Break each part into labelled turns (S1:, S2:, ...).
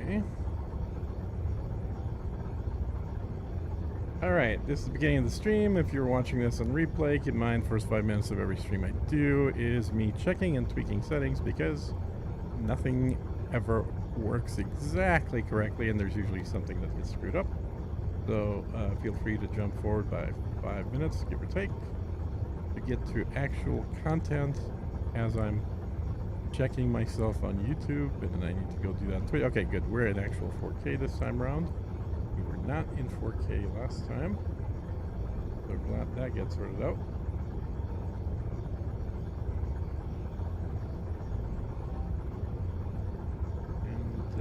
S1: Okay. Alright, this is the beginning of the stream. If you're watching this on replay, keep in mind first 5 minutes of every stream I do is me checking and tweaking settings because nothing ever works exactly correctly and there's usually something that gets screwed up. So feel free to jump forward by 5 minutes, give or take, to get to actual content as I'm checking myself on YouTube, and then I need to go do that on Twitch. Okay, good. We're in actual 4K this time around. We were not in 4K last time. So glad that gets sorted out. And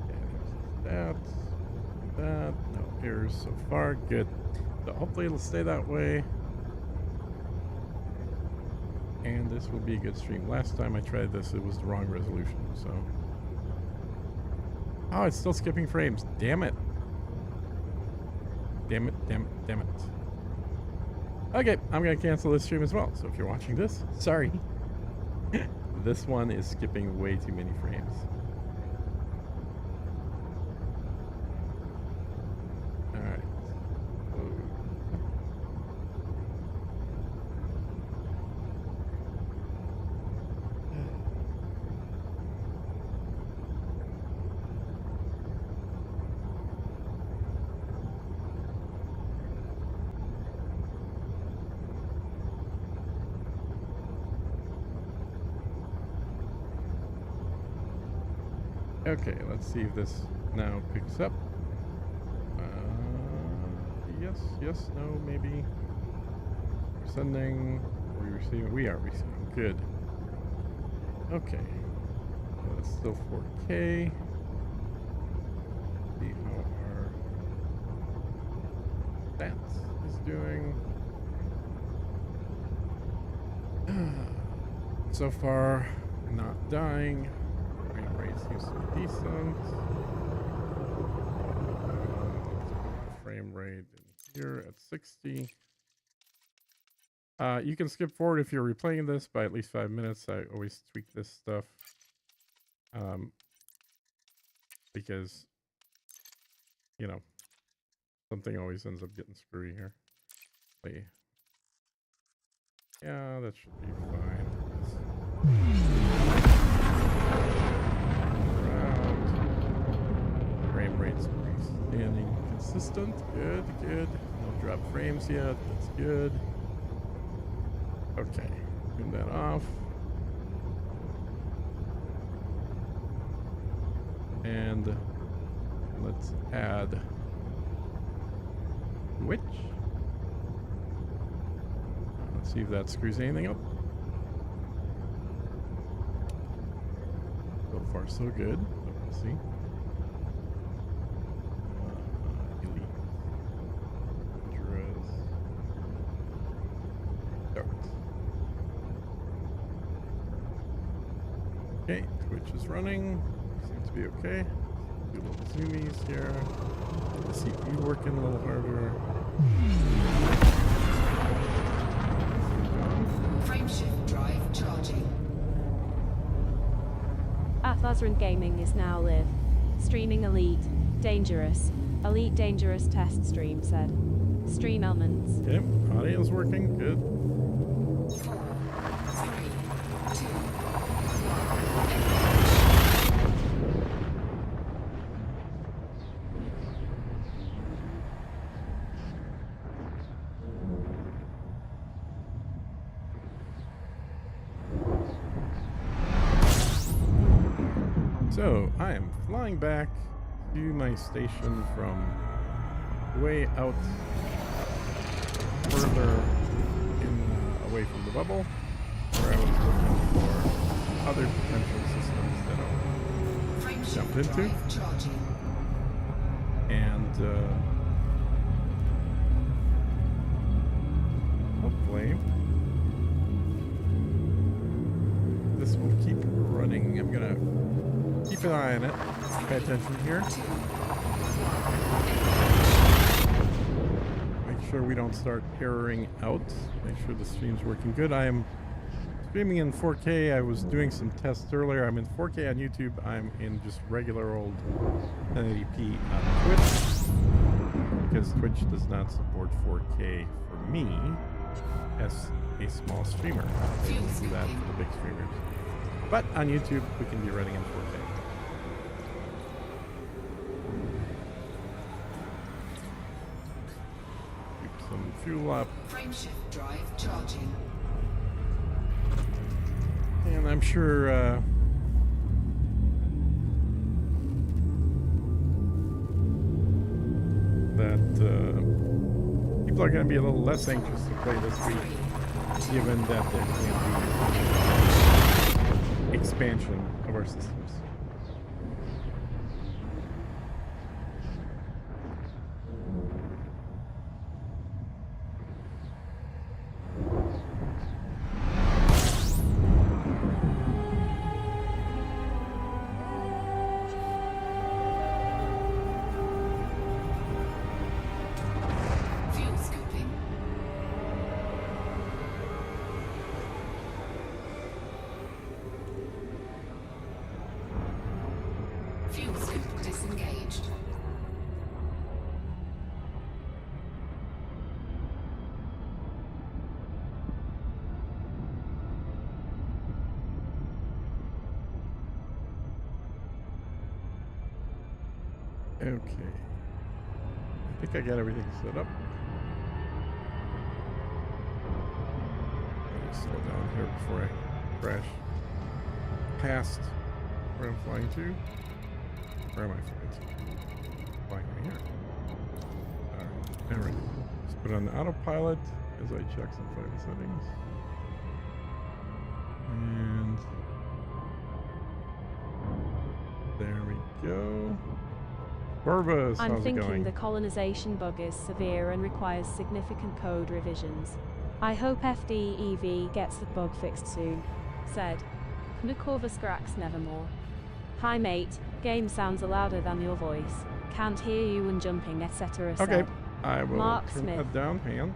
S1: there's that. No errors so far. Good. So hopefully it'll stay that way. And this will be a good stream. Last time I tried this, it was the wrong resolution, so... Oh, it's still skipping frames. Damn it. Damn it, damn it, damn it. Okay, I'm going to cancel this stream as well. So if you're watching this, sorry. This one is skipping way too many frames. Alright. Okay, let's see if this now picks up. Yes, no, maybe. We're sending, we're receiving, we are receiving. Good. Okay. That's still 4K. See how our stats is doing. So far, not dying. Frame rate seems to be decent. Frame rate in here at 60. You can skip forward if you're replaying this by at least 5 minutes. I always tweak this stuff. Because, you know, something always ends up getting screwy here. Yeah, that should be fine. Frame rate's standing consistent. Good, good. No drop frames yet. That's good. Okay, turn that off. And let's add Twitch. Let's see if that screws anything up. So far, so good. Let's see. Elite. Address. Start. Okay, Twitch is running. Seems to be okay. Do little zoomies here. Get the CPU working a little harder.
S2: Frameshift drive charging.
S3: Athlazran Gaming is now live. Streaming Elite. Dangerous. Elite Dangerous test stream said. Stream elements.
S1: Okay, audio's working. Good.
S2: 4, 3, 2, 1.
S1: So, I am flying back to my station from way out further away from the bubble, where I was looking for other potential systems that I'll jump into. And hopefully this will keep running. I'm gonna keep an eye on it. Pay attention here. Make sure we don't start erroring out. Make sure the stream's working good. I am streaming in 4K. I was doing some tests earlier. I'm in 4K on YouTube. I'm in just regular old 1080p on Twitch because Twitch does not support 4K for me as a small streamer. They only do that for the big streamers. But on YouTube, we can be running in 4K. Keep some fuel up.
S2: Frameshift drive charging.
S1: And I'm sure that people are going to be a little less anxious to play this week, given that there's going to be expansion of our systems.
S2: Fuel scooping. Fuel scoop disengaged.
S1: Okay. I think I got everything set up. Let me slow down here before I crash past where I'm flying to. Where am I flying to? Flying right here. Alright, there we go. Just put on the autopilot as I check some flight settings. And there we go. Corvus,
S3: I'm
S1: how's it
S3: thinking
S1: going?
S3: the colonization bug is severe and requires significant code revisions. I hope FDEV gets the bug fixed soon, said Nukorvaskrax Nevermore. Hi mate, game sounds louder than your voice. Can't hear you when jumping, etc.
S1: Okay,
S3: said.
S1: I will
S3: Mark
S1: turn
S3: Smith.
S1: that down. Hang on.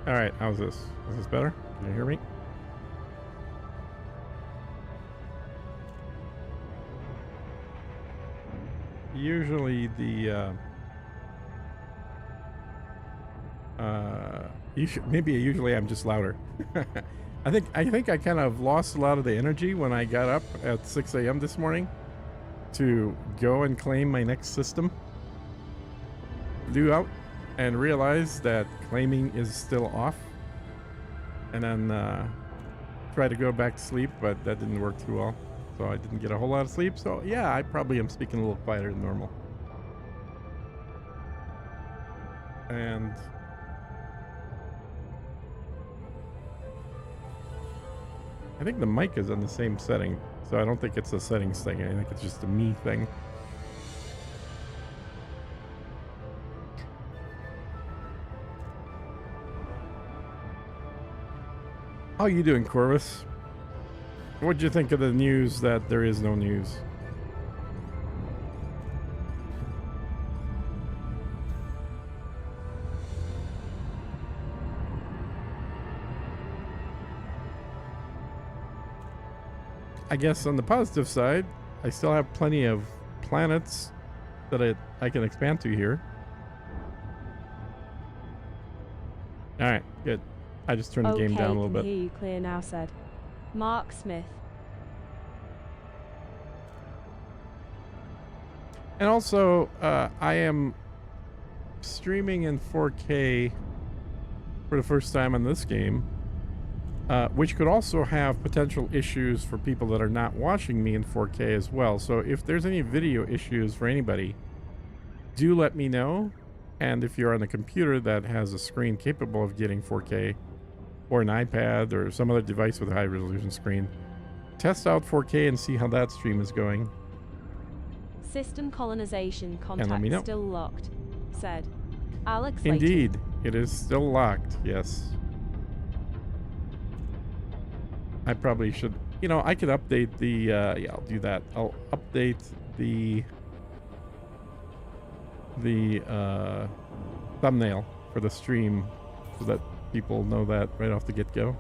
S1: All right, how's this? Is this better? Can you hear me? Usually the usually I'm just louder. I think I kind of lost a lot of the energy when I got up at 6 a.m. this morning to go and claim my next system. Flew out and realized that claiming is still off, and then tried to go back to sleep, but that didn't work too well, so I didn't get a whole lot of sleep. So yeah, I probably am speaking a little quieter than normal. And I think the mic is on the same setting, so I don't think it's a settings thing. I think it's just a me thing. How you doing, Corvus? What'd you think of the news that there is no news? I guess on the positive side, I still have plenty of planets that I can expand to here. Alright, good. I just turned the game down a little bit.
S3: Okay, can hear you clear now, said Mark Smith.
S1: And also, I am streaming in 4K for the first time on this game, which could also have potential issues for people that are not watching me in 4K as well. So if there's any video issues for anybody, do let me know. And if you're on a computer that has a screen capable of getting 4K, or an iPad or some other device with a high resolution screen, test out 4K and see how that stream is going.
S3: System colonization
S1: let me
S3: contact
S1: know.
S3: still locked, said Alex Layton.
S1: Indeed, it is still locked, yes. I probably should, you know, I could update the, yeah, I'll do that. I'll update the the thumbnail for the stream so that people know that right off the get-go.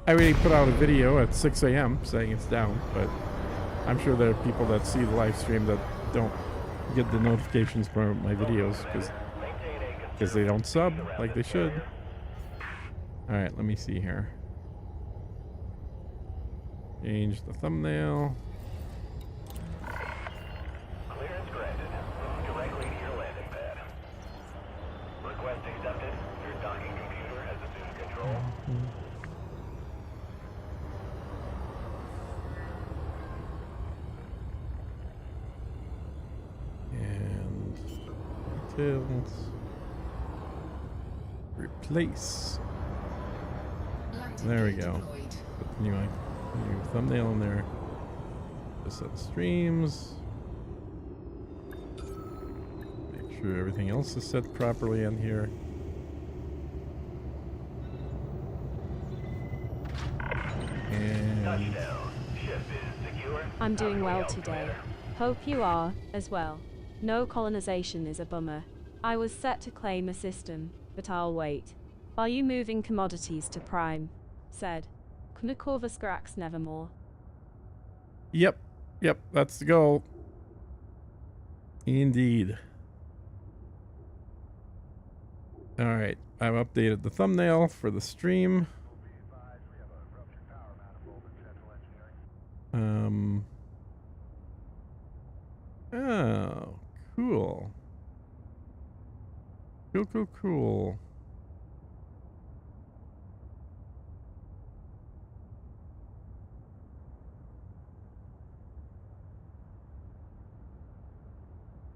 S1: I already put out a video at 6 a.m. saying it's down, but I'm sure there are people that see the live stream that don't get the notifications for my videos because they don't sub like they should. All right, let me see here. Change the thumbnail.
S4: Clearance granted. Move directly to your landing pad. Request accepted. Your docking computer has assumed control.
S1: And details. Replace.
S2: Landing
S1: There we
S2: gear
S1: go.
S2: deployed.
S1: Put the new thumbnail in there. Just set streams. Make sure everything else is set properly in here. And
S4: Touchdown. Ship is secure.
S3: I'm doing
S4: How can we
S3: well
S4: help,
S3: today.
S4: Commander?
S3: Hope you are, as well. No colonization is a bummer. I was set to claim a system, but I'll wait. Are you moving commodities to Prime? Said. Knukorva Skrax nevermore.
S1: yep, that's the goal. Indeed. All right, I've updated the thumbnail for the stream. Oh, cool. Cool.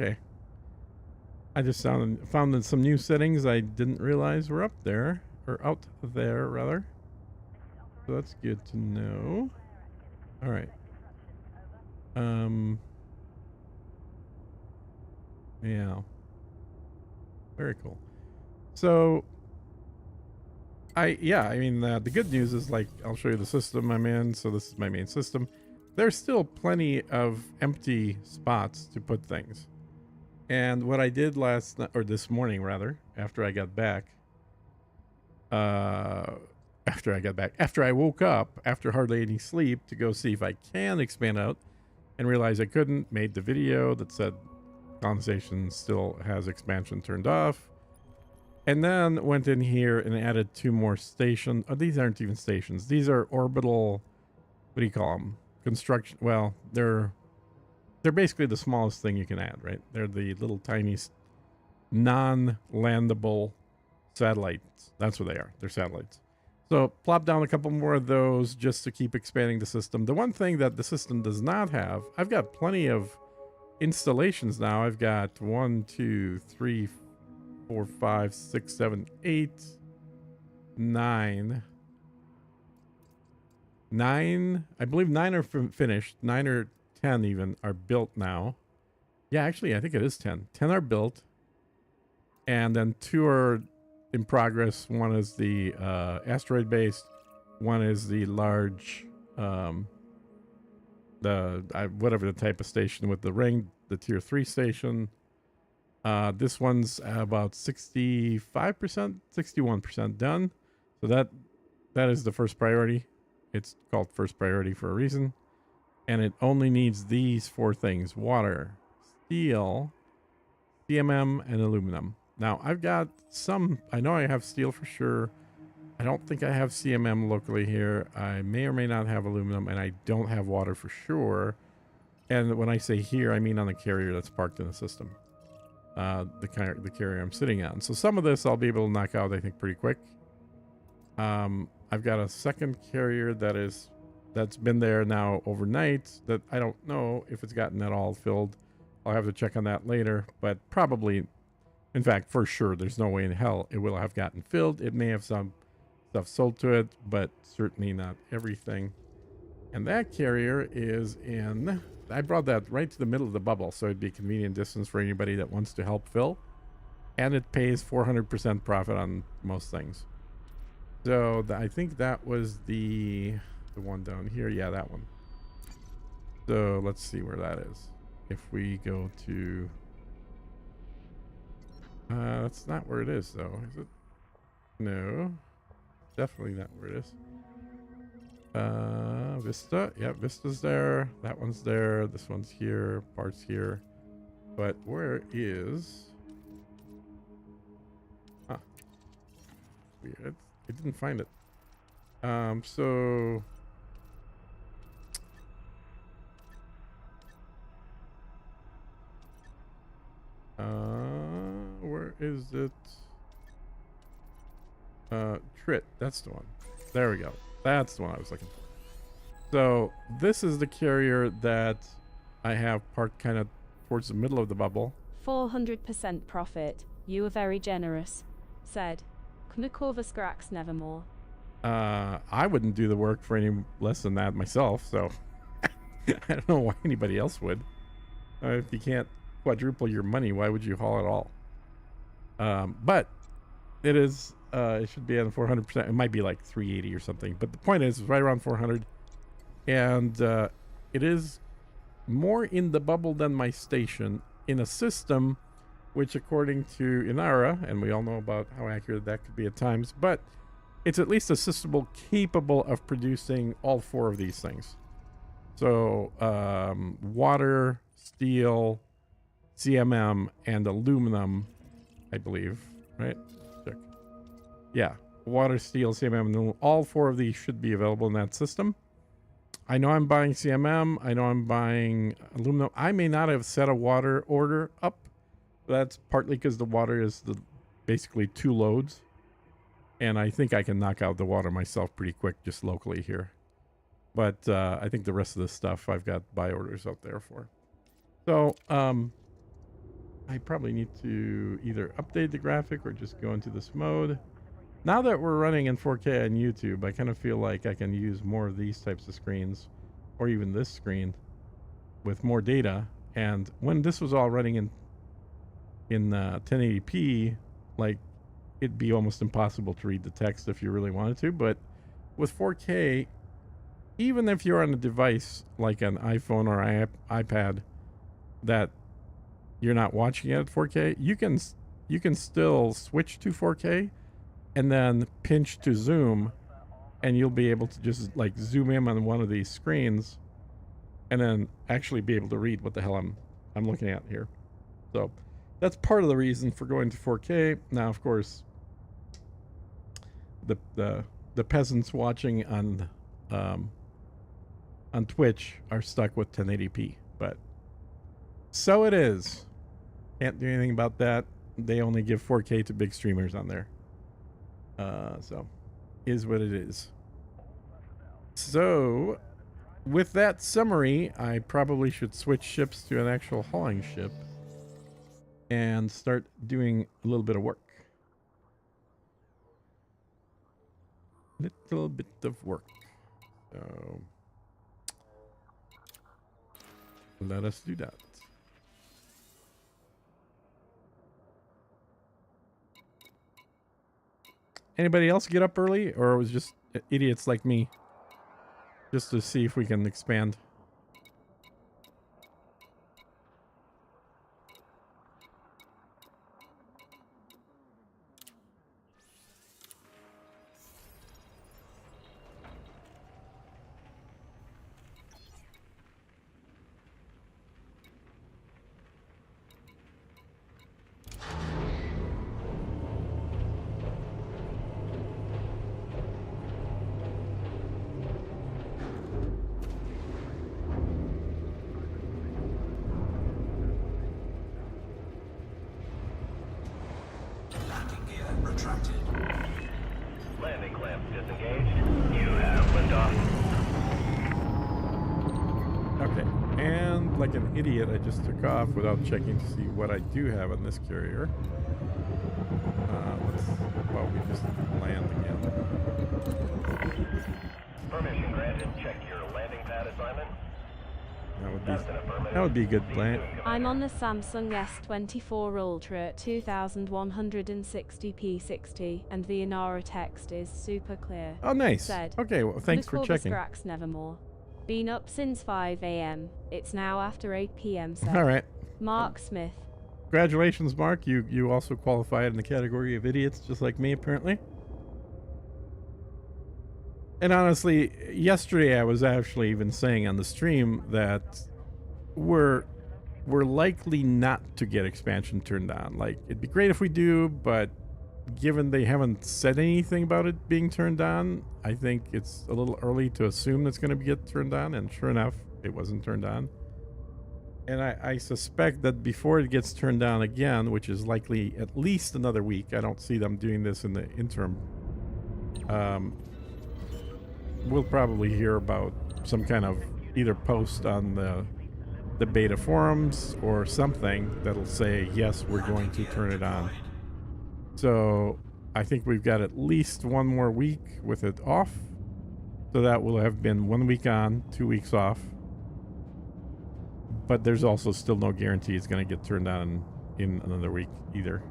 S1: Okay. I just found some new settings I didn't realize were up there, or out there rather. So that's good to know. All right. Yeah. Very cool. So I mean the good news is, like, I'll show you the system I'm in. So this is my main system. There's still plenty of empty spots to put things. And what I did last night, or this morning rather, after I woke up after hardly any sleep to go see if I can expand out, and realized I couldn't, made the video that said Colonization still has expansion turned off, and then went in here and added 2 more stations. Oh, these aren't even stations. These are orbital, what do you call them? Construction. Well, they're basically the smallest thing you can add, right? They're the little tiny non-landable satellites. That's what they are. They're satellites. So plop down a couple more of those just to keep expanding the system. The one thing that the system does not have, I've got plenty of installations now. I've got 1, 2, 3, 4, 5, 6, 7, 8, 9. 9, I believe 9 are finished. 9 or 10 even are built now. Yeah, actually, I think it is 10. 10 are built. And then 2 are in progress. One is the asteroid based. One is the large, whatever the type of station with the ring, the tier 3 station. This one's about 65%, 61% done. So that is the first priority. It's called first priority for a reason. And it only needs these 4 things: water, steel, CMM, and aluminum. Now, I've got some, I know I have steel for sure. I don't think I have CMM locally here. I may or may not have aluminum, and I don't have water for sure. And when I say here, I mean on the carrier that's parked in the system. The carrier I'm sitting on. So some of this I'll be able to knock out, I think, pretty quick. I've got a second carrier that's been there now overnight that I don't know if it's gotten that all filled. I'll have to check on that later, but probably, in fact, for sure, there's no way in hell it will have gotten filled. It may have some stuff sold to it, but certainly not everything. And that carrier is in, I brought that right to the middle of the bubble, so it'd be a convenient distance for anybody that wants to help fill. And it pays 400% profit on most things. So I think that was the one down here. Yeah, that one. So let's see where that is. If we go to That's not where it is, though, is it? No. Definitely not where it is. Vista. Yeah, Vista's there. That one's there. This one's here. Part's here. But where is... Huh. Weird. I didn't find it. So... where is it? Trit. That's the one. There we go. That's the one I was looking for. So this is the carrier that I have parked kind of towards the middle of the bubble.
S3: 400% profit. You were very generous, said Knukorvaskrax Nevermore.
S1: I wouldn't do the work for any less than that myself, so I don't know why anybody else would. If you can't quadruple your money, why would you haul it all? But it is, it should be on 400%. It might be like 380 or something, but the point is, it's right around 400. And it is more in the bubble than my station in a system which, according to Inara, and we all know about how accurate that could be at times, but it's at least a system capable of producing all four of these things. So water, steel, CMM, and aluminum, I believe, right? Check. Yeah, water, steel, CMM, and aluminum. All four of these should be available in that system. I know I'm buying CMM. I know I'm buying aluminum. I may not have set a water order up. That's partly because the water is basically 2 loads. And I think I can knock out the water myself pretty quick just locally here. But I think the rest of the stuff I've got buy orders out there for. So I probably need to either update the graphic or just go into this mode. Now that we're running in 4K on YouTube, I kind of feel like I can use more of these types of screens, or even this screen, with more data. And when this was all running in 1080p, like, it'd be almost impossible to read the text if you really wanted to. But with 4K, even if you're on a device like an iPhone or iPad that you're not watching it at 4K, you can still switch to 4K and then pinch to zoom, and you'll be able to just like zoom in on one of these screens and then actually be able to read what the hell I'm looking at here. So that's part of the reason for going to 4K. Now, of course, the peasants watching on Twitch are stuck with 1080p, but so it is. Can't do anything about that. They only give 4K to big streamers on there. So is what it is. So with that summary, I probably should switch ships to an actual hauling ship and start doing a little bit of work. Little bit of work. So let us do that. Anybody else get up early, or it was just idiots like me? Just to see if we can expand.
S4: Landing clamp disengaged. You have liftoff.
S1: Okay, and like an idiot, I just took off without checking to see what I do have on this carrier. Well, we just land again.
S4: Permission granted. Check your landing pad assignment.
S1: That would be a good plan.
S3: I'm on the Samsung S24 Ultra at 2160p 60, and the Inara text is super clear.
S1: Oh, nice.
S3: Said,
S1: okay, well, thanks for checking.
S3: Knukorvaskrax Nevermore. Been up since 5 a.m. It's now after 8 p.m. Said
S1: All right.
S3: Mark Smith.
S1: Congratulations, Mark. You also qualified in the category of idiots, just like me, apparently. And honestly, yesterday I was actually even saying on the stream that we're likely not to get expansion turned on. Like, it'd be great if we do, but given they haven't said anything about it being turned on, I think it's a little early to assume that's going to get turned on. And sure enough, it wasn't turned on. And I suspect that before it gets turned on again, which is likely at least another week, I don't see them doing this in the interim. We'll probably hear about some kind of either post on the beta forums or something that'll say, yes, we're going to turn it on. So I think we've got at least one more week with it off. So that will have been 1 week on, 2 weeks off. But there's also still no guarantee it's going to get turned on in another week either.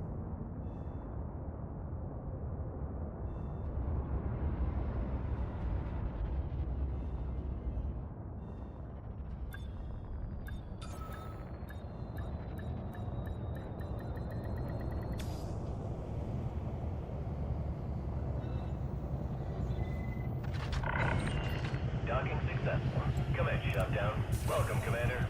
S4: Docking successful. Command shutdown. Welcome, Commander.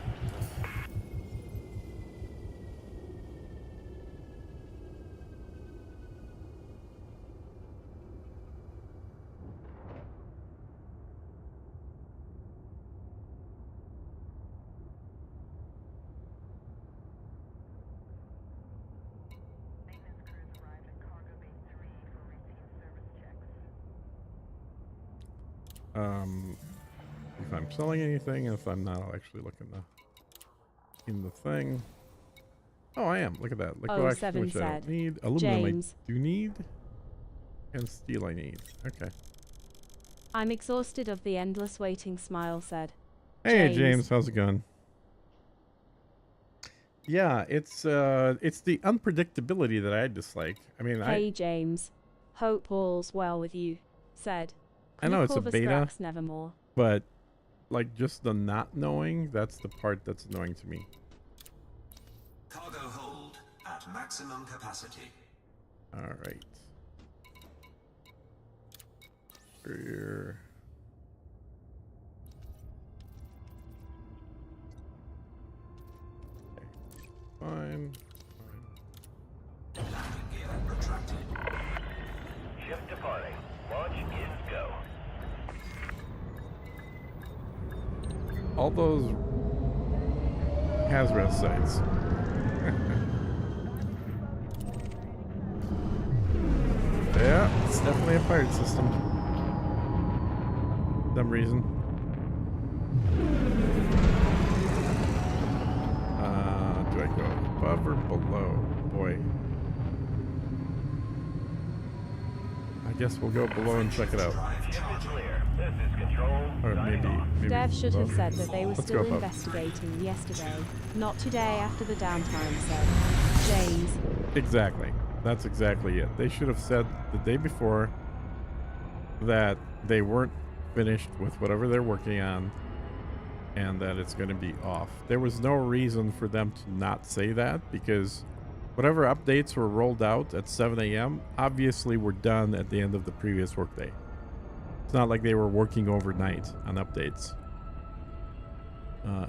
S1: If I'm selling anything, if I'm not, I'll actually look in the thing. Oh, I am. Look at that. Liquid action,
S3: 07
S1: which I don't
S3: said,
S1: need. Aluminum
S3: James.
S1: I do need. And steel I need. Okay.
S3: I'm exhausted of the endless waiting, Smile said.
S1: Hey,
S3: James.
S1: James. How's it going? Yeah, it's the unpredictability that I dislike. I mean,
S3: Hey James. Hope all's well with you, said.
S1: I know it's a
S3: Corvus
S1: beta,
S3: Grax Nevermore.
S1: but like just the not knowing, that's the part that's annoying to me.
S5: Cargo hold at maximum capacity.
S1: All right. Here. Okay. Fine.
S5: Landing gear retracted.
S4: Ship departing. Launch is go.
S1: All those hazmat sites. Yeah, it's definitely a pirate system. For some reason. Do I go above or below? Boy. I guess we'll go below and check it out.
S4: Ship is clear. This is control.
S1: Or
S4: Signing
S1: maybe
S4: off.
S3: Dev should have
S1: above.
S3: said that they were
S1: Let's
S3: still
S1: go above.
S3: investigating yesterday, not today after the downtime, said James.
S1: Exactly. That's exactly it. They should have said the day before that they weren't finished with whatever they're working on and that it's going to be off. There was no reason for them to not say that because whatever updates were rolled out at 7 a.m. obviously were done at the end of the previous workday. It's not like they were working overnight on updates.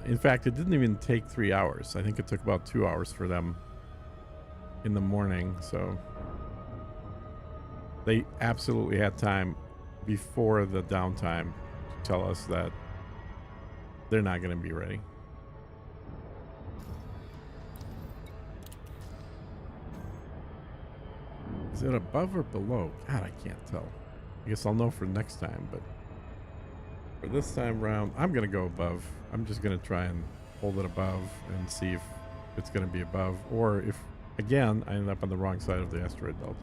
S1: In fact, it didn't even take 3 hours. I think it took about 2 hours for them in the morning, so they absolutely had time before the downtime to tell us that they're not going to be ready. Is it above or below? God, I can't tell. I guess I'll know for next time, but for this time round, I'm going to go above. I'm just going to try and hold it above and see if it's going to be above, or if, again, I end up on the wrong side of the asteroid belt.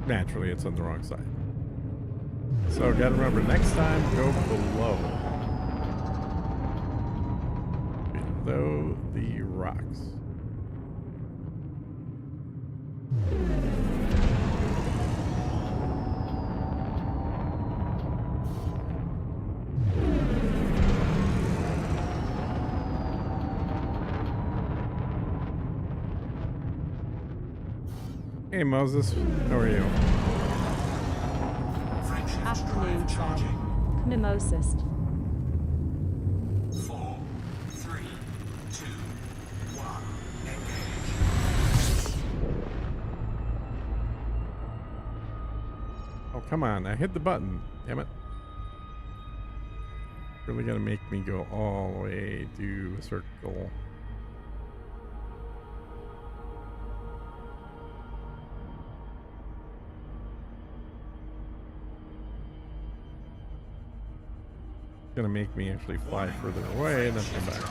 S1: naturally it's on the wrong side. So gotta remember, next time go below. Below the rocks. Hey Moses, how are you?
S3: Afternoon, said. Mimosist.
S5: 4, 3, 2, 1. Engage.
S1: Oh, come on, I hit the button. Damn it. Really gonna make me go all the way to a circle. Gonna make me actually fly further away and then come back.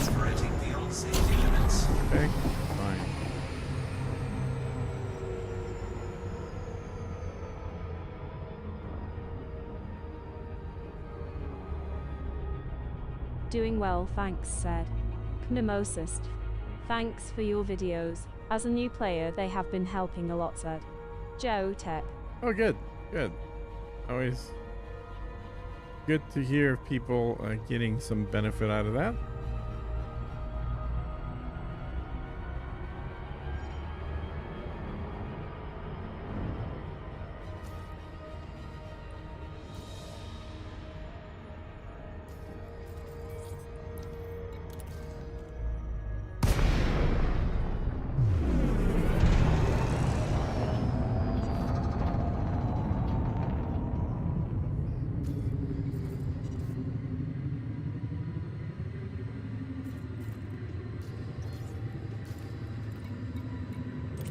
S5: Operating beyond safety limits.
S1: Okay, fine.
S3: Doing well, thanks, said. Mimosist. Thanks for your videos. As a new player, they have been helping a lot, said. Joe Tech.
S1: Oh, good, good. Always good to hear people getting some benefit out of that.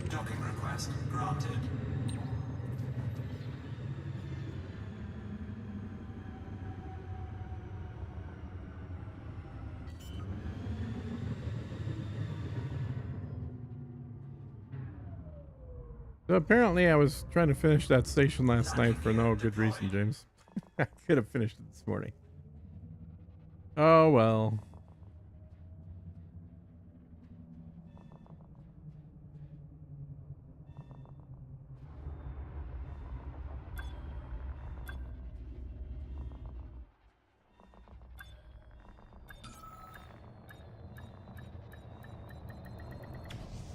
S5: Docking request granted.
S1: So apparently I was trying to finish that station last night for no good reason, James. I could have finished it this morning. Oh well.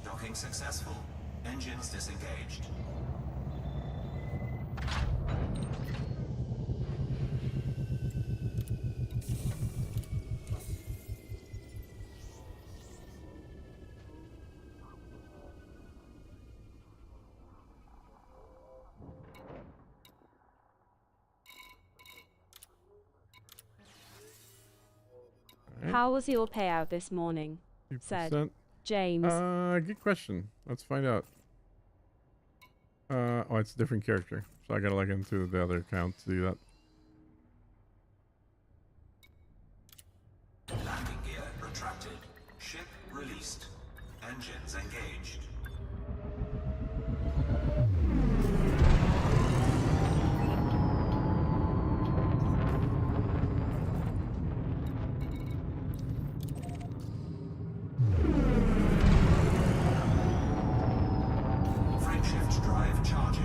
S5: Docking successful. Engines disengaged.
S3: How was your payout this morning?
S1: 2%.
S3: Said James.
S1: Good question. Let's find out. Oh, it's a different character. So I gotta log into the other account to do that.
S5: Landing gear retracted. Ship released. Engines engaged. Frameshift drive charging.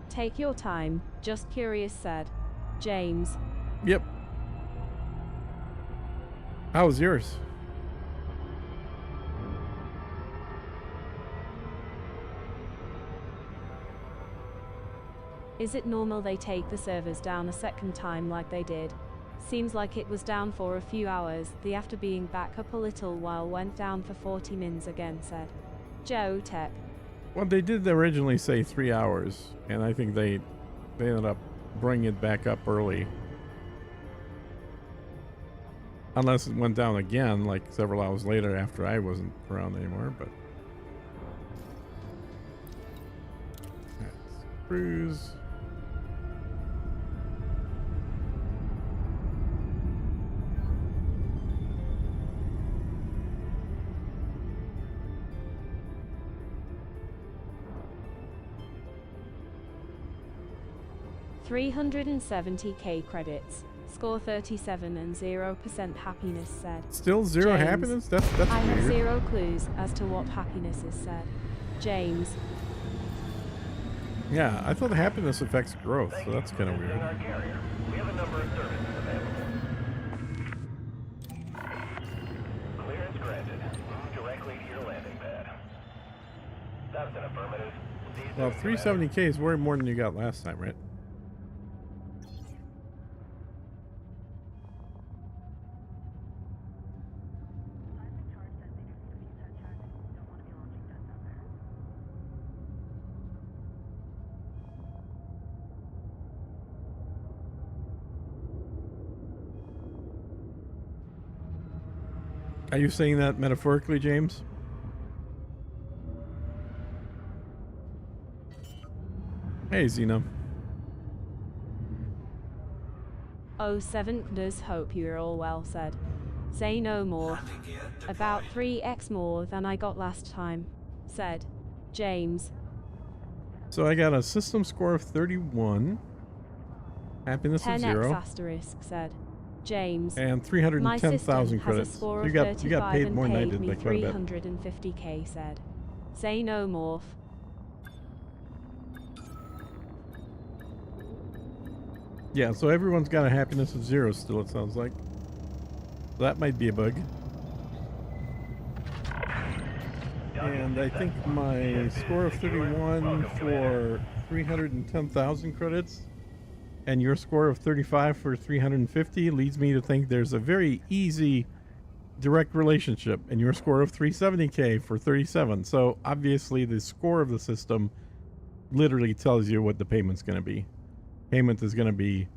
S3: Take your time, just curious, said James.
S1: Yep. How was yours?
S3: Is it normal they take the servers down a second time like they did? Seems like it was down for a few hours, the after being back up a little while went down for 40 mins again, said Joe Tech.
S1: Well, they did originally say 3 hours, and I think they ended up bringing it back up early. Unless it went down again, like several hours later after I wasn't around anymore, but... cruise.
S3: $370k credits. Score 37 and 0% happiness said.
S1: Still zero
S3: James,
S1: happiness? That's
S3: I have
S1: weird.
S3: 0 clues as to what happiness is said. James.
S1: Yeah, I thought happiness affects growth, so that's kind of weird.
S4: Our carrier. We have a number of services available. Clearance granted. Move directly to your landing pad. That's an affirmative.
S1: Well, 370k is way more than you got last time, right? Are you saying that metaphorically, James? Hey, Xeno.
S3: Oh, 7 does hope you're all well said. Say no more.
S5: Landing gear deployed.
S3: About 3x more than I got last time. Said. James.
S1: So I got a system score of 31. Happiness of
S3: 10x
S1: 0.
S3: asterisk said. James.
S1: And
S3: My
S1: 310,000
S3: system has a
S1: credits.
S3: score
S1: So
S3: of
S1: you got
S3: 35
S1: paid
S3: and
S1: more than I
S3: paid
S1: did
S3: me
S1: by quite a bit.
S3: 350k said. Say no more.
S1: Yeah, so everyone's got a happiness of 0 still, it sounds like. That might be a bug. And I think my score of 31 for 310,000 credits and your score of 35 for 350 leads me to think there's a very easy direct relationship, and your score of 370k for 37. So obviously the score of the system literally tells you what the payment's going to be. Payment is going to be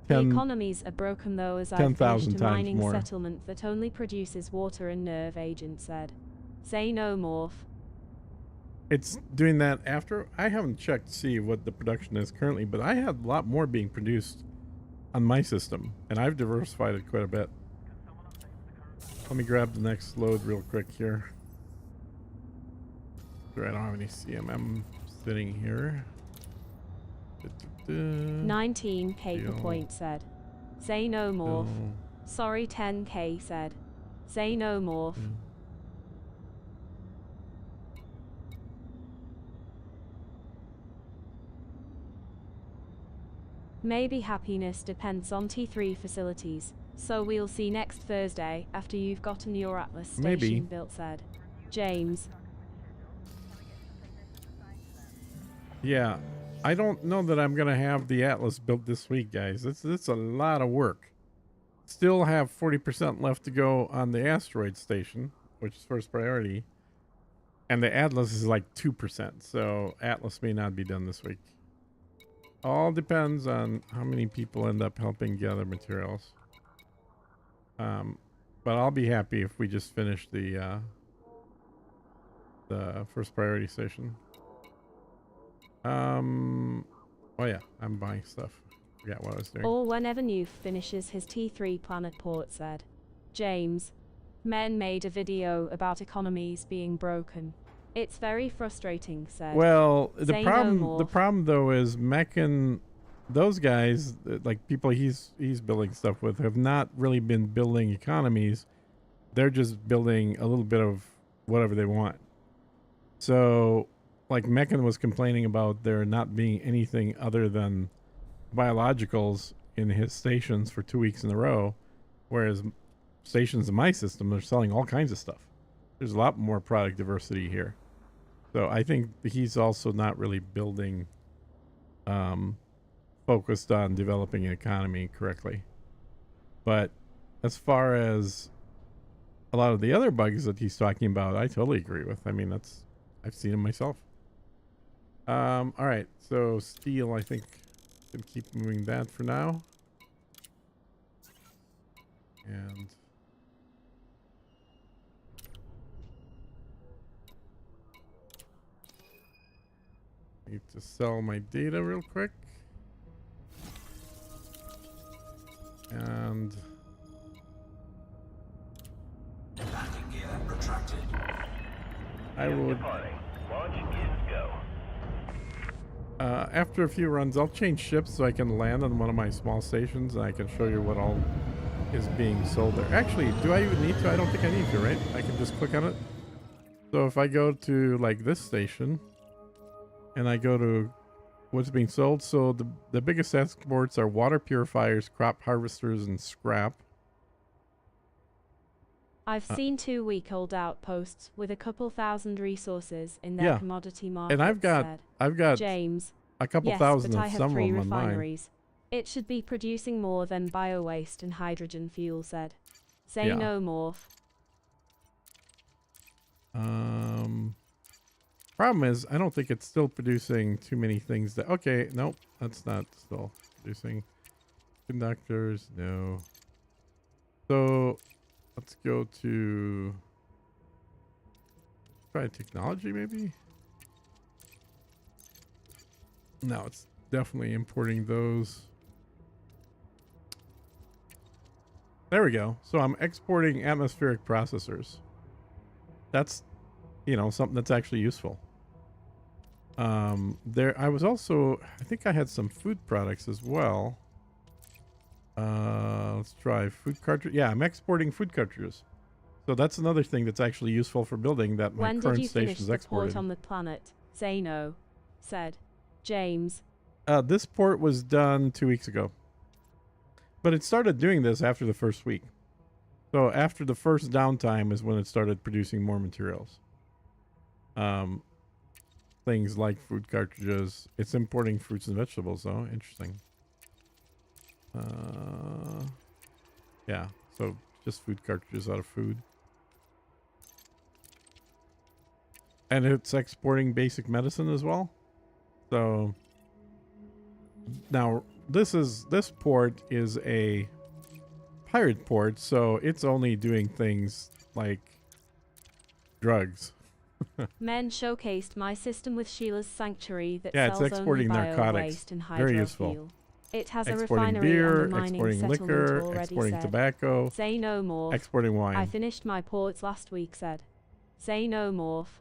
S3: The
S1: 10.
S3: economies are broken though, as I've
S1: 10,000
S3: finished a
S1: times
S3: mining
S1: more.
S3: settlement that only produces water and nerve, agent said. Say no more.
S1: It's doing that after. I haven't checked to see what the production is currently, but I had a lot more being produced on my system, and I've diversified it quite a bit. Let me grab the next load real quick here. I don't have any CMM sitting here.
S3: 19 paper
S1: Deal.
S3: point said. Say no more.
S1: Deal.
S3: Sorry, 10k said. Say no more. Maybe happiness depends on T3 facilities, so we'll see next Thursday after you've gotten your Atlas station
S1: Maybe.
S3: built said. James.
S1: Yeah, I don't know that I'm gonna have the Atlas built this week, guys. It's a lot of work. Still have 40% left to go on the Asteroid station, which is first priority, and the Atlas is like 2%. So Atlas may not be done this week. All depends on how many people end up helping gather materials. But I'll be happy if we just finish the first priority station. Oh yeah, I'm buying stuff. Forgot what I was doing.
S3: Or whenever Newf finishes his T3 planet port said. James. Men made a video about economies being broken. It's very frustrating said.
S1: Well,
S3: Say no
S1: the
S3: more.
S1: problem though is Meccan, those guys, like people he's building stuff with, have not really been building economies. They're just building a little bit of whatever they want. So, like Meccan was complaining about there not being anything other than biologicals in his stations for 2 weeks in a row, whereas stations in my system are selling all kinds of stuff. There's a lot more product diversity here. So I think he's also not really building focused on developing an economy correctly. But as far as a lot of the other bugs that he's talking about, I totally agree with. I mean, I've seen them myself. All right, so steel, I think can keep moving that for now. And Need to sell my data real quick. And
S5: Landing gear retracted.
S1: I would,
S4: Departing. Launch is go.
S1: after a few runs, I'll change ships so I can land on one of my small stations and I can show you what all is being sold there. Actually, do I even need to? I don't think I need to, right? I can just click on it. So if I go to like this station and I go to what's being sold, so the biggest exports are water purifiers, crop harvesters, and scrap.
S3: I've seen 2-week-old outposts with a couple thousand resources in their
S1: Yeah.
S3: commodity market.
S1: And I've got
S3: James.
S1: a couple
S3: Yes,
S1: thousand
S3: but
S1: of
S3: I have
S1: some of
S3: 3
S1: them on mine.
S3: refineries. It should be producing more than bio-waste and hydrogen fuel, said. Say
S1: Yeah.
S3: no, Morph.
S1: Problem is, I don't think it's still producing too many things that... Okay, nope, that's not still producing. Conductors, no. So, let's go to... Try technology, maybe? No, it's definitely importing those. There we go. So I'm exporting atmospheric processors. That's, you know, something that's actually useful. There, I was also, I think I had some food products as well. Let's try food cartridge. Yeah, I'm exporting food cartridges. So that's another thing that's actually useful for building that my
S3: When did
S1: current
S3: you finish
S1: station's
S3: the
S1: exported.
S3: port on the planet? Say no, said James.
S1: This port was done 2 weeks ago. But it started doing this after the first week. So after the first downtime is when it started producing more materials. Things like food cartridges. It's importing fruits and vegetables though. Interesting. Yeah, so just food cartridges out of food. And it's exporting basic medicine as well. So now this port is a pirate port, so it's only doing things like drugs.
S3: Men showcased my system with Sheila's sanctuary that
S1: Yeah, it's
S3: sells
S1: exporting
S3: only
S1: narcotics.
S3: bio-waste and
S1: Very useful.
S3: hydrofuel. It has a
S1: Exporting
S3: refinery
S1: beer,
S3: and a mining
S1: exporting
S3: settlement
S1: liquor,
S3: already,
S1: exporting
S3: said.
S1: tobacco,
S3: Say no, Morph.
S1: exporting wine.
S3: I finished my ports last week, said. Say no, Morph.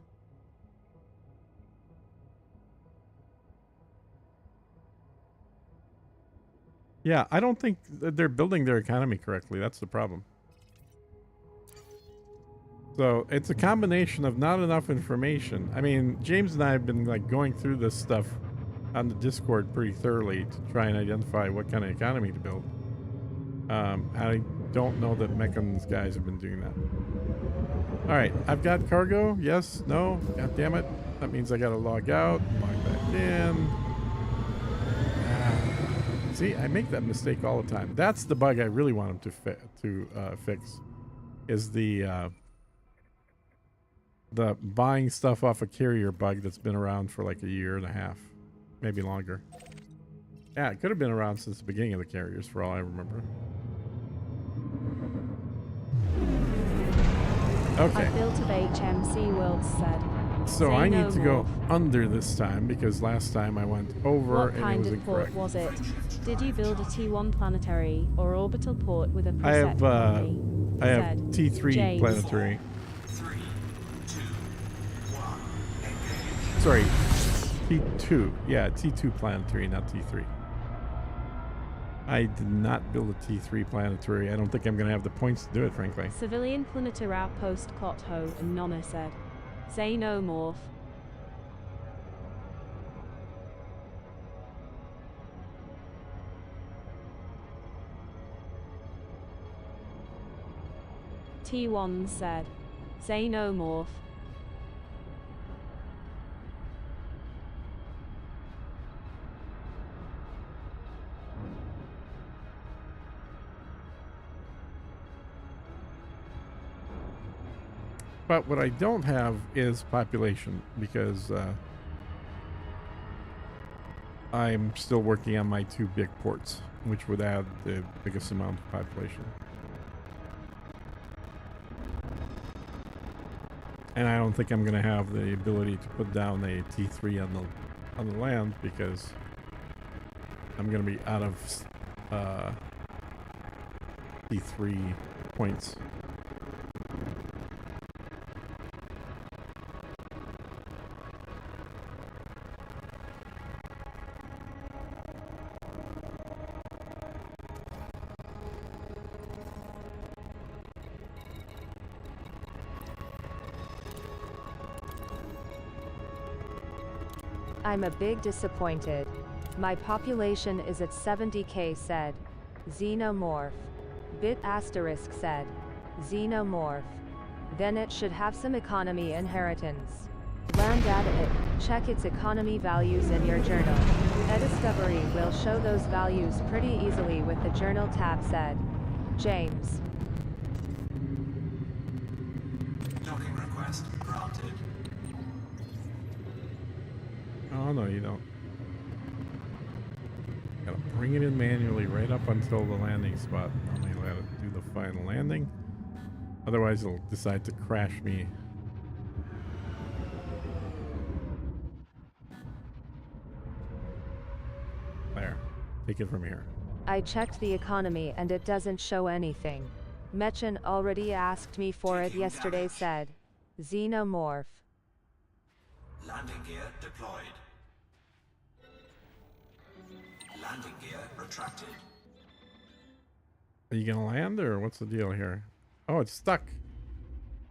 S1: Yeah, I don't think they're building their economy correctly. That's the problem. So it's a combination of not enough information. I mean, James and I have been like going through this stuff on the Discord pretty thoroughly to try and identify what kind of economy to build. I don't know that Mechan's guys have been doing that. All right, I've got cargo. Yes, no, god damn it. That means I gotta log out, log back in. See, I make that mistake all the time. That's the bug I really want them to fix. Is the buying stuff off a carrier bug that's been around for like a year and a half, maybe longer. Yeah, it could have been around since the beginning of the carriers, for all I remember. Okay.
S3: I built of HMC World, said.
S1: So
S3: Say
S1: I
S3: no,
S1: need to go
S3: Morph.
S1: under this time because last time I went over
S3: What
S1: and it
S3: kind
S1: was
S3: of port
S1: incorrect.
S3: was it? Did you build a T1 planetary or orbital port with a preset
S1: I have
S3: economy?
S1: I have
S3: Said
S1: T3
S3: James.
S1: planetary.
S5: 3, 2, 1, engage.
S1: Sorry, T2. Yeah, T2 planetary, not T3. I did not build a T3 planetary. I don't think I'm going to have the points to do it, frankly.
S3: Civilian planetary outpost Clotho and Nonna said. Say no, Morph. T1 said. Say no, Morph.
S1: But what I don't have is population because I'm still working on my 2 big ports, which would add the biggest amount of population. And I don't think I'm going to have the ability to put down a T3 on on the land because I'm gonna be out of D3 points.
S6: I'm a big disappointed. My population is at 70k, said Xenomorph. Bit asterisk said Xenomorph. Then it should have some economy inheritance. Land at it. Check its economy values in your journal. Discovery will show those values pretty easily with the journal tab, said James.
S5: Docking request granted.
S1: Oh no, you don't. Gotta bring it in manually right up until the landing spot. Only let it do the final landing. Otherwise it'll decide to crash me. There. Take it from here.
S6: I checked the economy and it doesn't show anything. Mechen already asked me for it yesterday, said Xenomorph.
S5: Landing gear deployed. Landing gear retracted.
S1: Are you gonna land or what's the deal here? Oh, it's stuck.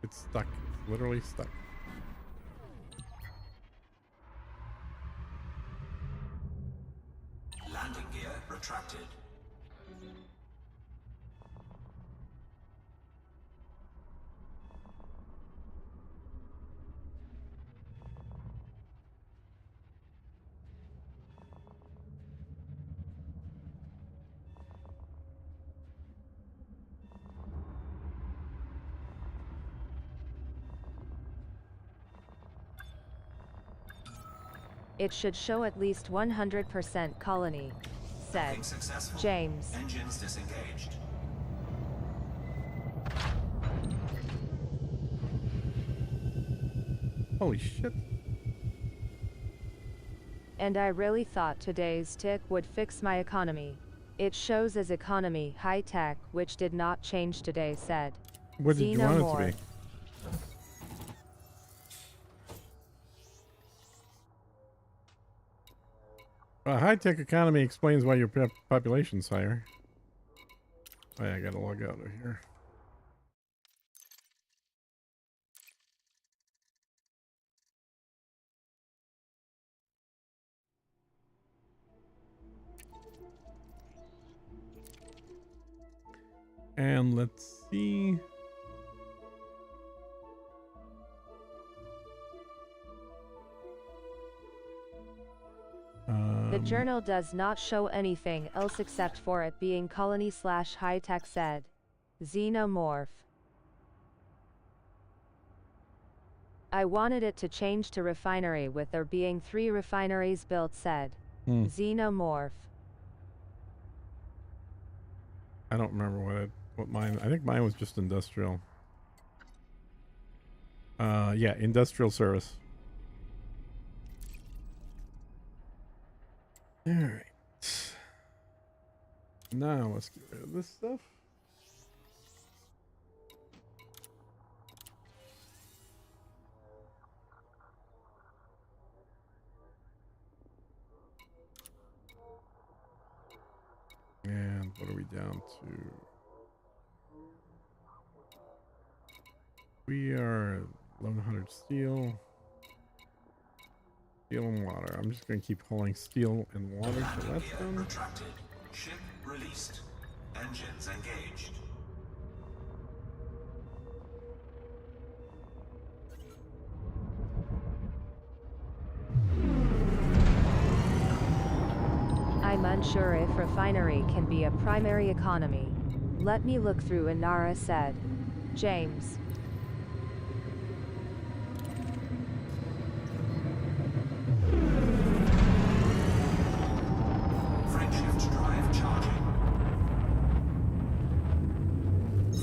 S1: It's stuck. It's literally stuck.
S5: Landing gear retracted.
S6: It should show at least 100% colony, said
S5: Docking successful.
S6: James.
S5: Engines disengaged.
S1: Holy shit.
S6: And I really thought today's tick would fix my economy. It shows as economy high tech, which did not change today, said
S1: What did you want it to
S6: Xenomorph.
S1: be? A high-tech economy explains why your population's higher. Oh yeah, I gotta log out of here. And let's see.
S6: The journal does not show anything else except for it being colony/high tech, said Xenomorph. I wanted it to change to refinery with there being 3 refineries built, said Xenomorph.
S1: I don't remember what mine. I think mine was just industrial. Yeah, industrial service. All right. Now let's get rid of this stuff. And what are we down to? We are 1100 steel. Steel and water. I'm just going to keep hauling steel and water till
S5: Landing
S1: that's
S5: gear
S1: done.
S5: retracted. Ship released. Engines engaged.
S6: I'm unsure if refinery can be a primary economy. Let me look through, Inara said James.
S5: Frameshift drive charging.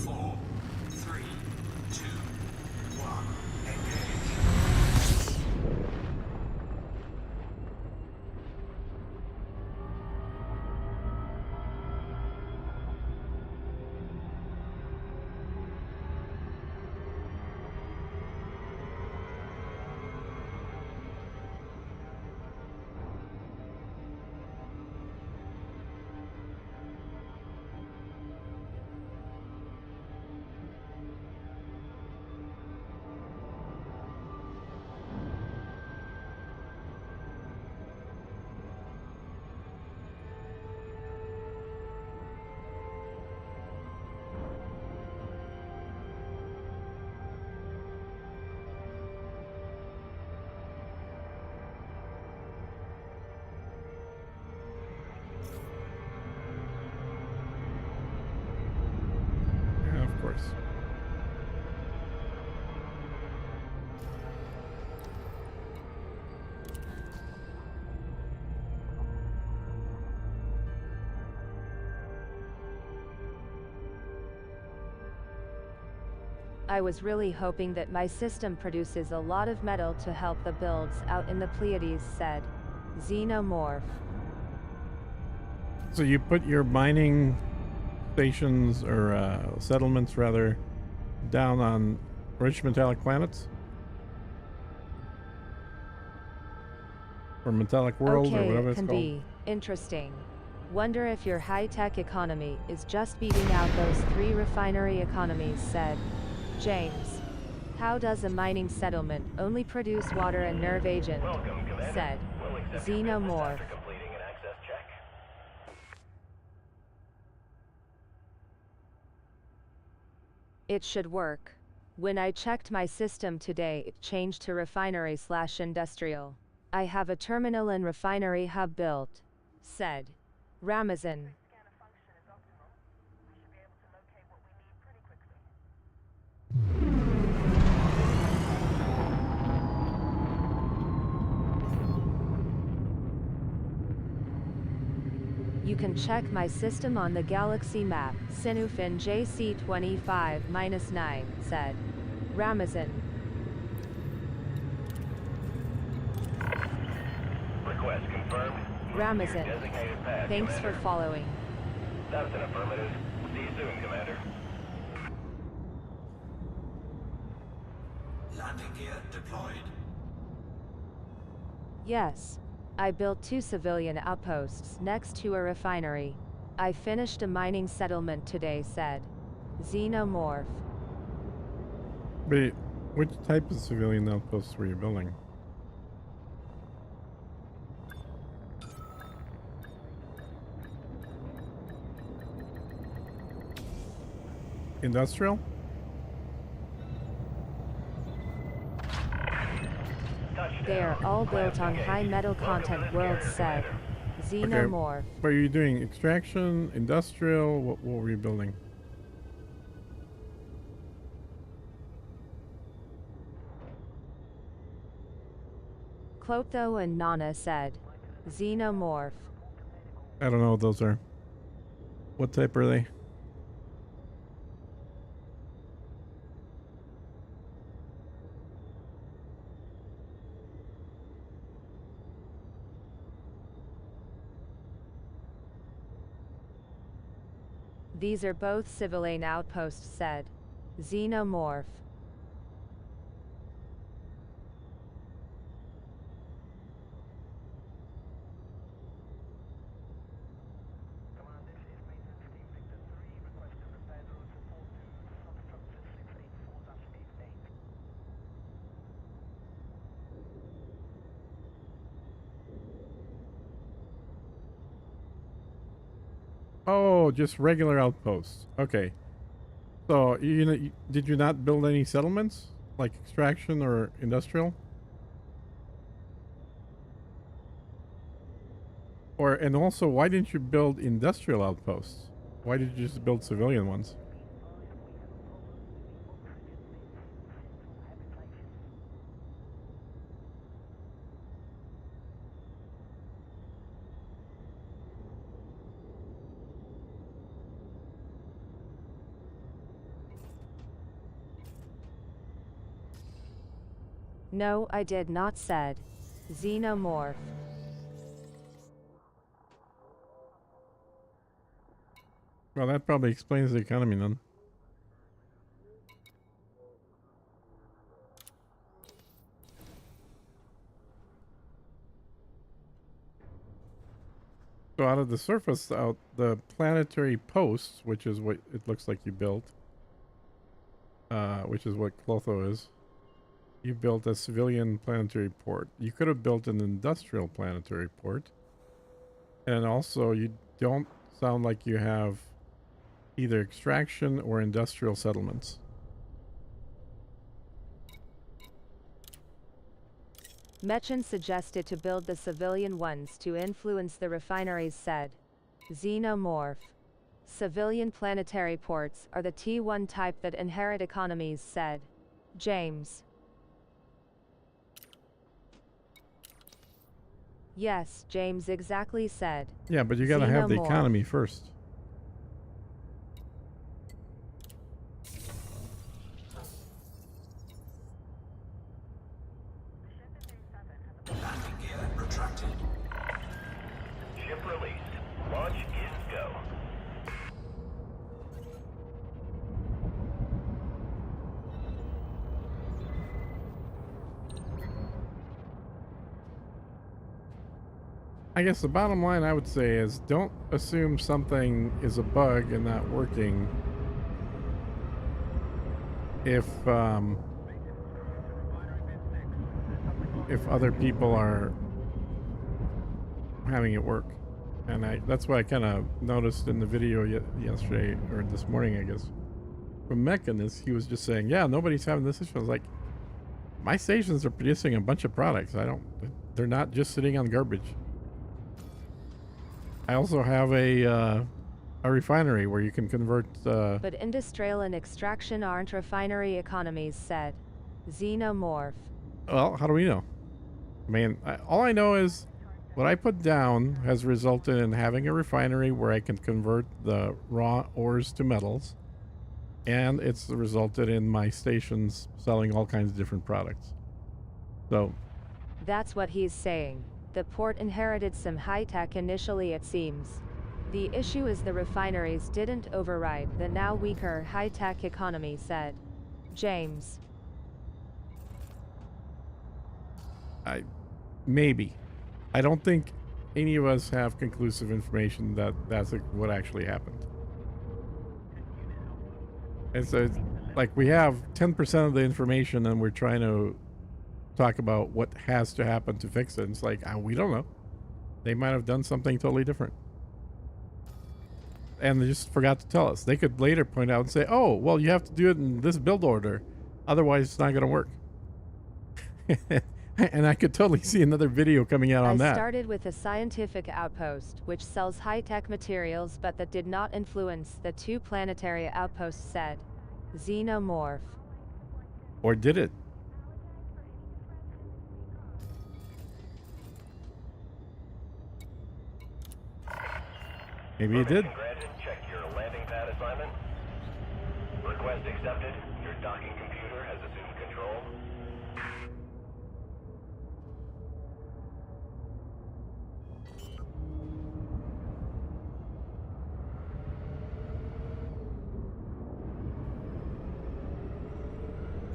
S5: 4, 3, 2, 1. Engage.
S6: I was really hoping that my system produces a lot of metal to help the builds out in the Pleiades, said Xenomorph.
S1: So you put your mining stations, or settlements rather, down on rich metallic planets? Or metallic worlds, or
S6: Okay,
S1: whatever
S6: it
S1: it's
S6: can
S1: called?
S6: be interesting. Wonder if your high-tech economy is just beating out those 3 refinery economies, said James. How does a mining settlement only produce water and nerve agent?
S4: Welcome, Commander.
S6: Said
S4: We'll accept your business
S6: Xenomorph.
S4: after completing an access check.
S6: It should work. When I checked my system today, it changed to refinery/industrial. I have a terminal and refinery hub built, said Ramazan. You can check my system on the galaxy map. Sinufin JC25-9, said Ramazan.
S4: Request confirmed.
S6: Ramazan.
S4: Designated path,
S6: Thanks for
S4: Commander.
S6: following.
S4: That's an affirmative. See you soon, Commander.
S5: Landing gear deployed.
S6: Yes. I built 2 civilian outposts next to a refinery. I finished a mining settlement today, said Xenomorph.
S1: Wait, which type of civilian outposts were you building? Industrial?
S6: They are all built on high metal content worlds, said Xenomorph.
S1: But are you doing extraction, industrial? What were you building?
S6: Clotho and Nana, said Xenomorph.
S1: I don't know what those are. What type are they?
S6: These are both civilian outposts, said Xenomorph.
S1: Oh, just regular outposts. Okay. So, did you not build any settlements? Like extraction or industrial? And also, why didn't you build industrial outposts? Why did you just build civilian ones?
S6: No, I did not, said Xenomorph.
S1: Well, that probably explains the economy then. So out of the surface, out the planetary posts, which is what it looks like you built, which is what Clotho is. You built a civilian planetary port. You could have built an industrial planetary port. And also, you don't sound like you have either extraction or industrial settlements.
S6: Mechan suggested to build the civilian ones to influence the refineries, said Xenomorph. Civilian planetary ports are the T1 type that inherit economies, said James. Yes, James exactly said.
S1: Yeah, but you gotta have the
S6: Xenomorph.
S1: economy first. I guess the bottom line I would say is don't assume something is a bug and not working if other people are having it work. And that's what I kind of noticed in the video yesterday, or this morning, I guess, from Mechanist. He was just saying, yeah, nobody's having this issue. I was like, my stations are producing a bunch of products. They're not just sitting on garbage. I also have a refinery where you can convert.
S6: But industrial and extraction aren't refinery economies, said Xenomorph.
S1: Well, how do we know? I mean, all I know is what I put down has resulted in having a refinery where I can convert the raw ores to metals, and it's resulted in my stations selling all kinds of different products. So
S6: That's what he's saying. The port inherited some high-tech initially, it seems. The issue is the refineries didn't override the now weaker high-tech economy, said James.
S1: maybe. I don't think any of us have conclusive information that that's what actually happened. And so, like, we have 10% of the information and we're trying to talk about what has to happen to fix it. And it's like, we don't know. They might have done something totally different. And they just forgot to tell us. They could later point out and say, oh, well, you have to do it in this build order. Otherwise, it's not going to work. And I could totally see another video coming out on that.
S6: I started with a scientific outpost, which sells high-tech materials, but that did not influence the two planetary outposts, said Xenomorph.
S1: Or did it? Maybe it did.
S4: Granted, check your landing pad assignment. Request accepted. Your docking computer has assumed control.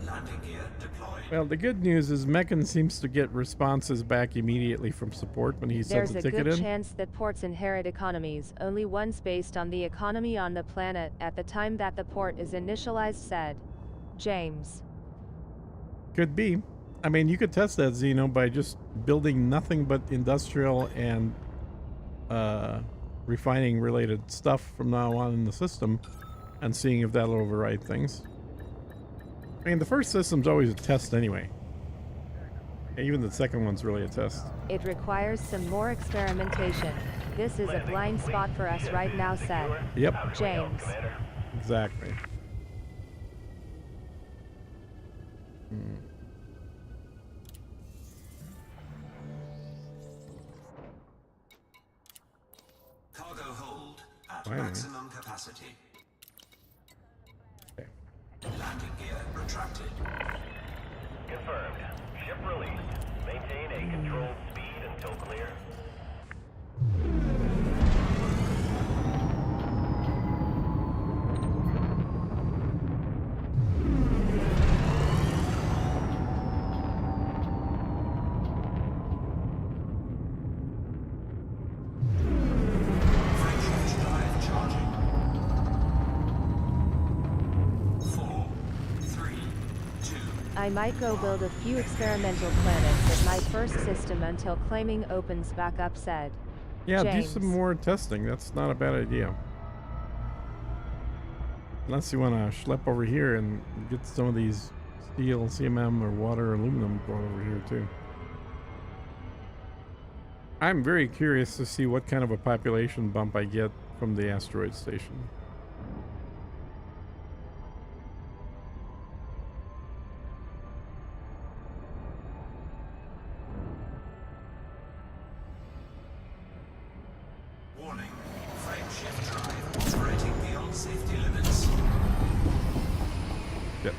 S5: Landing gear deployed.
S1: Well, the good news is Meccan seems to get responses back immediately from support when he sends
S6: There's
S1: a
S6: a
S1: ticket
S6: good
S1: in.
S6: chance that ports inherit economies, only one's based on the economy on the planet at the time that the port is initialized, said James.
S1: Could be. I mean, you could test that, Xeno, by just building nothing but industrial and refining related stuff from now on in the system and seeing if that'll override things. I mean, the first system's always a test anyway. Even the second one's really a test.
S6: It requires some more experimentation. This is a blind spot for us right now, said
S1: Yep,
S6: James.
S1: exactly.
S5: Cargo hold at
S1: Finally.
S5: maximum capacity.
S1: Okay.
S5: Landing gear retracted.
S4: Confirmed. Ship released. Maintain a controlled speed until clear.
S5: Frameshift drive charging. 4, 3, 2.
S6: I might go build a few experimental planets at my first system until claiming opens back up, said
S1: Yeah,
S6: James.
S1: do some more testing. That's not a bad idea. Unless you want to schlep over here and get some of these steel, CMM, or water, or aluminum going over here too. I'm very curious to see what kind of a population bump I get from the asteroid station.
S5: Warning. Frameshift drive operating beyond safety limits.
S1: Yep.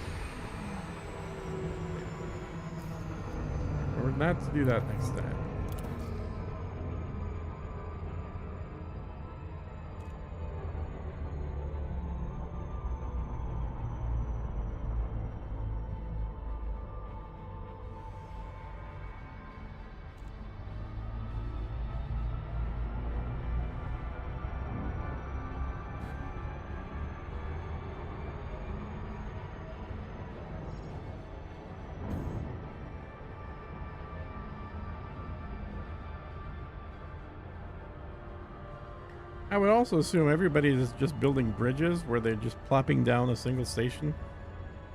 S1: Or not to do that next time. I would also assume everybody is just building bridges where they're just plopping down a single station.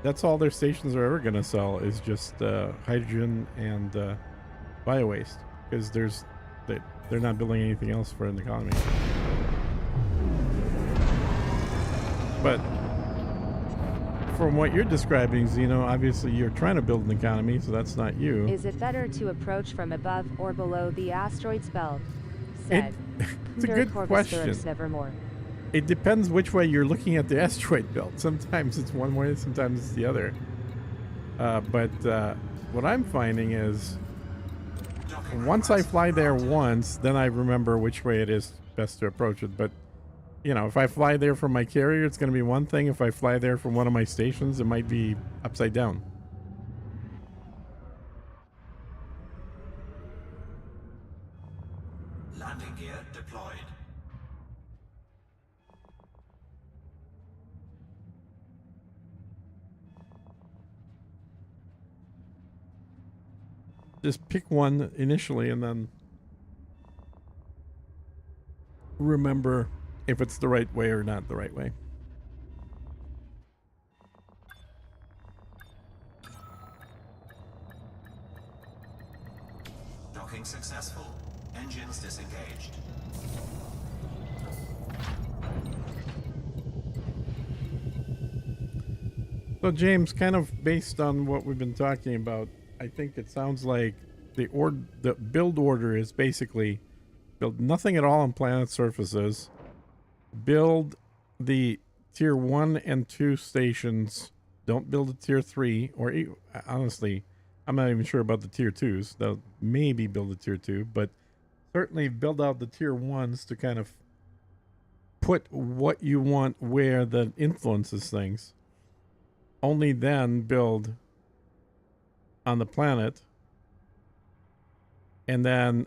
S1: That's all their stations are ever going to sell is just hydrogen and bio waste, because they're not building anything else for an economy. But from what you're describing, Zeno, obviously you're trying to build an economy, so that's not you.
S6: Is it better to approach from above or below the asteroid's belt? Said.
S1: It's a good question.
S6: Nevermore.
S1: It depends which way you're looking at the asteroid belt. Sometimes it's one way, sometimes it's the other. But what I'm finding is once I fly there once, then I remember which way it is best to approach it. But, you know, if I fly there from my carrier, it's going to be one thing. If I fly there from one of my stations, it might be upside down.
S5: Landing gear deployed.
S1: Just pick one initially and then remember if it's the right way or not the right way.
S5: Docking successful. Engines disengaged.
S1: So James, kind of based on what we've been talking about, I think it sounds like the build order is basically build nothing at all on planet surfaces, build the tier 1 and 2 stations, don't build a tier 3, or honestly, I'm not even sure about the tier 2s. They'll maybe build a tier 2, but certainly build out the tier 1s to kind of put what you want where that influences things. Only then build on the planet, and then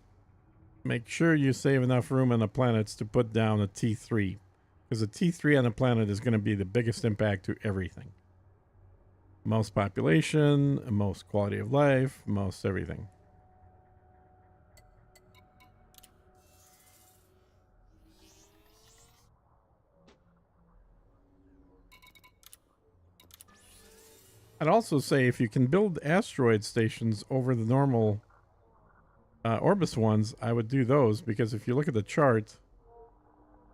S1: make sure you save enough room on the planets to put down a T3, because a T3 on the planet is going to be the biggest impact to everything. Most population, most quality of life, most everything. I'd also say if you can build asteroid stations over the normal Orbis ones, I would do those, because if you look at the chart,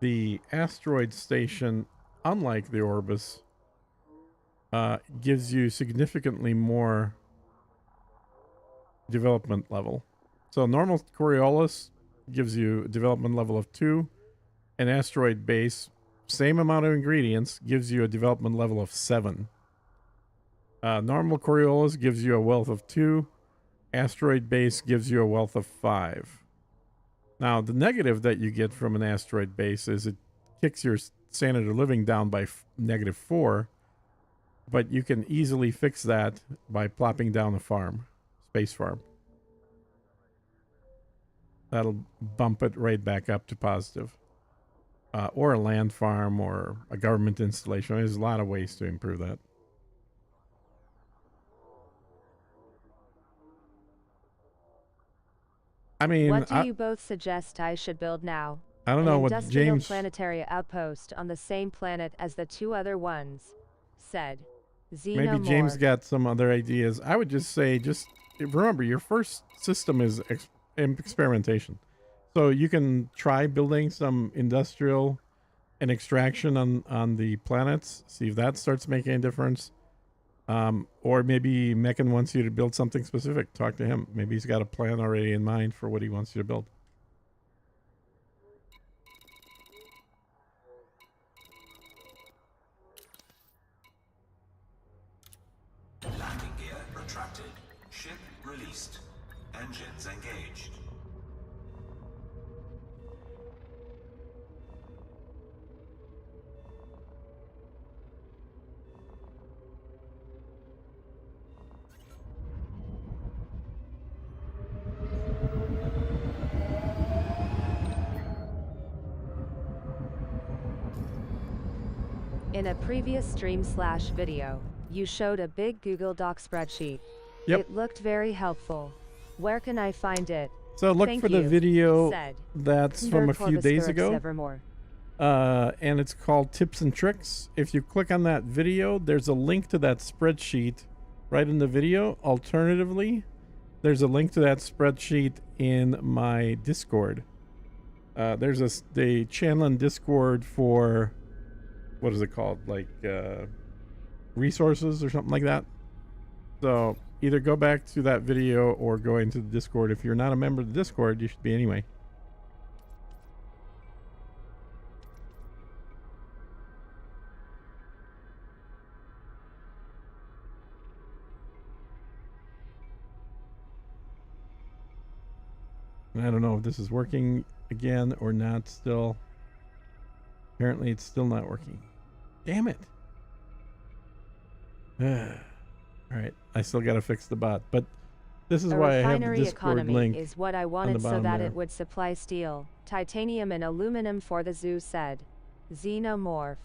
S1: the asteroid station, unlike the Orbis, gives you significantly more development level. So normal Coriolis gives you a development level of 2, and asteroid base, same amount of ingredients, gives you a development level of 7. Normal Coriolis gives you a wealth of 2. Asteroid base gives you a wealth of 5. Now, the negative that you get from an asteroid base is it kicks your standard of living down by -4, but you can easily fix that by plopping down a farm, space farm. That'll bump it right back up to positive. Or a land farm or a government installation. There's a lot of ways to improve that. I mean,
S6: what do you both suggest I should build now?
S1: I don't know
S6: An
S1: what
S6: industrial
S1: James...
S6: planetary outpost on the same planet as the 2 other ones. Said.
S1: Maybe James got some other ideas. I would just say, just remember, your first system is experimentation. So you can try building some industrial and extraction on the planets. See if that starts making a difference. Or maybe Meccan wants you to build something specific. Talk to him. Maybe he's got a plan already in mind for what he wants you to build.
S5: Landing gear retracted. Ship released. Engines engaged.
S6: In a previous stream/video, you showed a big Google Doc spreadsheet.
S1: Yep.
S6: It looked very helpful. Where can I find it?
S1: So look
S6: Thank
S1: for the
S6: you,
S1: video
S6: said.
S1: that's from a few days ago.
S6: Nevermore.
S1: and it's called Tips and Tricks. If you click on that video, there's a link to that spreadsheet right in the video. Alternatively, there's a link to that spreadsheet in my Discord. There's a channel in Discord for, what is it called? Like resources or something like that. So either go back to that video or go into the Discord. If you're not a member of the Discord, you should be anyway. I don't know if this is working again or not still. Apparently it's still not working. Damn it. Alright, I still gotta fix the bot, but this is why I have the
S6: refinery
S1: Discord
S6: economy
S1: link.
S6: is what I wanted so
S1: bottom
S6: that
S1: there.
S6: it would supply steel, titanium and aluminum for the zoo, said Xenomorph.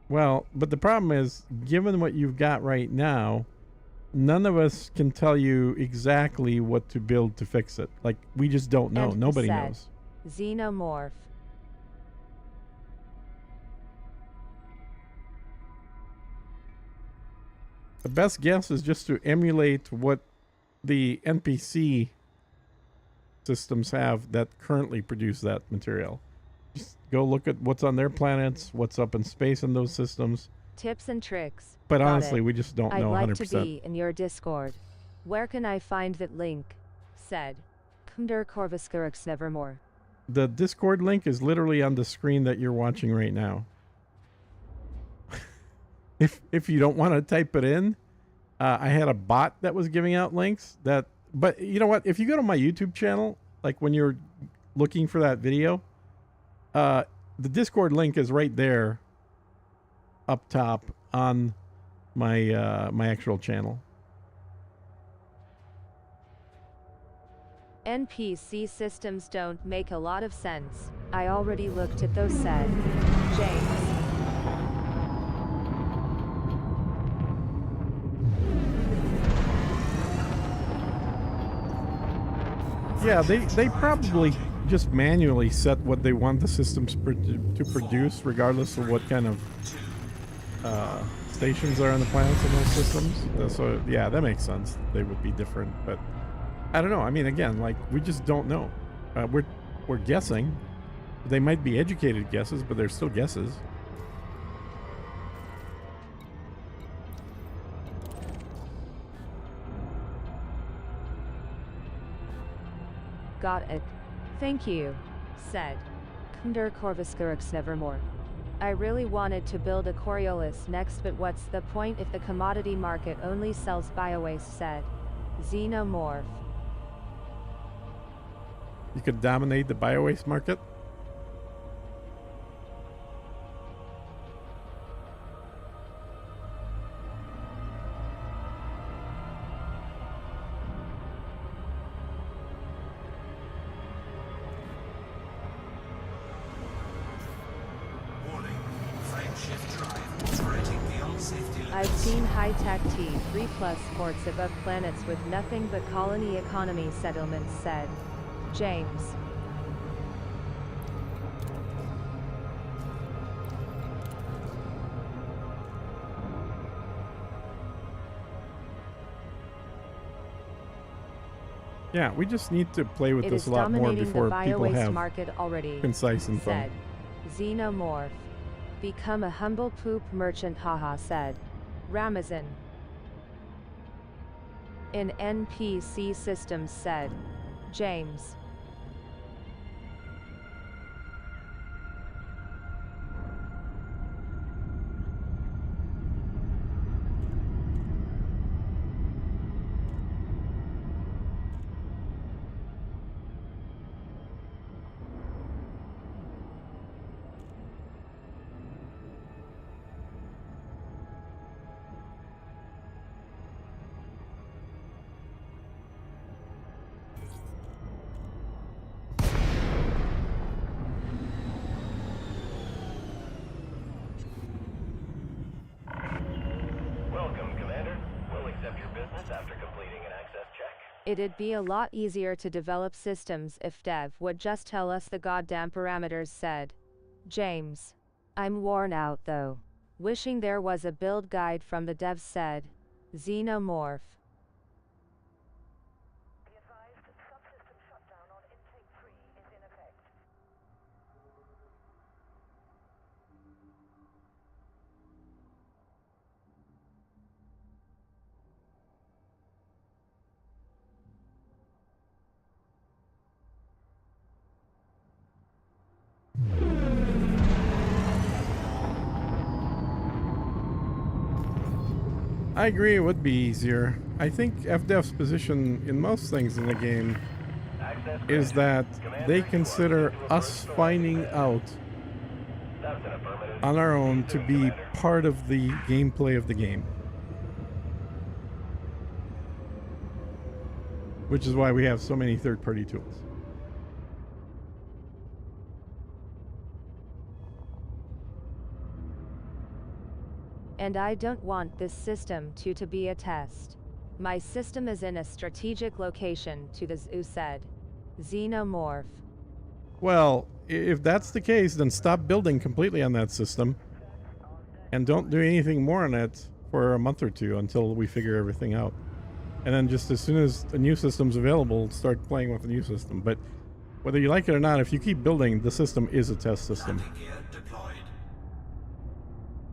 S1: Well, but the problem is, given what you've got right now, none of us can tell you exactly what to build to fix it. Like, we just don't know.
S6: And
S1: Nobody
S6: said
S1: knows.
S6: Xenomorph.
S1: The best guess is just to emulate what the NPC systems have that currently produce that material. Just go look at what's on their planets, what's up in space in those systems.
S6: Tips and tricks.
S1: But
S6: Got
S1: honestly,
S6: it.
S1: we just don't
S6: I'd
S1: know
S6: like
S1: 100%.
S6: to be in your Discord. Where can I find that link? Said Kunder Korviskurux Nevermore.
S1: The Discord link is literally on the screen that you're watching right now. If you don't want to type it in, I had a bot that was giving out links that, but you know what? If you go to my YouTube channel, like when you're looking for that video, the Discord link is right there up top on my my actual channel.
S6: NPC systems don't make a lot of sense. I already looked at those, said James.
S1: Yeah, they probably just manually set what they want the systems to produce, regardless of what kind of stations are on the planets in those systems. So yeah, that makes sense. They would be different, but I don't know. I mean, again, like, we just don't know. We're guessing. They might be educated guesses, but they're still guesses.
S6: Got it. Thank you, said Kunder Korviskurux Nevermore. I really wanted to build a Coriolis next, but what's the point if the commodity market only sells biowaste, said Xenomorph.
S1: You could dominate the biowaste market.
S5: Warning. Frameshift drive operating beyond safety limits.
S6: I've seen high-tech T3 plus ports above planets with nothing but colony economy settlements, said James.
S1: Yeah, we just need to play with
S6: It
S1: this
S6: is
S1: a lot more
S6: dominating the
S1: before people
S6: biowaste
S1: have
S6: market already,
S1: concise info.
S6: said Xenomorph. Become a humble poop merchant, haha, said Ramazan. In NPC systems, said James. It'd be a lot easier to develop systems if Dev would just tell us the goddamn parameters, said James. I'm worn out though. Wishing there was a build guide from the devs, said Xenomorph.
S1: I agree it would be easier. I think FDev's position in most things in the game
S4: Access
S1: is
S4: granted.
S1: that
S4: Commander,
S1: they
S4: you are
S1: consider
S4: cleared to
S1: us
S4: approach
S1: finding
S4: the
S1: out
S4: That's an affirmative.
S1: on our own
S4: Please
S1: to
S4: do,
S1: be
S4: Commander.
S1: part of the gameplay of the game. Which is why we have so many third-party tools.
S6: And I don't want this system to be a test. My system is in a strategic location, to the zoo, said Xenomorph.
S1: Well, if that's the case, then stop building completely on that system and don't do anything more on it for a month or two until we figure everything out. And then just as soon as a new system's available, start playing with the new system. But whether you like it or not, if you keep building, the system is a test system.
S5: Landing gear deployed.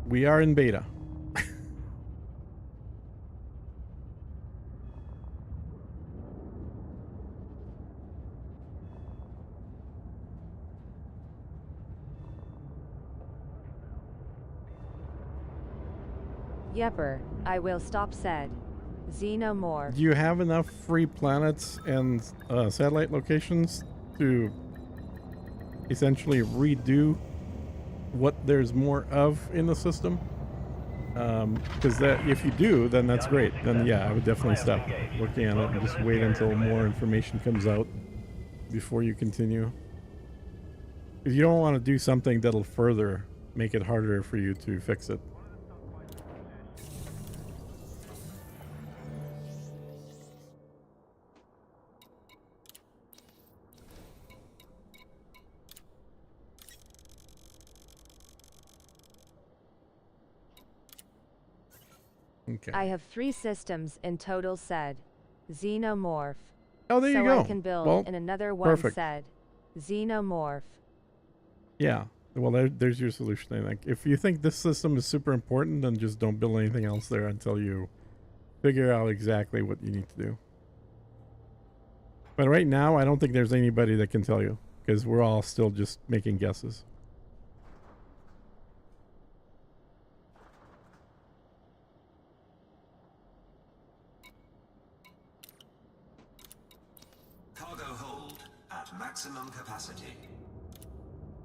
S1: We are in beta.
S6: Yepper, I will stop, said Xenomorph.
S1: Do you have enough free planets and satellite locations to essentially redo what there's more of in the system? Because that, if you do, then that's great. Then yeah, I would definitely stop working on it and just wait until more information comes out before you continue. Because you don't want to do something that'll further make it harder for you to fix it. Okay.
S6: I have 3 systems in total, said Xenomorph.
S1: Oh, there you
S6: So
S1: go.
S6: I can build
S1: Well,
S6: in another one,
S1: perfect.
S6: said Xenomorph.
S1: Yeah. Well, there's your solution, I think. If you think this system is super important, then just don't build anything else there until you figure out exactly what you need to do. But right now, I don't think there's anybody that can tell you, because we're all still just making guesses.
S5: Cargo hold at maximum capacity.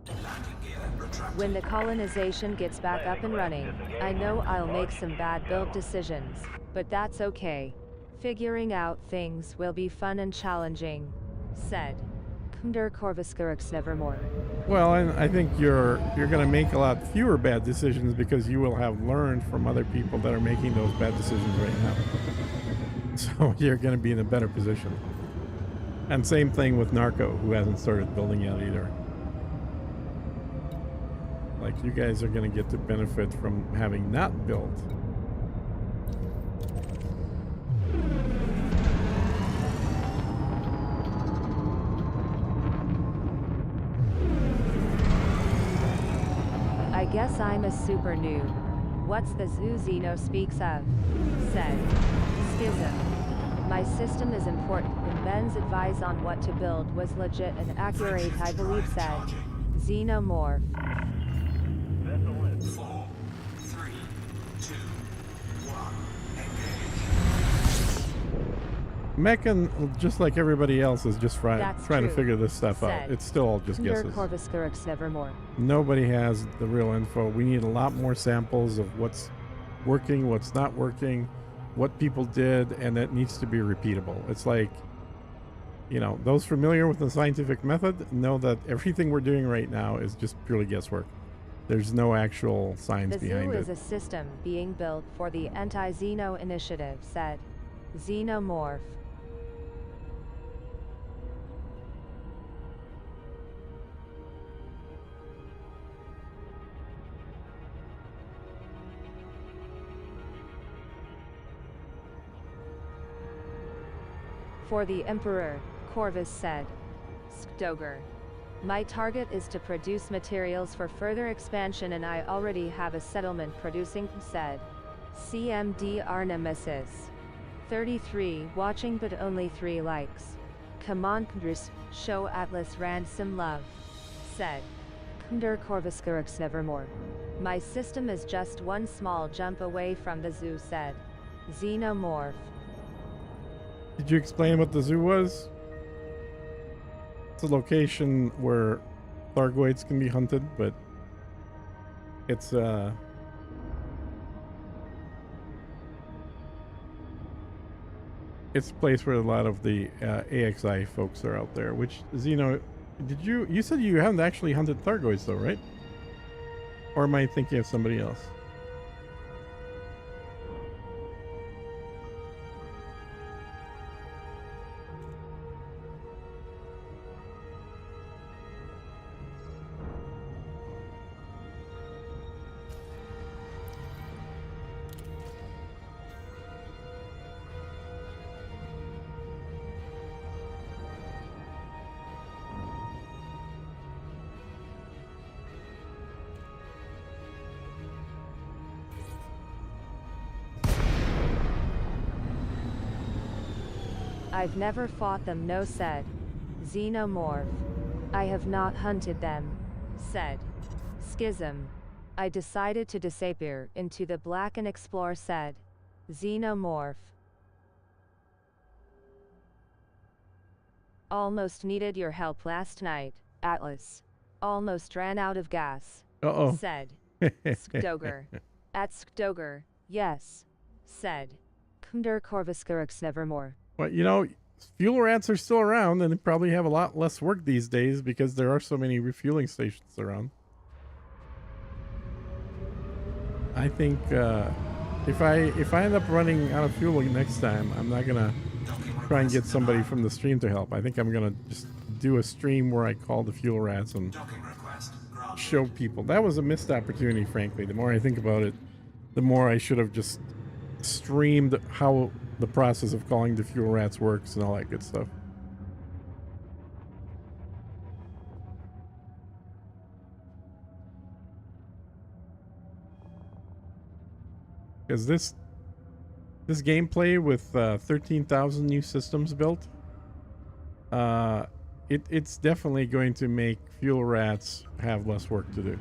S5: Landing gear retracted.
S6: When the colonization gets back up and running, I know I'll make some bad build decisions, but that's okay. Figuring out things will be fun and challenging, said Kunder Korviskurix Nevermore.
S1: Well, and I think you're going to make a lot fewer bad decisions because you will have learned from other people that are making those bad decisions right now. So you're going to be in a better position. And same thing with Narco, who hasn't started building yet either. Like, you guys are going to get to benefit from having not built.
S6: I guess I'm a super noob. What's the zoo Xeno speaks of? Said Schism. My system is important, and Ben's advice on what to build was legit and accurate, I believe, said Xenomorph.
S4: Vessel in.
S5: 4, 3, 2, 1. Engage.
S1: Meccan, just like everybody else, is just trying
S6: That's
S1: to
S6: true,
S1: figure this stuff out.
S6: said
S1: It's still all just
S6: Kunder
S1: guesses.
S6: Korviskurix Nevermore.
S1: Nobody has the real info. We need a lot more samples of what's working, what's not working, what people did, and it needs to be repeatable. It's like, you know, those familiar with the scientific method know that everything we're doing right now is just purely guesswork. There's no actual science
S6: The
S1: behind
S6: zoo
S1: it.
S6: is a system being built for the Anti-Xeno Initiative, said Xenomorph. For the Emperor, Corvus said. Skdoger. My target is to produce materials for further expansion and I already have a settlement producing, said. CMDR Nemesis. 33 watching but only 3 likes. Commanders, show Atlas ransom love. Said. Knder Corvuskurux nevermore. My system is just one small jump away from the zoo, said. Xenomorph.
S1: Did you explain what the zoo was? It's a location where Thargoids can be hunted, but it's it's a place where a lot of the AXI folks are out there. Which Xeno, did you said you haven't actually hunted Thargoids though, right? Or am I thinking of somebody else?
S6: I've never fought them, no, said. Xenomorph. I have not hunted them, said. Schism. I decided to disappear into the black and explore, said. Xenomorph. Almost needed your help last night, Atlas. Almost ran out of gas, said. Skdoger. At Skdoger, yes, said. Knder Corvuskurux nevermore.
S1: Well, you know, fuel rats are still around, and they probably have a lot less work these days because there are so many refueling stations around. I think if I end up running out of fuel next time, I'm not gonna try and get somebody from the stream to help. I think I'm gonna just do a stream where I call the fuel rats and show people. That was a missed opportunity, frankly. The more I think about it, the more I should have just streamed how the process of calling the fuel rats works and all that good stuff. Because this gameplay with 13,000 new systems built, it's definitely going to make fuel rats have less work to do.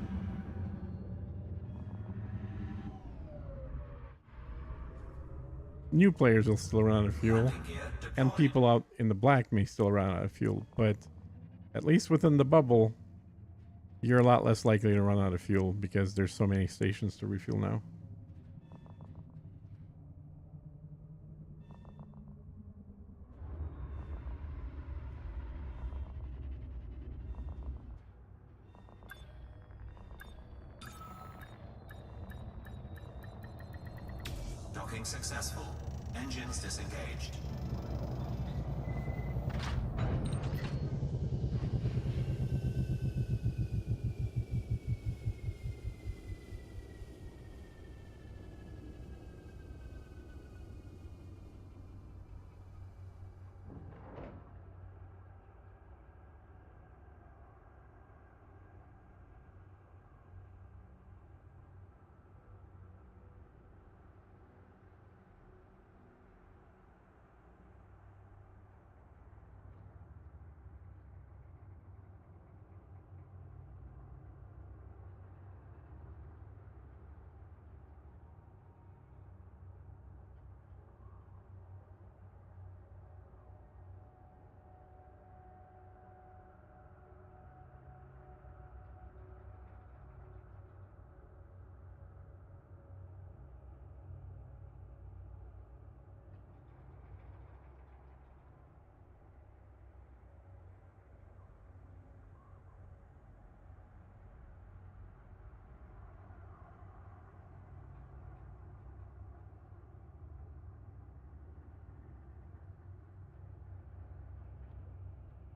S1: New players will still run out of fuel, and people out in the black may still run out of fuel, but at least within the bubble, you're a lot less likely to run out of fuel because there's so many stations to refuel now.
S5: Docking successful. Engines disengaged.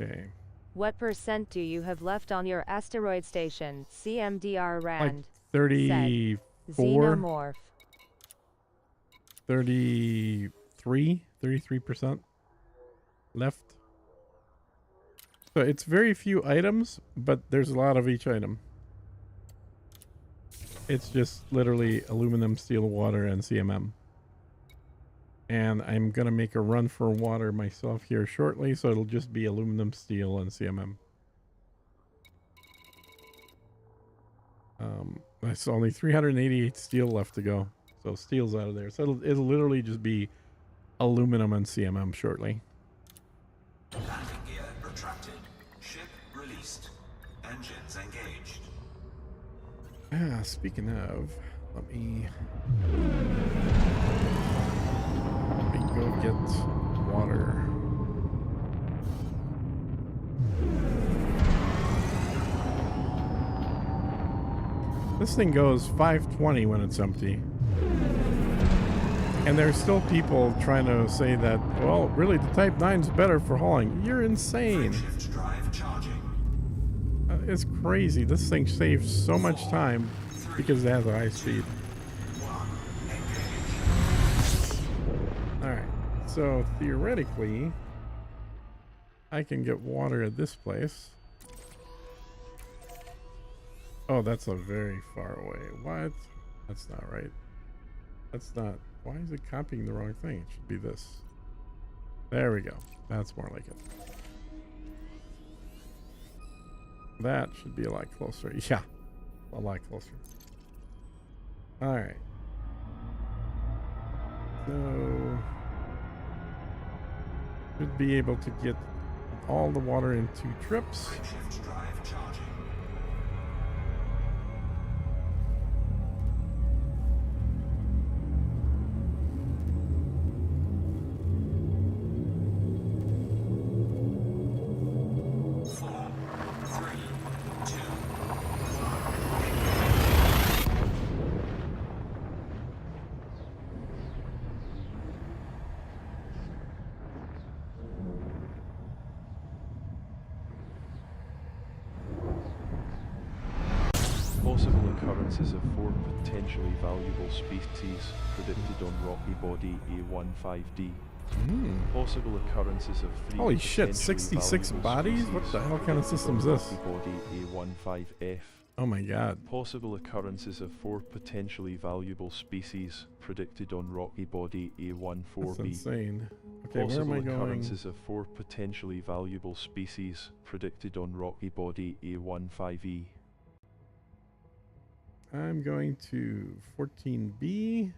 S1: Okay.
S6: What % do you have left on your asteroid station? CMDR Rand.
S1: Like 34?
S6: Xenomorph.
S1: 33%. left. So it's very few items, but there's a lot of each item. It's just literally aluminum, steel, water, and CMM. And I'm gonna make a run for water myself here shortly, so it'll just be aluminum, steel, and CMM. That's only 388 steel left to go. So steel's out of there. So it'll literally just be aluminum and CMM shortly.
S5: Landing gear retracted. Ship released. Engines engaged.
S1: Speaking of, let me go get water. This thing goes 520 when it's empty. And there's still people trying to say that, well, really the Type 9's better for hauling. You're insane.
S5: Shift drive charging.
S1: It's crazy. This thing saves so much time because it has a high speed. Alright, so theoretically, I can get water at this place. Oh, that's a very far away. What? That's not right. That's not... Why is it copying the wrong thing? It should be this. There we go. That's more like it. That should be a lot closer. Yeah, a lot closer. Alright. So... should be able to get all the water in 2 trips.
S5: Shift drive charging.
S7: Possible occurrences of 4 potentially valuable species predicted on rocky body A15D. Possible occurrences of 3
S1: Holy shit,
S7: potentially
S1: 66
S7: valuable
S1: bodies? What the hell kind of
S7: predicted
S1: system is
S7: on
S1: this?
S7: rocky body A15F.
S1: Oh my god.
S7: Possible occurrences of 4 potentially valuable species predicted on rocky body
S1: That's
S7: A14B.
S1: insane. Okay, where am
S7: Possible
S1: I going?
S7: occurrences of 4 potentially valuable species predicted on rocky body A15E.
S1: I'm going to 14B,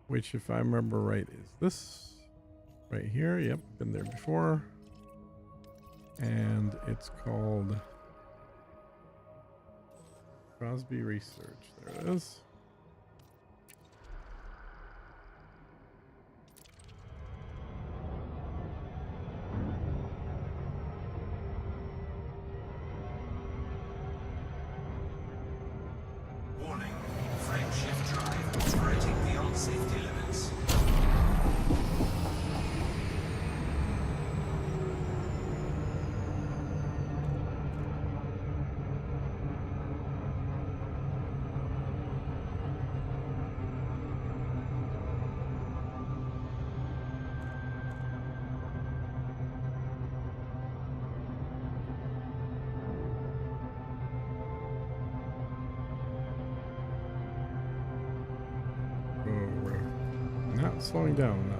S1: which, if I remember right, is this right here. Yep, been there before. And it's called Crosby Research. There it is.
S5: Warning. Frame shift drive operating beyond safety limits.
S1: Oh, we're not slowing down enough.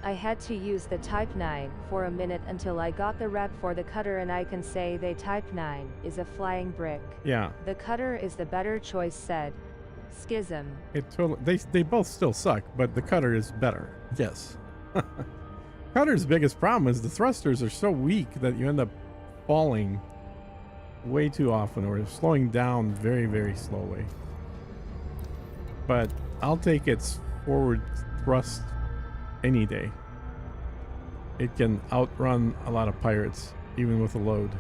S6: I had to use the Type 9 for a minute until I got the rep for the cutter, and I can say the Type 9 is a flying brick.
S1: Yeah,
S6: The cutter is the better choice, said Schism.
S1: it totally. They both still suck, but the cutter is better. Yes. Cutter's biggest problem is the thrusters are so weak that you end up falling way too often or slowing down very, very slowly. But I'll take its forward thrust any day. It can outrun a lot of pirates, even with a load.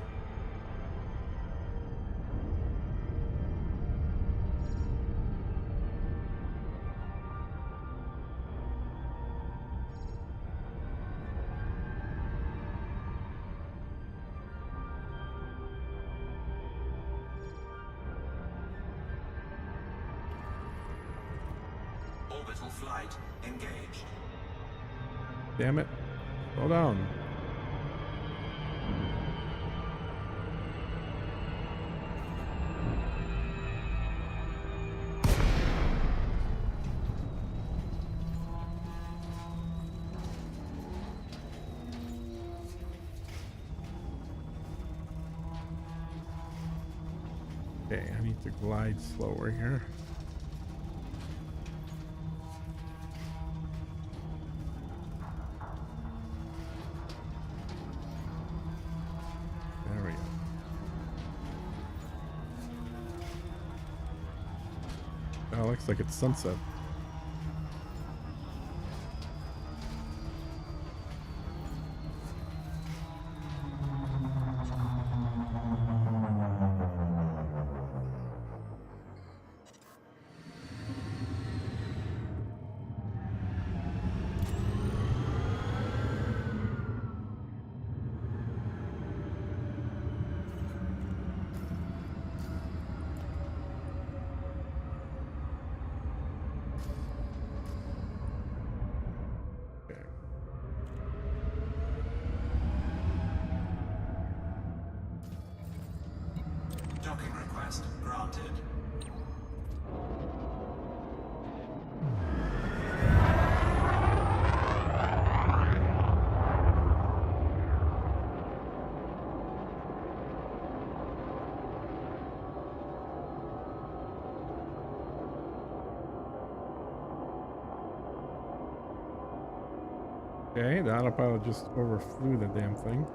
S5: Orbital flight engaged.
S1: Damn it. Slow down. Okay, I need to glide slower here. There we go. Oh, looks like it's sunset. Okay.
S5: Docking request granted.
S1: Okay, the autopilot just overflew the damn thing.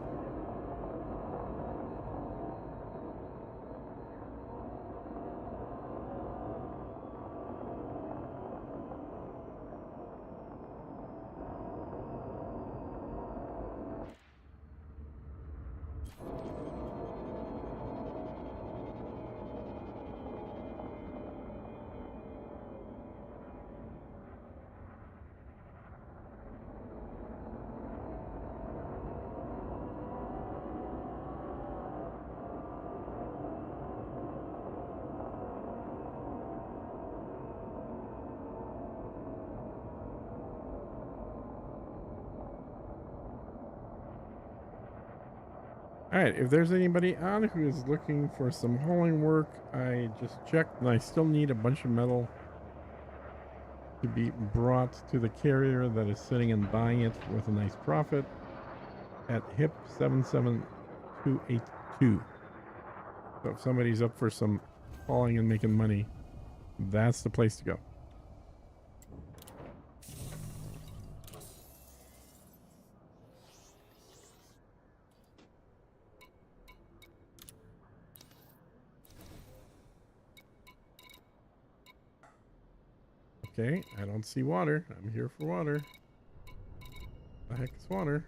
S1: Alright, if there's anybody on who is looking for some hauling work, I just checked and I still need a bunch of metal to be brought to the carrier that is sitting and buying it with a nice profit at HIP 77282. So if somebody's up for some hauling and making money, that's the place to go. Okay, I don't see water. I'm here for water. The heck is water?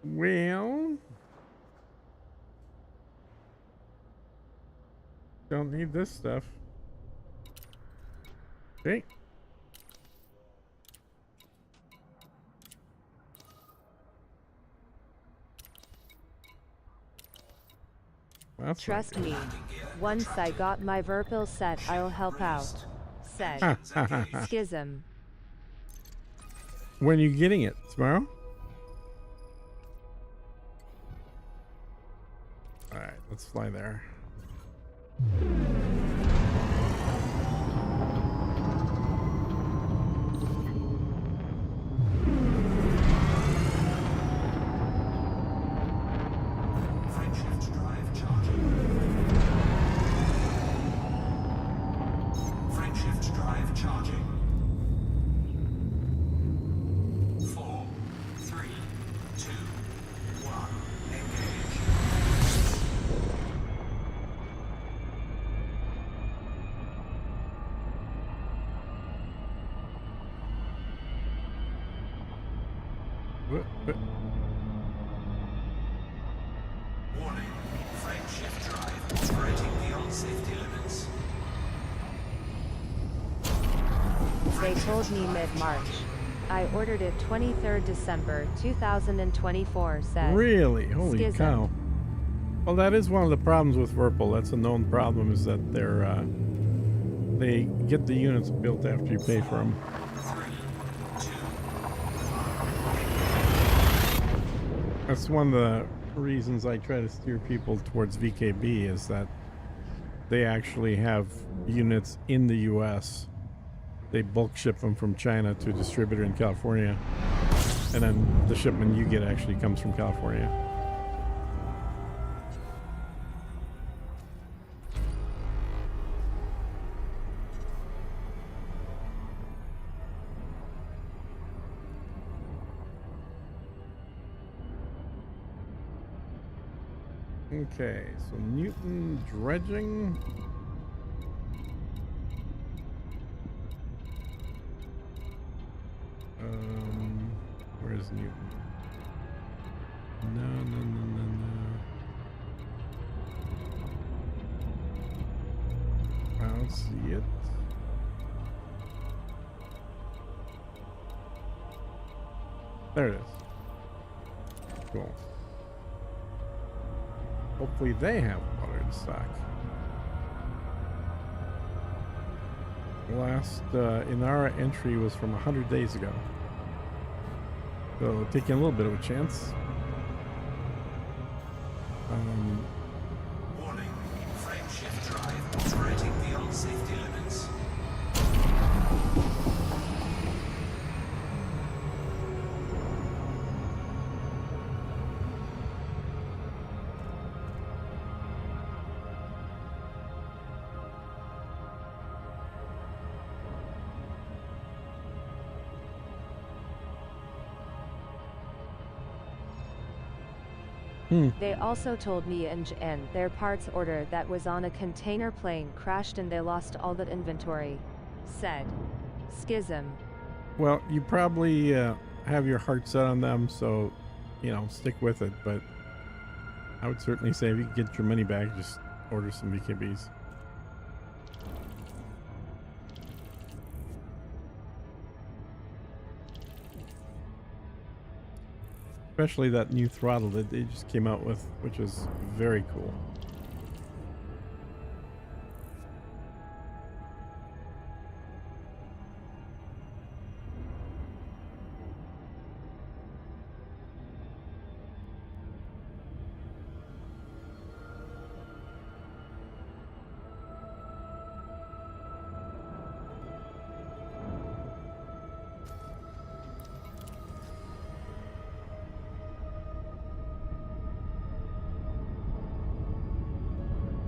S1: Well, don't need this stuff. Okay. That's
S6: Trust
S1: not
S6: me. Once I got my Verpil set, I'll help out. Said.
S1: good.
S6: Schism.
S1: When are you getting it? Tomorrow? Alright, let's fly there.
S5: Frameshift drive charging. Frameshift drive charging. 4, 3, 2, 1. Engage.
S1: What?
S5: Warning. Frame shift drive operating beyond safety limits.
S6: They told me mid-March. I ordered it 23rd December 2024, said.
S1: Really? Holy
S6: Schism.
S1: cow. Well, that is one of the problems with Virpil. That's a known problem, is that they get the units built after you pay for them.
S5: 3, 2,
S1: That's one of the reasons I try to steer people towards VKB, is that they actually have units in the US. They bulk ship them from China to a distributor in California, and then the shipment you get actually comes from California. Okay, so Newton dredging. Where's Newton? No. I don't see it. There it is. Cool. Hopefully they have water in stock. Last Inara entry was from 100 days ago. So taking a little bit of a chance.
S5: warning. Frame shift drive operating beyond safety limits.
S6: They also told me in their parts order that was on a container plane crashed and they lost all that inventory. Said. Schism.
S1: Well, you probably have your heart set on them, so, you know, stick with it. But I would certainly say if you could get your money back, just order some VKBs. Especially that new throttle that they just came out with, which is very cool.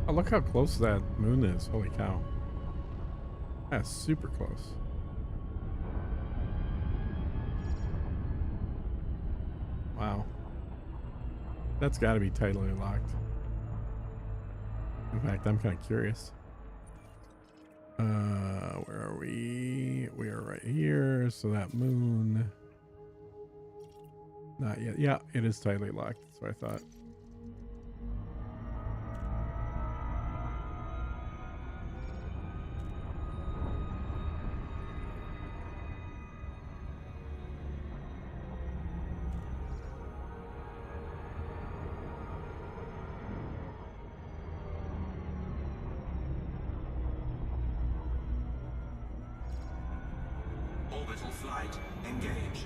S1: Oh, look how close that moon is. Holy cow. That's super close. Wow. That's got to be tidally locked. In fact, I'm kind of curious. Where are we? We are right here. So that moon. Not yet. Yeah, it is tidally locked. That's what I thought.
S5: Orbital flight engaged.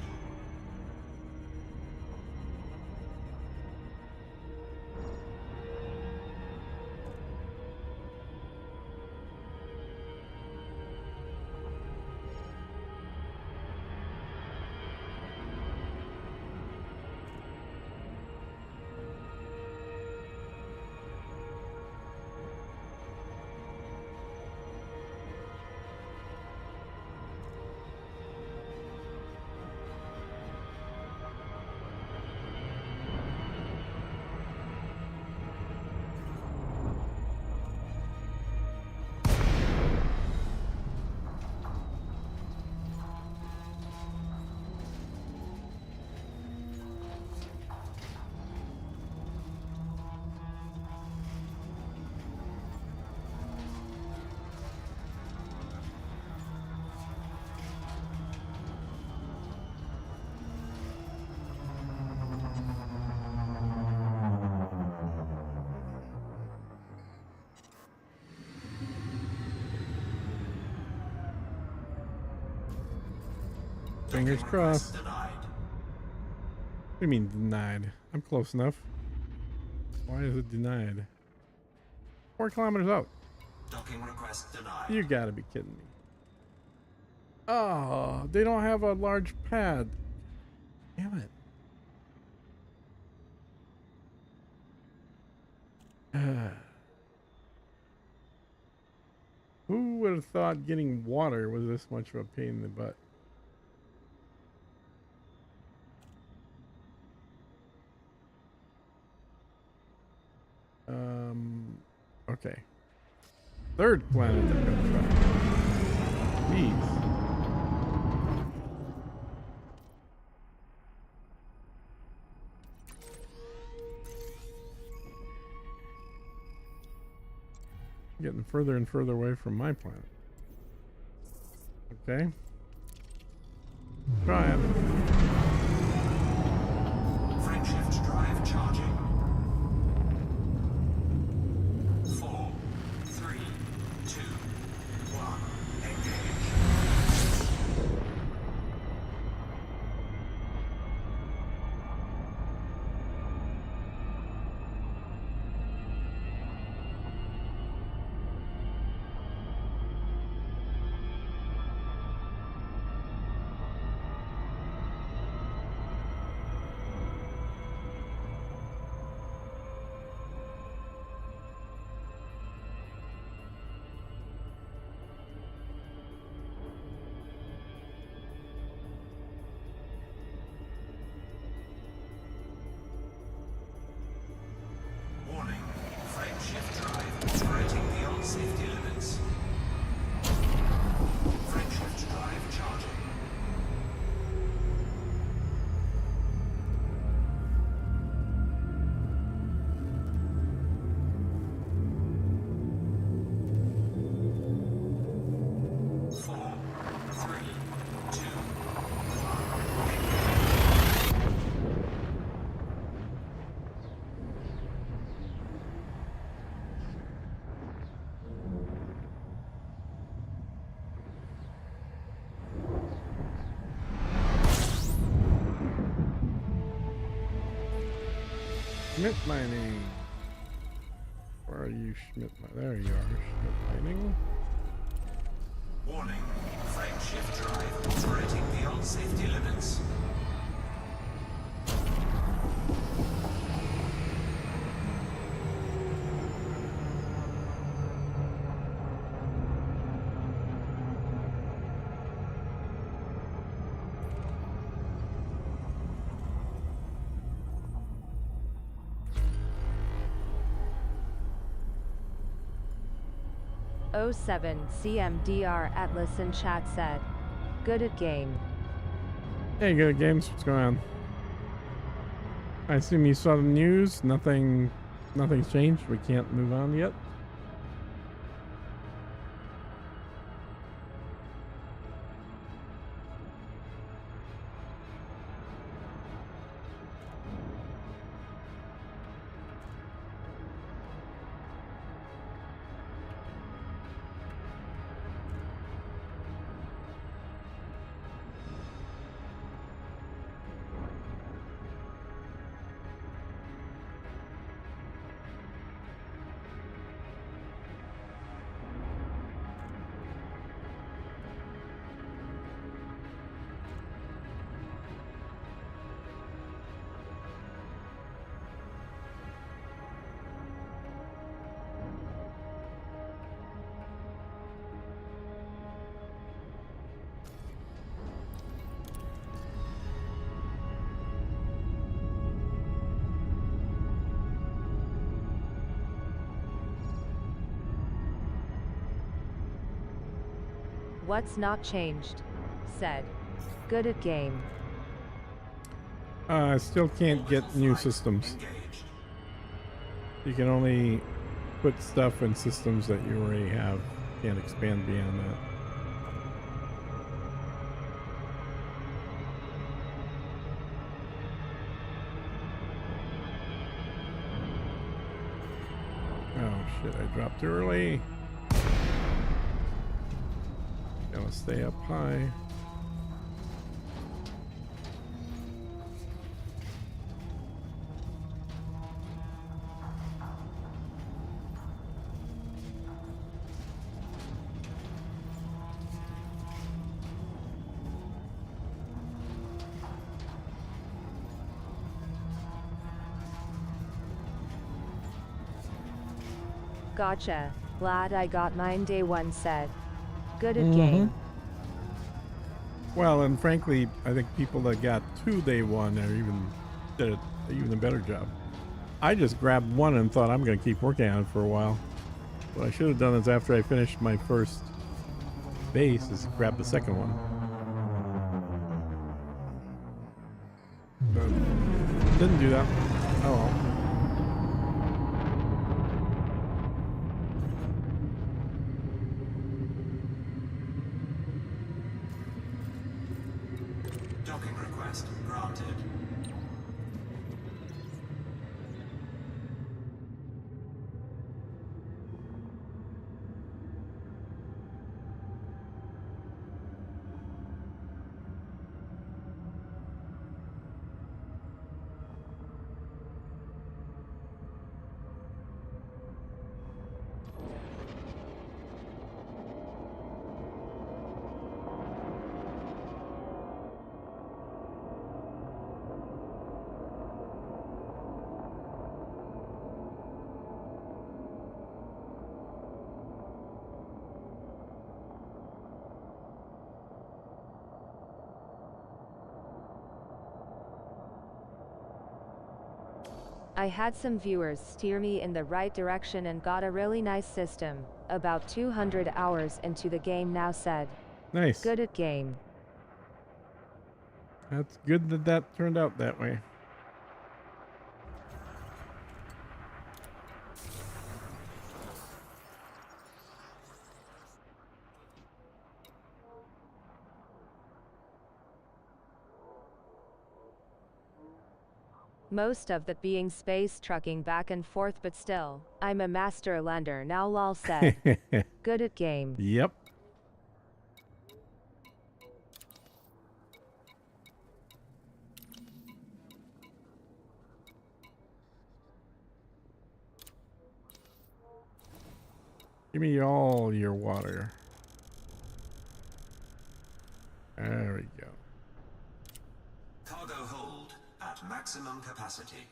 S1: Fingers
S5: Docking
S1: crossed.
S5: request denied.
S1: What do you mean denied? I'm close enough. Why is it denied? 4 kilometers out.
S5: Docking request denied.
S1: You gotta be kidding me. Oh, they don't have a large pad. Damn it. Who would have thought getting water was this much of a pain in the butt? Okay. 3rd planet I'm gonna try. Jeez. Getting further and further away from my planet. Okay. Try it.
S5: Frameshift drive charging. 4, 3, 2, 1. Engage. Warning. Frameshift drive operating beyond safety limits. Frameshift drive charging. Four, three, two,
S1: Schmidt mining. Where are you, Schmidt mining? There you are, Schmidt mining.
S5: warning. Frameshift drive operating beyond safety limits.
S6: O7 CMDR Atlas in chat said, good at game.
S1: Hey, good games. What's going on? I assume you saw the news. Nothing's changed. We can't move on yet.
S6: What's not changed? Said, good at game.
S1: I still can't get new systems.
S5: Engaged.
S1: You can only put stuff in systems that you already have. Can't expand beyond that. Oh shit, I dropped too early. Gotta stay up high.
S6: Gotcha. Glad I got mine day one, said. Good at
S1: Mhm.
S6: game.
S1: Well, and frankly, I think people that got 2 day 1 are did even a better job. I just grabbed one and thought I'm going to keep working on it for a while. What I should have done is after I finished my first base is grab the second one. But didn't do that. Oh well.
S5: Docking request granted.
S6: I had some viewers steer me in the right direction and got a really nice system. About 200 hours into the game now, said.
S1: Nice.
S6: Good at game.
S1: That's good that that turned out that way.
S6: Most of that being space trucking back and forth, but still, I'm a master lander now, lol, said. Good at game.
S1: Yep. Give me all your water. There we go.
S5: Cargo hold at maximum capacity.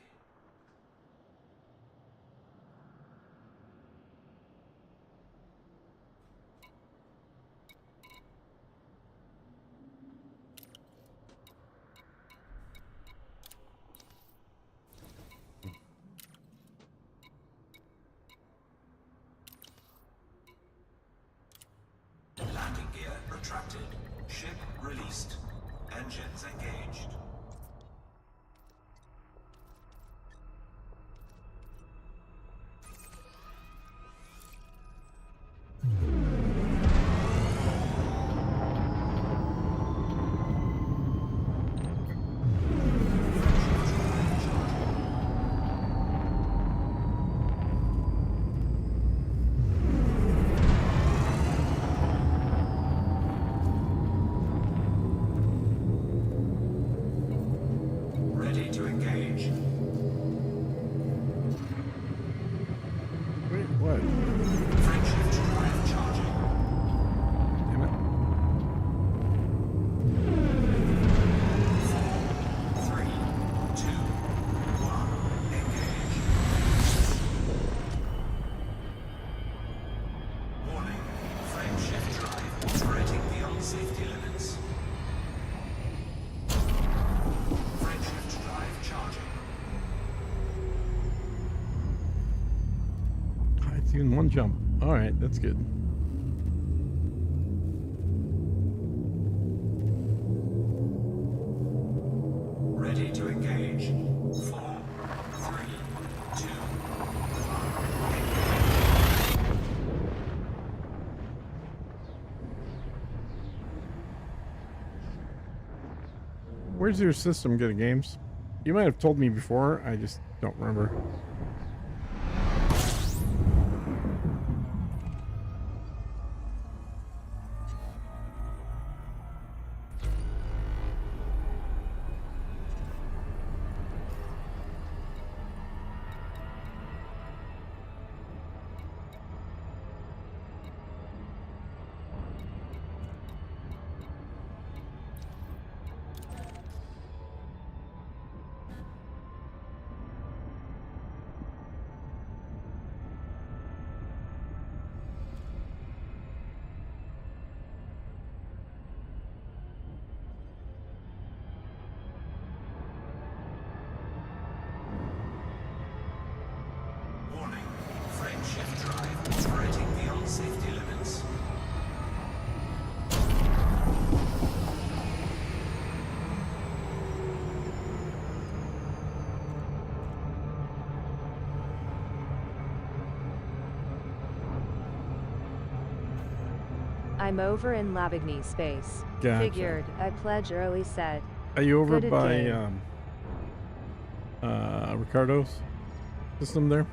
S5: Landing gear retracted. Ship released. Engines engaged. Ready to engage.
S1: Wait, what?
S5: Frameshift drive charging.
S1: Damn it.
S5: 4, 3, 2, 1, engage. Warning. Frameshift drive operating beyond safety limits. Frameshift drive charging.
S1: It's even one jump. All right, that's good.
S5: Ready to engage. 4, 3, 2, 1.
S1: Where's your system good at games? You might have told me before. I just don't remember.
S6: I'm over in Lavigny space.
S1: Gotcha.
S6: Figured, I pledge early said.
S1: Are you over
S6: Good at
S1: by
S6: game.
S1: Ricardo's system there?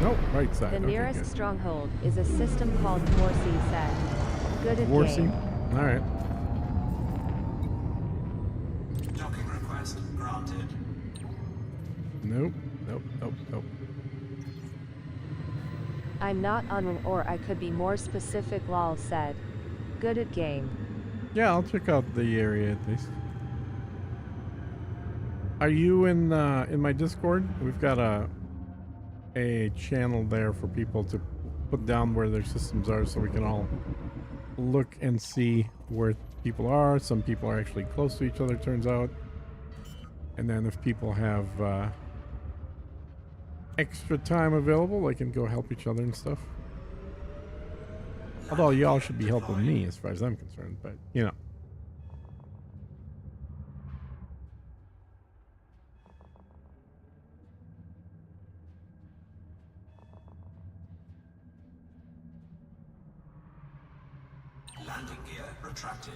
S1: Nope, right side.
S6: The
S1: Okay,
S6: nearest
S1: good.
S6: stronghold is a system called Warsi said. Good at
S1: Warsi?
S6: game.
S1: Alright.
S5: Docking request granted.
S1: Nope, nope, nope, nope.
S6: I'm not on or I could be more specific lol said. Good at game.
S1: Yeah, I'll check out the area at least. Are you in my Discord? We've got a channel there for people to put down where their systems are so we can all look and see where people are. Some people are actually close to each other, turns out. And then if people have extra time available, they can go help each other and stuff. Although y'all should be helping me as far as I'm concerned, but you know.
S5: Landing gear retracted.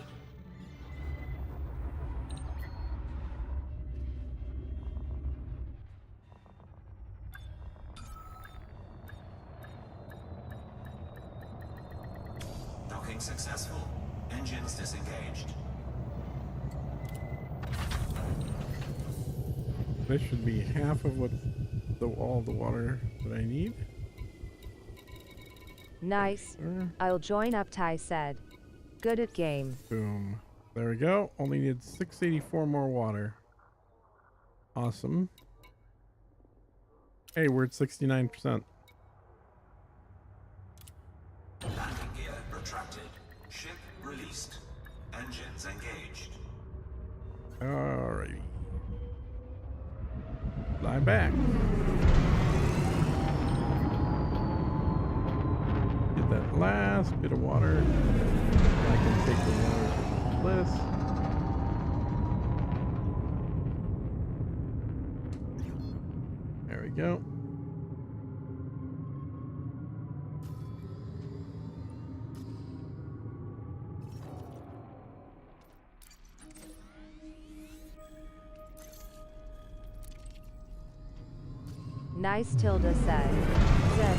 S5: Docking successful. Engines disengaged.
S1: This should be half of what all the water that I need.
S6: Nice. I'll join up Ty said. Good at game.
S1: Boom. There we go. Only need 684 more water. Awesome. Hey, we're at 69%.
S5: Landing gear retracted. Ship released. Engines engaged.
S1: Alrighty. Fly back. Get that last bit of water. I can take the water to bliss. There we go.
S6: Nice Tilda said. Zip.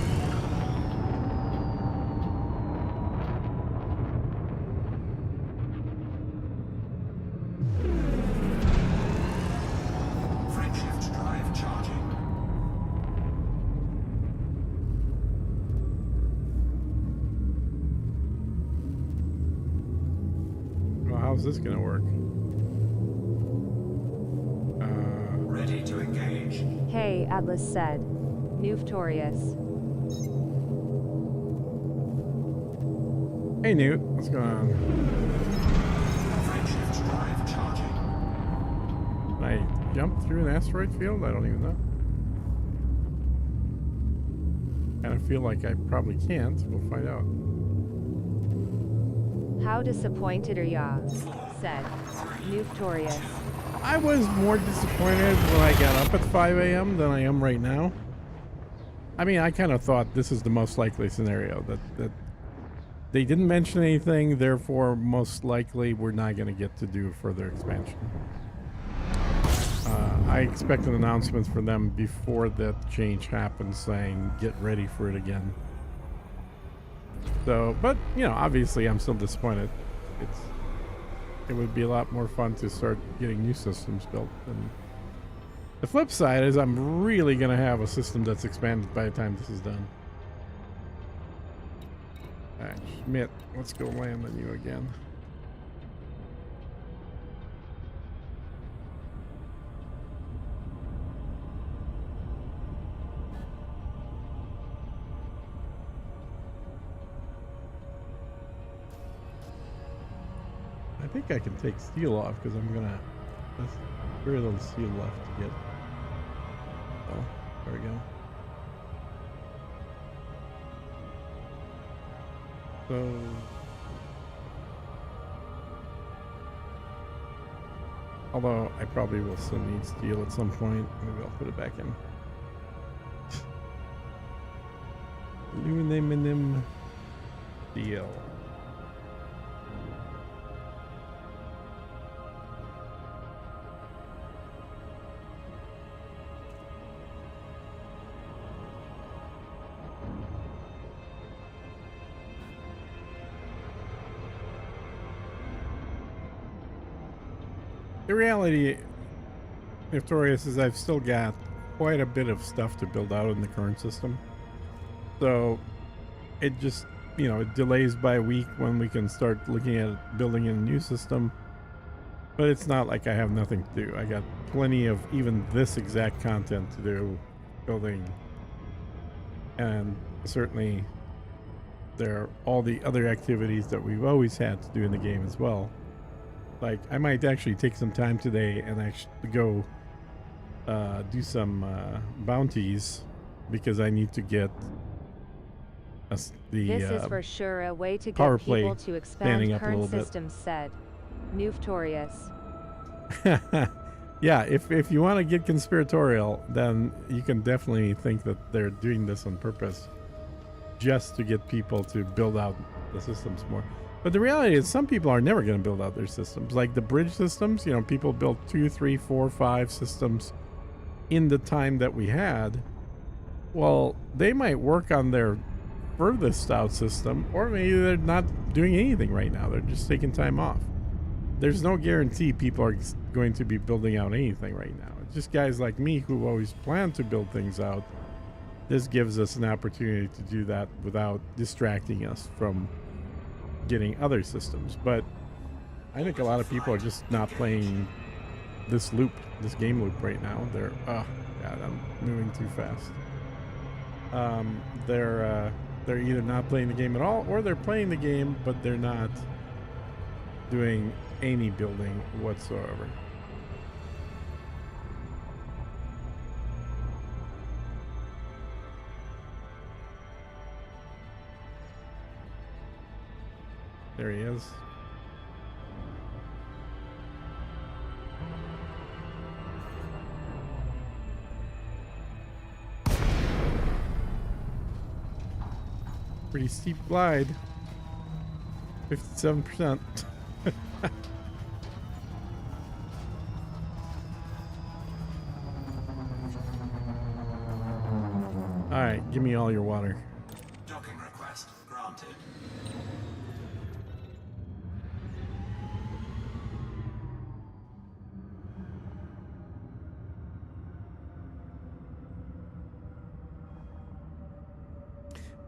S5: Frameshift drive charging.
S1: Well, how's this gonna work?
S5: Ready to engage.
S6: Hey, Atlas said. Newtorious.
S1: Hey, Newt. What's going on?
S5: Frameshift drive charging.
S1: Can I jump through an asteroid field? I don't even know. Kind of feel like I probably can't. We'll find out.
S6: How disappointed are ya? Said. Newtorious.
S1: I was more disappointed when I got up at 5 a.m. than I am right now. I mean, I kind of thought this is the most likely scenario, that they didn't mention anything, therefore most likely we're not going to get to do further expansion. I expect an announcement from them before that change happens saying get ready for it again. So, but you know, obviously I'm still disappointed. It would be a lot more fun to start getting new systems built. And the flip side is I'm really going to have a system that's expanded by the time this is done. Alright, Schmidt, let's go land on you again. I think I can take steel off because I'm gonna. There's very little steel left to get. Oh, there we go. So. Although I probably will still need steel at some point. Maybe I'll put it back in. Aluminum steel. The reality, Victorious, is I've still got quite a bit of stuff to build out in the current system. So it just, you know, it delays by a week when we can start looking at building in a new system. But it's not like I have nothing to do. I got plenty of even this exact content to do, building. And certainly there are all the other activities that we've always had to do in the game as well. Like, I might actually take some time today and actually go do some bounties because I need to get
S6: This is for sure a way to
S1: power
S6: get
S1: play
S6: people to
S1: standing
S6: expand
S1: up a
S6: current
S1: little bit.
S6: systems, said Newtorious.
S1: Yeah, if you want to get conspiratorial, then you can definitely think that they're doing this on purpose just to get people to build out the systems more. But the reality is some people are never going to build out their systems. Like the bridge systems, you know, people built 2, 3, 4, 5 systems in the time that we had. Well, they might work on their furthest out system, or maybe they're not doing anything right now. They're just taking time off. There's no guarantee people are going to be building out anything right now. It's just guys like me who always plan to build things out. This gives us an opportunity to do that without distracting us from getting other systems. But I think a lot of people are just not playing this game loop right now. They're God, I'm moving too fast. They're either not playing the game at all, or they're playing the game but they're not doing any building whatsoever. There he is. Pretty steep glide. 57%. Alright, give me all your water.
S5: Docking request granted.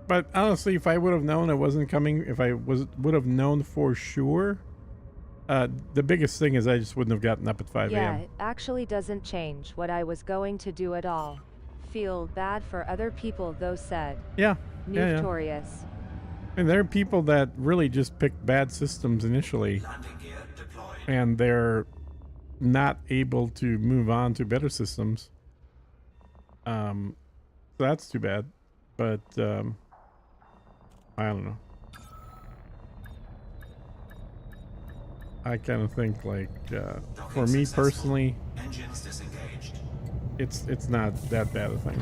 S1: But honestly, if I would have known it wasn't coming, if I would have known for sure, the biggest thing is I just wouldn't have gotten up at 5
S6: Yeah,
S1: a.m.
S6: it actually doesn't change what I was going to do at all. Feel bad for other people though, said
S1: Yeah.
S6: Newtorious.
S1: And there are people that really just picked bad systems initially,
S5: Landing gear deployed.
S1: and they're not able to move on to better systems. So that's too bad. But I don't know. I kind of think like for me personally,
S5: Engines disengaged.
S1: it's not that bad a thing.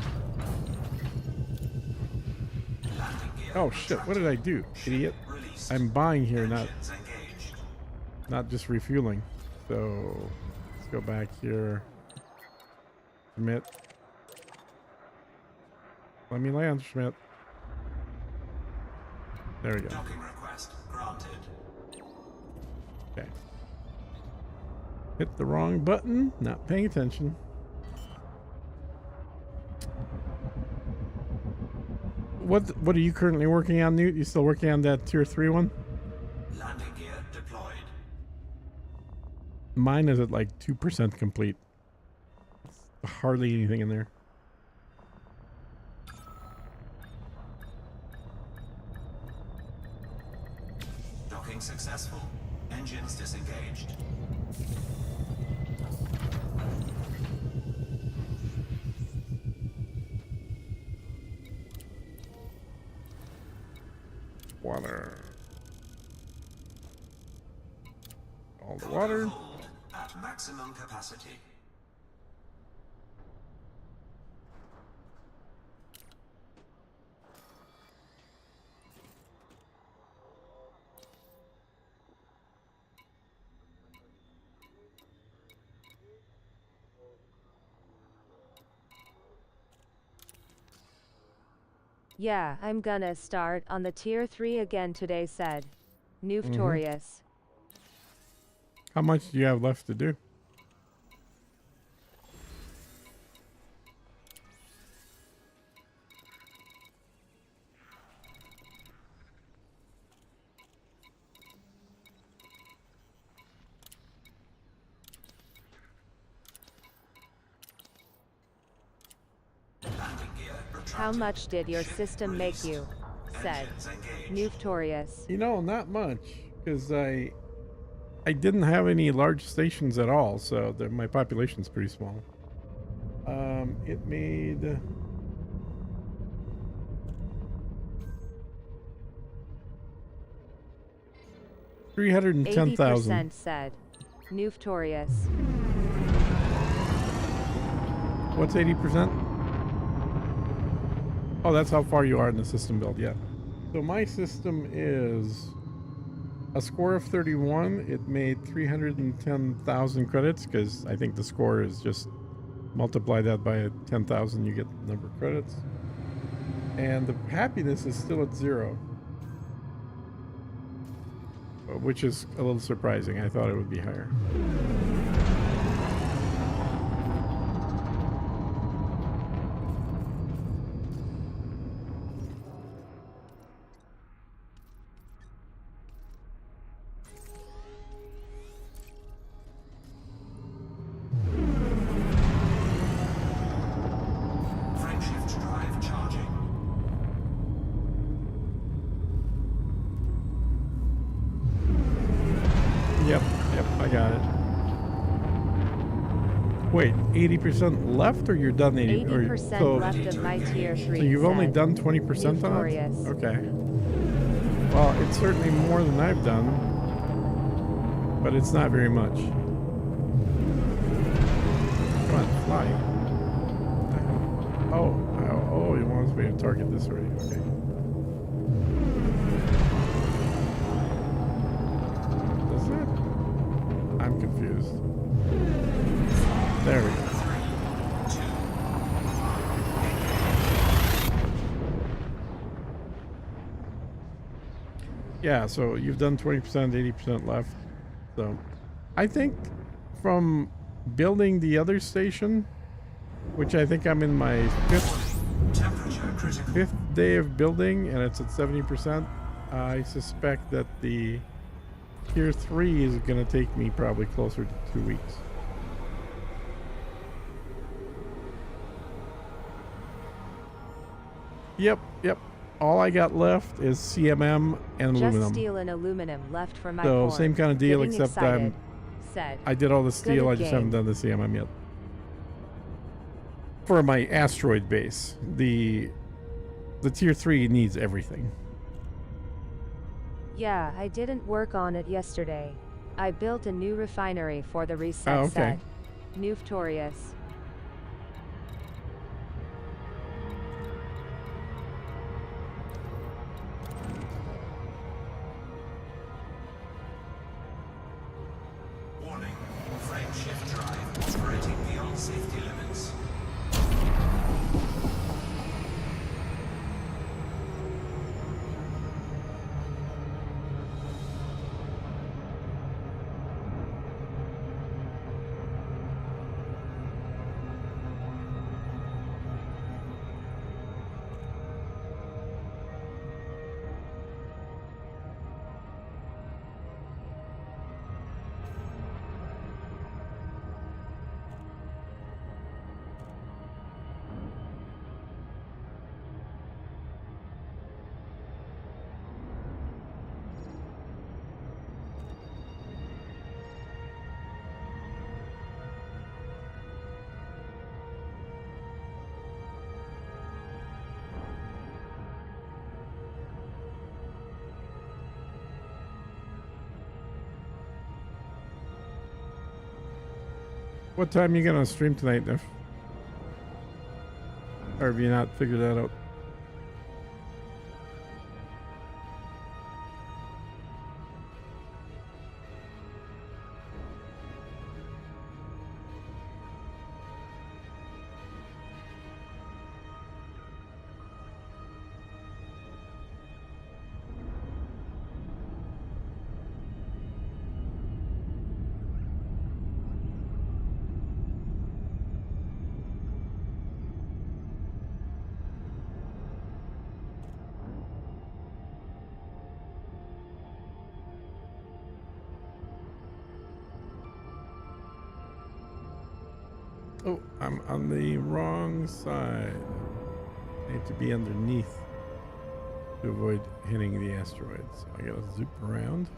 S5: Landing gear
S1: Oh shit! What did I do, idiot?
S5: released.
S1: I'm buying here,
S5: Engines engaged.
S1: not just refueling. So let's go back here. Schmidt. Let me land, Schmidt. There we go.
S5: Docking request granted.
S1: Okay. Hit the wrong button. Not paying attention. What are you currently working on, Newt? You still working on that tier 3 one?
S5: Landing gear deployed.
S1: Mine is at like 2% complete. Hardly anything in there.
S5: Docking successful. Engines disengaged.
S1: Water. All the water.
S5: Hold at maximum capacity.
S6: Yeah, I'm gonna start on the tier 3 again today, said Newftorious.
S1: How much do you have left to do?
S5: Landing gear retracted.
S6: How much did your system make you? Said
S5: Engines engaged.
S6: Newftorious.
S1: You know, not much, because I didn't have any large stations at all, so my population's pretty small. It made 310,000.
S6: 80% said Newftorious.
S1: What's 80%? Oh, that's how far you are in the system build, yeah. So my system is a score of 31. It made 310,000 credits, because I think the score is just multiply that by 10,000, you get the number of credits. And the happiness is still at 0. Which is a little surprising. I thought it would be higher.
S5: Frameshift drive charging.
S1: Yep, I got it. Wait, 80% left, or you're done 80?
S6: 80%
S1: so,
S6: left of my tier 3.
S1: so you've only
S6: said
S1: done 20% on it?
S6: Newftorious.
S1: Okay. Well, it's certainly more than I've done, but it's not very much. Come on, fly. Oh, he wants me to target this already. Okay. Does it? I'm confused. There we go. Yeah, so you've done 20%, 80% left. So I think from building the other station, which I think I'm in my
S5: Temperature critical.
S1: fifth day of building, and it's at 70%, I suspect that the tier 3 is going to take me probably closer to 2 weeks. Yep. All I got left is CMM and
S6: Just
S1: aluminum.
S6: steel and aluminum left for my
S1: So
S6: core.
S1: same kind of deal,
S6: Getting
S1: except
S6: excited, said
S1: I did all the steel, I just haven't
S6: game.
S1: done the CMM yet. For my asteroid base, the tier 3 needs everything.
S6: Yeah, I didn't work on it yesterday. I built a new refinery for the reset,
S1: Oh, okay.
S6: said Newtorius.
S5: Warning. Frame shift drive operating beyond safety limits.
S1: What time you gonna stream tonight, Neff? Or have you not figured that out? Oh, I'm on the wrong side. I need to be underneath to avoid hitting the asteroid. So I gotta zoop around.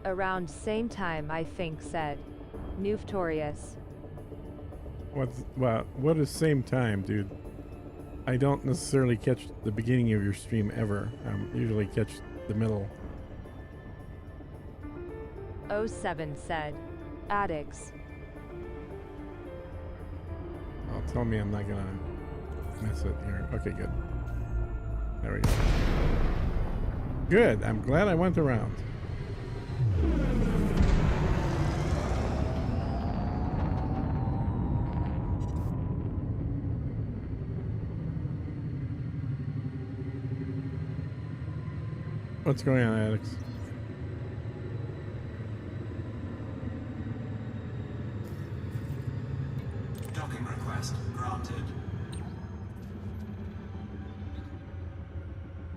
S6: Around same time, I think, said Newtorius.
S1: What is same time, dude? I don't necessarily catch the beginning of your stream ever. I usually catch the middle.
S6: 07 said Addicts.
S1: Oh, tell me I'm not gonna miss it here. Okay, good. There we go. Good. I'm glad I went around. What's going on, Alex?
S5: Docking request granted.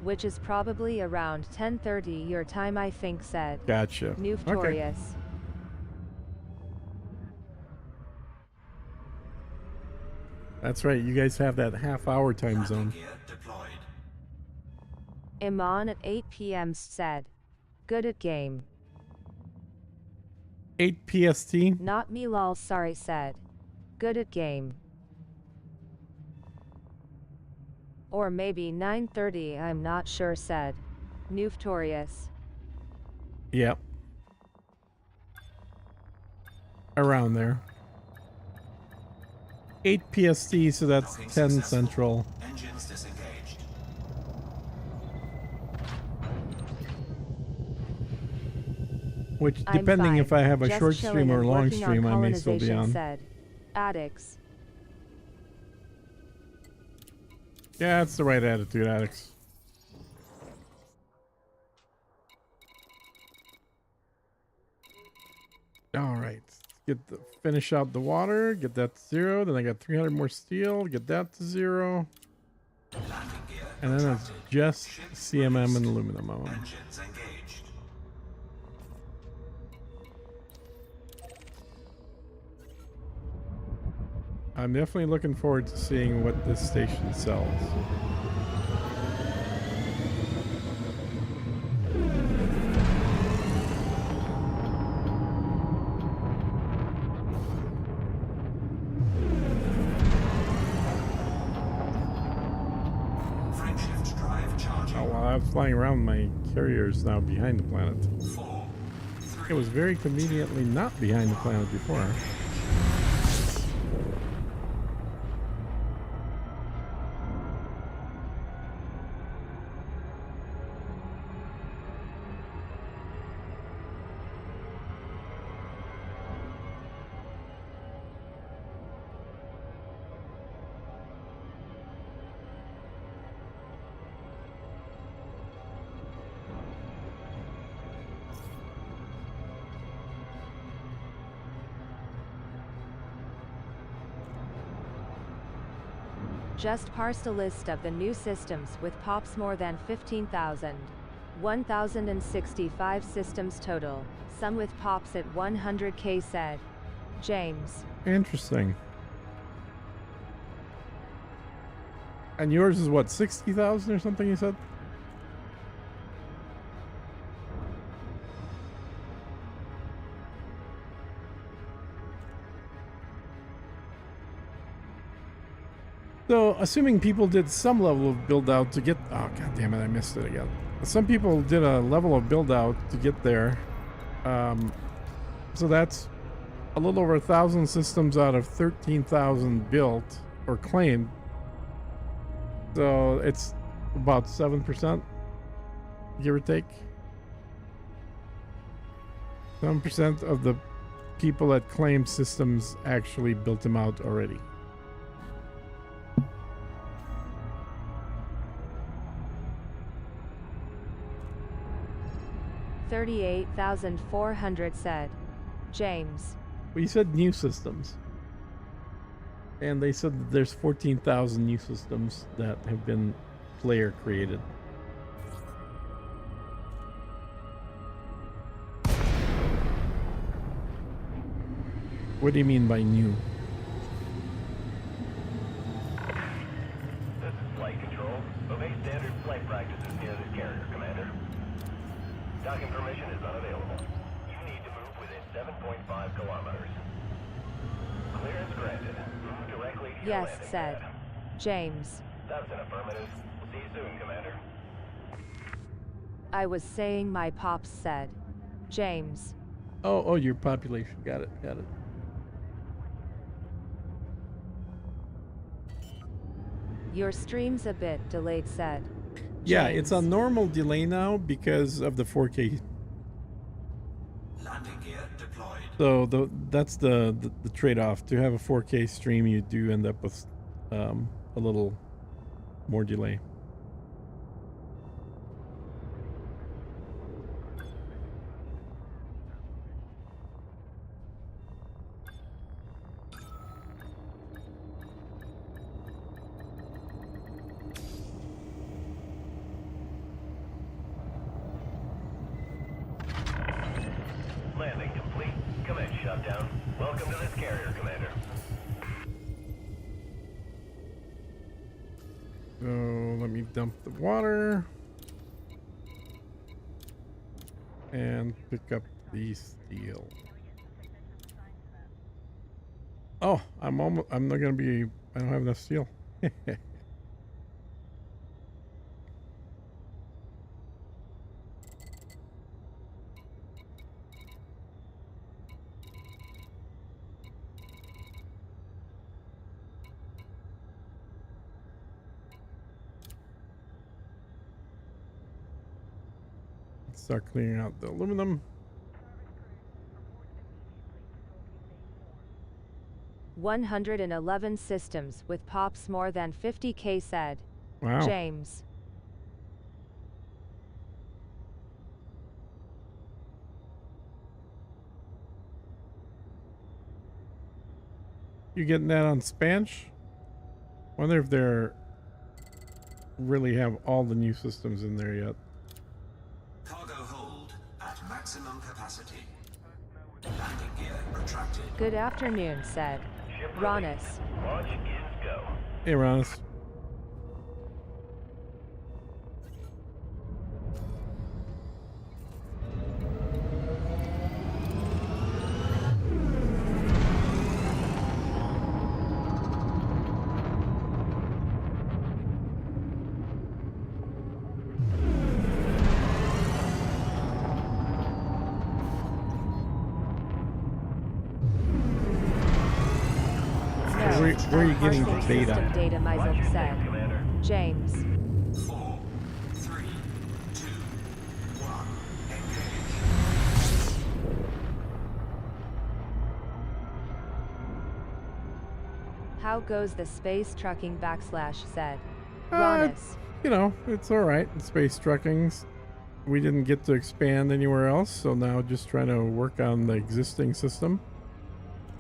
S6: Which is probably around 10:30 your time, I think, said
S1: Gotcha.
S6: Newtorius.
S1: That's right. You guys have that half-hour time
S5: Landing
S1: zone.
S5: gear deployed.
S6: Iman at 8 p.m. said good at game.
S1: 8 PST.
S6: Not me lol, sorry, said good at game. Or maybe 9:30, I'm not sure, said Newtorius.
S1: Yep. Around there. 8 PST, so that's
S5: Docking
S1: 10
S5: successful.
S1: Central.
S5: Engines disengaged.
S1: Which,
S6: I'm
S1: depending
S6: fine.
S1: if I have a
S6: Just
S1: short
S6: chilling
S1: stream or a
S6: and
S1: long
S6: working on
S1: stream, I may still be
S6: colonization,
S1: on.
S6: said Addicts.
S1: Yeah, that's the right attitude, Alex. All right, finish out the water, get that to 0. Then I got 300 more steel, get that to 0,
S5: Landing gear
S1: and then it's
S5: contracted.
S1: just
S5: Ship
S1: CMM and
S5: released.
S1: aluminum on them.
S5: Engines engaged.
S1: I'm definitely looking forward to seeing what this station sells.
S5: Frame shift drive charging.
S1: Oh, while I was flying around, my carrier is now behind the planet.
S5: 4, 3,
S1: It was very conveniently not behind the planet before.
S6: Just parsed a list of the new systems with pops more than 15,000. 1,065 systems total, some with pops at 100K, said James.
S1: Interesting. And yours is what, 60,000 or something you said? So, assuming people did some level of build out to get, oh god damn it, I missed it again. Some people did a level of build out to get there. So that's a little over 1,000 systems out of 13,000 built or claimed. So it's about 7%, give or take. 7% of the people that claimed systems actually built them out already.
S6: $38,400, said James.
S1: Well, you said new systems. And they said that there's 14,000 new systems that have been player created. What do you mean by new?
S4: This is Flight Control. Obey standard flight practices near this carrier, Commander. Docking permission is unavailable. You need to move within 7.5 kilometers. Clearance granted. Move directly to your
S6: Yes,
S4: landing
S6: said
S4: pad.
S6: James.
S4: That's an affirmative. We'll see you soon, Commander.
S6: I was saying my pops, said James.
S1: Oh, your population. Got it.
S6: Your stream's a bit delayed, said
S1: Yeah,
S6: James.
S1: it's on normal delay now because of the 4K.
S5: Landing gear deployed.
S1: So that's the trade-off. To have a 4K stream, you do end up with a little more delay.
S4: Landing complete. Commence shutdown. Welcome to this carrier, Commander.
S1: So let me dump the water and pick up the steel. Oh, I'm not gonna be. I don't have enough steel. Start clearing out the aluminum.
S6: 111 systems with pops more than 50K, said
S1: Wow.
S6: James.
S1: You getting that on Spanch? Wonder if they're really have all the new systems in there yet.
S5: Cargo hold at maximum capacity. Landing gear retracted.
S6: Good afternoon, said
S4: Ship
S6: Ronis.
S4: released. Launch is go.
S1: Hey, Ronis. where are you getting the
S6: Parsing system
S1: data?
S6: data, Myself said.
S4: Commander.
S6: James.
S5: 4, 3, 2, 1. Engage.
S6: How goes the space trucking / said.
S1: Uh,
S6: Ronis.
S1: You know, it's all right. In space truckings, we didn't get to expand anywhere else, so now just trying to work on the existing system,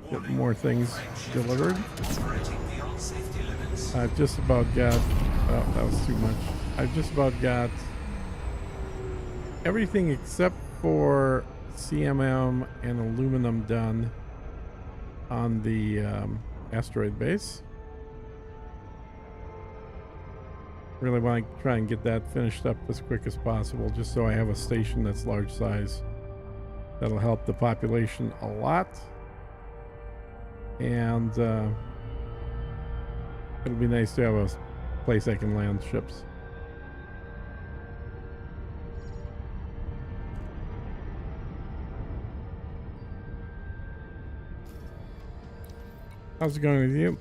S1: get more things delivered.
S5: Operating beyond safety limits.
S1: I've just about got. Oh, that was too much. I've just about got everything except for CMM and aluminum done on the asteroid base. Really want to try and get that finished up as quick as possible, just so I have a station that's large size. That'll help the population a lot. And it'll be nice to have a place I can land ships. How's it going with you?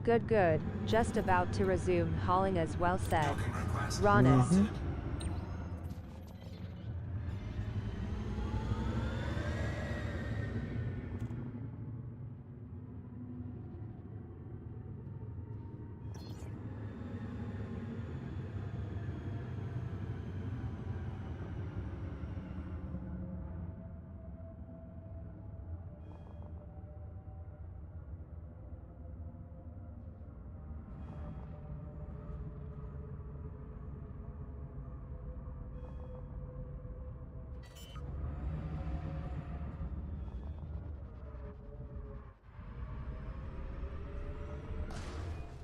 S6: Good, good. Just about to resume hauling as well said.
S5: Docking request.
S6: Ronis.
S1: Mhm.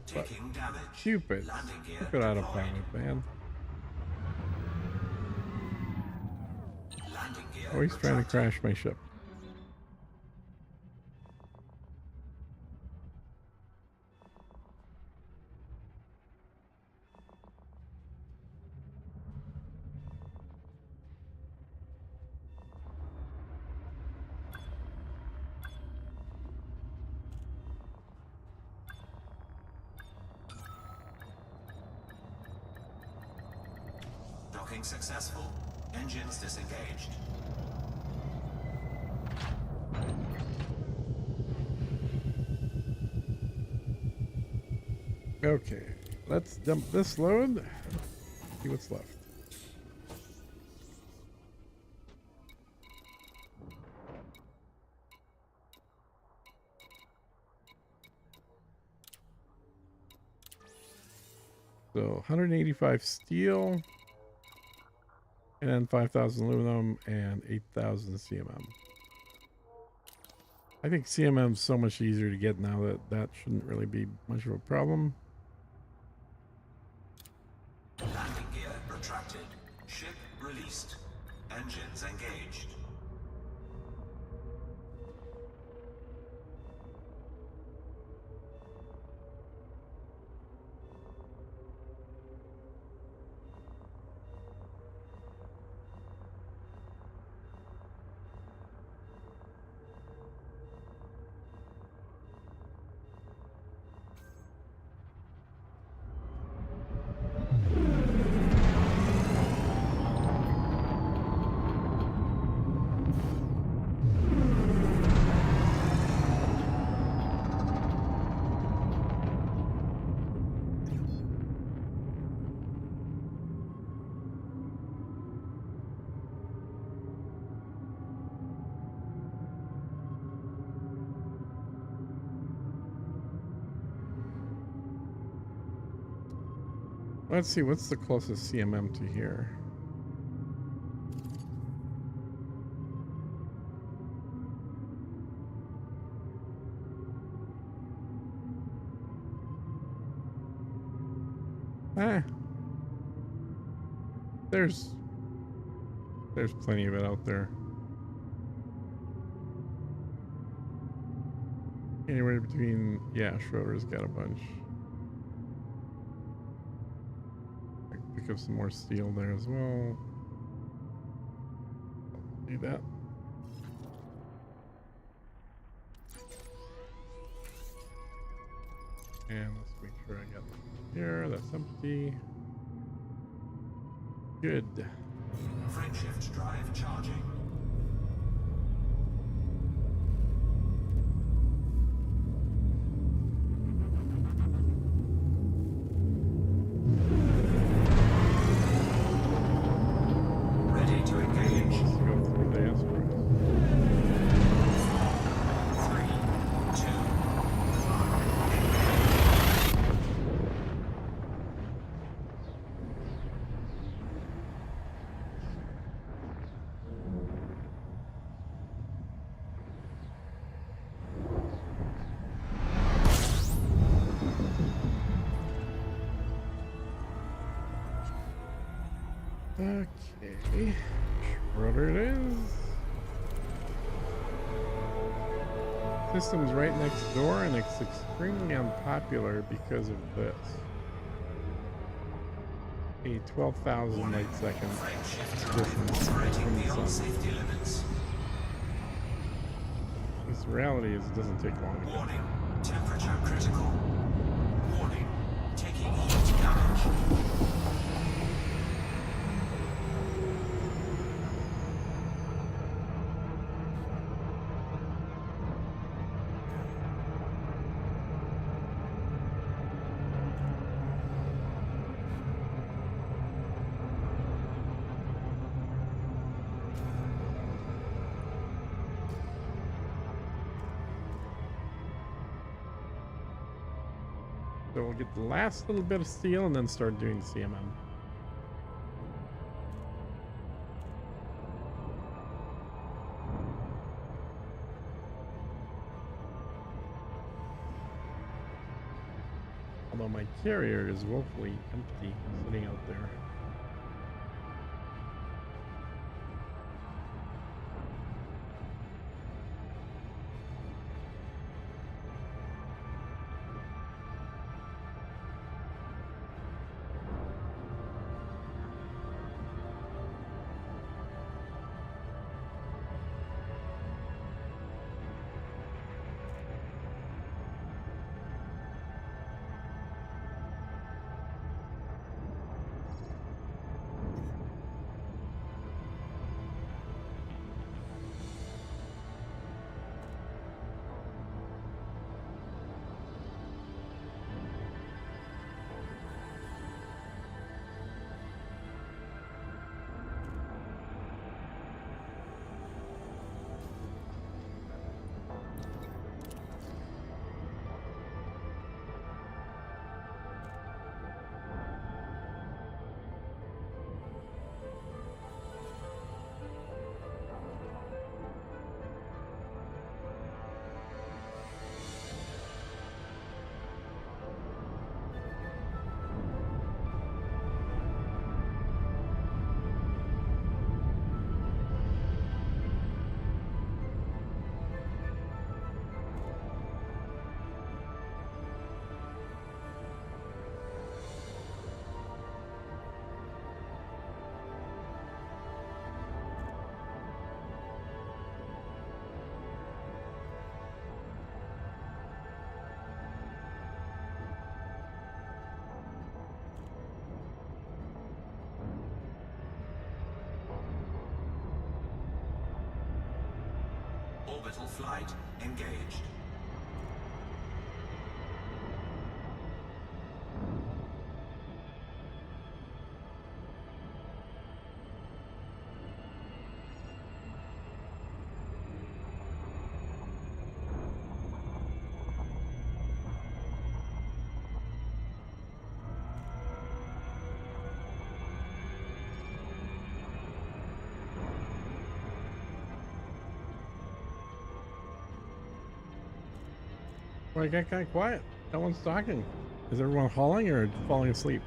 S5: Taking damage.
S1: Stupid.
S5: Landing gear
S1: Stupid
S5: deployed.
S1: autopilot, man.
S5: Landing gear
S1: Always trying to
S5: retracted.
S1: crash my ship.
S5: Docking successful. Engines disengaged.
S1: Okay, let's dump this load. See what's left. So 185 steel, and then 5,000 aluminum and 8,000 CMM. I think CMM is so much easier to get now that that shouldn't really be much of a problem.
S5: Landing gear retracted. Ship released. Engines engaged.
S1: Let's see, what's the closest CMM to here? Ah. There's plenty of it out there. Anywhere between, yeah, Schroeder's got a bunch. I can pick up some more steel there as well. Do that. And let's make sure I got here. That's empty. Good.
S5: Frameshift drive charging. Ready to engage.
S1: Let's go through the asteroid.
S5: 3, 2,
S1: Okay. Schroeder it is. System's right next door and it's extremely unpopular because of this. A 12,000 light second
S5: frameshift
S1: distance
S5: drive operating
S1: from the
S5: beyond
S1: sun.
S5: safety limits.
S1: This reality is it doesn't take long to get.
S5: Warning, temperature critical. Warning, taking heat damage.
S1: So we'll get the last little bit of steel and then start doing the CMM. Although my carrier is woefully empty sitting out there.
S5: Orbital flight engaged.
S1: Well, I got kind of quiet. No one's talking. Is everyone hauling or falling asleep?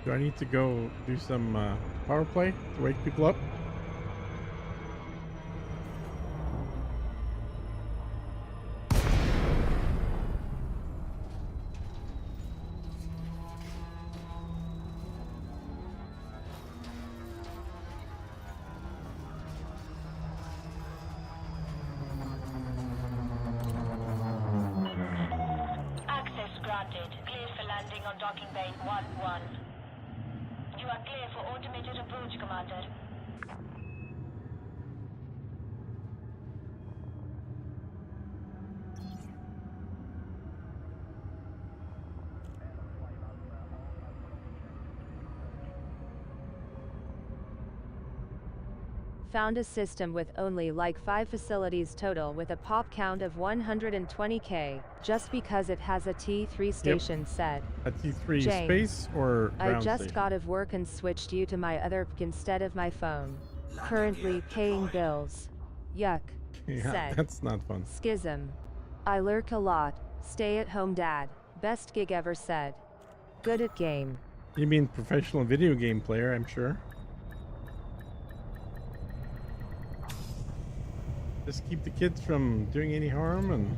S1: Do I need to go do some power play to wake people up?
S8: Access granted. Clear for landing on docking bay 1-1. You are clear for automated approach, Commander.
S6: Found a system with only like 5 facilities total with a pop count of 120k, just because it has a T3 station, said.
S1: A T3
S6: James,
S1: space or
S6: I
S1: ground
S6: just
S1: station?
S6: got of work and switched you to my other p instead of my phone. Currently paying bills. Yuck.
S1: Yeah,
S6: said.
S1: that's not fun.
S6: Schism. I lurk a lot. Stay at home dad. Best gig ever, said. Good at game.
S1: You mean professional video game player, I'm sure. Just keep the kids from doing any harm and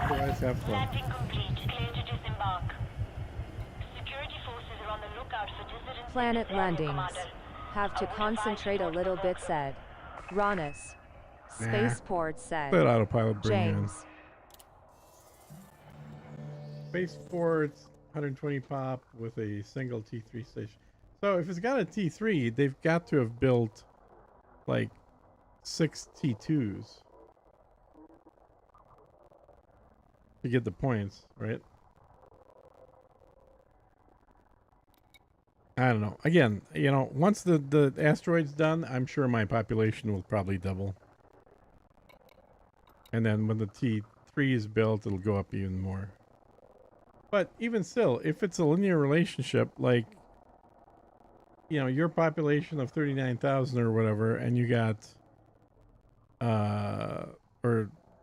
S1: otherwise have fun.
S8: Landing complete. Clear to disembark. Security forces are on the lookout for dissidents.
S6: Planet
S8: in this area,
S6: landings.
S8: Commander.
S6: Have to concentrate a little bit, said. Ronis. Spaceport, said.
S1: Let autopilot bring you in.
S6: James.
S1: Spaceports, 120 pop with a single T3 station. So if it's got a T3, they've got to have built like 6 T2s to get the points, right? I don't know. Again, you know, once the asteroid's done, I'm sure my population will probably double. And then when the T3 is built, it'll go up even more. But even still, if it's a linear relationship, like, you know, your population of 39,000 or whatever, and you got,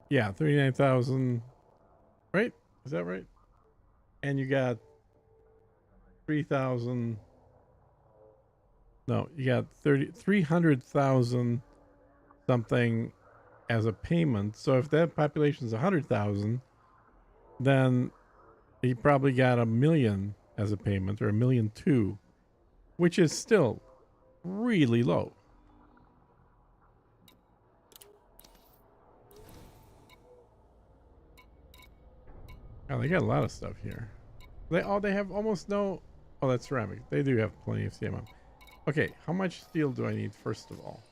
S1: 39,000, right? Is that right? And you got 3,000, no, you got 300,000 something as a payment. So if that population is 100,000, then he probably got 1 million as a payment, or 1.2 million, which is still really low. Oh, they got a lot of stuff here. They have almost no. Oh, that's ceramic. They do have plenty of CMM. Okay, how much steel do I need first of all?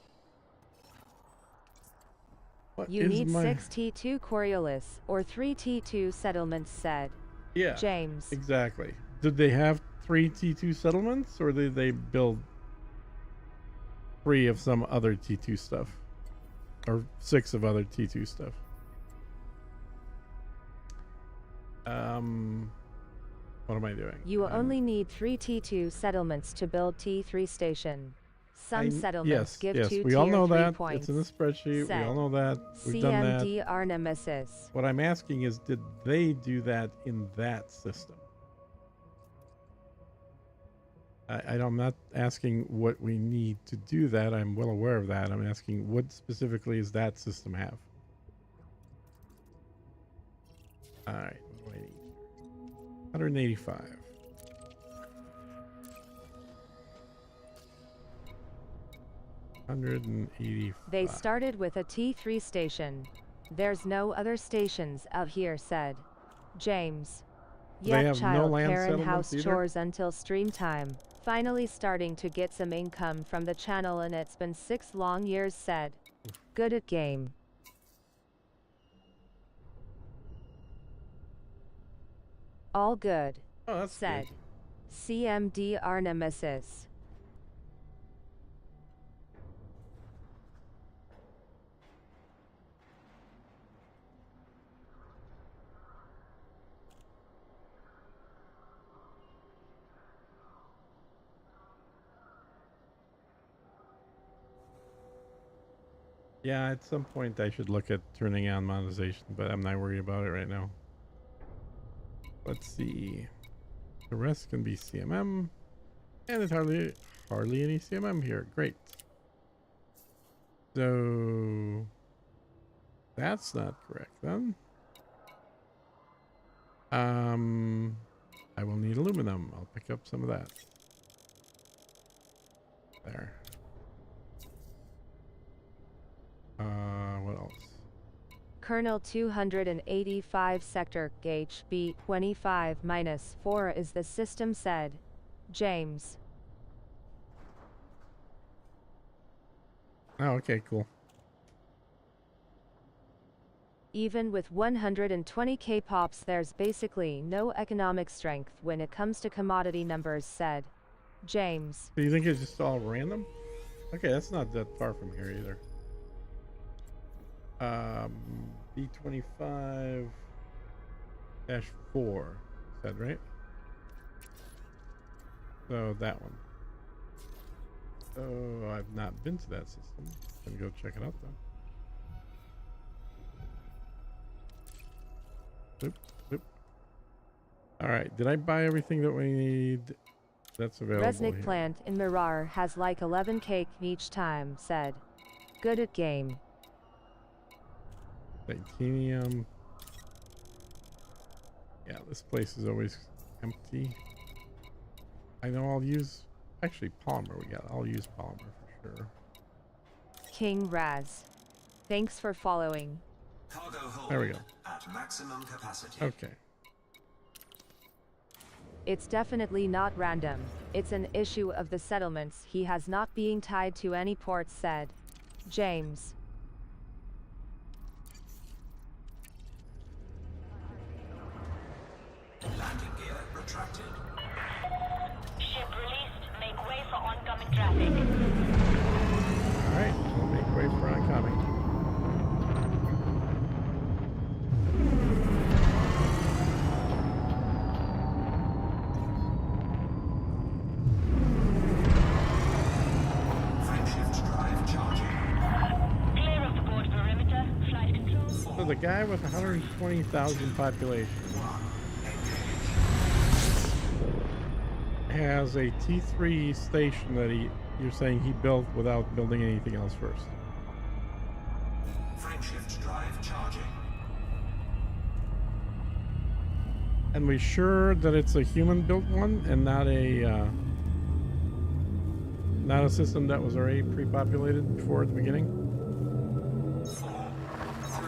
S1: What
S6: You
S1: is
S6: need
S1: my...
S6: 6 T2 Coriolis, or 3 T2 settlements, said.
S1: Yeah,
S6: James.
S1: exactly. Did they have 3 T2 settlements, or did they build 3 of some other T2 stuff? Or 6 of other T2 stuff? What am I doing?
S6: You only need 3 T2 settlements to build T3 station. Some settlements give 2
S1: we all
S6: tier
S1: know
S6: 3
S1: that.
S6: points.
S1: It's in the spreadsheet.
S6: Said.
S1: We all know that. We've done that.
S6: CMD our nemesis.
S1: What I'm asking is, did they do that in that system? I'm not asking what we need to do that. I'm well aware of that. I'm asking, what specifically does that system have? All right, what do I need? 185.
S6: They started with a T3 station. There's no other stations out here, said. James.
S1: They
S6: Yep,
S1: have no
S6: child
S1: land
S6: care and
S1: settlements
S6: house
S1: either?
S6: chores until stream time. Finally starting to get some income from the channel, and it's been 6 long years, said. Good at game. All good.
S1: Oh, that's
S6: said.
S1: good.
S6: CMD our nemesis.
S1: Yeah, at some point I should look at turning on monetization, but I'm not worried about it right now. Let's see. The rest can be CMM, and it's hardly any CMM here. Great. So that's not correct then. I will need aluminum. I'll pick up some of that. There. What else?
S6: Colonel 285 Sector Gauge B25-4 is the system said. James.
S1: Oh, okay, cool.
S6: Even with 120k pops, there's basically no economic strength when it comes to commodity numbers, said James.
S1: So you think it's just all random? Okay, that's not that far from here either. B25-4 said, right? So that one. So I've not been to that system. Gonna go check it out though. Oop, oop. All right, did I buy everything that we need? That's available
S6: Resnick
S1: here.
S6: plant in Mirar has like 11k each time, said. Good at game.
S1: Titanium. Yeah, this place is always empty. I know I'll use, actually polymer we got. I'll use polymer for sure.
S6: King Raz. Thanks for following.
S5: Cargo hold
S1: There we go.
S5: at maximum capacity.
S1: Okay.
S6: It's definitely not random. It's an issue of the settlements. He has not being tied to any ports, said James.
S5: Landing gear retracted.
S8: Ship released. Make way for oncoming traffic.
S1: All right, we'll make way for oncoming.
S5: Frameshift drive charging.
S8: Clear of the port perimeter. Flight control.
S1: So the guy with 120,000 population has a T3 station that you're saying he built without building anything else first.
S5: Frameshift drive charging.
S1: And we sure that it's a human-built one and not a system that was already pre-populated before at the beginning?
S5: 4, 3,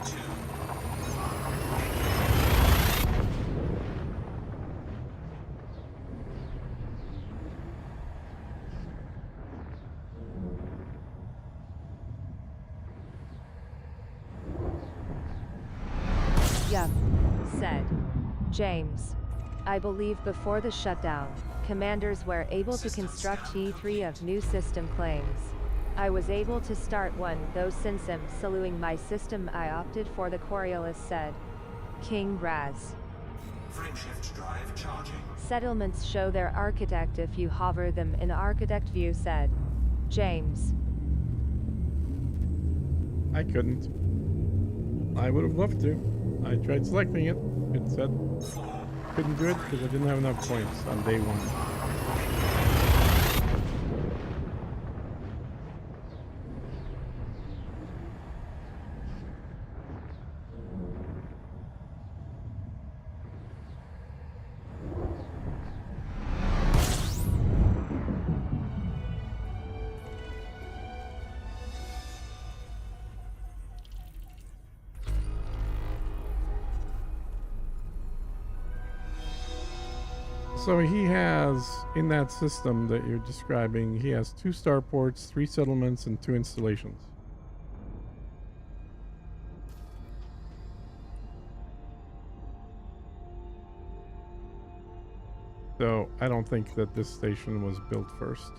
S5: 2,
S6: Yup, said James. I believe before the shutdown, commanders were able to construct T3 of new system claims. I was able to start one, though since I'm soloing my system I opted for the Coriolis, said King Raz.
S5: Frameshift drive charging.
S6: Settlements show their architect if you hover them in architect view, said James.
S1: I couldn't. I would have loved to. I tried selecting it. It said couldn't do it because I didn't have enough points on day one. So he has, in that system that you're describing, he has 2 starports, 3 settlements, and 2 installations. So I don't think that this station was built first.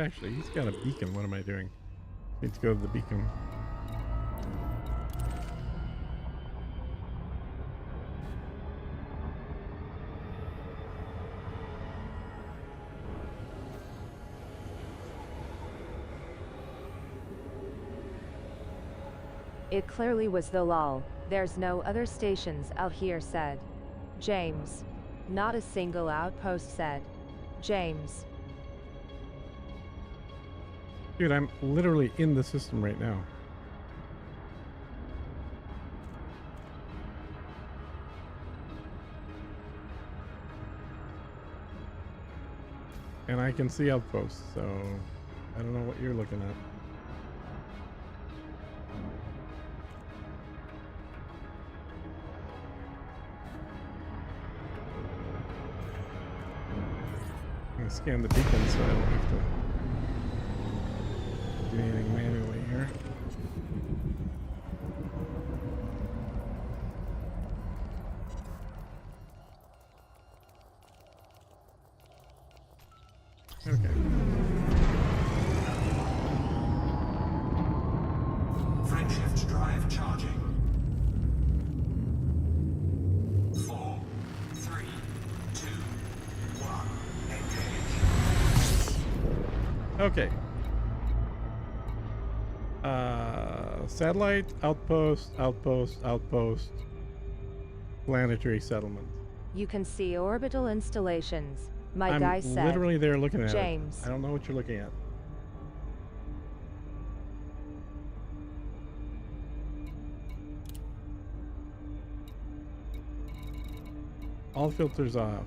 S1: Actually, he's got a beacon. What am I doing? Need to go to the beacon.
S6: It clearly was the lull. There's no other stations out here, said James. Not a single outpost, said James.
S1: Dude, I'm literally in the system right now. And I can see outposts, so I don't know what you're looking at. I'm gonna scan the beacon so I don't have to do anything manually here. Okay.
S5: Frameshift drive charging. 4, 3, 2, 1. Engage.
S1: Okay. Satellite, outpost, outpost, outpost, planetary settlement.
S6: You can see orbital installations. My
S1: I'm
S6: guy said.
S1: literally there looking at
S6: James.
S1: it. I don't know what you're looking at. All filters off.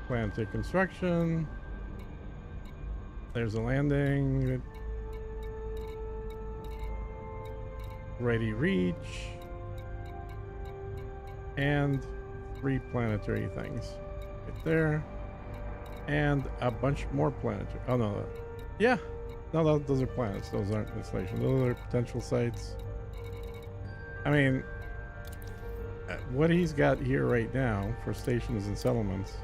S1: Planetary construction. There's a landing. Ready reach. And 3 planetary things. Right there. And a bunch more planetary. Oh no. Yeah. No, those are planets. Those aren't installations. Those are potential sites. I mean, what he's got here right now for stations and settlements.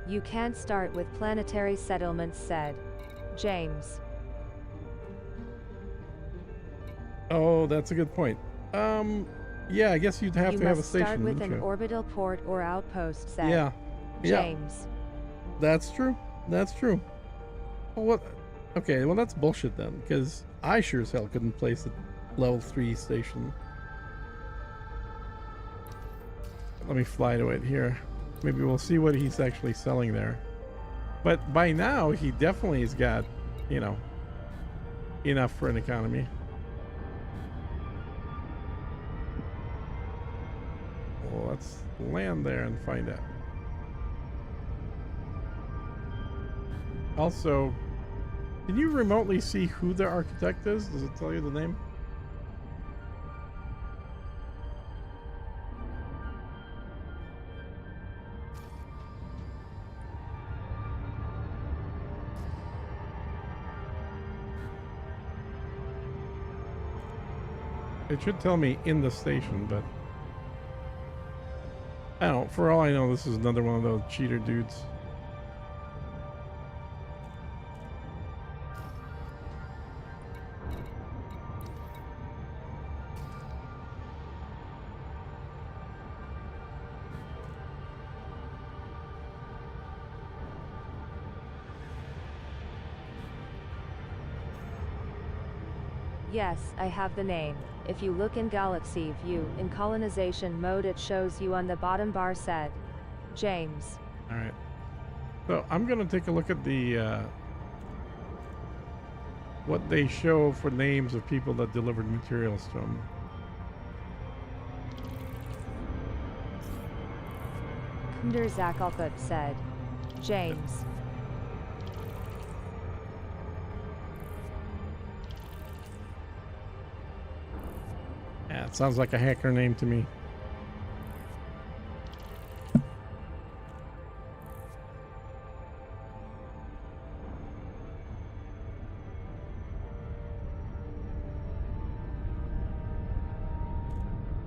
S6: You can't start with planetary settlements, said James.
S1: Oh, that's a good point. Yeah, I guess you'd have to have a station.
S6: You must start with
S1: wouldn't
S6: an
S1: you?
S6: orbital port or outpost, said
S1: Yeah.
S6: James.
S1: That's true. That's true. Well, what? Okay, well that's bullshit then, because I sure as hell couldn't place a level 3 station. Let me fly to it here. Maybe we'll see what he's actually selling there. But by now, he definitely has got, you know, enough for an economy. Well, let's land there and find out. Also, can you remotely see who the architect is? Does it tell you the name? It should tell me in the station, but I don't know. For all I know, this is another one of those cheater dudes.
S6: Yes, I have the name. If you look in Galaxy View, in colonization mode it shows you on the bottom bar, said James.
S1: Alright. So I'm going to take a look at the what they show for names of people that delivered materials to them.
S6: Kunder Zakalkut said James.
S1: Yeah, it sounds like a hacker name to me.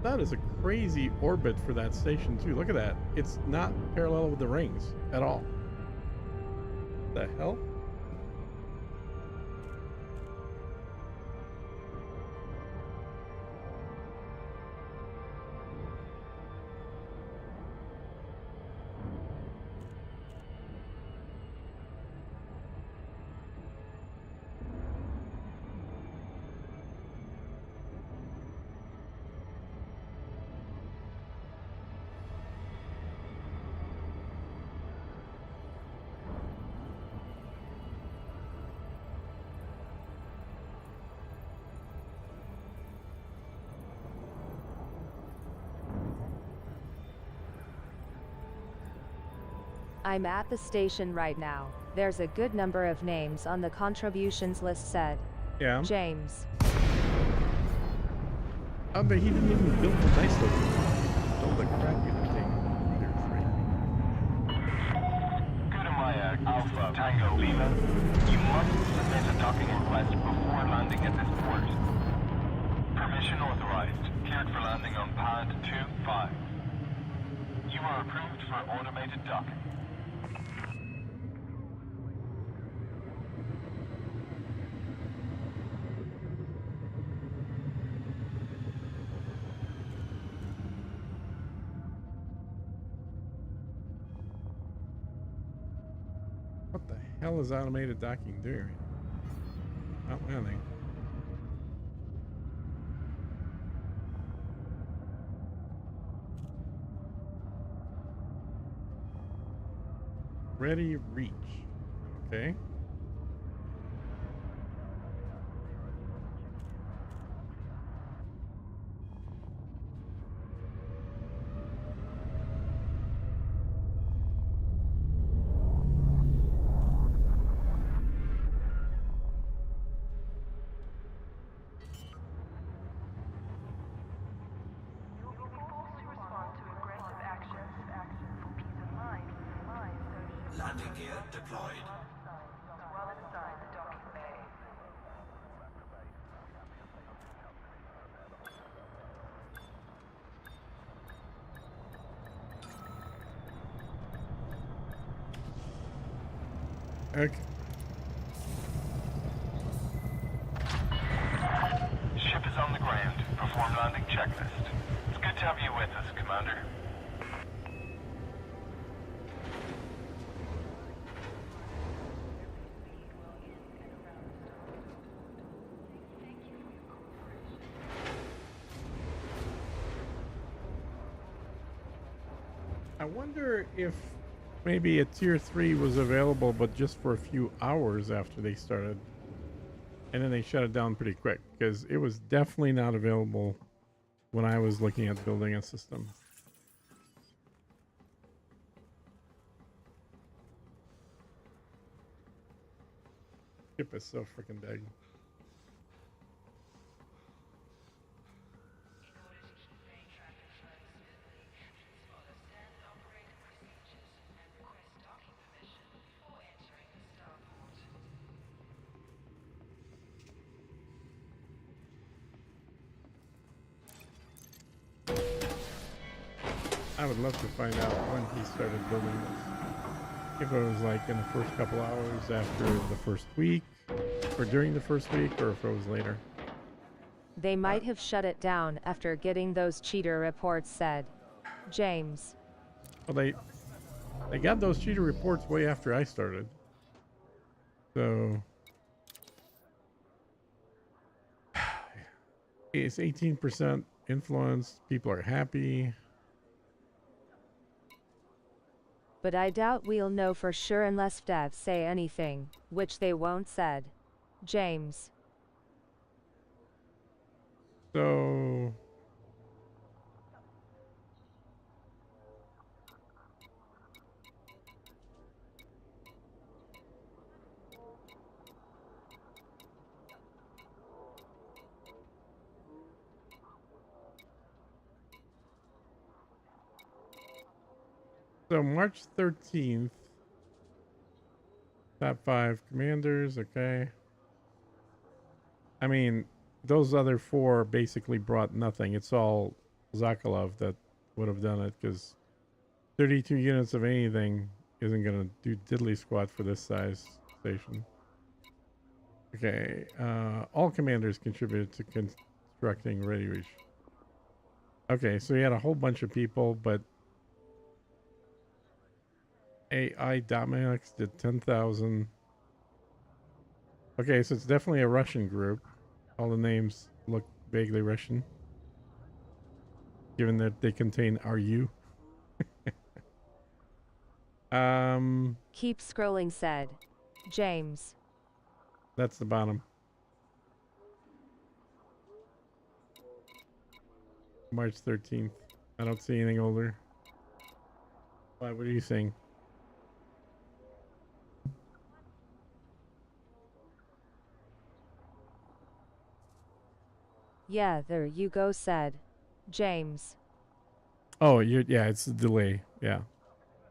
S1: That is a crazy orbit for that station too. Look at that. It's not parallel with the rings at all. The hell?
S6: I'm at the station right now. There's a good number of names on the contributions list, said
S1: Yeah.
S6: James.
S1: Oh, but he didn't even build the nice looking one. Build the crappy looking Tier 3.
S4: Good Maya Alpha Tango Lima. You must submit a docking request before landing at this port. Permission authorized. Cleared for landing on pad 2-5. You are approved for automated docking.
S1: What the hell is automated docking doing? Not landing. Ready reach. Okay.
S5: Landing gear deployed.
S1: Okay.
S4: Ship is on the ground. Perform landing checklist. It's good to have you with us, Commander.
S1: I wonder if maybe a Tier 3 was available, but just for a few hours after they started. And then they shut it down pretty quick, because it was definitely not available when I was looking at building a system. Ship is so freaking big. I would love to find out when he started building this. If it was like in the first couple hours after the first week, or during the first week, or if it was later.
S6: They might have shut it down after getting those cheater reports, said James.
S1: Well, they got those cheater reports way after I started. So it's 18% influence. People are happy.
S6: But I doubt we'll know for sure unless devs say anything, which they won't, said James.
S1: So March 13th, top 5 commanders, okay. I mean, those other 4 basically brought nothing. It's all Zakalov that would have done it, because 32 units of anything isn't going to do diddly squat for this size station. Okay, all commanders contributed to constructing Ready Reach. Okay, so he had a whole bunch of people, but AI Dominics did 10,000. Okay, so it's definitely a Russian group. All the names look vaguely Russian, given that they contain RU.
S6: Keep scrolling, said James.
S1: That's the bottom. March 13th. I don't see anything older. Why? What are you saying?
S6: Yeah, there you go, said James.
S1: Oh, yeah, it's a delay. Yeah.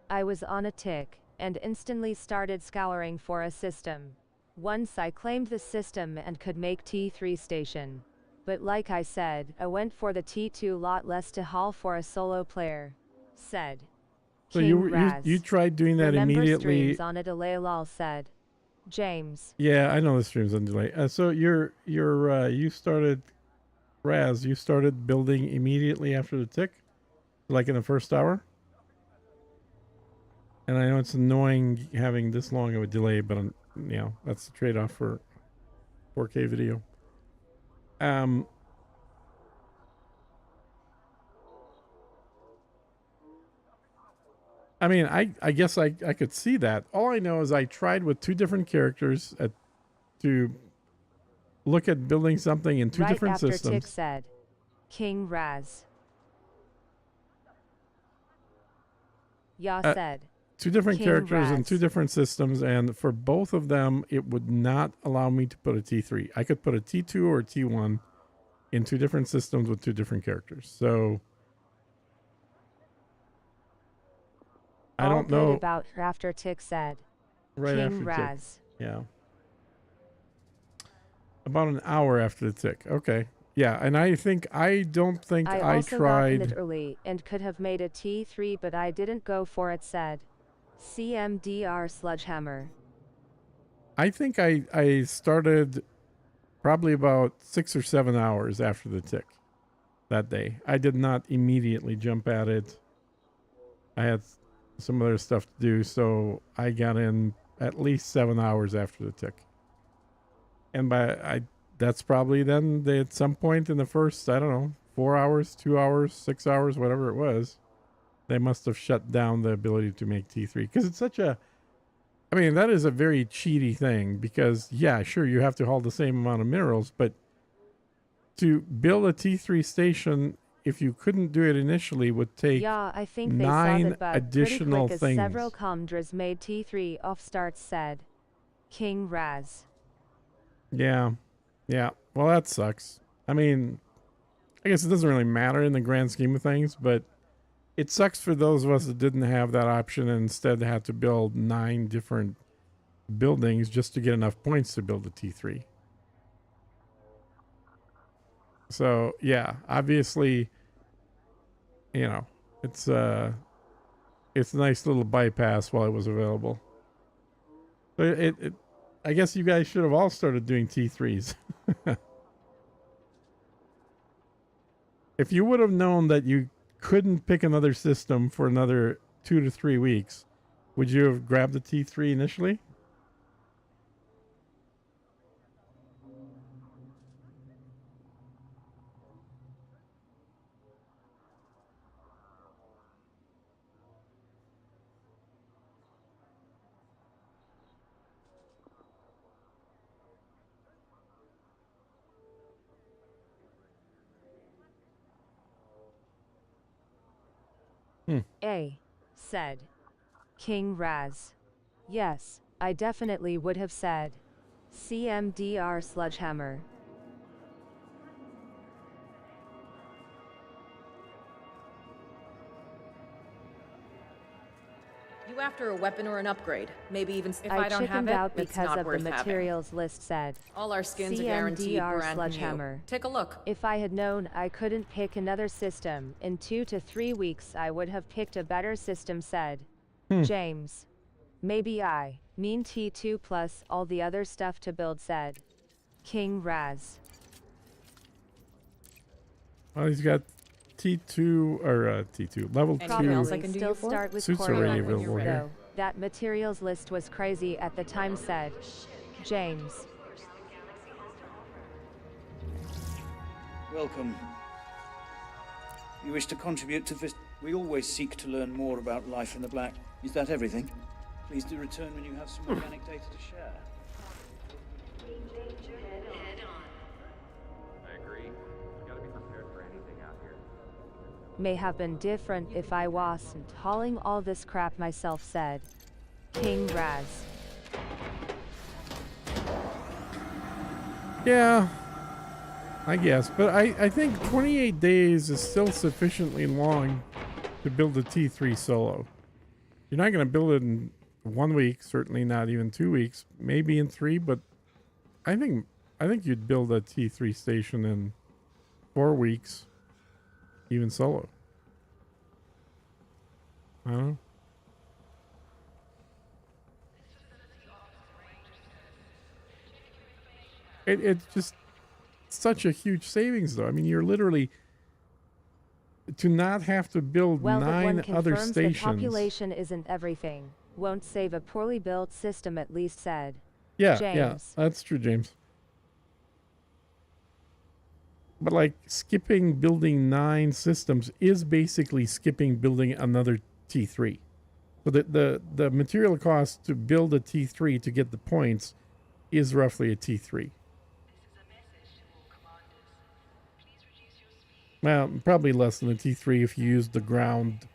S6: I was on a tick and instantly started scouring for a system. Once I claimed the system and could make T3 station. But like I said, I went for the T2 lot less to haul for a solo player. Said
S1: So
S6: King
S1: you
S6: Raz.
S1: tried doing that
S6: Remember
S1: immediately.
S6: streams on a delay, lol, said James.
S1: Yeah, I know the stream's on delay. So you started Raz. You started building immediately after the tick, like in the first hour. And I know it's annoying having this long of a delay, but that's the trade-off for 4K video. I mean, I guess I could see that. All I know is I tried with two different characters to look at building something in two
S6: Right
S1: different
S6: after
S1: systems.
S6: Tick said King Raz. Ya said
S1: two different
S6: King
S1: characters in
S6: Raz.
S1: two different systems, and for both of them, it would not allow me to put a T3. I could put a T2 or a T1 in two different systems with two different characters. So I don't know.
S6: About after Tick said
S1: Right
S6: King
S1: after
S6: Raz.
S1: tick. Yeah. About an hour after the tick. Okay. Yeah, and I don't think I
S6: also
S1: tried.
S6: got in it early and could have made a T3, but I didn't go for it, said CMDR Sledgehammer.
S1: I think I started probably about 6 or 7 hours after the tick that day. I did not immediately jump at it. I had some other stuff to do, so I got in at least 7 hours after the tick. And that's probably then at some point in the first, I don't know, 4 hours, 2 hours, 6 hours, whatever it was, they must have shut down the ability to make T3, because it's such a, I mean, that is a very cheaty thing, because yeah, sure, you have to haul the same amount of minerals, but to build a T3 station, if you couldn't do it initially, would take
S6: I think
S1: 9
S6: they
S1: additional
S6: pretty quick
S1: things.
S6: As several comdras made T3 off starts, said King Raz.
S1: Yeah. Well, that sucks. I mean, I guess it doesn't really matter in the grand scheme of things, but it sucks for those of us that didn't have that option and instead had to build 9 different buildings just to get enough points to build a T3. So, yeah, obviously, it's a nice little bypass while it was available. But I guess you guys should have all started doing T3s. If you would have known that you couldn't pick another system for another 2 to 3 weeks, would you have grabbed the T3 initially?
S6: Said King Raz. Yes, I definitely would have said CMDR Sledgehammer.
S9: You after a weapon or an upgrade? Maybe even if
S6: I
S9: I don't have
S6: chickened
S9: it,
S6: out
S9: it's
S6: because
S9: not
S6: of the
S9: worth having.
S6: materials list said.
S9: All our skins are guaranteed
S6: CMDR
S9: brand
S6: sledgehammer.
S9: new. Take a look.
S6: If I had known I couldn't pick another system in 2 to 3 weeks, I would have picked a better system, said James. Maybe I mean T2 plus all the other stuff to build, said King Raz.
S1: Well, he's got T2 or T2 level
S9: Anything else I
S1: 2
S9: can do
S6: Still
S9: you for?
S6: start with
S1: suits
S6: Corey
S1: already
S6: when you're
S1: available here.
S6: though. That materials list was crazy at the time, said James.
S10: Welcome. You wish to contribute to this? We always seek to learn more about life in the Black. Is that everything? Please do return when you have some organic data to share.
S11: I agree. You gotta be prepared for anything out here.
S6: May have been different if I wasn't hauling all this crap myself, said King Raz.
S1: Yeah, I guess. But I think 28 days is still sufficiently long to build a T3 solo. You're not going to build it in 1 week, certainly not even 2 weeks, maybe in 3, but I think you'd build a T3 station in 4 weeks, even solo. I don't know. It's just such a huge savings, though. I mean, you're literally to not have to build
S6: Well, but
S1: 9
S6: one
S1: other
S6: confirms
S1: stations.
S6: that population isn't everything. Won't save a poorly built system, at least, said
S1: Yeah,
S6: James.
S1: that's true, James. But like skipping building 9 systems is basically skipping building another T3. So the material cost to build a T3 to get the points is roughly a T3. Well, probably less than a T3 if you use the ground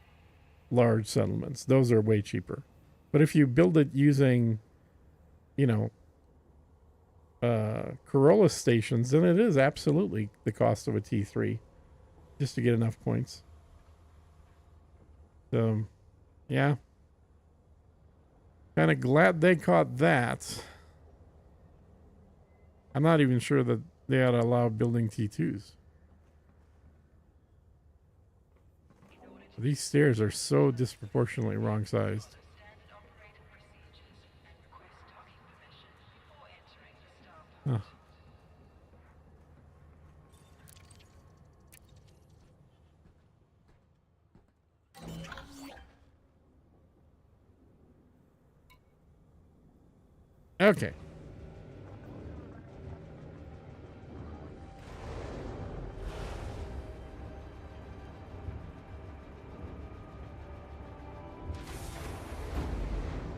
S1: large settlements. Those are way cheaper. But if you build it using, Corolla stations, then it is absolutely the cost of a T3 just to get enough points. So, yeah. Kind of glad they caught that. I'm not even sure that they ought to allow building T2s. These stairs are so disproportionately wrong sized. Huh. Okay.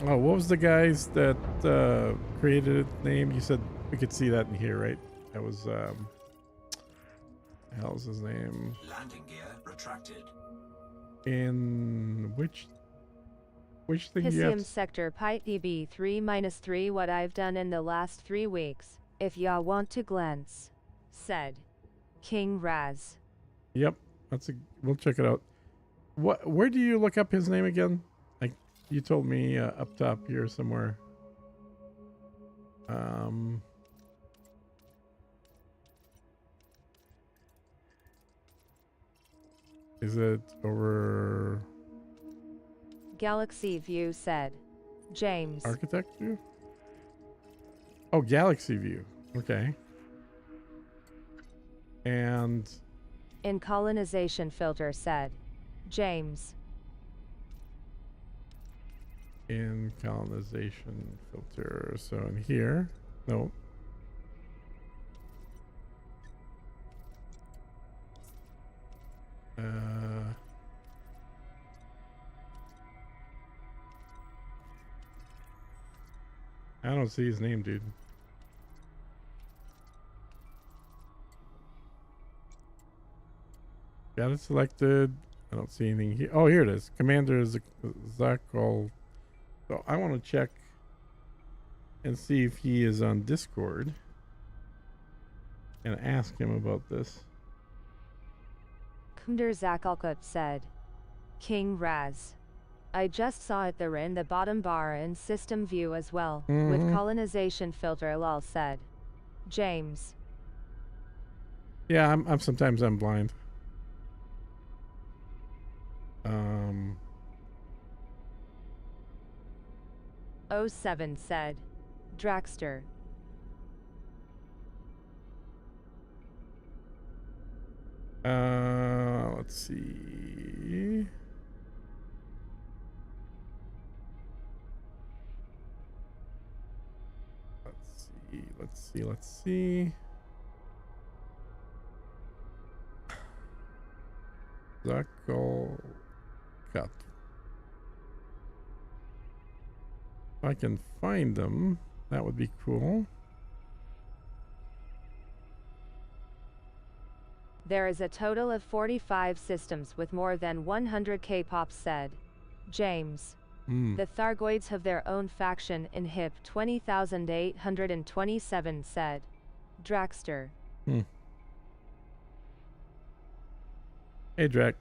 S1: Oh, what was the guys that created it name? You said we could see that in here, right? That was the hell's his name?
S5: Landing gear retracted.
S1: In which thing you have?
S6: Piscium sector Pite DB 3-3 what I've done in the last 3 weeks. If ya want to glance, said King Raz.
S1: Yep, we'll check it out. Where do you look up his name again? You told me up top here somewhere. Is it over
S6: Galaxy View, said James.
S1: Architect View? Oh, Galaxy View. Okay. And
S6: In colonization filter, said James.
S1: in colonization filter. So in here, no. I don't see his name, dude. Got it selected. I don't see anything here. Oh, here it is. Commander Zakol. So I want to check and see if he is on Discord and ask him about this.
S6: Commander Zakalkut, said King Raz. I just saw it there in the bottom bar in system view as well,
S1: Mhm.
S6: with colonization filter lol said. James.
S1: Yeah, I'm sometimes I'm blind.
S6: 07 said. Dragster.
S1: Let's see. Let's see. Zuckle cut. If I can find them, that would be cool.
S6: There is a total of 45 systems with more than 100 K-pops said. James. The Thargoids have their own faction in HIP 20,827 said. Dragster.
S1: Hey, Drac.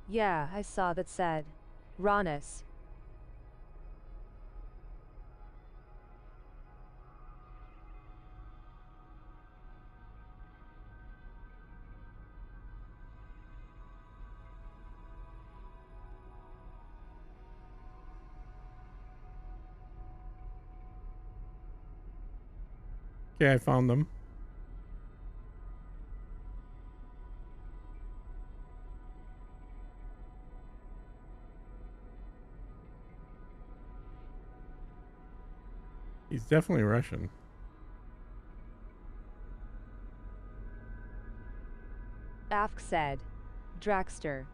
S6: Yeah, I saw that said. Ronis.
S1: Okay, I found them. He's definitely Russian.
S6: Afk said. Dragster.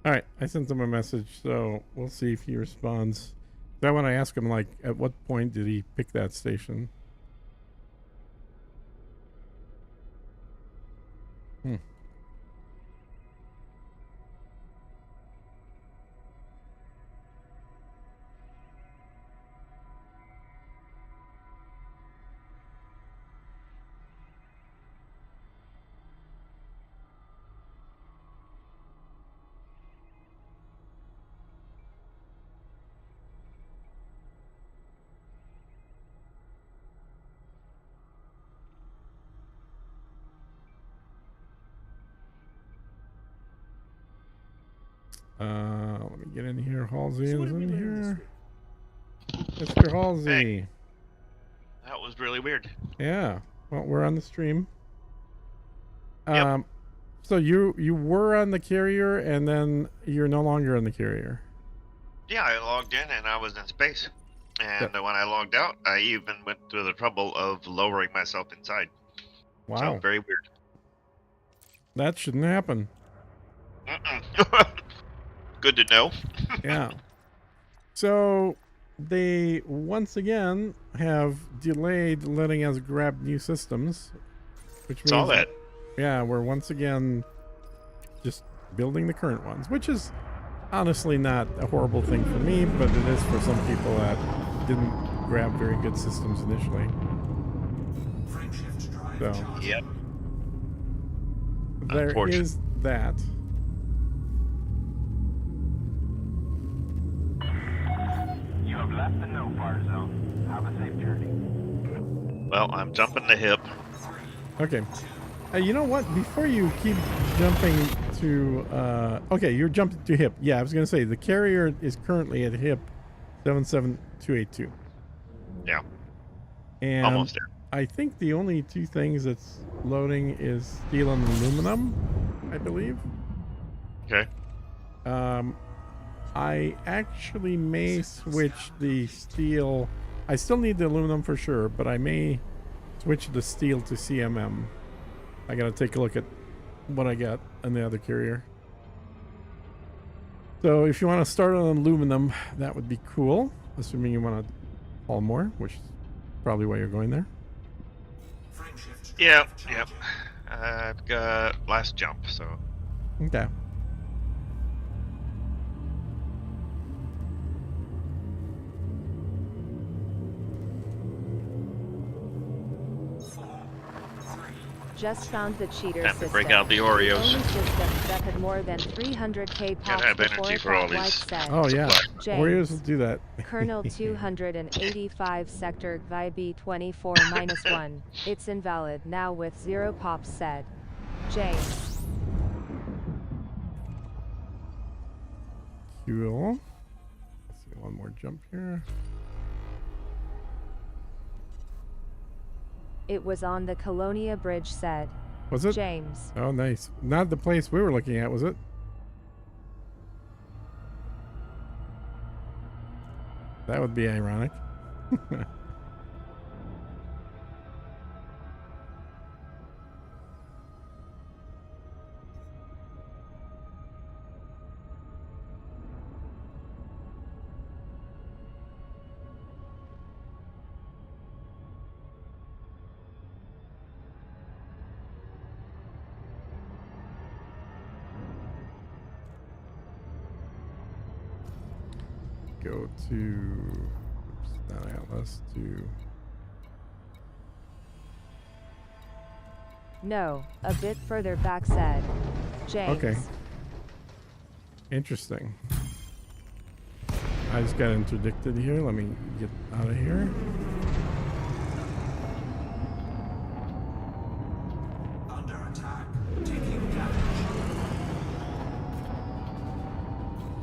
S1: All right, I sent him a message, so we'll see if he responds. That when I ask him, like, at what point did he pick that station? Let me get in here. Halsey is in here. Mr. Halsey.
S12: Hey. That was really weird.
S1: Yeah. Well, we're on the stream.
S12: Yep.
S1: So you were on the carrier, and then you're no longer on the carrier.
S12: Yeah, I logged in and I was in space. And when I logged out, I even went through the trouble of lowering myself inside.
S1: Wow.
S12: So, very weird.
S1: That shouldn't happen.
S12: Good to know.
S1: Yeah. So they once again have delayed letting us grab new systems, which means
S12: Saw that.
S1: Yeah, we're once again just building the current ones, which is honestly not a horrible thing for me, but it is for some people that didn't grab very good systems initially. So
S12: yep.
S1: There is that.
S4: You have left the no-fire zone. Have a safe journey.
S12: Well, I'm jumping the hip.
S1: Okay. You know what? Before you keep jumping to, okay, you're jumping to hip. Yeah, I was gonna say the carrier is currently at hip 77282.
S12: Yeah.
S1: And
S12: Almost there.
S1: I think the only two things that's loading is steel and aluminum, I believe.
S12: Okay.
S1: I actually may switch the steel. I still need the aluminum for sure, but I may switch the steel to CMM. I gotta take a look at what I got on the other carrier. So if you want to start on aluminum, that would be cool. Assuming you want to haul more, which is probably why you're going there.
S12: Yep. I've got last jump, so.
S1: Okay.
S6: Just found the cheater
S12: Time to
S6: system.
S12: break out the Oreos.
S6: Only system that had more than 300k
S12: Can't
S6: pops
S12: have
S6: before
S12: energy
S6: it
S12: for all
S6: got
S12: these.
S6: wiped, said.
S1: Oh yeah,
S6: James.
S1: Oreos will do that.
S6: Kernel 285 sector VB 24-1. It's invalid now with 0 pops, said. James.
S1: Cool. Let's see, one more jump here.
S6: It was on the Colonia Bridge, said.
S1: Was it?
S6: James.
S1: Oh, nice. Not the place we were looking at, was it? That would be ironic. Go to, oops, not Atlas, to,
S6: No, a bit further back, said. James.
S1: okay. Interesting. I just got interdicted here. Let me get out of here.
S5: Under attack. Taking damage.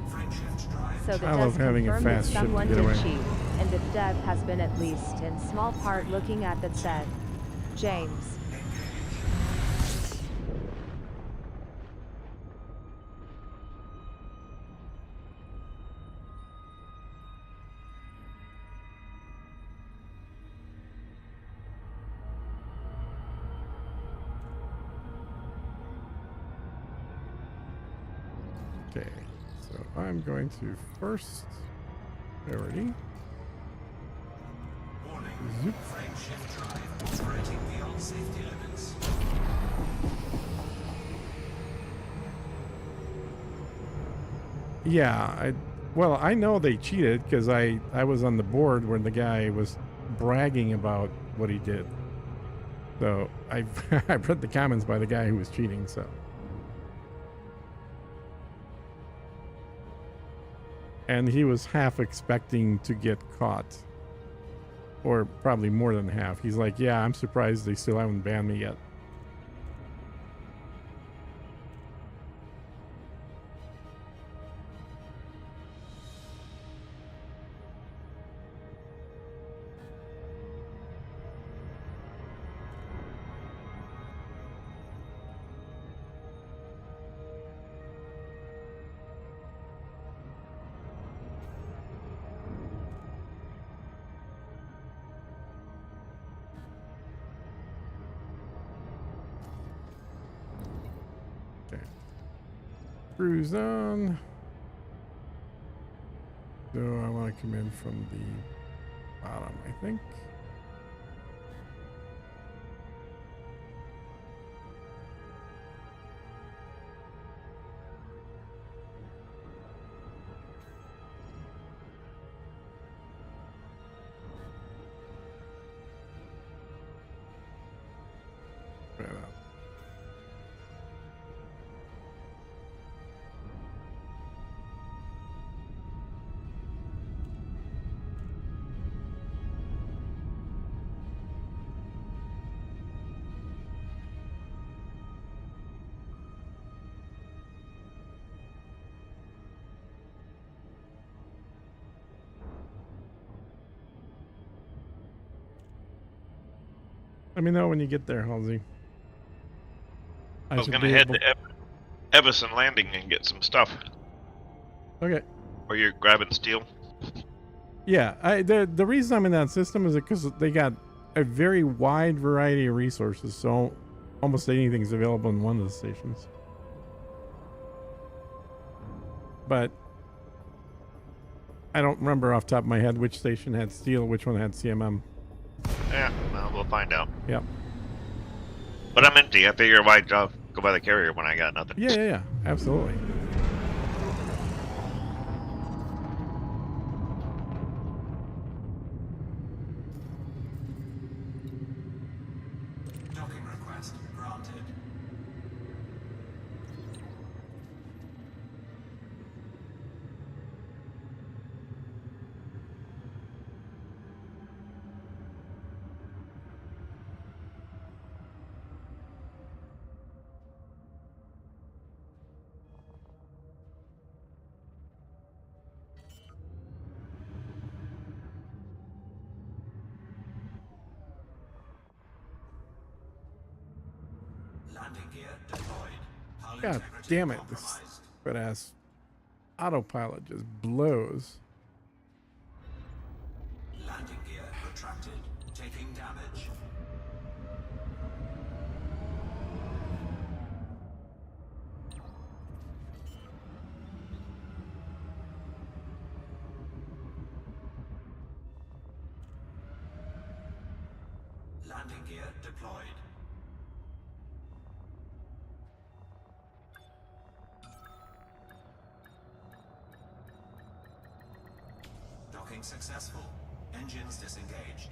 S5: Frameshift drive.
S6: So the
S1: I love
S6: devs
S1: having a
S6: confirmed that
S1: fast ship to
S6: someone
S1: get
S6: did
S1: away.
S6: cheat, and the dev has been at least in small part looking at that, said. James.
S1: Okay, so I'm going to first priority.
S5: Warning.
S1: Zoop.
S5: Frameshift drive operating beyond safety limits.
S1: Yeah, well, I know they cheated because I was on the board when the guy was bragging about what he did. So I I read the comments by the guy who was cheating. So, and he was half expecting to get caught, or probably more than half. He's like, "Yeah, I'm surprised they still haven't banned me yet." Cruise on. So I want to come in from the bottom, I think. Right up. Let me know when you get there, Halsey.
S12: I was gonna head to Everson Landing and get some stuff.
S1: Okay.
S12: Or you're grabbing steel.
S1: Yeah, the reason I'm in that system is because they got a very wide variety of resources, so almost anything's available in one of the stations. But I don't remember off the top of my head which station had steel, which one had CMM.
S12: Yeah, well, we'll find out.
S1: Yep.
S12: But I'm empty. I figure why go by the carrier when I got nothing.
S1: Yeah, absolutely.
S5: Docking request granted. Landing gear deployed. Hull
S1: God
S5: integrity
S1: damn it, this
S5: compromised.
S1: stupid ass autopilot just blows.
S5: Landing gear retracted. Taking damage. Landing gear deployed. Docking successful. Engines disengaged.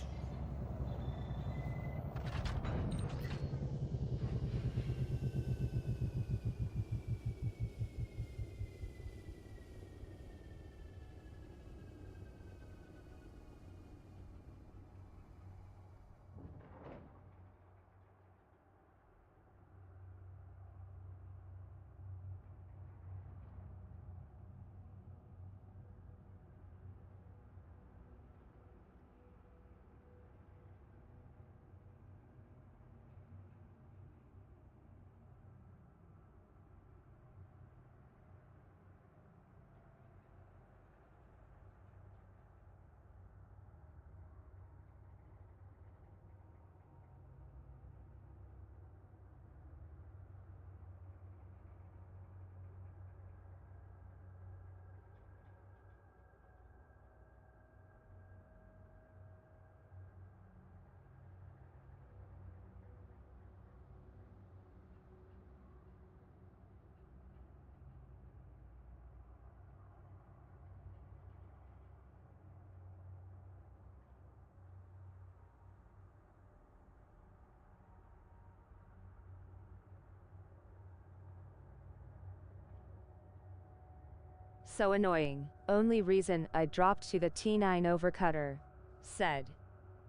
S6: So annoying. Only reason I dropped to the T9 overcutter, said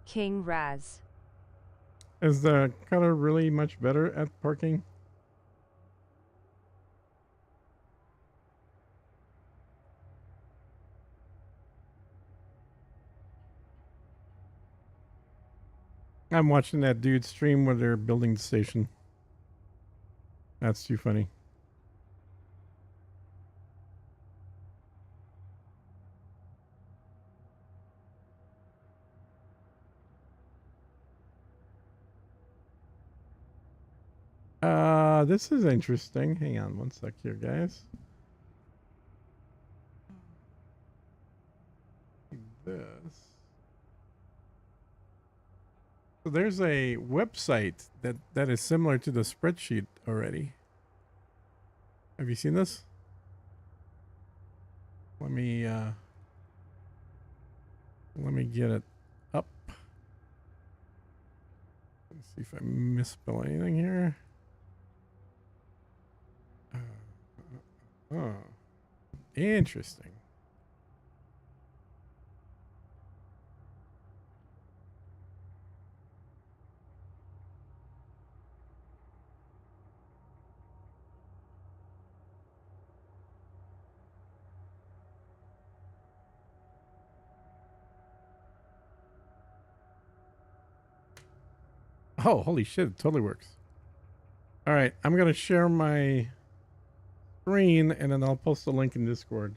S6: King Raz.
S1: Is the cutter really much better at parking? I'm watching that dude stream where they're building the station. That's too funny. This is interesting. Hang on one sec here, guys. This. So there's a website that is similar to the spreadsheet already. Have you seen this? Let me get it up. Let's see if I misspell anything here. Oh, interesting. Oh, holy shit, it totally works. All right, I'm going to share my screen and then I'll post a link in Discord.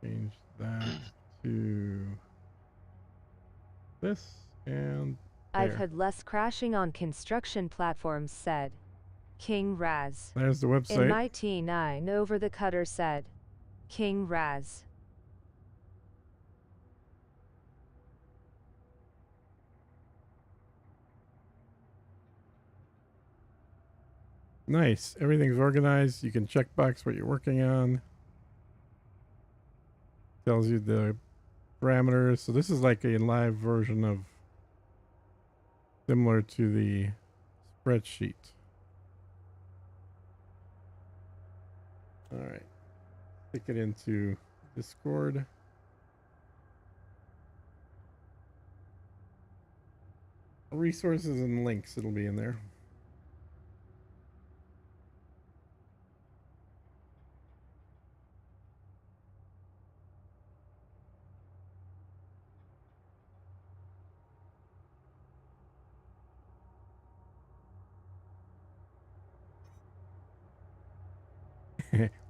S1: Change that to this and
S6: I've
S1: there.
S6: had less crashing on construction platforms, said King Raz.
S1: There's the website.
S6: In my T9 over the cutter, said King Raz.
S1: Nice. Everything's organized. You can checkbox what you're working on. Tells you the parameters. So this is like a live version of similar to the spreadsheet. All right. Stick it into Discord. Resources and links, it'll be in there.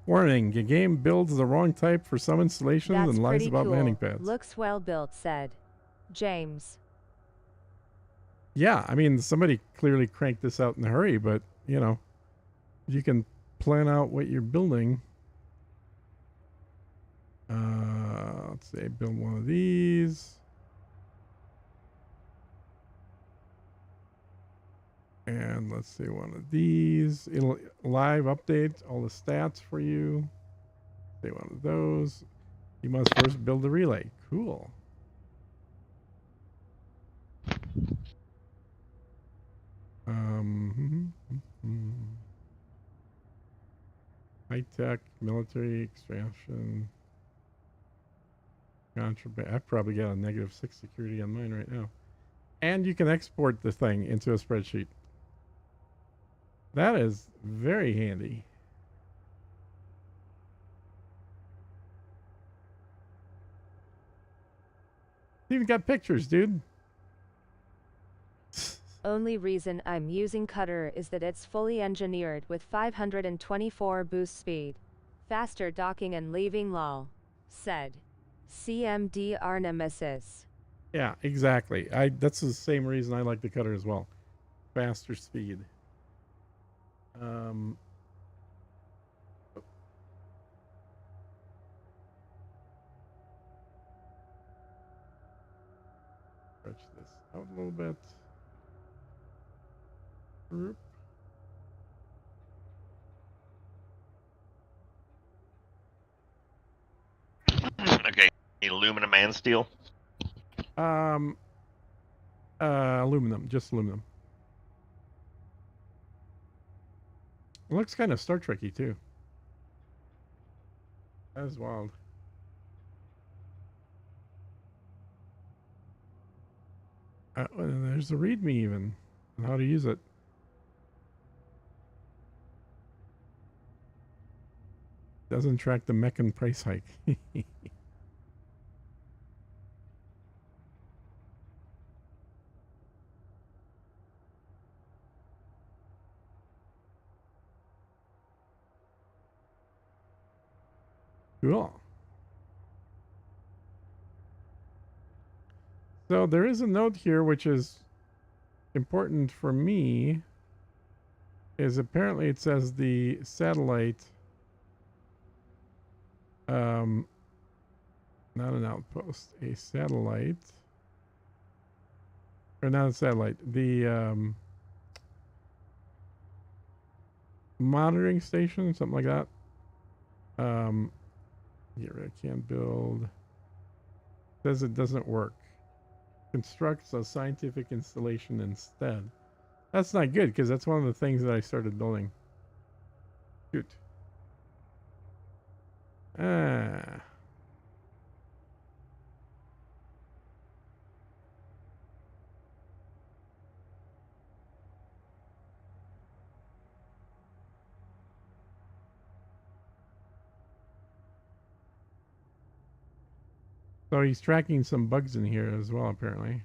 S1: Warning, your game builds the wrong type for some installations
S6: That's
S1: and lies
S6: pretty
S1: about
S6: cool.
S1: landing pads.
S6: Looks well built, said James.
S1: Yeah, I mean, somebody clearly cranked this out in a hurry, but, you know, you can plan out what you're building. Let's say build one of these. And let's say one of these. It'll live update all the stats for you. Say one of those. You must first build the relay. Cool. High tech, military extraction, contraband. I've probably got a -6 security on mine right now. And you can export the thing into a spreadsheet. That is very handy. It's even got pictures, dude.
S6: Only reason I'm using Cutter is that it's fully engineered with 524 boost speed. Faster docking and leaving lol. Said CMD Nemesis.
S1: Yeah, exactly. That's the same reason I like the Cutter as well. Faster speed. Stretch this out a little bit.
S12: Okay, aluminum and steel.
S1: Aluminum, just aluminum. It looks kind of Star Trek-y too. That is wild. There's a README even on how to use it. Doesn't track the Meccan price hike. Cool. So there is a note here which is important for me. Is apparently it says the satellite, not an outpost, a satellite, or not a satellite, the monitoring station, something like that. Here, I can't build. Says it doesn't work. Constructs a scientific installation instead. That's not good because that's one of the things that I started building. Shoot. So he's tracking some bugs in here as well, apparently.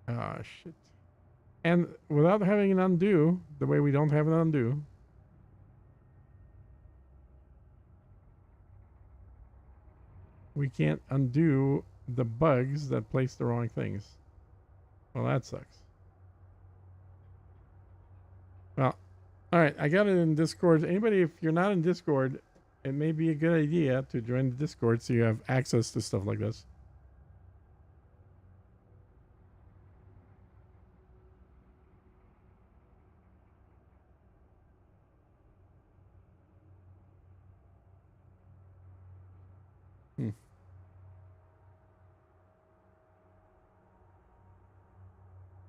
S1: Ah, shit. And without having an undo, the way we don't have an undo, we can't undo the bugs that place the wrong things. Well, that sucks. Well, all right, I got it in Discord. Anybody, if you're not in Discord, it may be a good idea to join the Discord so you have access to stuff like this.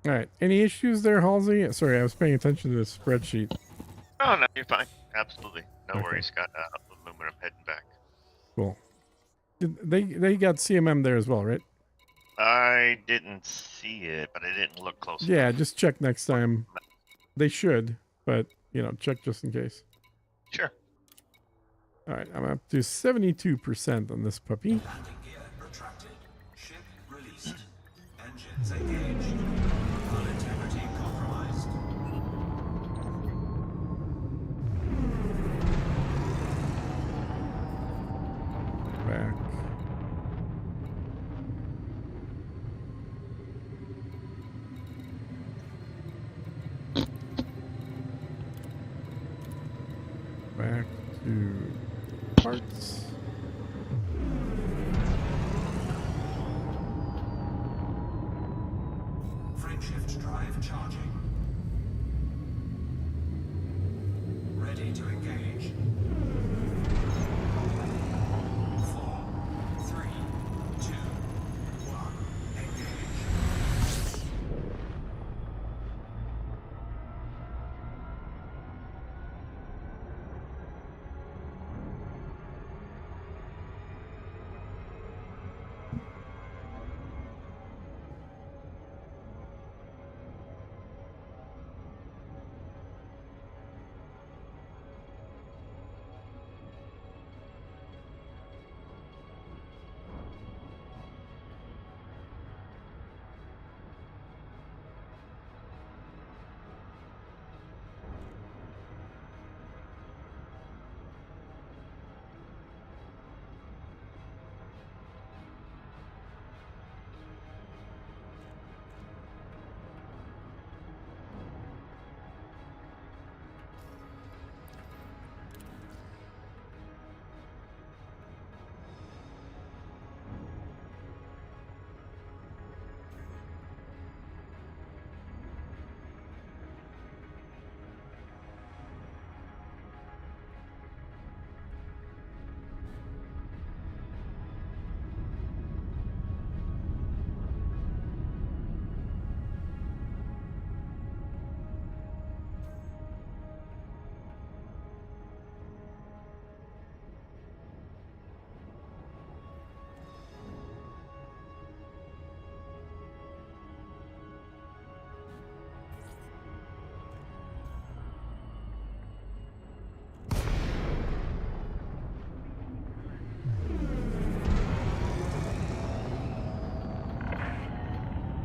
S1: All right. Any issues there, Halsey? Sorry, I was paying attention to the spreadsheet.
S12: Oh, no, you're fine. Absolutely. No
S1: Okay.
S12: worries. Got aluminum heading back.
S1: Cool. They got CMM there as well, right?
S12: I didn't see it, but I didn't look close enough.
S1: Yeah, just check next time. They should, but, you know, check just in case.
S12: Sure.
S1: All right, I'm up to 72% on this puppy.
S5: Landing gear retracted. Ship released. Engines engaged. Hull integrity compromised.
S1: Back. Back to parts.
S5: Frameshift drive charging. Ready to engage. 4, 3, 2, 1. Engage.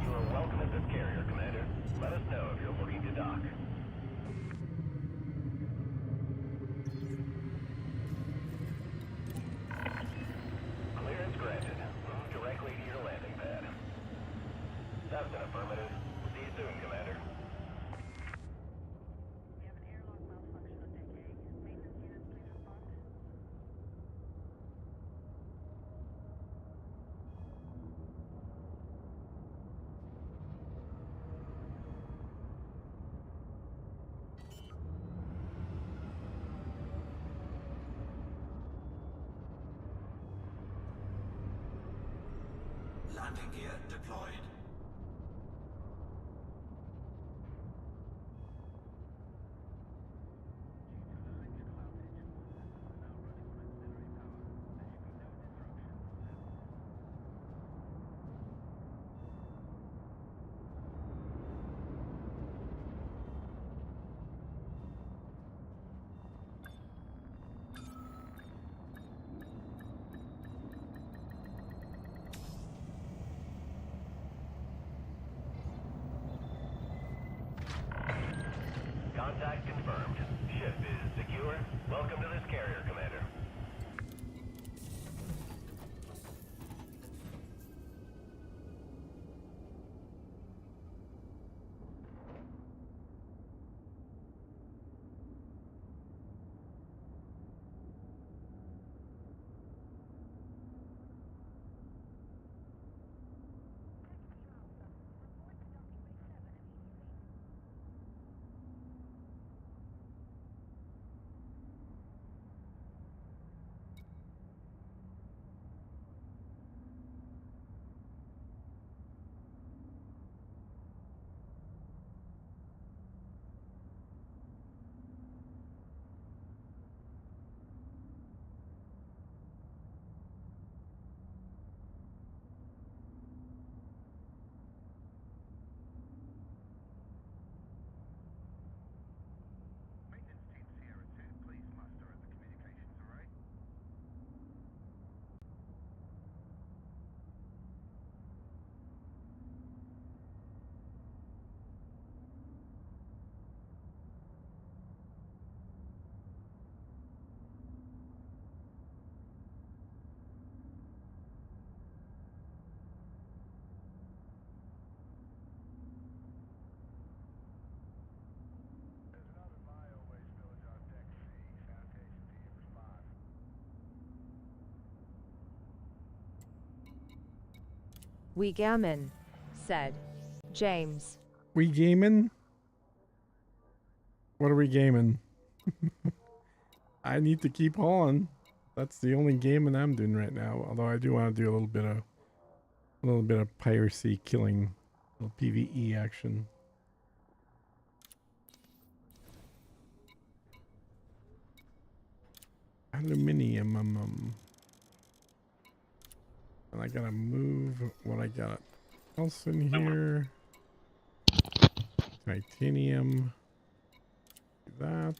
S4: You are welcome at this carrier, Commander. Let us know if you're looking to dock. Clearance granted. Move directly to your landing pad. That's an affirmative. See you soon, Commander.
S5: Landing gear deployed.
S4: Contact confirmed. Ship is secure. Welcome to this carrier, Commander.
S6: We gammon, said James.
S1: We gaming? What are we gaming? I need to keep hauling. That's the only gaming I'm doing right now. Although I do want to do a little bit of piracy killing, a little PvE action. Aluminium. And I gotta move what I got else in here. Titanium. That.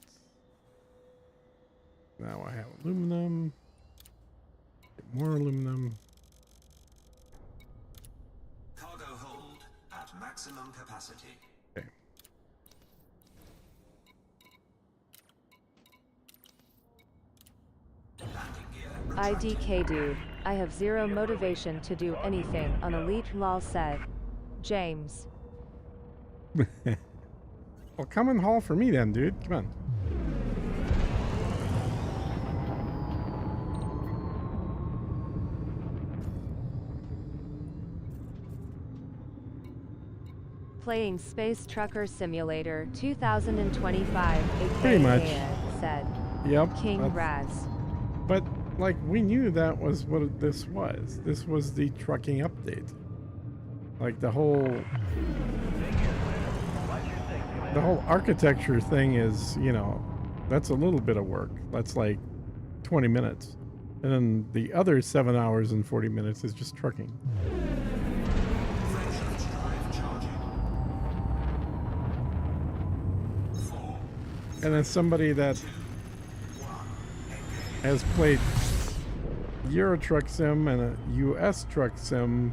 S1: Now I have aluminum. Get more aluminum.
S5: Cargo hold at maximum capacity.
S1: Okay.
S6: IDK dude, I have zero motivation to do anything on Elite lol said James.
S1: Well, come and haul for me then, dude. Come on.
S6: Playing Space Trucker Simulator 2025.
S1: Pretty much.
S6: Said
S1: Yep.
S6: King Raz.
S1: But like we knew that was what this was. This was the trucking update. Like the whole architecture thing is, you know, that's a little bit of work. That's like 20 minutes. And then the other 7 hours and 40 minutes is just trucking. And as somebody that has played Euro Truck Sim and a US Truck Sim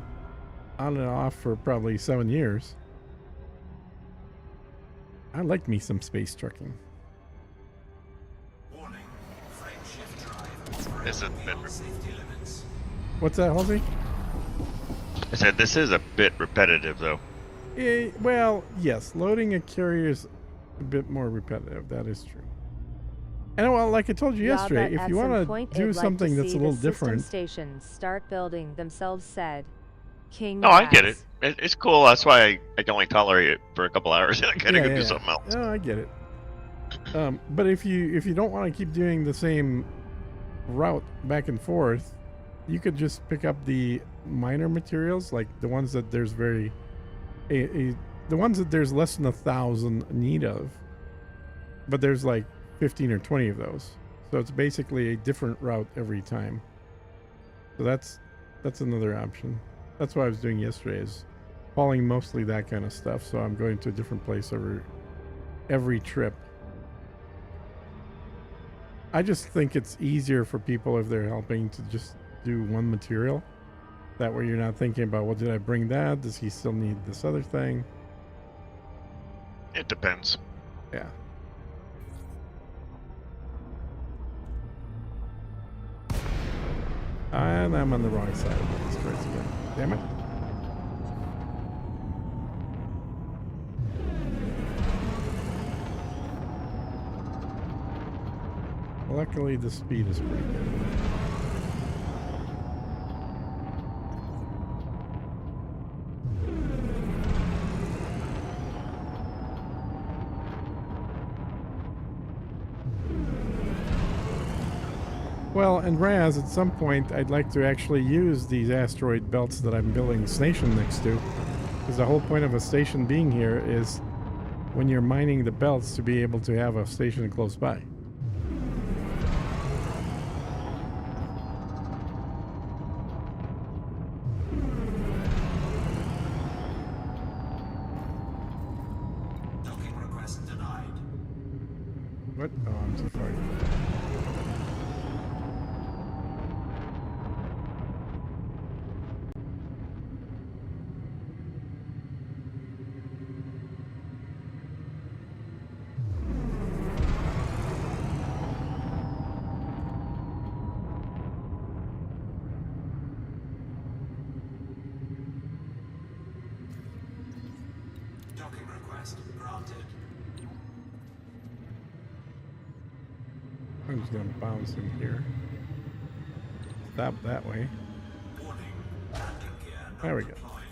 S1: on and off for probably 7 years, I like me some space trucking.
S12: This is a bit
S1: What's that, Halsey?
S12: I said this is a bit repetitive, though.
S1: Well, yes, loading a carrier is a bit more repetitive. That is true. And well, like I told you yesterday, if you want to do something that's a little different,
S6: stations start building themselves. Said King.
S12: No, I get it. It's cool. That's why I can only tolerate it for a couple hours. I gotta go do something else.
S1: Oh, I get it. But if you don't want to keep doing the same route back and forth, you could just pick up the minor materials, like the ones that there's the ones that there's less than 1,000 need of, but there's like 15 or 20 of those. So it's basically a different route every time. So that's another option. That's what I was doing yesterday, is hauling mostly that kind of stuff. So I'm going to a different place every trip. I just think it's easier for people if they're helping to just do one material. That way you're not thinking about, well, did I bring that? Does he still need this other thing?
S12: It depends.
S1: Yeah. And I'm on the wrong side of the asteroids again. Damn it. Luckily, the speed is pretty good. Well, and Raz, at some point, I'd like to actually use these asteroid belts that I'm building a station next to. Because the whole point of a station being here is when you're mining the belts to be able to have a station close by.
S5: Docking request denied.
S1: What? Oh, I'm so far.
S5: Docking request granted.
S1: I'm just gonna bounce in here. Stop that way.
S5: Warning. Landing gear not
S1: There we go.
S5: deployed.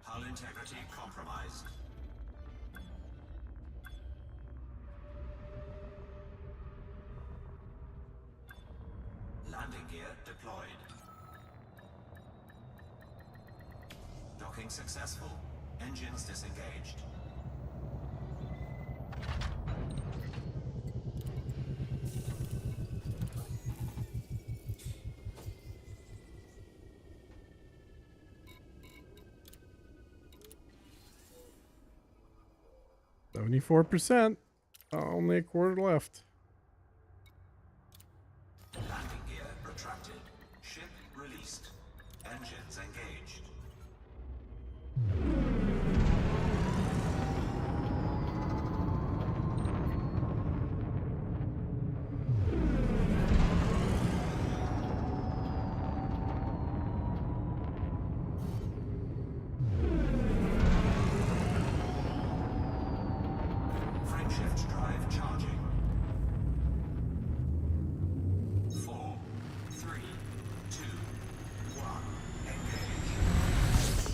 S5: Hull integrity compromised. Landing gear deployed. Docking successful. Engines disengaged.
S1: %. Only a quarter left.
S5: Landing gear retracted. Ship released. Engines engaged. Frameshift drive charging. 4, 3, 2, 1. Engage.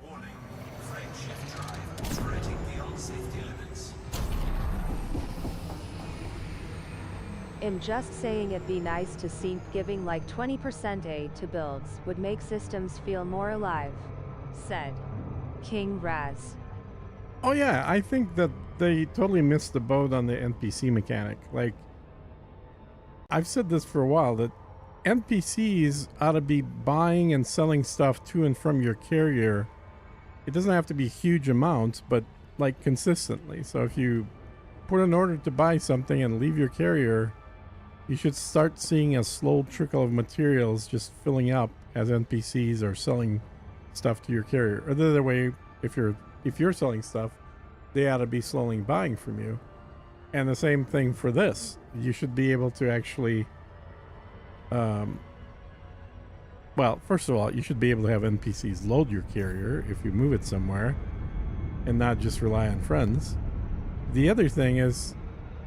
S5: Warning. Frameshift drive operating beyond safety limits.
S6: I'm just saying it'd be nice to see giving like 20% aid to builds would make systems feel more alive, said King Raz.
S1: Oh yeah, I think that they totally missed the boat on the NPC mechanic. Like, I've said this for a while, that NPCs ought to be buying and selling stuff to and from your carrier. It doesn't have to be huge amounts, but like consistently. So if you put an order to buy something and leave your carrier, you should start seeing a slow trickle of materials just filling up as NPCs are selling stuff to your carrier. Or the other way, if you're selling stuff, they ought to be slowly buying from you. And the same thing for this. You should be able to actually, well, first of all, you should be able to have NPCs load your carrier if you move it somewhere and not just rely on friends. The other thing is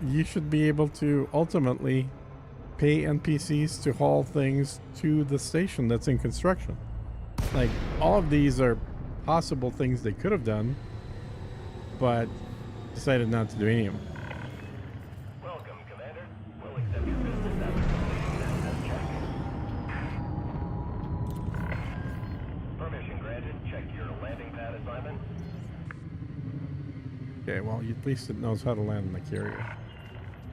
S1: you should be able to ultimately pay NPCs to haul things to the station that's in construction. Like, all of these are possible things they could have done, but decided not to do any of them.
S4: Welcome, Commander. We'll accept your business after completing an access check. Permission granted. Check your landing pad assignment.
S1: Okay, well, at least it knows how to land on the carrier.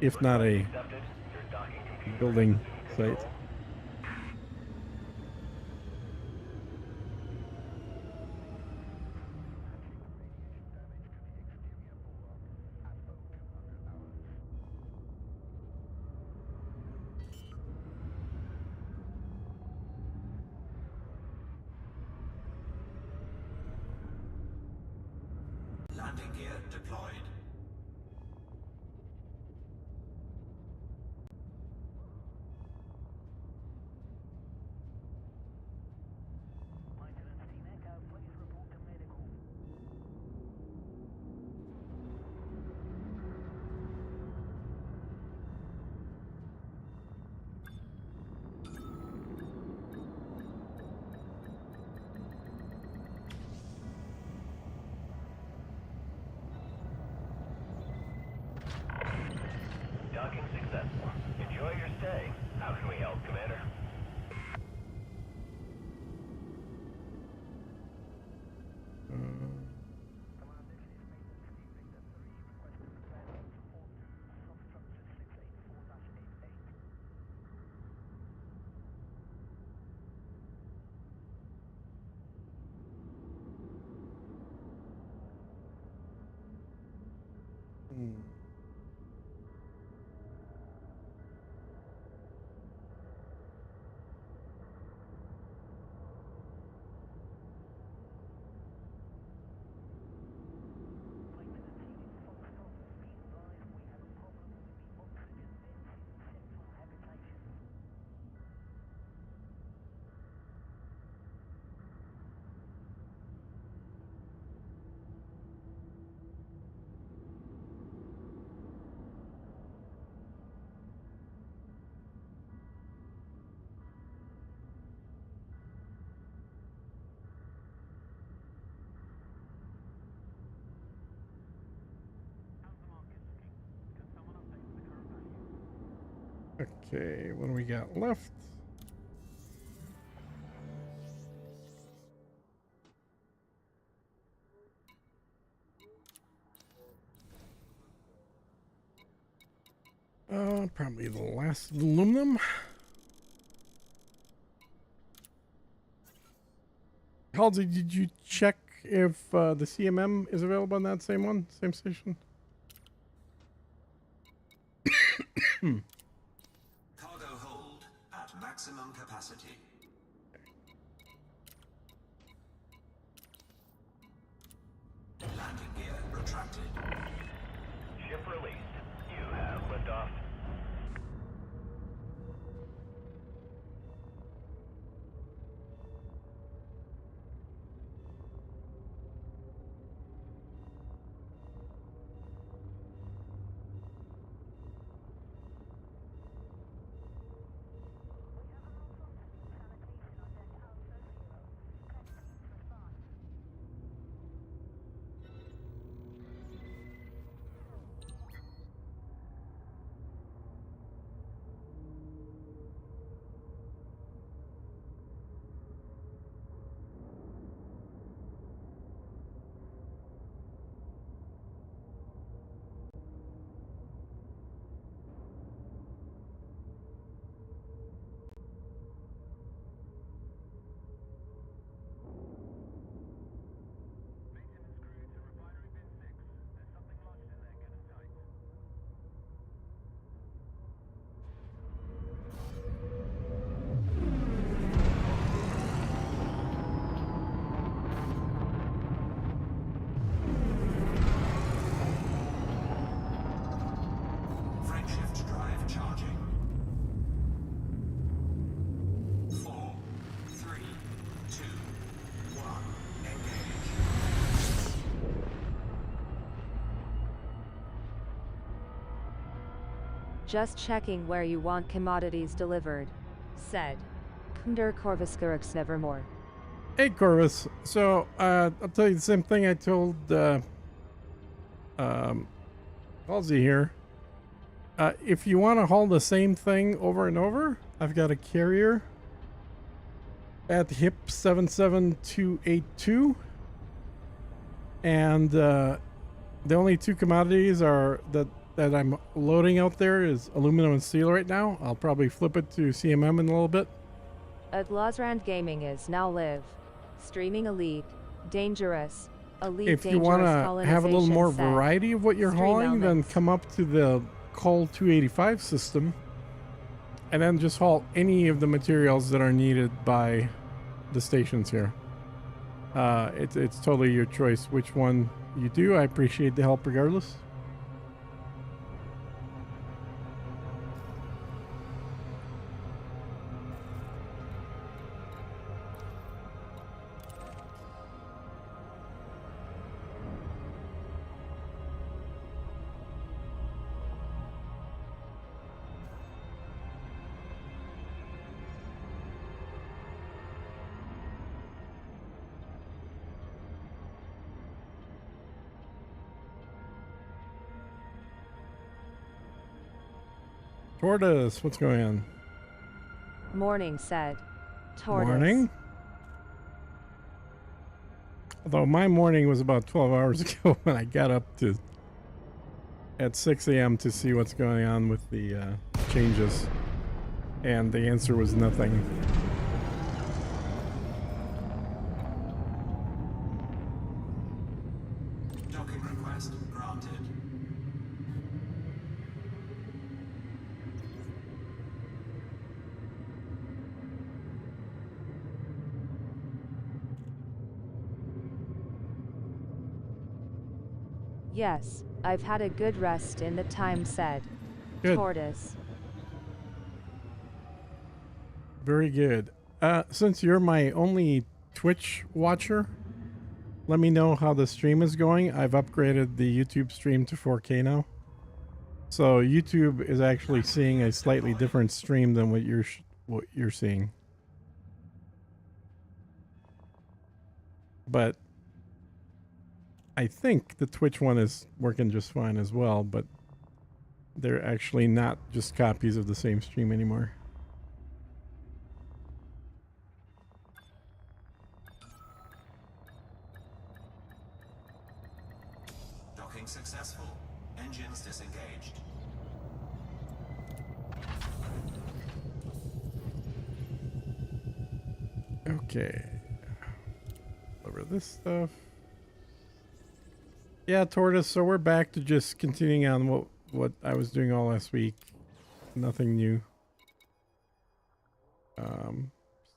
S1: If not a
S4: Accepted. Your docking computer
S1: building
S4: resume
S1: site.
S4: control.
S5: Landing gear deployed.
S4: Docking successful. Enjoy your stay. How can we help, Commander?
S1: Okay, what do we got left? Probably the last aluminum. Halsey, did you check if the CMM is available on that same one, same station?
S5: Cargo hold at maximum capacity. Landing gear retracted.
S4: Ship released. You have liftoff.
S5: Frameshift drive charging. 4, 3, 2, 1. Engage.
S6: Just checking where you want commodities delivered, said Kunder Korviskurux Nevermore.
S1: Hey Corvus, so I'll tell you the same thing I told Halsey here. If you want to haul the same thing over and over, I've got a carrier at HIP 77282, and the only two commodities are that I'm loading out there is aluminum and steel right now. I'll probably flip it to CMM in a little bit.
S6: At Lozrand Gaming is now live. Streaming Elite. Dangerous. Elite
S1: If you
S6: Dangerous
S1: want to have a little
S6: Colonization
S1: more
S6: set.
S1: variety of what you're
S6: Stream
S1: hauling, then
S6: elements.
S1: come up to the Col 285 system and then just haul any of the materials that are needed by the stations here. It's totally your choice which one you do, I appreciate the help regardless. Tortoise, what's going on?
S6: Morning, said. Tortoise.
S1: Morning? Although my morning was about 12 hours ago when I got up to at 6 a.m. to see what's going on with the changes. And the answer was nothing.
S5: Docking request granted.
S6: Yes, I've had a good rest in the time, said.
S1: Good.
S6: Tortoise.
S1: Very good. Since you're my only Twitch watcher, let me know how the stream is going. I've upgraded the YouTube stream to 4K now. So YouTube is actually seeing a slightly different stream than what you're seeing. But I think the Twitch one is working just fine as well, but they're actually not just copies of the same stream anymore.
S5: Docking successful. Engines disengaged.
S1: Okay. Over this stuff. Yeah, Tortoise, so we're back to just continuing on what I was doing all last week. Nothing new.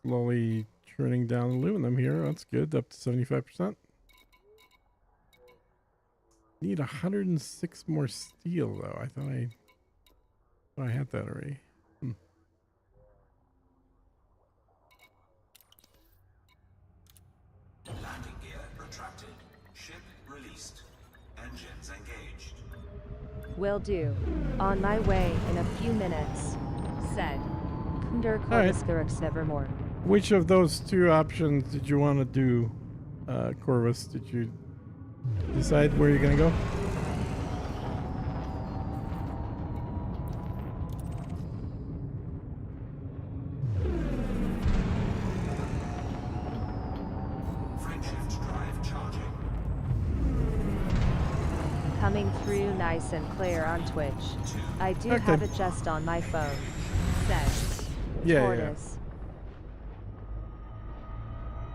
S1: Slowly turning down aluminum here. That's good. Up to 75%. Need 106 more steel, though. I thought I had that already.
S5: Landing gear retracted. Ship released. Engines engaged.
S6: Will do. On my way in a few minutes, said. Kunder Corvus Nevermore.
S1: Which of those two options did you want to do, Corvus? Did you decide where you're going to go?
S5: Frameshift drive charging.
S6: Coming through nice and clear on Twitch. I do have it just on my phone, said.
S1: Yeah,
S6: Tortoise.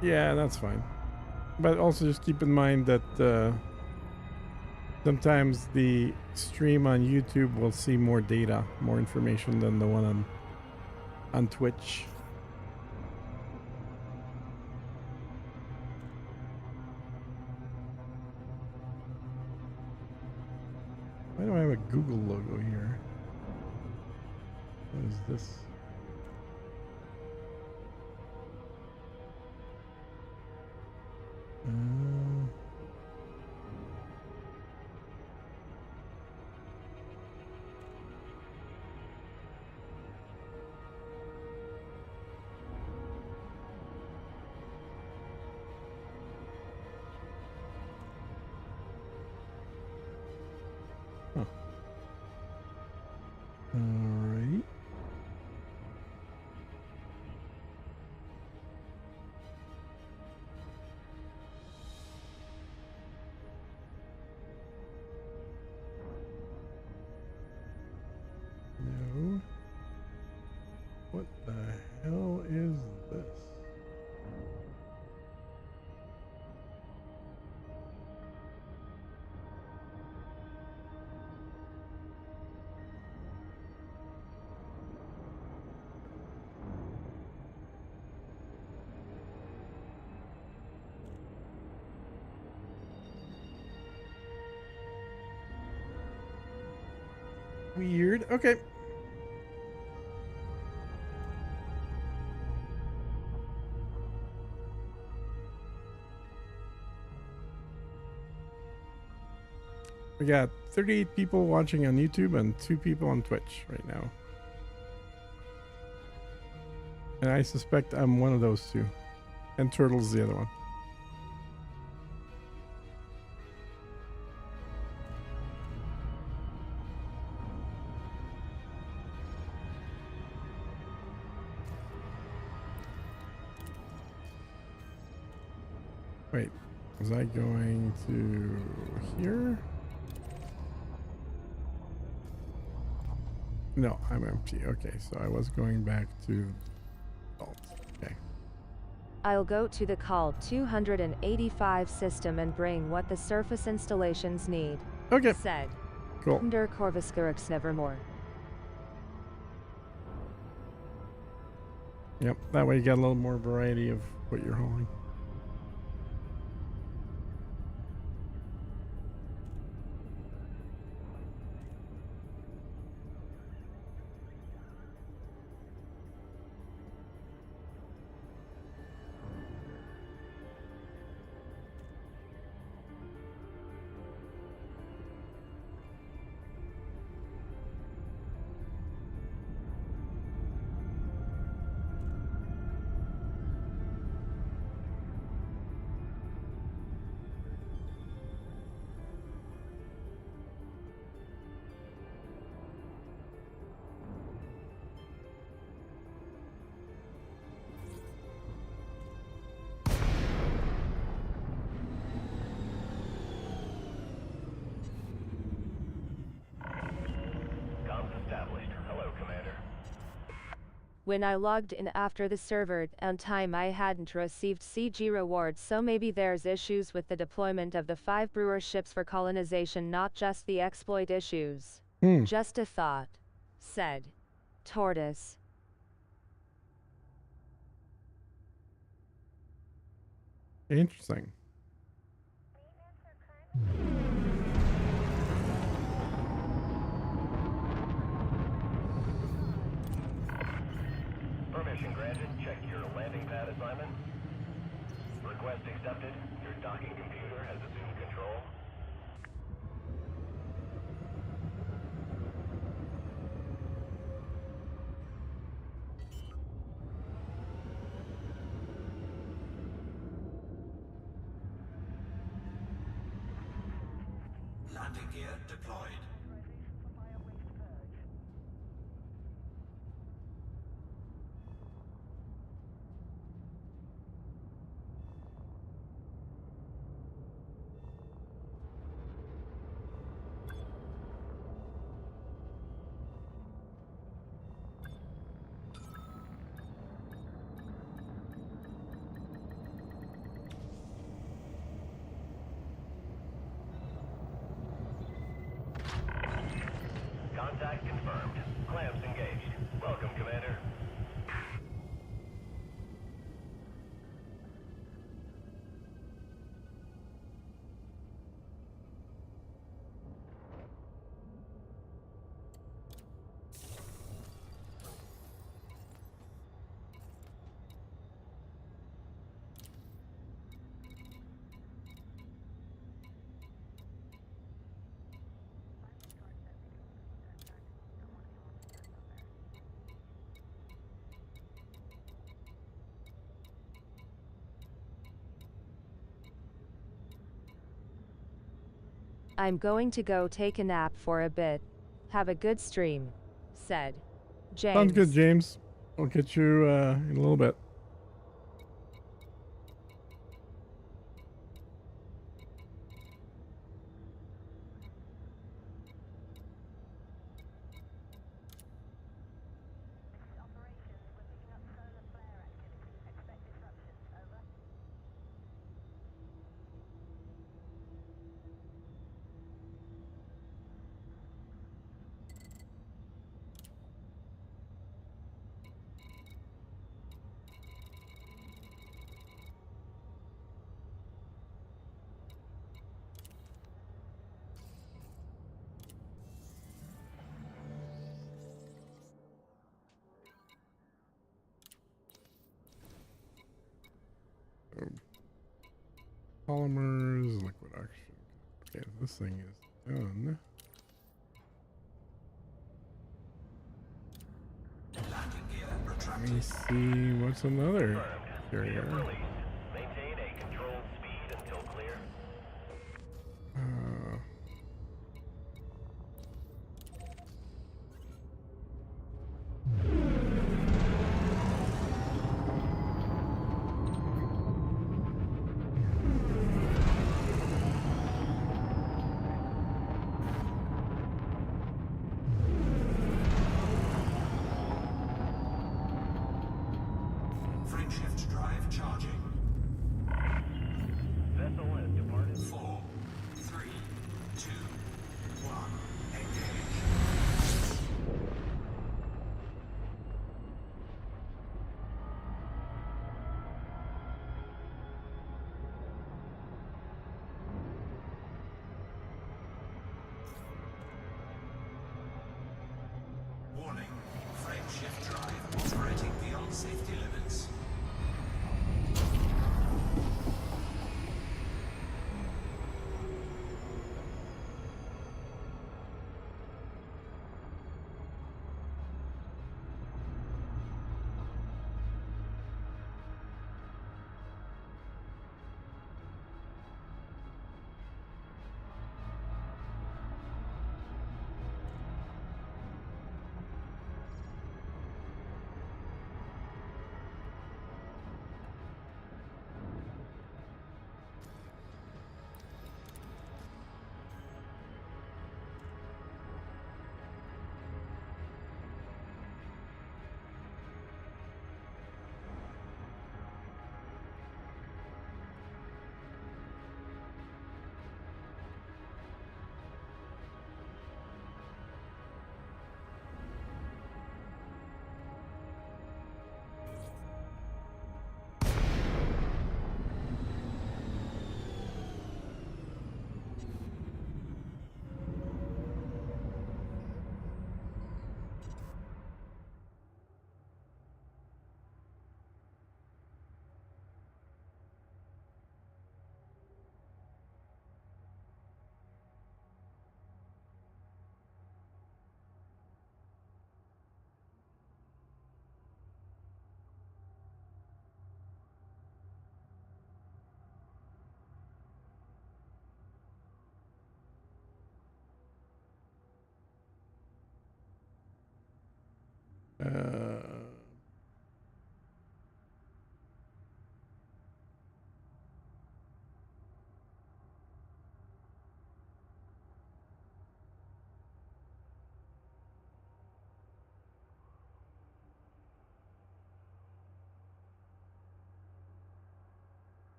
S1: Yeah, that's fine. But also just keep in mind that sometimes the stream on YouTube will see more data, more information than the one on Twitch. Why do I have a Google logo here? What is this? Huh. Alright. No. What the hell is this? Weird. Okay. We got 38 people watching on YouTube and 2 people on Twitch right now. And I suspect I'm one of those 2. And Turtle's the other one. Wait, was I going to here? No, I'm empty. Okay, so I was going back to vault. Okay.
S6: I'll go to the call 285 system and bring what the surface installations need.
S1: Okay.
S6: Said.
S1: Cool.
S6: Der Corvuscurix nevermore.
S1: Yep, that way you got a little more variety of what you're hauling.
S6: When I logged in after the server downtime, I hadn't received CG rewards, so maybe there's issues with the deployment of the 5 brewer ships for colonization, not just the exploit issues. Just a thought. Said. Tortoise.
S1: Interesting.
S4: Permission granted. Check your landing pad assignment. Request accepted. Your docking computer has assumed control.
S5: Landing gear deployed.
S4: Contact confirmed. Clamps engaged. Welcome, Commander.
S6: I'm going to go take a nap for a bit. Have a good stream. Said. James.
S1: Sounds good, James. I'll get you in a little bit. Polymers, liquid oxygen. Okay, this thing is done.
S5: Landing gear
S1: Let
S5: retracted.
S1: me see what's another carrier.
S4: Release. Maintain a controlled speed until clear.
S1: Uh,
S5: Frameshift drive charging.
S4: Vessel has departed.
S5: 4, 3, 2, 1. Engage. Warning. Frameshift drive operating beyond safety limits.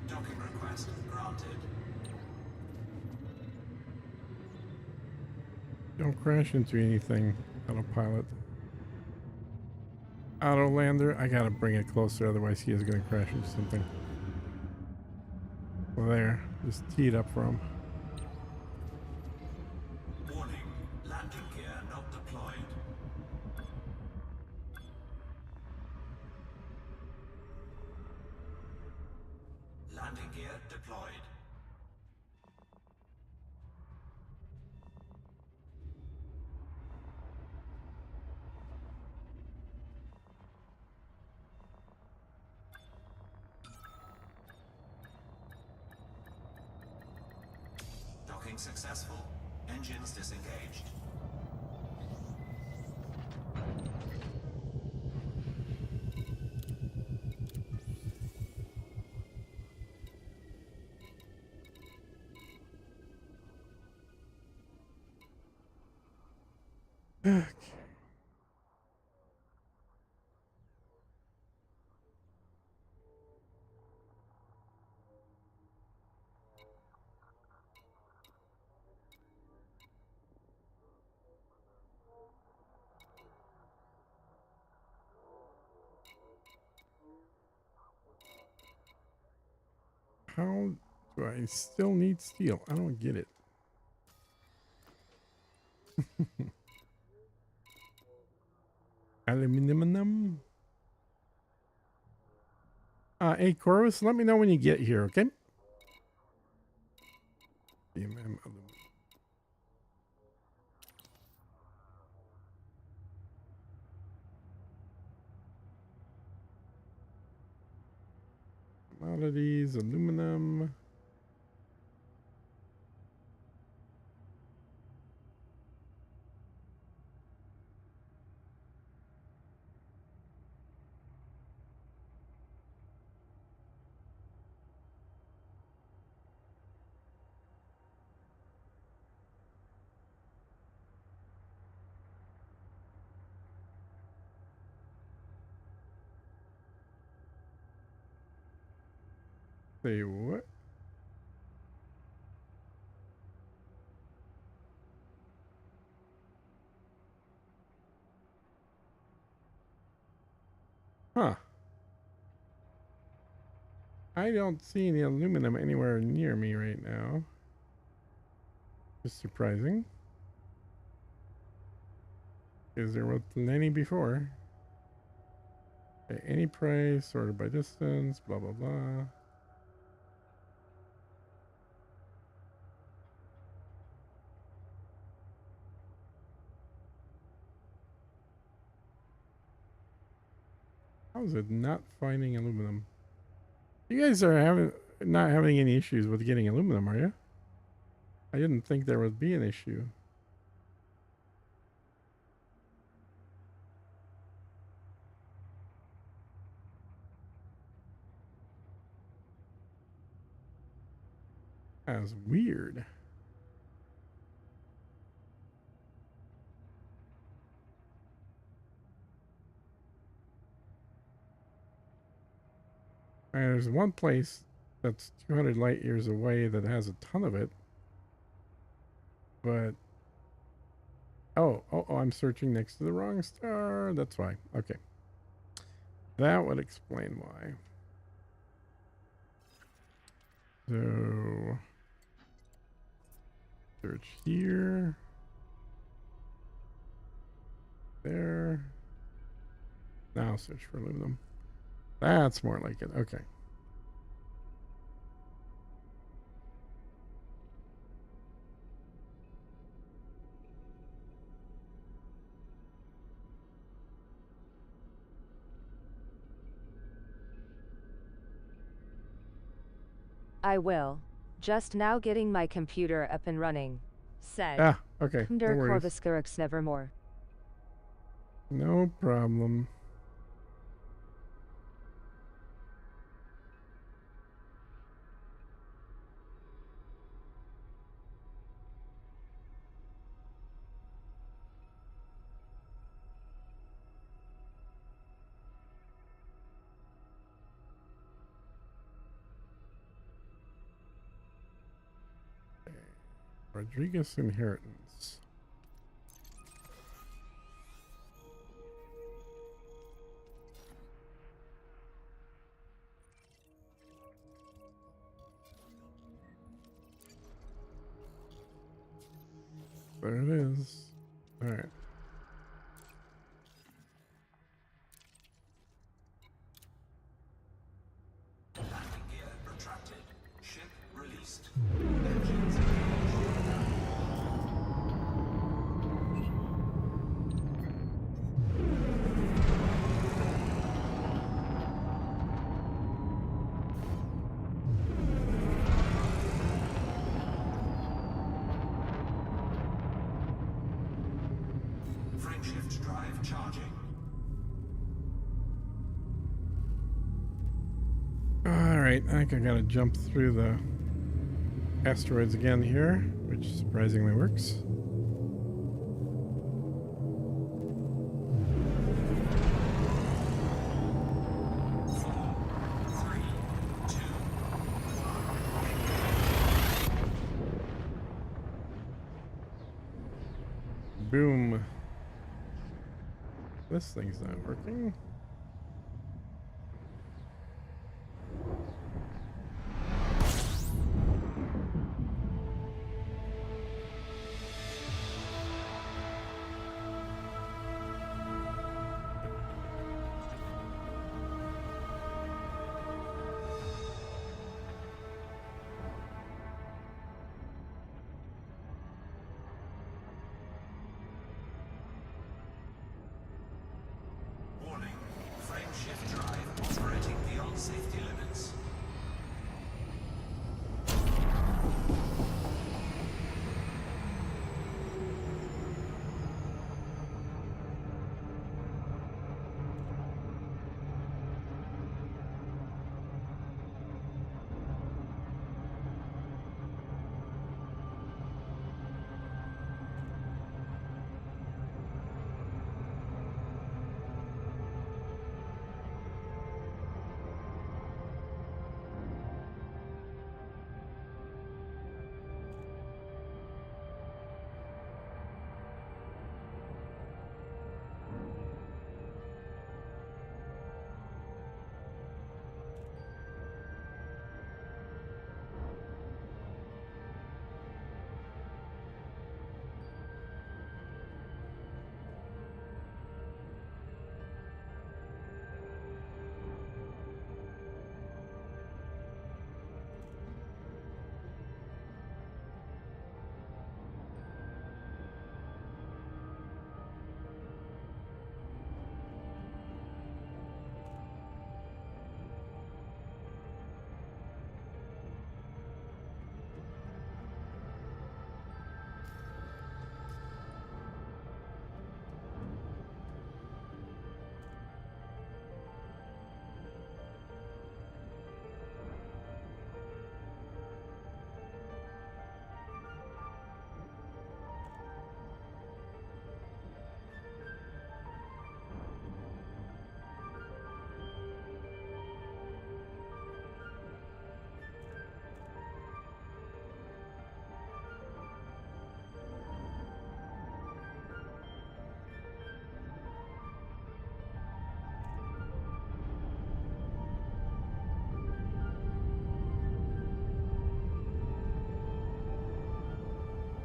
S5: Docking request granted.
S1: Don't crash into anything, autopilot. Auto lander, I gotta bring it closer, otherwise he is gonna crash into something. Well, there, just tee it up for him.
S5: Warning. Landing gear not deployed. Landing gear deployed. Docking successful. Engines disengaged.
S1: How do I still need steel? I don't get it. Aluminum. Hey, Corvus, let me know when you get here, okay? DMM aluminum. Commodities, aluminum. Say what? Huh. I don't see any aluminum anywhere near me right now. Just surprising. Because there was plenty before. Okay, any price, sorted by distance, blah, blah, blah. How is it not finding aluminum? You guys are not having any issues with getting aluminum, are you? I didn't think there would be an issue. That's weird. There's one place that's 200 light years away that has a ton of it. But oh, I'm searching next to the wrong star. That's why. Okay. That would explain why. So search here. There. Now search for aluminum. That's more like it. Okay.
S6: I will. Just now getting my computer up and running. Said.
S1: Ah, okay. No
S6: Der
S1: worries.
S6: Corvuscurix nevermore.
S1: No problem. Rodriguez inheritance. There it is. All right.
S5: Landing gear retracted. Ship released. Engines engaged. Frameshift drive charging.
S1: All right. I think I gotta jump through the asteroids again here, which surprisingly works. Boom. This thing's not working.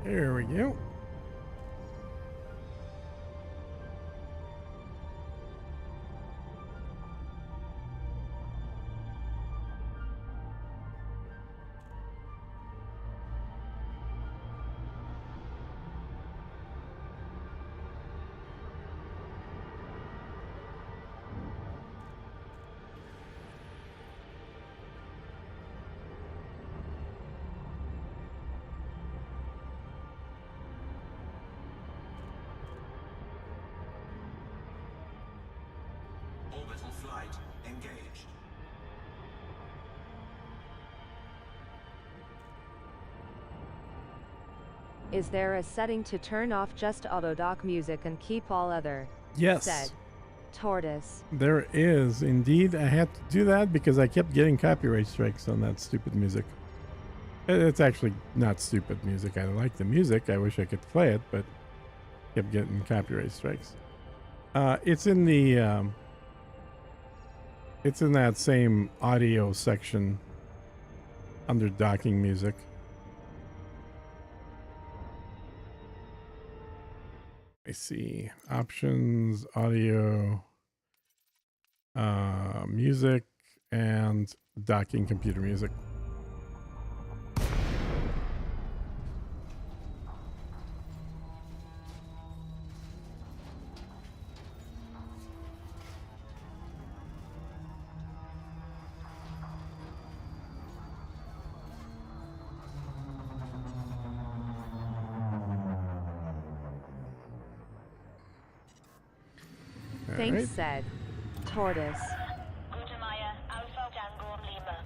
S1: There we go.
S5: Orbital flight engaged.
S6: Is there a setting to turn off just auto dock music and keep all other?
S1: Yes.
S6: Said Tortoise.
S1: There is indeed. I had to do that because I kept getting copyright strikes on that stupid music. It's actually not stupid music. I like the music. I wish I could play it, but kept getting copyright strikes. It's in the it's in that same audio section under docking music. I see options, audio, music, and docking computer music.
S6: Thanks, said Tortoise.
S8: Gutemaya, Alpha Tango Lima.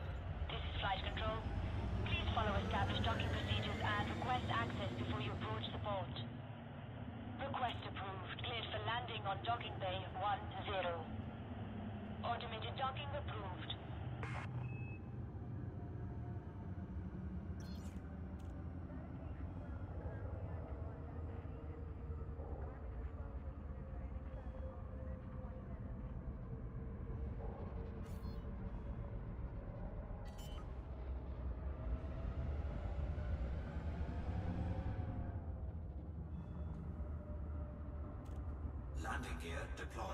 S8: This is flight control. Please follow established docking procedures and request access before you approach the port. Request approved. Cleared for landing on docking bay 10. Automated docking approved.
S5: Landing gear deployed.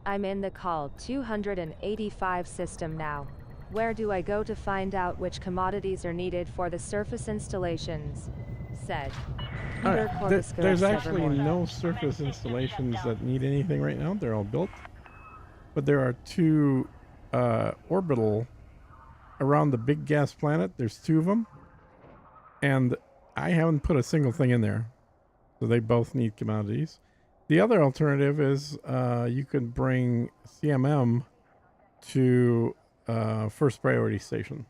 S6: I'm in the call 285 system now. Where do I go to find out which commodities are needed for the surface installations? Said.
S1: All right. There's actually no surface installations that need anything right now. They're all built. But there are two orbital around the big gas planet. There's two of them. And I haven't put a single thing in there. So they both need commodities. The other alternative is you could bring CMM to first priority station.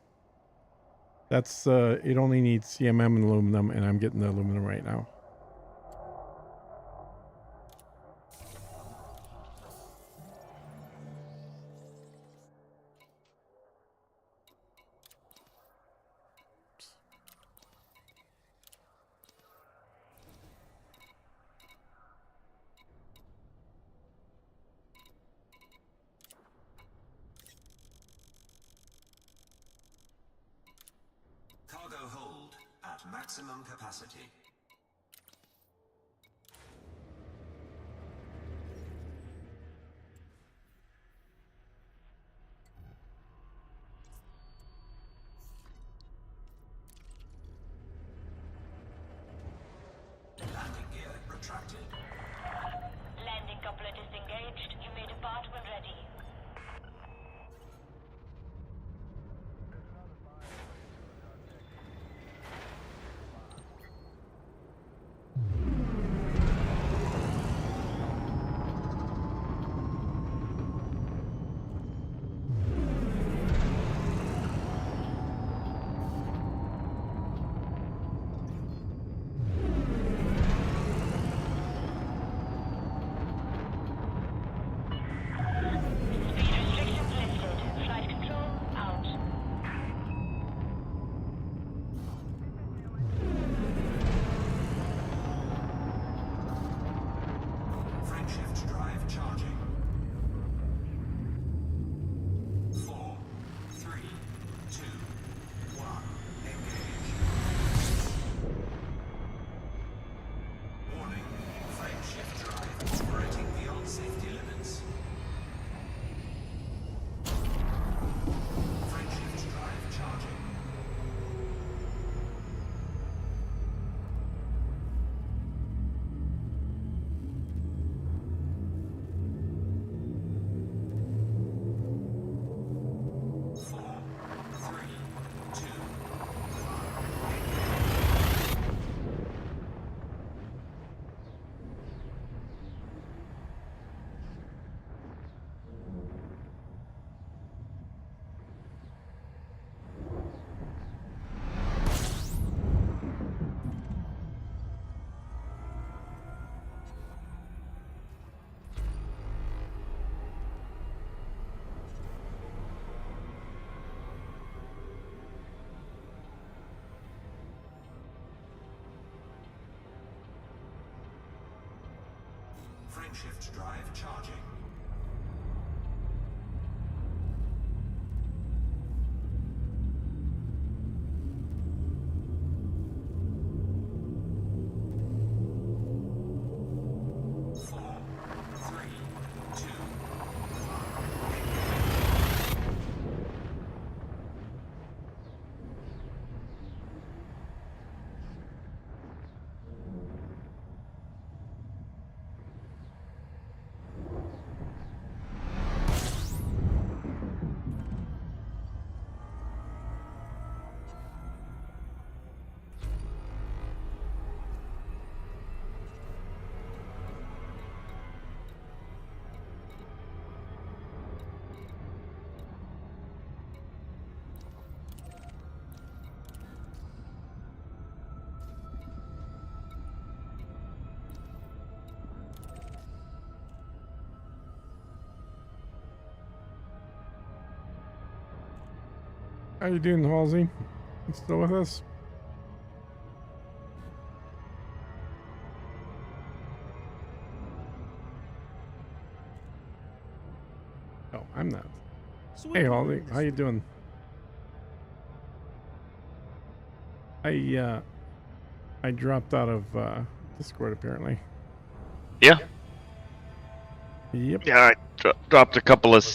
S1: That's it only needs CMM and aluminum, and I'm getting the aluminum right now.
S5: Cargo hold at maximum capacity. Landing gear retracted.
S8: Landing coupler disengaged. You may depart when ready.
S5: Frameshift drive charging.
S1: How you doing, Halsey? You still with us? Oh, I'm not. Hey, Halsey, how you doing? I dropped out of Discord apparently.
S12: Yeah.
S1: Yep.
S12: Yeah, I dropped a couple of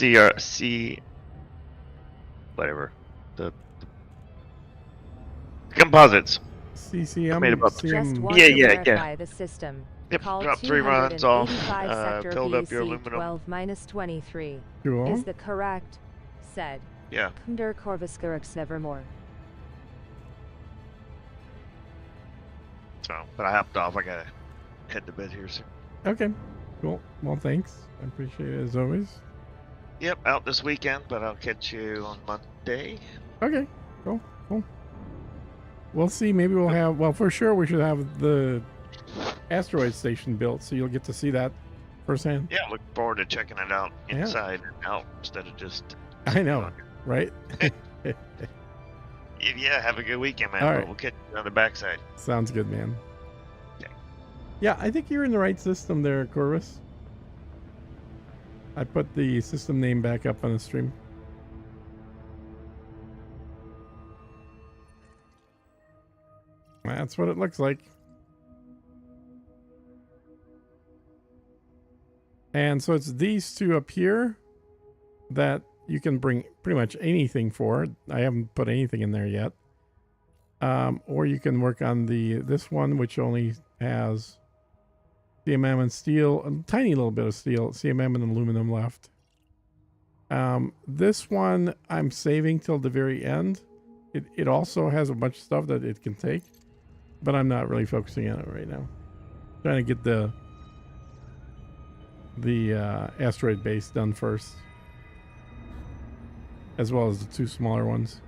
S12: whatever the composites.
S1: CCM.
S12: Made about
S6: Just want
S12: yeah,
S6: to
S12: yeah,
S6: verify
S12: yeah.
S6: the system.
S12: Yep,
S6: Call
S12: dropped 3 runs off.
S6: 285 sector
S12: Filled up your
S6: BC
S12: aluminum.
S6: 12-23.
S1: Cool.
S6: Is the correct? Said.
S12: Yeah.
S6: Kunder Korviskurix nevermore.
S12: So, but I hopped off. I gotta head to bed here soon.
S1: Okay. Cool. Well, thanks. I appreciate it as always.
S12: Yep, out this weekend, but I'll catch you on Monday.
S1: Okay. Cool. Cool. We'll see. Maybe we'll have. Well, for sure, we should have the Asteroid station built, so you'll get to see that firsthand.
S12: Yeah, look forward to checking it out inside and out instead of just.
S1: I know, right?
S12: Yeah, have a good weekend, man.
S1: All
S12: But
S1: right.
S12: we'll catch you on the backside.
S1: Sounds good, man.
S12: Okay.
S1: Yeah, I think you're in the right system there, Corvus. I put the system name back up on the stream. That's what it looks like. And so it's these two up here that you can bring pretty much anything for. I haven't put anything in there yet. Or you can work on this one, which only has CMM and steel, a tiny little bit of steel, CMM and aluminum left. This one I'm saving till the very end. It also has a bunch of stuff that it can take, but I'm not really focusing on it right now. Trying to get the asteroid base done first, as well as the 2 smaller ones.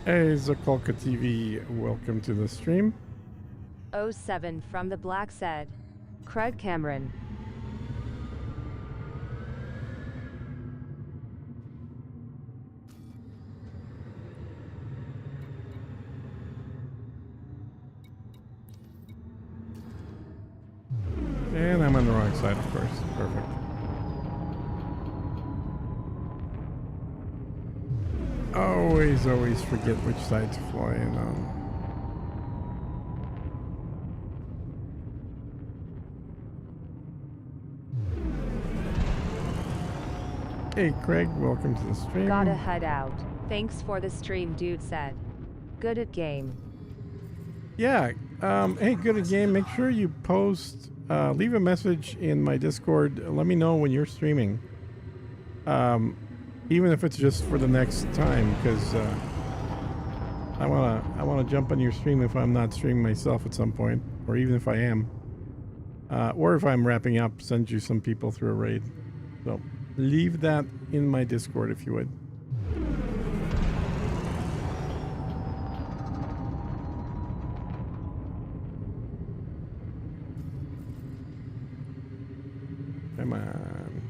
S1: Hey, Zakolka TV, welcome to the stream.
S6: 07 from the Black said. Craig Cameron.
S1: side, of course. Perfect. Always forget which side to fly in on. Hey Craig, welcome to the stream.
S6: Gotta head out. Thanks for the stream, dude said. Good at game.
S1: Yeah, hey, good at game. Make sure you post, leave a message in my Discord. Let me know when you're streaming. Even if it's just for the next time, because I wanna jump on your stream if I'm not streaming myself at some point, or even if I am, or if I'm wrapping up, send you some people through a raid. So leave that in my Discord if you would. Come on.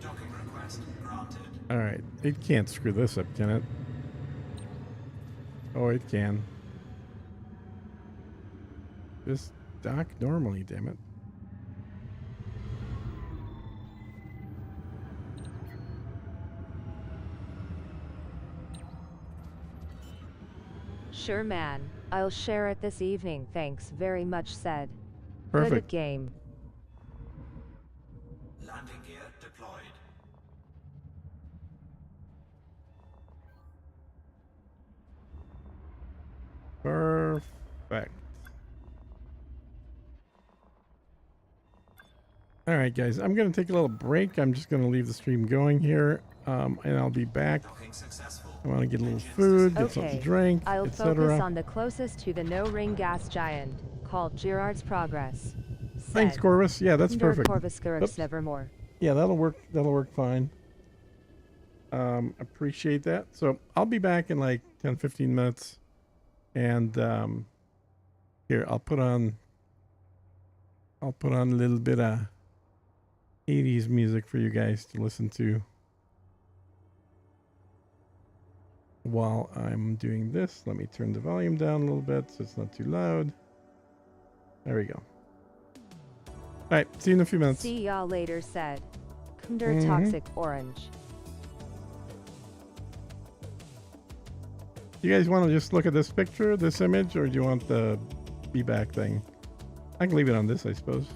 S5: Docking request granted.
S1: Alright, it can't screw this up, can it? Oh, it can. Just dock normally, damn it.
S6: Sure, man. I'll share it this evening. Thanks very much, said.
S1: Perfect.
S6: Good at game.
S5: Landing gear deployed.
S1: Perfect. All right, guys, I'm going to take a little break. I'm just going to leave the stream going here, and I'll be back. I want to get a little food, get something to drink,
S6: I'll
S1: etc.
S6: focus on the closest to the no-ring gas giant, called Gerard's Progress.
S1: Thanks, Corvus. Yeah, that's perfect.
S6: Corvus
S1: Oops.
S6: nevermore.
S1: Yeah, that'll work. That'll work fine. Appreciate that. So I'll be back in like 10, 15 minutes. And here, I'll put on a little bit of 80s music for you guys to listen to while I'm doing this. Let me turn the volume down a little bit so it's not too loud. There we go. All right, see you in a few minutes.
S6: See y'all later, said. Kunder Toxic Orange.
S1: You guys want to just look at this picture, this image, or do you want the be back thing? I can leave it on this, I suppose.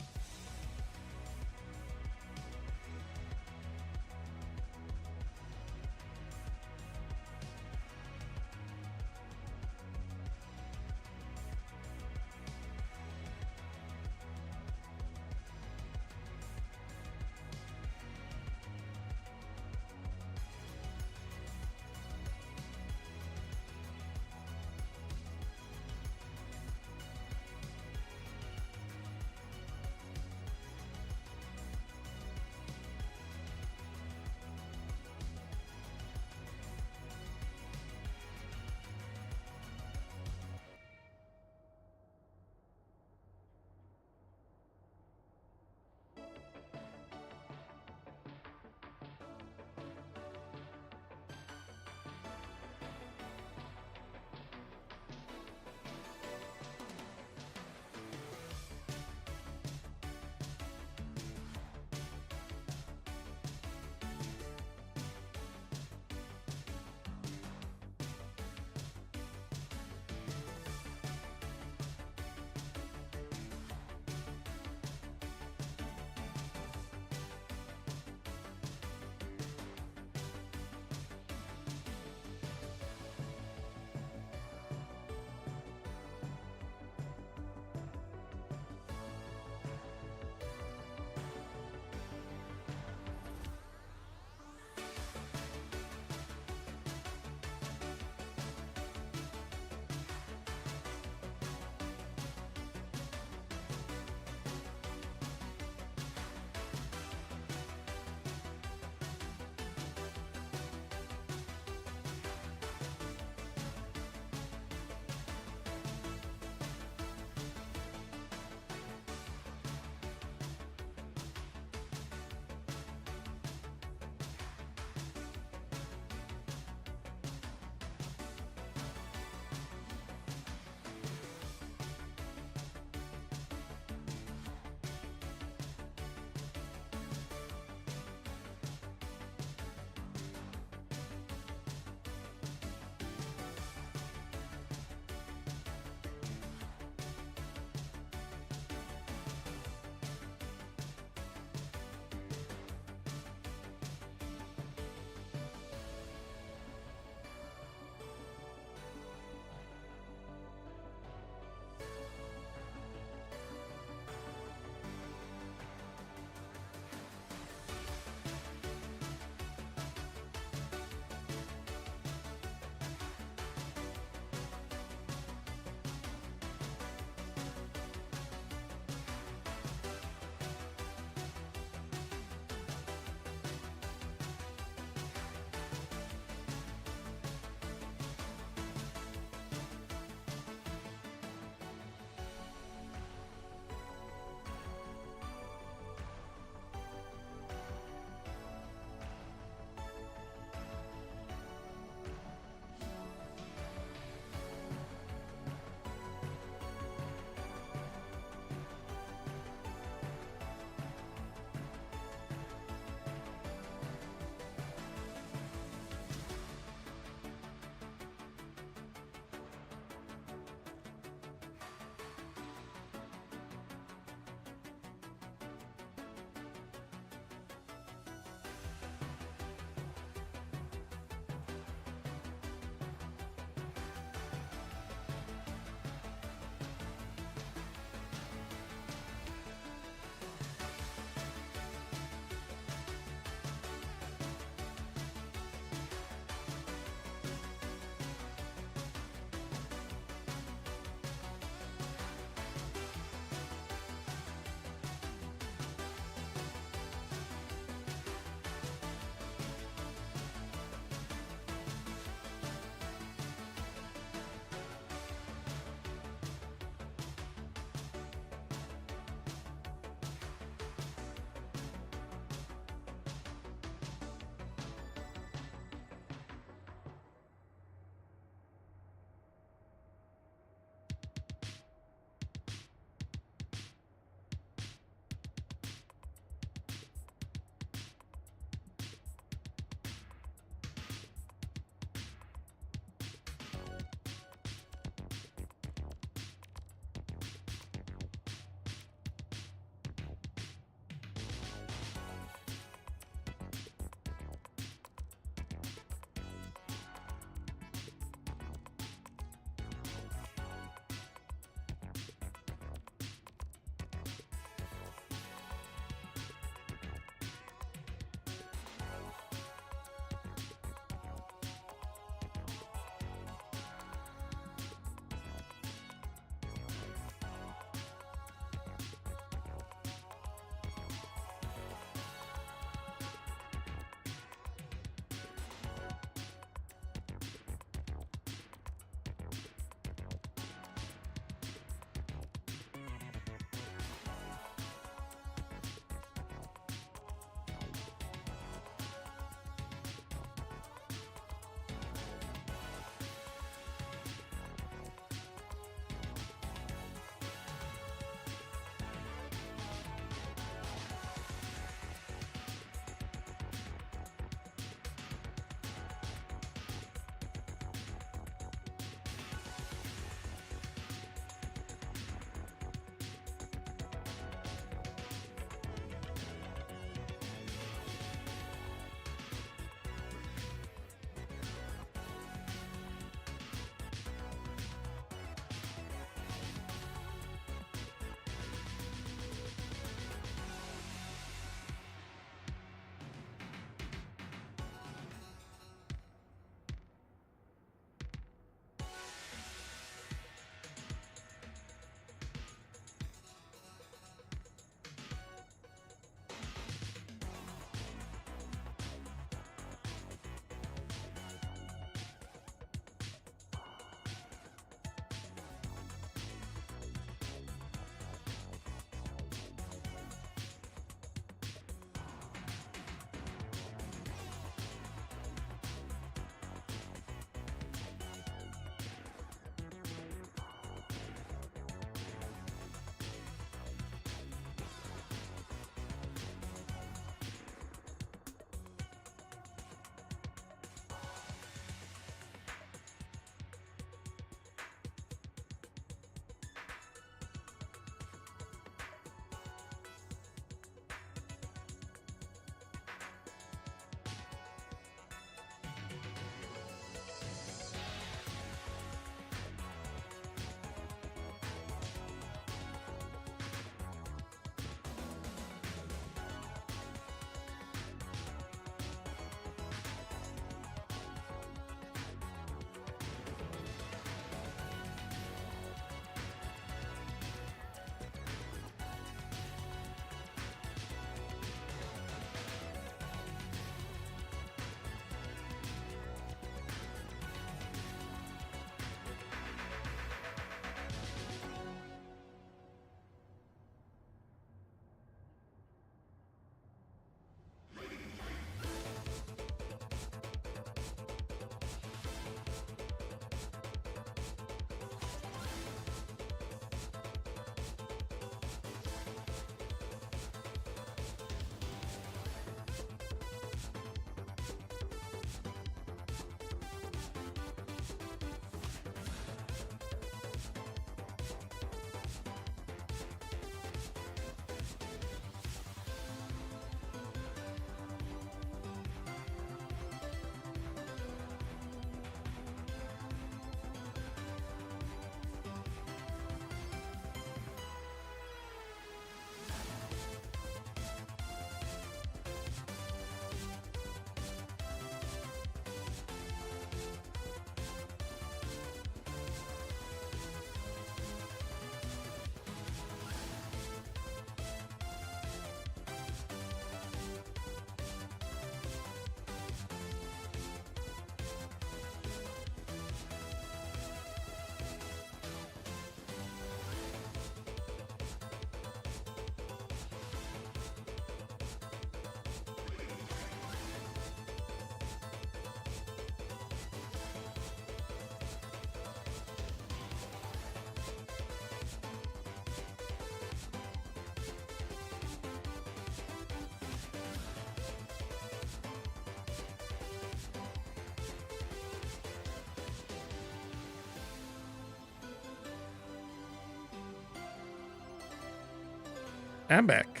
S1: I'm back.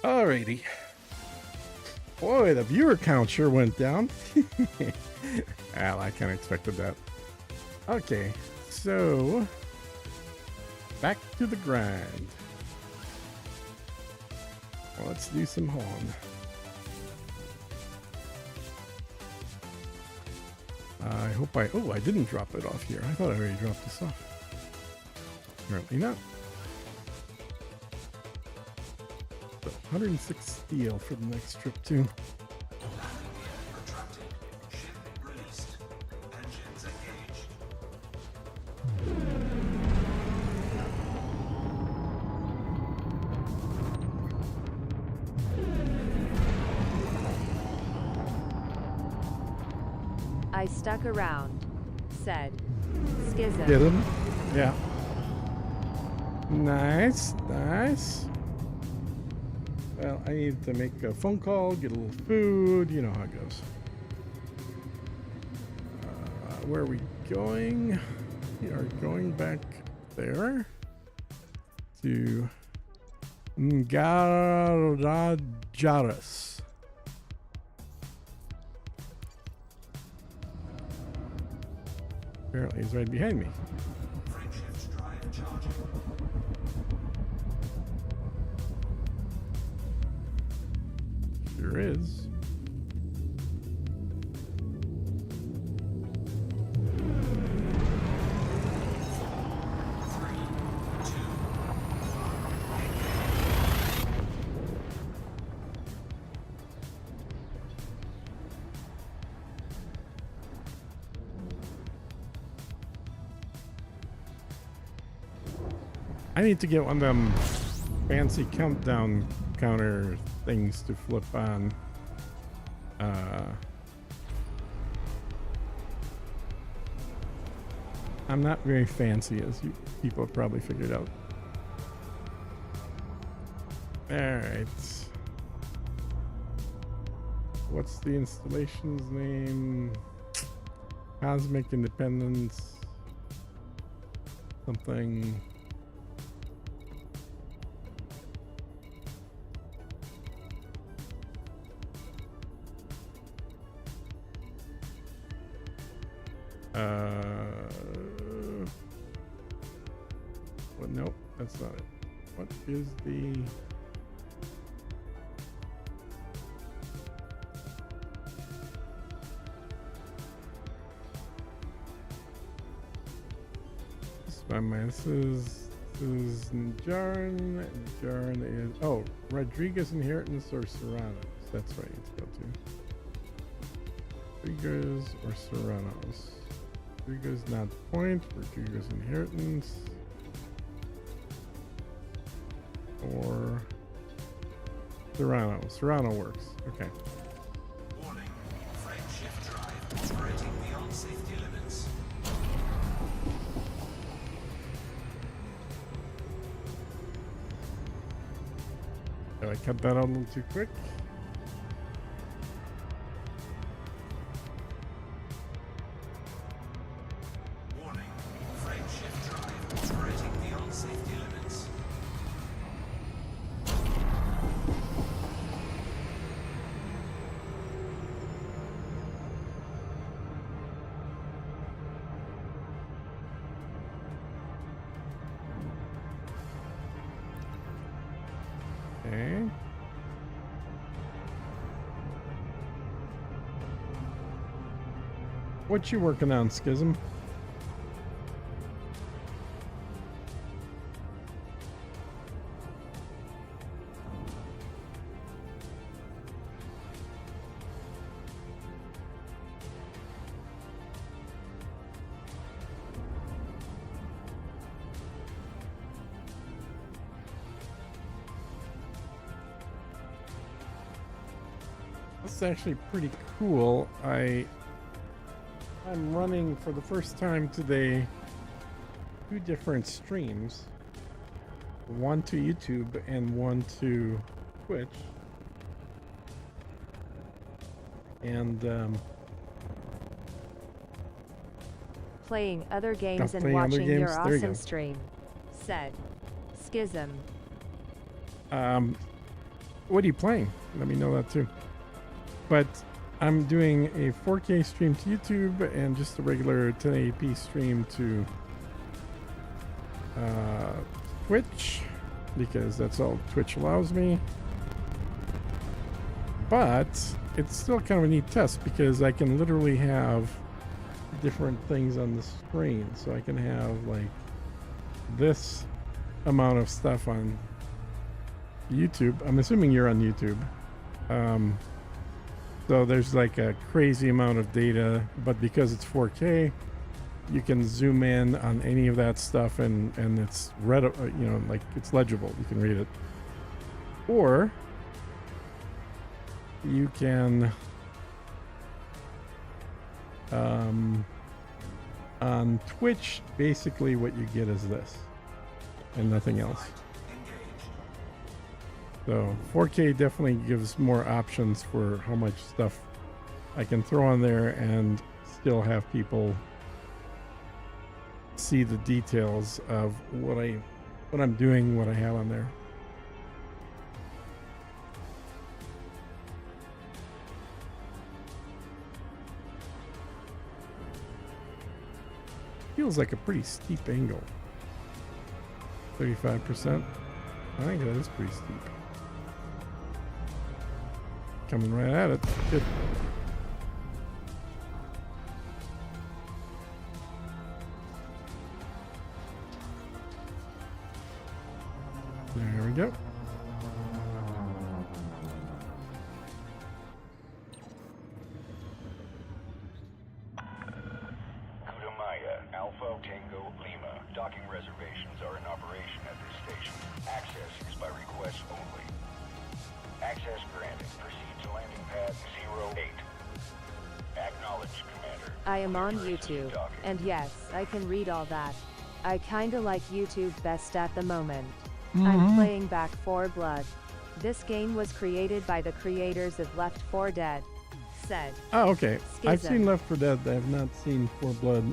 S1: Alrighty. Boy, the viewer count sure went down. Well, I kind of expected that. Okay, so back to the grind. Well, let's do some hauling. I hope I didn't drop it off here. I thought I already dropped this off. Apparently not. So 106 steel for the next trip too.
S6: I stuck around, said Schism.
S1: Get him? Yeah. Nice, nice. Well, I need to make a phone call, get a little food. You know how it goes. Where are we going? We are going back there to Ngarajaris. Apparently he's right behind me. Sure is. I need to get one of them fancy countdown counter things to flip on. I'm not very fancy, as you people have probably figured out. Alright. What's the installation's name? Cosmic Independence. Something. Well, nope, that's not it. What is the... This is Jarn. Jarn is... Oh, Rodriguez Inheritance or Serranos. That's right, let's go to Rodriguez or Serranos. Rodriguez not point, Rodriguez Inheritance. Or Serrano. Serrano works. Okay.
S5: Warning. Frame shift drive operating beyond safety limits.
S1: Did I cut that out a little too quick?
S5: Warning. Frame shift drive operating beyond safety limits.
S1: Okay. What you working on, Schism? This is actually pretty cool. I'm running for the first time today 2 different streams. One to YouTube and one to Twitch.
S6: playing other games and
S1: playing other
S6: watching your
S1: games? There you
S6: awesome
S1: go.
S6: stream, said Schism.
S1: What are you playing? Let me know that too. But I'm doing a 4K stream to YouTube and just a regular 1080p stream to Twitch, because that's all Twitch allows me. But it's still kind of a neat test because I can literally have different things on the screen. So I can have like this amount of stuff on YouTube. I'm assuming you're on YouTube. So there's like a crazy amount of data, but because it's 4K, you can zoom in on any of that stuff and it's read, you know, like it's legible. You can read it. Or you can on Twitch, basically what you get is this and nothing else. So 4K definitely gives more options for how much stuff I can throw on there and still have people see the details of what I'm doing, what I have on there. Feels like a pretty steep angle. 35%. I think that is pretty steep. Coming right at it. Good. There we go.
S4: Kudamaya, Alpha Tango Lima. Docking reservations are in operation at this station. Access is by request only. Access granted. Proceed to landing pad 08. Acknowledged, Commander.
S6: I am on YouTube, and yes, I can read all that. I kinda like YouTube best at the moment. I'm playing Back 4 Blood. This game was created by the creators of Left 4 Dead, said.
S1: Oh, okay. I've
S6: Schism.
S1: seen Left 4 Dead. I have not seen 4 Blood.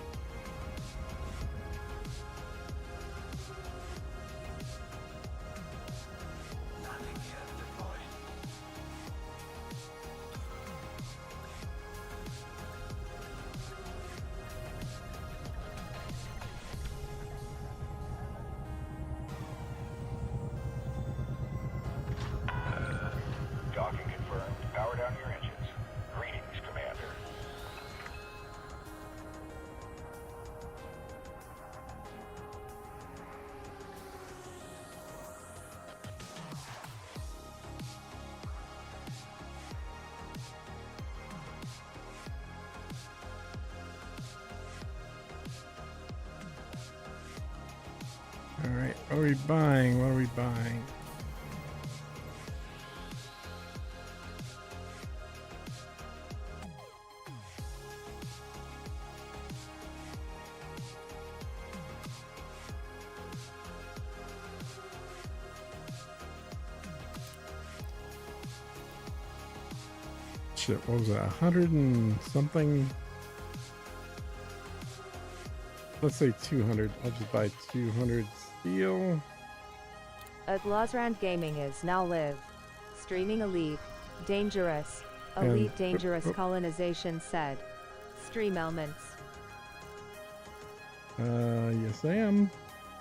S4: Docking confirmed. Power down your engines. Greetings, Commander.
S1: All right. What are we buying? What are we buying? Shit, what was that? 100 and something? Let's say 200. I'll just buy 200 steel.
S6: Glazrand Gaming is now live. Streaming Elite. Dangerous.
S1: And-
S6: Elite Dangerous Colonization said. Stream elements.
S1: Yes I am.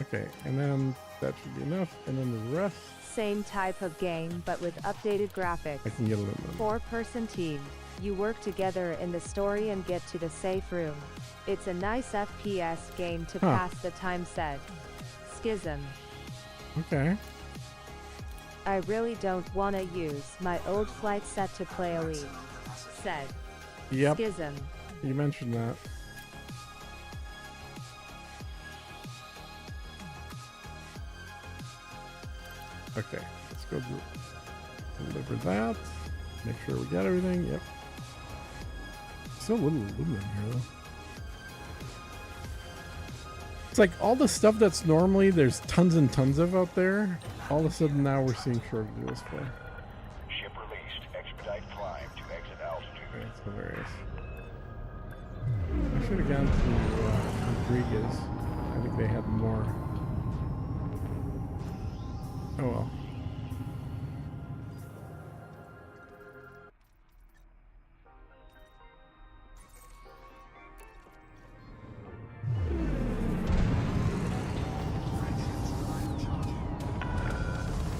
S1: Okay, and then that should be enough. And then the rest,
S6: Same type of game, but with updated graphics.
S1: I can get a little bit.
S6: 4-person team. You work together in the story and get to the safe room. It's a nice FPS game to
S1: Huh.
S6: pass the time, said Schism.
S1: Okay.
S6: I really don't want to use my old flight set to play Elite, said
S1: Yep.
S6: Schism.
S1: You mentioned that. Okay, let's go deliver that. Make sure we got everything. Yep. So little aluminum here, though. It's like all the stuff that's normally there's tons and tons of out there. All of a sudden now we're seeing shortages for.
S4: Ship released. Expedite climb to exit altitude.
S1: That's hilarious. I should have gone to Rodriguez. I think they had more. Oh well.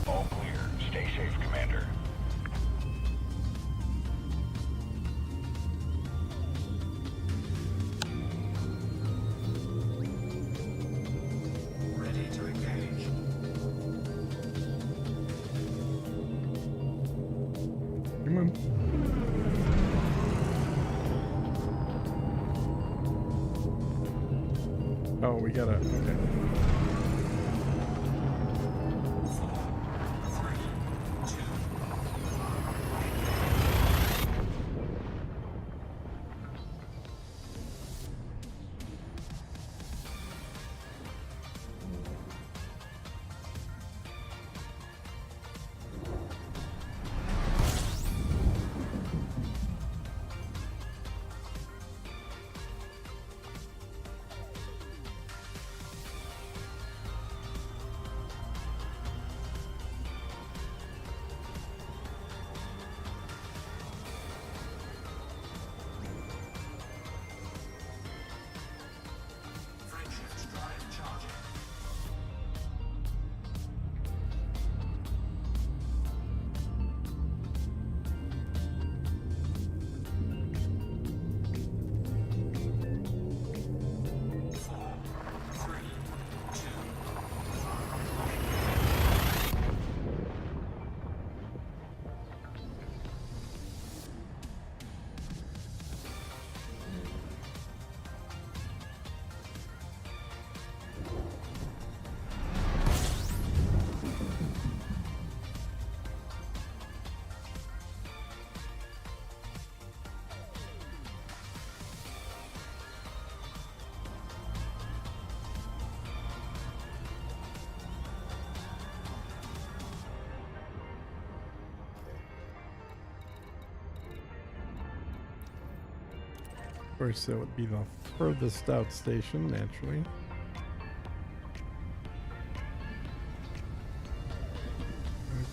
S4: All clear. Stay safe, Commander.
S5: Ready to engage.
S1: Come on. Oh, we gotta. Okay.
S5: 4, 3, 2. Frameshift drive charging. Four, three, two.
S1: Of course, that would be the furthest out station, naturally.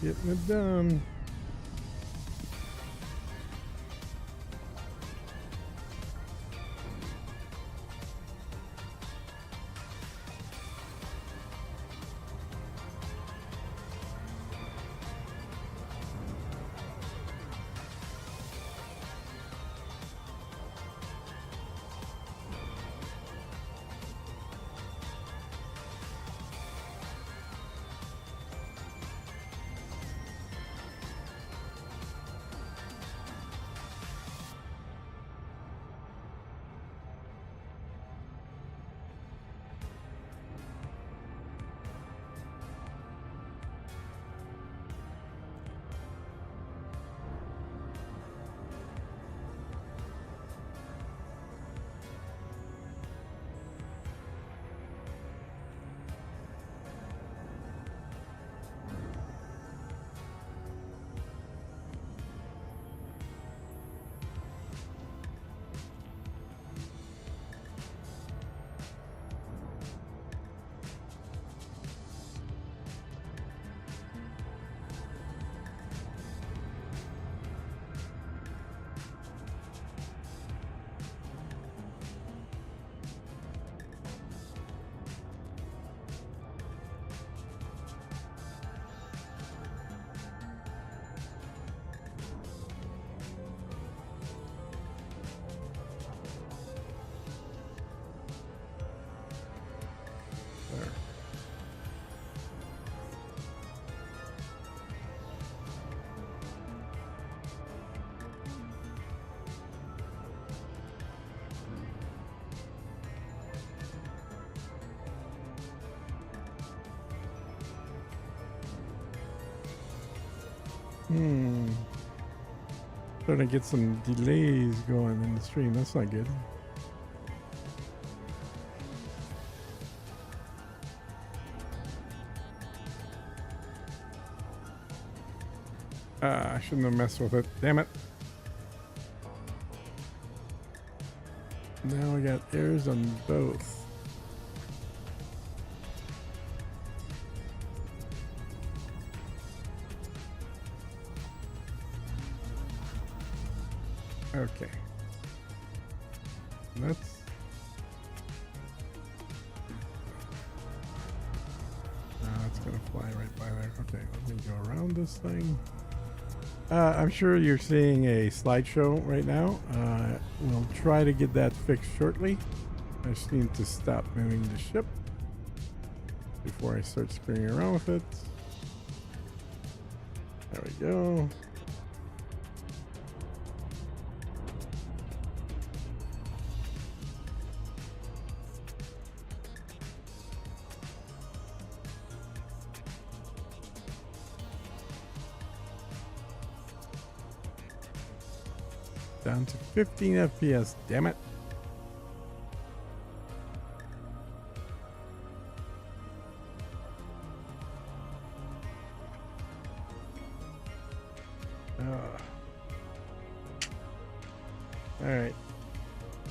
S1: We're getting it done. There. Starting to get some delays going in the stream. That's not good. I shouldn't have messed with it. Damn it. Now we got errors on both. Okay. That's it's gonna fly right by there. Okay, let me go around this thing. I'm sure you're seeing a slideshow right now. We'll try to get that fixed shortly. I just need to stop moving the ship before I start screwing around with it. There we go. Down to 15 FPS, damn it. Alright.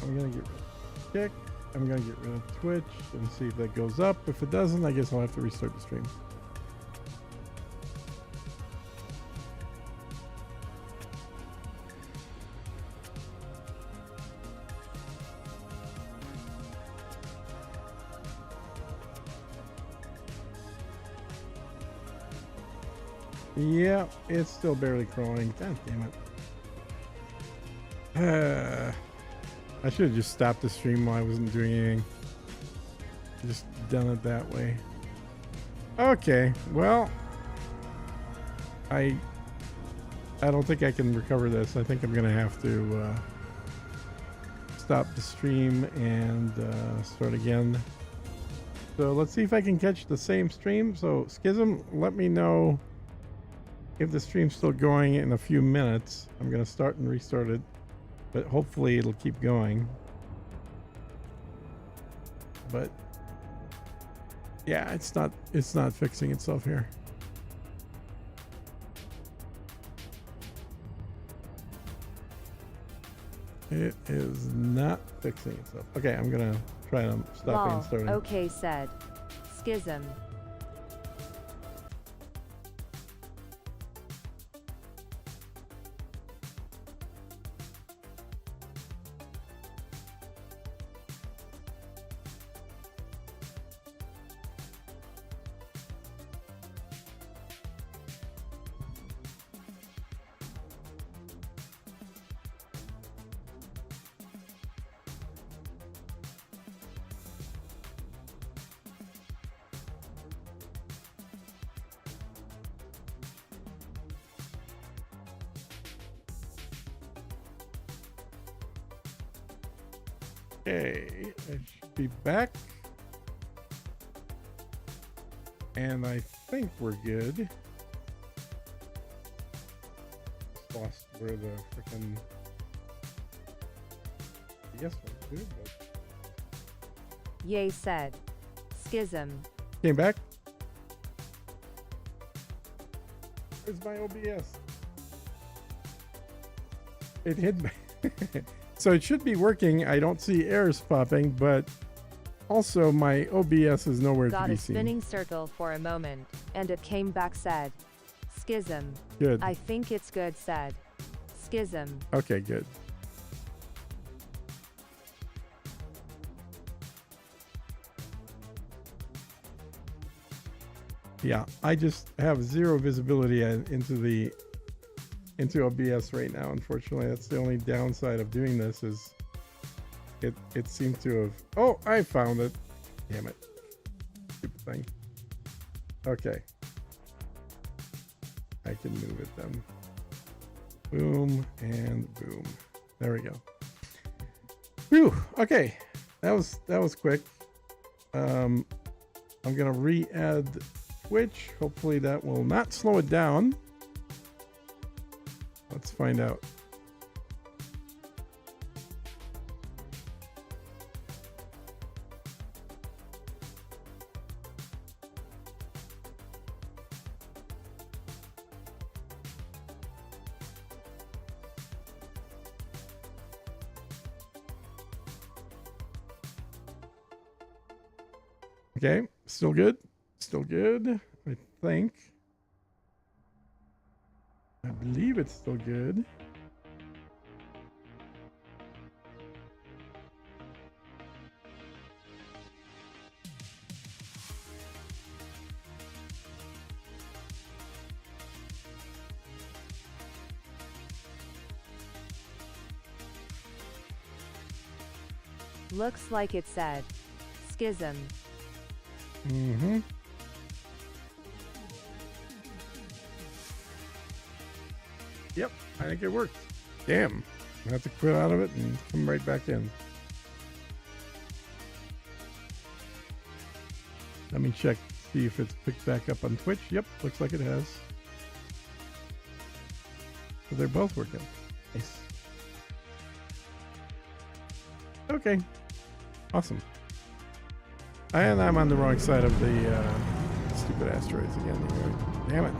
S1: I'm gonna get rid of Kick. I'm gonna get rid of Twitch and see if that goes up. If it doesn't, I guess I'll have to restart the stream. Yeah, it's still barely crawling. God damn it. I should have just stopped the stream while I wasn't doing anything. Just done it that way. Okay, well, I don't think I can recover this. I think I'm gonna have to stop the stream and start again. So let's see if I can catch the same stream. So Schism, let me know if the stream's still going in a few minutes. I'm gonna start and restart it, but hopefully it'll keep going. But yeah, it's not fixing itself here. It is not fixing itself. Okay, I'm gonna try to stop and starting.
S6: Okay, said Schism.
S1: Okay, I should be back. And I think we're good. Just lost where the frickin' yes one's good, but
S6: Yay said Schism.
S1: came back. Where's my OBS? It hid me. So it should be working. I don't see errors popping, but also my OBS is nowhere
S6: Got
S1: to be
S6: a
S1: seen.
S6: spinning circle for a moment, and it came back said Schism.
S1: Good.
S6: I think it's good said Schism.
S1: Okay, good. Yeah, I just have zero visibility into OBS right now. Unfortunately, that's the only downside of doing this is it seemed to have. Oh, I found it. Damn it, stupid thing. Okay, I can move it then. Boom and boom. There we go. Whew. Okay, that was quick. I'm gonna re-add Twitch. Hopefully that will not slow it down. Let's find out. Okay, still good. Still good, I think. I believe it's still good.
S6: Looks like it said. Schism.
S1: Mm-hmm. Yep, I think it worked. Damn. I have to quit out of it and come right back in. Let me check, see if it's picked back up on Twitch. Yep, looks like it has. So they're both working. Nice. Okay. Awesome. And I'm on the wrong side of the stupid asteroids again. Damn it.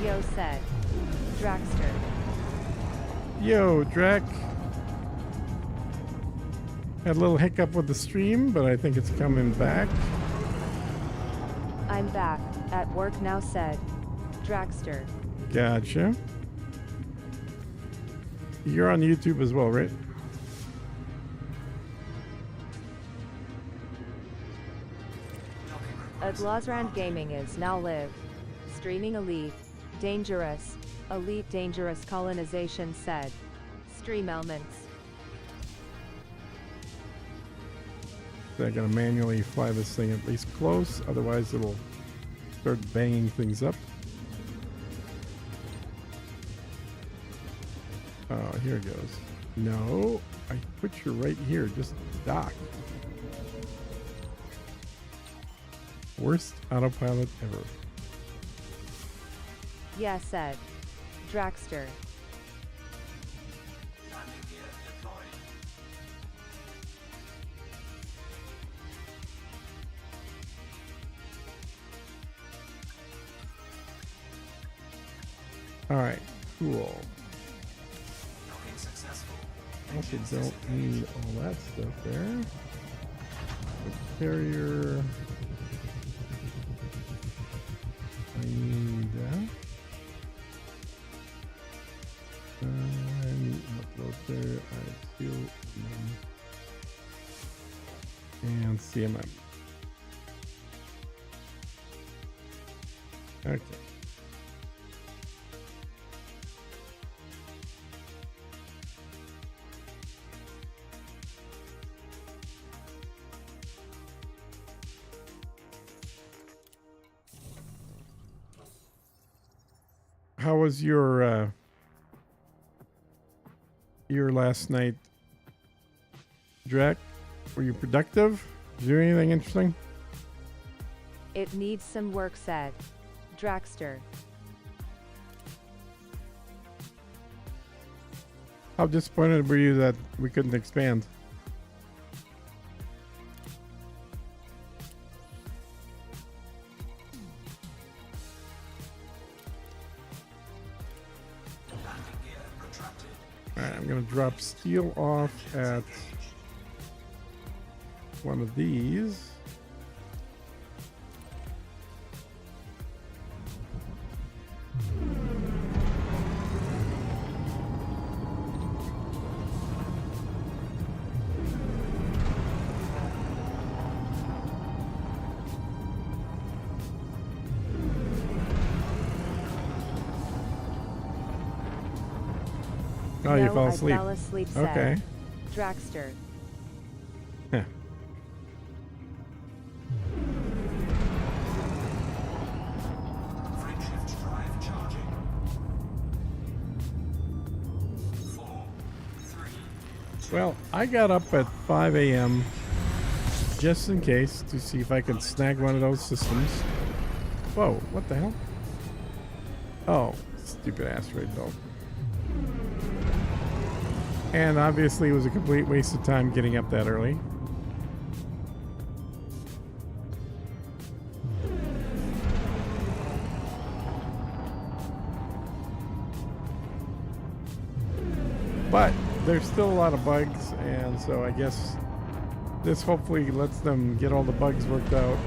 S6: Yo said. Dragster.
S1: Yo, Drac. Had a little hiccup with the stream, but I think it's coming back.
S6: I'm back. At work now said. Dragster.
S1: Gotcha. You're on YouTube as well, right?
S6: Glazrand Gaming is now live. Streaming Elite. Dangerous. Elite Dangerous Colonization said. Stream elements.
S1: So I gotta manually fly this thing at least close, otherwise it'll start banging things up. Oh, here it goes. No, I put you right here, just dock. Worst autopilot ever.
S6: Yeah said. Dragster.
S5: Landing gear deployed.
S1: Alright, cool.
S5: Docking successful.
S1: Also don't need all that stuff there. The carrier. I need that. And upload there. I feel and CMM. Okay. How was your last night, Drac? Were you productive? Did you do anything interesting?
S6: It needs some work said. Dragster.
S1: How disappointed were you that we couldn't expand? Alright, I'm gonna drop steel off at one of these. Oh, you
S6: No,
S1: fell
S6: I
S1: asleep.
S6: fell asleep said.
S1: Okay.
S6: Dragster.
S1: Huh.
S5: Frameshift drive charging.
S1: Well, I got up at 5 a.m. just in case to see if I could snag one of those systems. Whoa, what the hell? Oh, stupid asteroid belt. And obviously it was a complete waste of time getting up that early. But there's still a lot of bugs, and so I guess this hopefully lets them get all the bugs worked out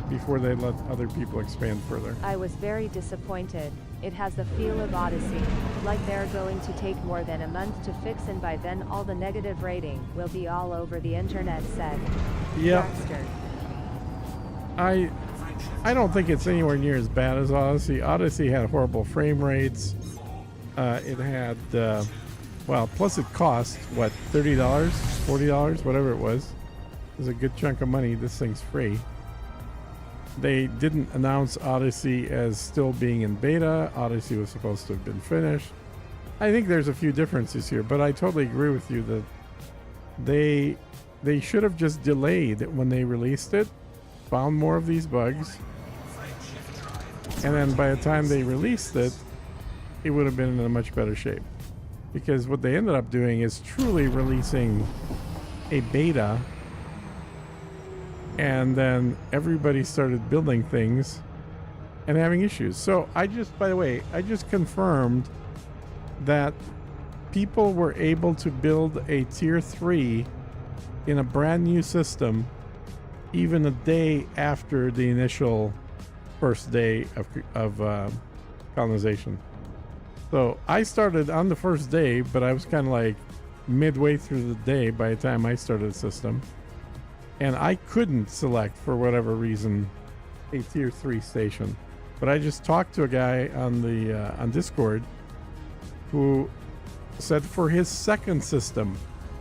S1: before they let other people expand further.
S6: I was very disappointed. It has the feel of Odyssey, like they're going to take more than a month to fix, and by then all the negative rating will be all over the internet, said
S1: Yep.
S6: Baxter.
S1: I don't think it's anywhere near as bad as Odyssey. Odyssey had horrible frame rates. It had, well, plus it cost, what, $30, $40, whatever it was. It was a good chunk of money. This thing's free. They didn't announce Odyssey as still being in beta. Odyssey was supposed to have been finished. I think there's a few differences here, but I totally agree with you that they should have just delayed when they released it, found more of these bugs, and then by the time they released it, it would have been in a much better shape. Because what they ended up doing is truly releasing a beta, and then everybody started building things and having issues. So by the way, I just confirmed that people were able to build a tier 3 in a brand new system even a day after the initial first day of colonization. So I started on the first day, but I was kind of like midway through the day by the time I started the system. And I couldn't select, for whatever reason, a tier 3 station. But I just talked to a guy on Discord who said for his second system,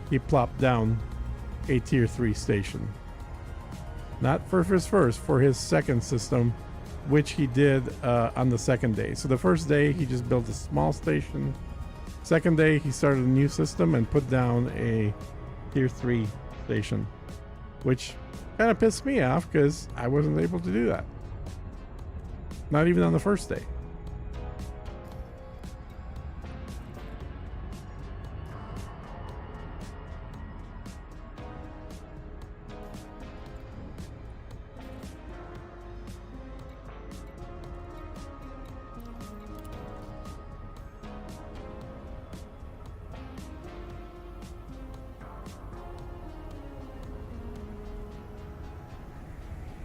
S1: he plopped down a tier 3 station. Not for his first, for his second system, which he did on the second day. So the first day, he just built a small station. Second day, he started a new system and put down a tier 3 station, which kind of pissed me off because I wasn't able to do that. Not even on the first day.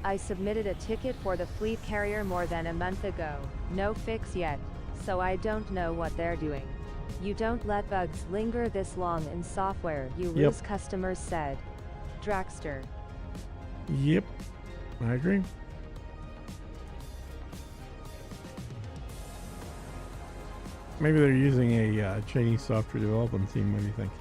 S6: I submitted a ticket for the fleet carrier more than a month ago. No fix yet, so I don't know what they're doing. You don't let bugs linger this long in software, you lose customers, said Dragster.
S1: Yep, I agree. Maybe they're using a Chinese software development team. What do you think?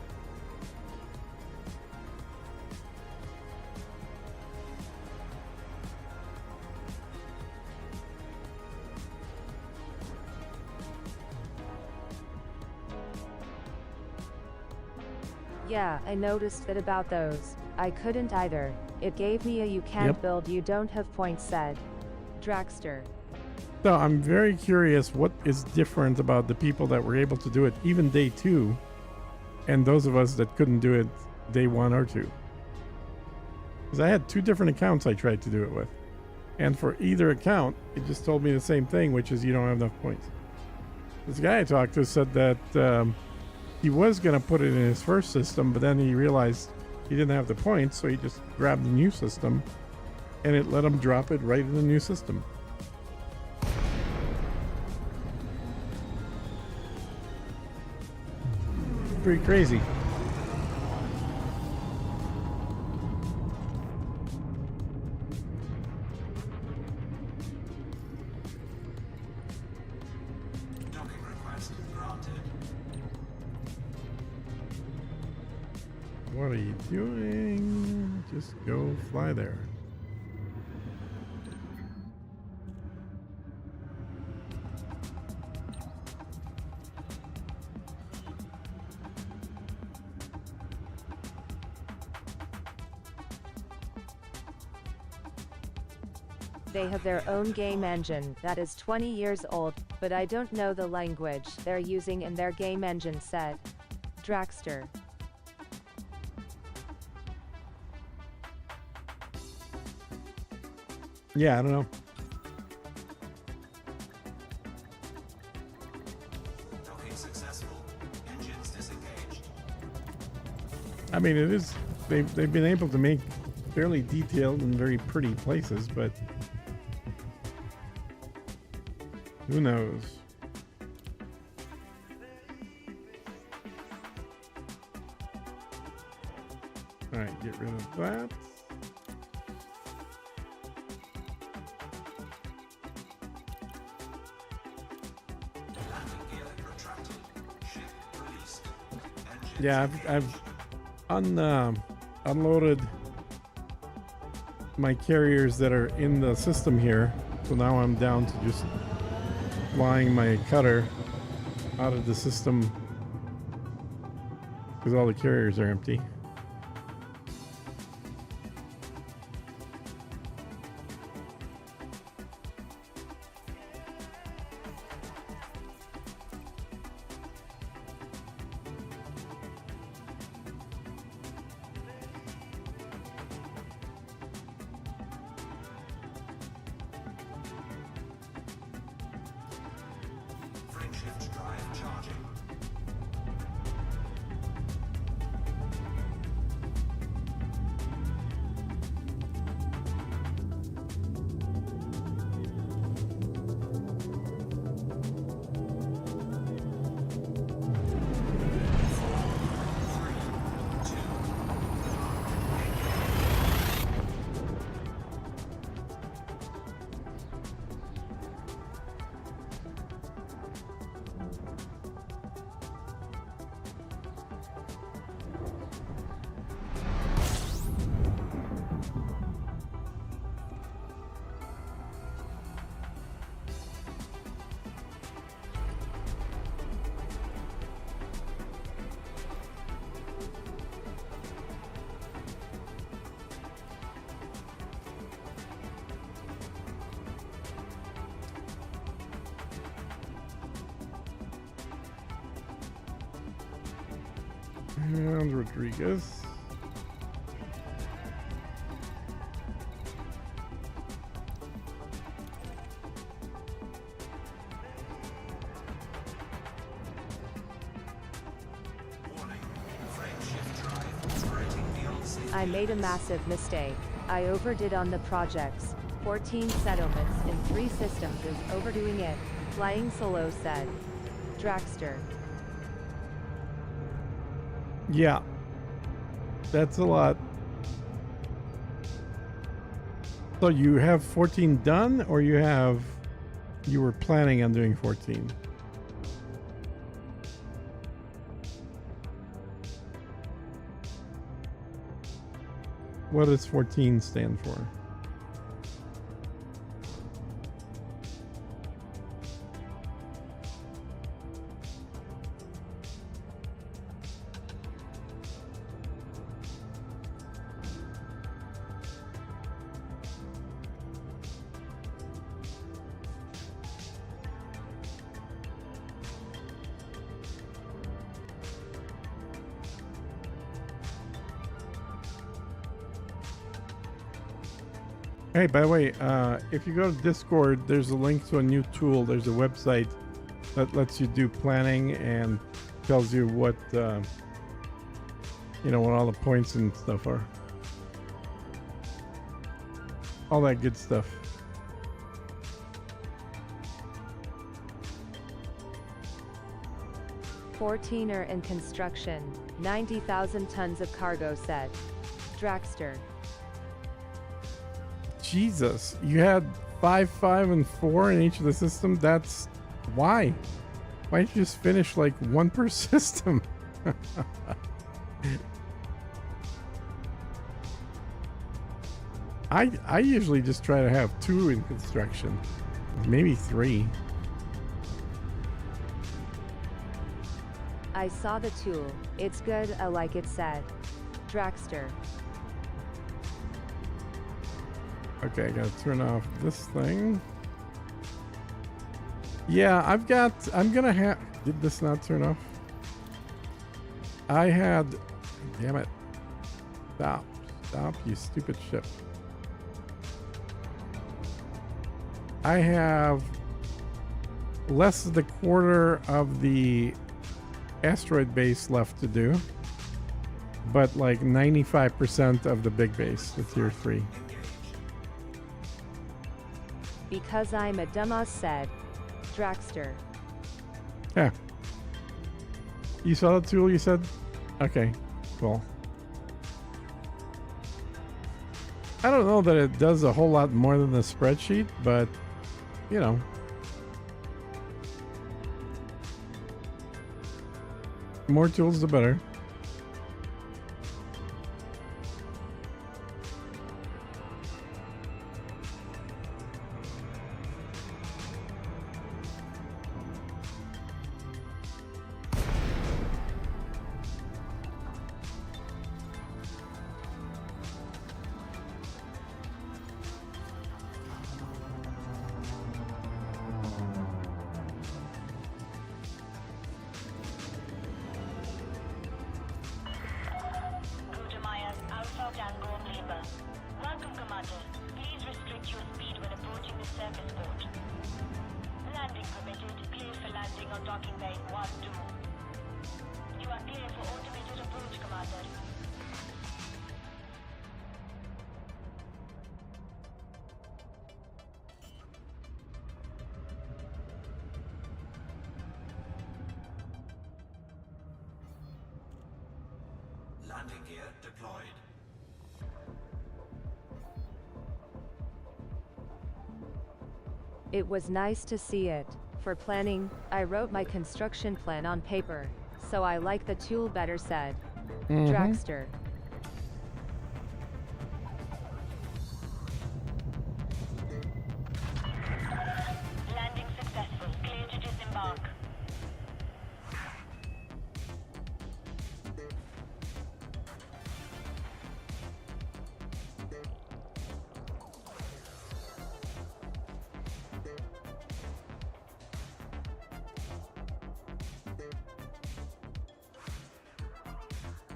S6: Yeah, I noticed that about those. I couldn't either. It gave me a you can't build, you don't have points, said Dragster.
S1: So I'm very curious what is different about the people that were able to do it even day 2 and those of us that couldn't do it day 1 or 2. Because I had 2 different accounts I tried to do it with. And for either account, it just told me the same thing, which is you don't have enough points. This guy I talked to said that he was going to put it in his first system, but then he realized he didn't have the points, so he just grabbed the new system, and it let him drop it right in the new system. Pretty crazy.
S5: Docking request granted.
S1: What are you doing? Just go fly there.
S6: They have their own game engine that is 20 years old, but I don't know the language they're using in their game engine, said Dragster.
S1: Yeah, I don't know.
S5: Docking successful. Engines disengaged.
S1: I mean, it is. They've been able to make fairly detailed and very pretty places, but who knows? All right, get rid of that.
S5: Landing gear retracted. Ship released. Engine
S1: Yeah, I've unloaded my carriers that are in the system here, so now I'm down to just flying my cutter out of the system because all the carriers are empty.
S5: Frameshift drive charging.
S1: And Rodriguez.
S5: Warning. Frameshift drive operating beyond safety
S6: I made a
S5: limits.
S6: massive mistake. I overdid on the projects. 14 settlements in 3 systems is overdoing it, Flying Solo said. Dragster.
S1: Yeah, that's a lot. So you have 14 done, or you were planning on doing 14? What does 14 stand for? Hey, by the way, if you go to Discord, there's a link to a new tool. There's a website that lets you do planning and tells you what, what all the points and stuff are. All that good stuff.
S6: "14 are in construction, 90,000 tons of cargo," said Dragster.
S1: Jesus, you had 5, 5, and 4 in each of the systems. That's why. Why don't you just finish like one per system? I usually just try to have 2 in construction, maybe 3.
S6: I saw the tool. It's good, I like it, said Dragster.
S1: Okay, I gotta turn off this thing. Yeah, I'm gonna have... Did this not turn off? I had... Damn it. Stop, you stupid ship. I have less than a quarter of the asteroid base left to do, but like 95% of the big base, the tier 3.
S6: Because I'm a dumbass, said Dragster.
S1: Yeah. You saw the tool you said? Okay, cool. I don't know that it does a whole lot more than the spreadsheet, but, you know. More tools, the better.
S5: Landing gear deployed.
S6: It was nice to see it. For planning, I wrote my construction plan on paper, so I like the tool better, said Dragster.
S8: Landing successful. Clear to disembark.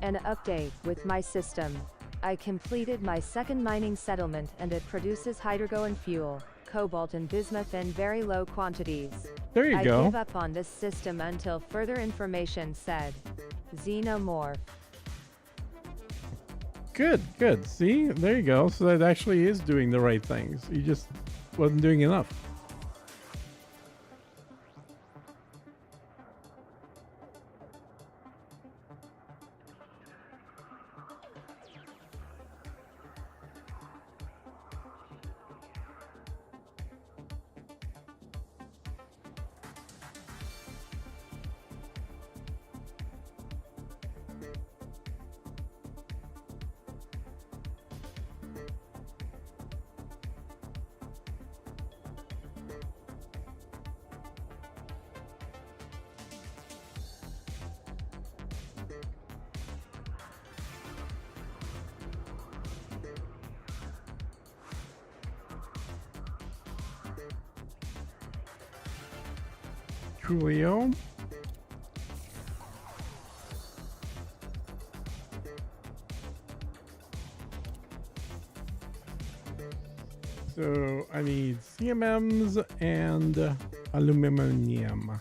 S6: An update with my system. I completed my second mining settlement and it produces hydrogen fuel, cobalt and bismuth in very low quantities.
S1: There you go.
S6: I give up on this system until further information, said Xenomorph.
S1: Good, good. See? There you go. So that actually is doing the right things. You just wasn't doing enough. Coolio. So I need CMMs and aluminum.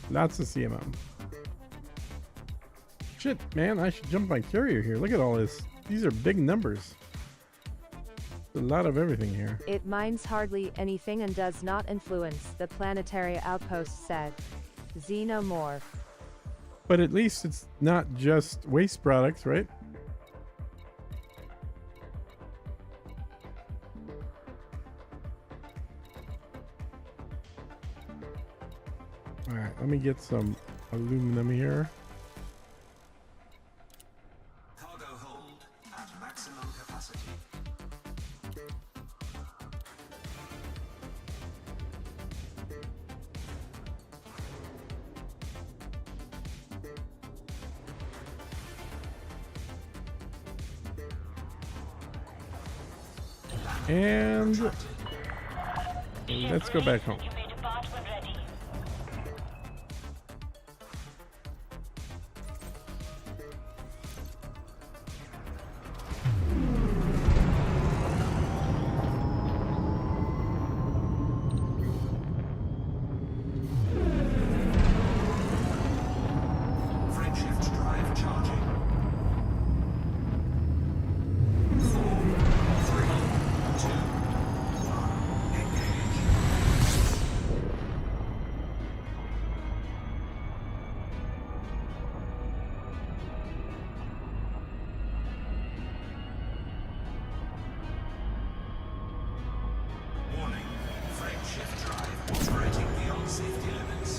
S1: Lots of CMM. Shit, man, I should jump my carrier here. Look at all this. These are big numbers. A lot of everything here.
S6: It mines hardly anything and does not influence the planetary outpost, said Xenomorph.
S1: But at least it's not just waste products, right? Alright, let me get some aluminum here.
S5: Cargo hold at maximum capacity.
S1: And let's go back home.
S8: You may depart when ready.
S5: Frameshift drive charging. 4, 3, 2, 1. Engage. Warning. Frameshift drive operating beyond safety limits.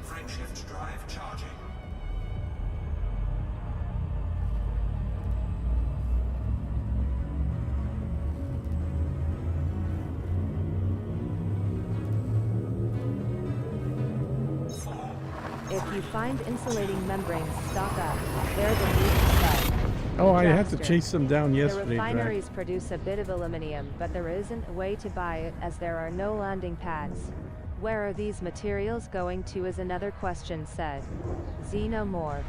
S5: Frameshift drive charging.
S6: If you find insulating membranes, stock up. They're the new stuff.
S1: Oh, I had to
S6: Dumpster.
S1: chase them down
S6: The
S1: yesterday. Jack.
S6: refineries produce a bit of aluminium, but there isn't a way to buy it as there are no landing pads. Where are these materials going to is another question, said Xenomorph.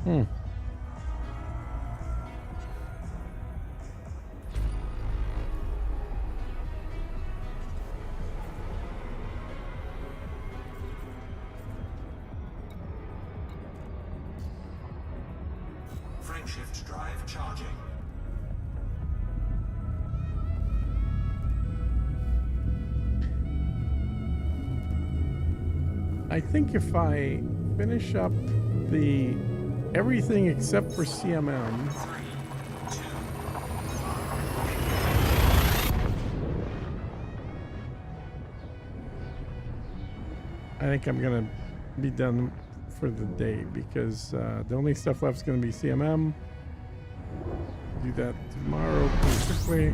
S1: Hmm.
S5: Frameshift drive charging.
S1: I think if I finish up the everything except for CMM, I think I'm gonna be done for the day because the only stuff left is gonna be CMM. Do that tomorrow pretty quickly.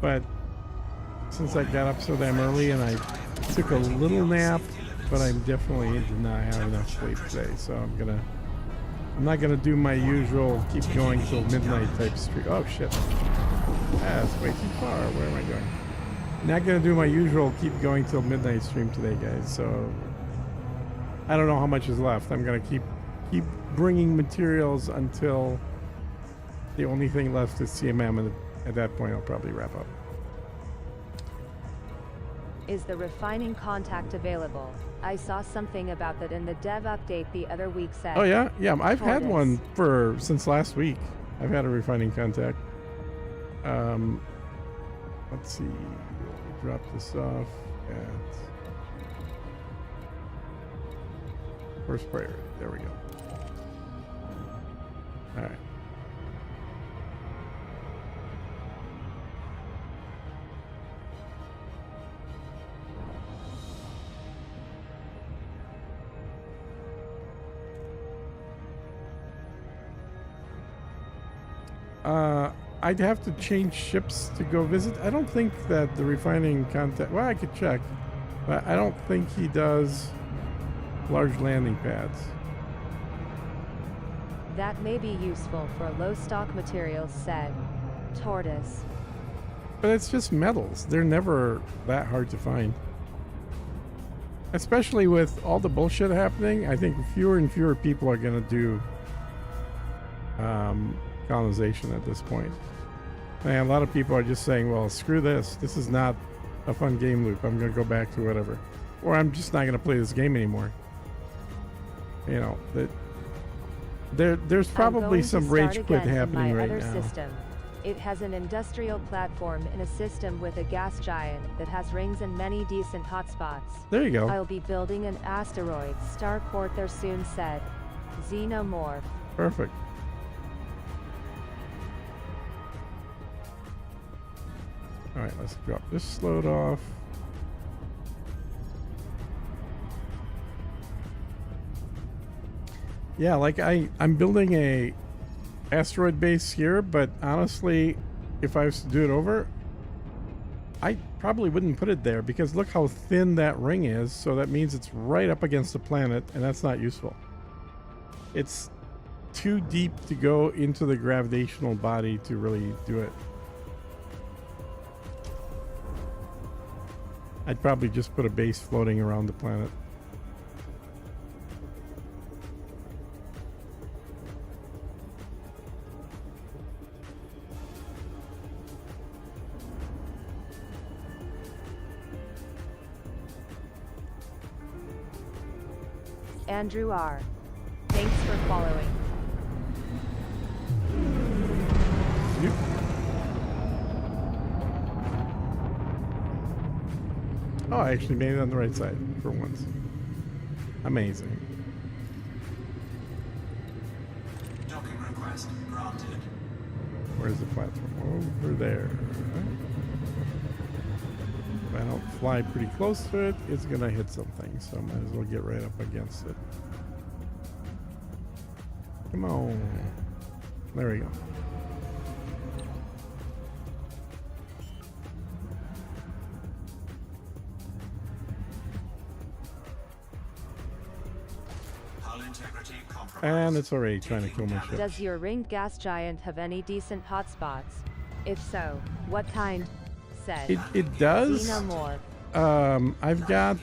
S1: But since I got up so damn early and I took a little nap, but I definitely did not have enough sleep today, so I'm not gonna do my usual keep going till midnight type stream. Oh shit. That's way too far. Where am I going? Not gonna do my usual keep going till midnight stream today, guys, so I don't know how much is left. I'm gonna keep bringing materials until the only thing left is CMM, and at that point I'll probably wrap up.
S6: Is the refining contact available? I saw something about that in the dev update the other week, said.
S1: Oh yeah? Yeah, I've had
S6: Tortoise.
S1: one since last week. I've had a refining contact. Let's see. Drop this off at first priority. There we go. All right. I'd have to change ships to go visit. I don't think that the refining contact... Well, I could check. But I don't think he does large landing pads.
S6: That may be useful for low stock materials, said Tortoise.
S1: But it's just metals. They're never that hard to find. Especially with all the bullshit happening, I think fewer and fewer people are going to do colonization at this point. And a lot of people are just saying, well, screw this. This is not a fun game loop. I'm going to go back to whatever. Or I'm just not going to play this game anymore. You know, there's probably some rage quit happening right now.
S6: System. It has an industrial platform in a system with a gas giant that has rings and many decent hotspots.
S1: There you go.
S6: I'll be building an asteroid starport there soon, said Xenomorph.
S1: Perfect. All right, let's drop this load off. Yeah, like I'm building a asteroid base here, but honestly, if I was to do it over, I probably wouldn't put it there because look how thin that ring is. So that means it's right up against the planet, and that's not useful. It's too deep to go into the gravitational body to really do it. I'd probably just put a base floating around the planet.
S6: Andrew R. Thanks for following.
S1: Yep. Oh, I actually made it on the right side for once. Amazing.
S5: Docking request granted.
S1: Where's the platform? Over there. If I don't fly pretty close to it, it's gonna hit something, so I might as well get right up against it. Come on. There we go.
S5: Hull integrity compromised.
S1: And it's already trying to kill my ship.
S6: Does your ringed gas giant have any decent hotspots? If so, what kind? Said.
S1: It does.
S6: Xenomorph.
S1: I've got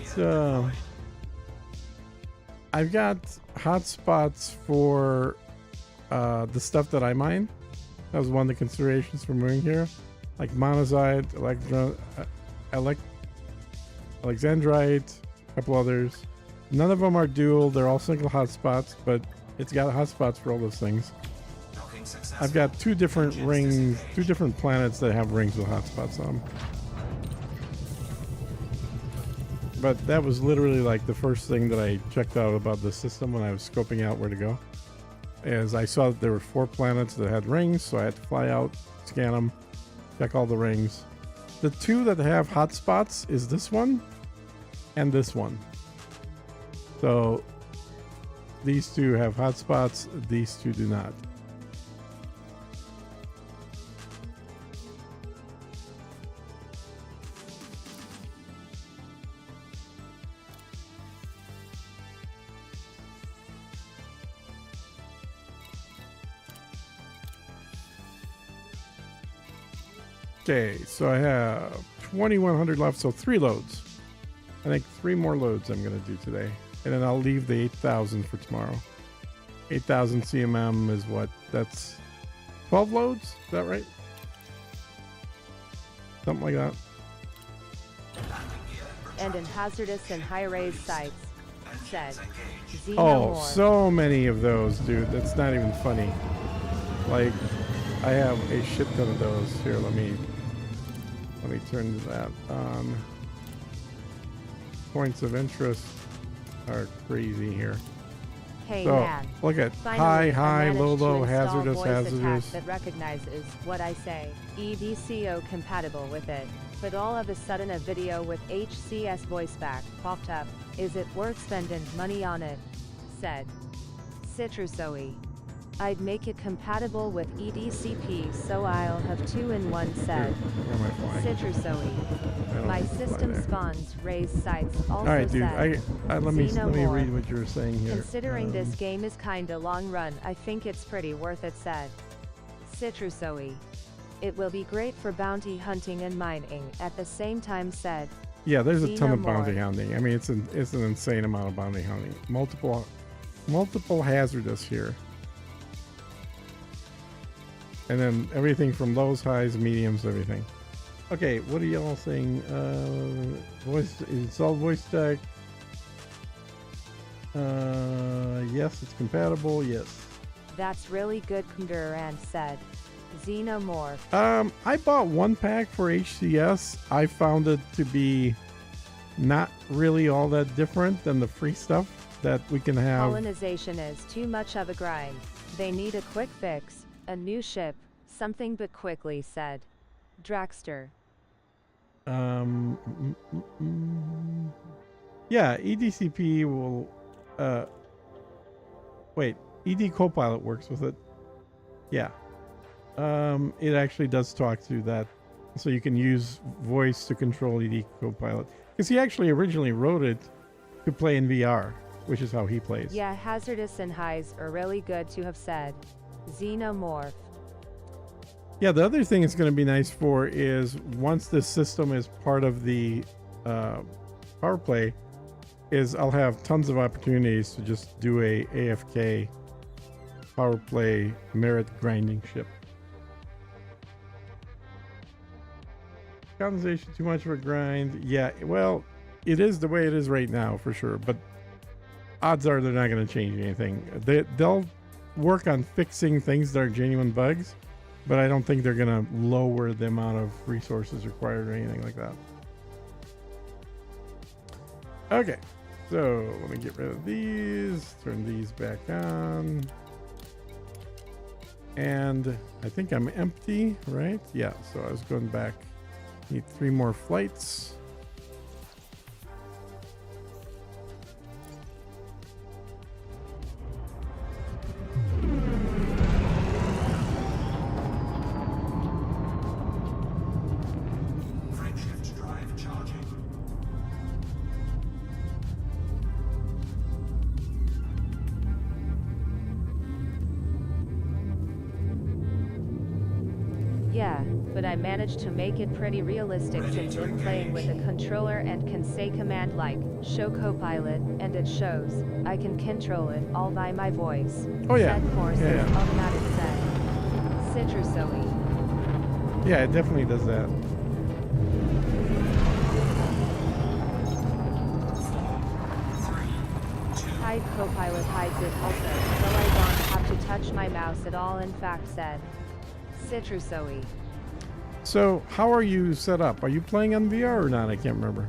S1: hotspots for the stuff that I mine. That was one of the considerations for moving here, like monazite, alexandrite, a couple others. None of them are dual. They're all single hotspots, but it's got hotspots for all those things. I've got two different rings, two different planets that have rings with hotspots on them. But that was literally like the first thing that I checked out about the system when I was scoping out where to go. Is I saw that there were 4 planets that had rings, so I had to fly out, scan them, check all the rings. The 2 that have hotspots is this one and this one. So these 2 have hotspots, these 2 do not. Okay, so I have 2,100 left, so 3 loads. I think 3 more loads I'm going to do today. And then I'll leave the 8,000 for tomorrow. 8,000 CMM is what? That's 12 loads? Is that right? Something like that.
S6: And in hazardous and high-raised sites. Said.
S1: Oh,
S6: Xenomorph.
S1: so many of those, dude. That's not even funny. Like, I have a shit ton of those. Here, let me turn that on. Points of interest are crazy here.
S6: Hey
S1: so,
S6: man.
S1: look at
S6: Finally,
S1: high,
S6: I
S1: low,
S6: managed
S1: low,
S6: to install
S1: hazardous,
S6: voice attack
S1: hazardous.
S6: that recognizes what I say. EDCO compatible with it. But all of a sudden a video with HCS voice back popped up. Is it worth spending money on it? Said. Citrusoe. I'd make it compatible with EDCP so I'll have 2 in 1 said.
S1: Where am I flying?
S6: Citrusoe. My system spawns raised sites also
S1: All right, dude.
S6: said.
S1: Let me
S6: Xenomorph.
S1: read what you were saying here.
S6: Considering this game is kinda long run, I think it's pretty worth it said. Citrusoe. It will be great for bounty hunting and mining at the same time said.
S1: Yeah, there's a ton of
S6: Xenomorph.
S1: bounty hunting. I mean, it's an insane amount of bounty hunting. Multiple hazardous here. And then everything from lows, highs, mediums, everything. Okay, what are y'all saying? Install voice tech. Yes, it's compatible. Yes.
S6: That's really good Kunduran said. Xenomorph.
S1: I bought 1 pack for HCS. I found it to be not really all that different than the free stuff that we can have.
S6: Colonization is too much of a grind. They need a quick fix. A new ship, something but quickly said. Draxter.
S1: Yeah, EDCP will, wait, ED Copilot works with it. Yeah. It actually does talk to that, so you can use voice to control ED Copilot. Because he actually originally wrote it to play in VR, which is how he plays.
S6: Yeah, hazardous and highs are really good to have said. Xenomorph.
S1: Yeah, the other thing it's going to be nice for is once this system is part of the power play, is I'll have tons of opportunities to just do a AFK power play merit grinding ship. Colonization too much of a grind. Yeah, well, it is the way it is right now for sure, but odds are they're not going to change anything. They'll work on fixing things that are genuine bugs, but I don't think they're going to lower the amount of resources required or anything like that. Okay, so let me get rid of these, turn these back on. And I think I'm empty, right? Yeah, so I was going back. Need 3 more flights.
S5: Frameshift drive charging.
S6: Yeah, but I managed to make it pretty realistic since we're playing with a controller and can say command like, show Copilot, and it shows. I can control it all by my voice.
S1: Oh yeah.
S6: Set course
S1: Yeah,
S6: is
S1: yeah.
S6: automatic set. Citrusoe.
S1: Yeah, it definitely does that.
S6: Hide Copilot hides it also, though I don't have to touch my mouse at all, in fact said. Citrusoe.
S1: So, how are you set up? Are you playing on VR or not? I can't remember.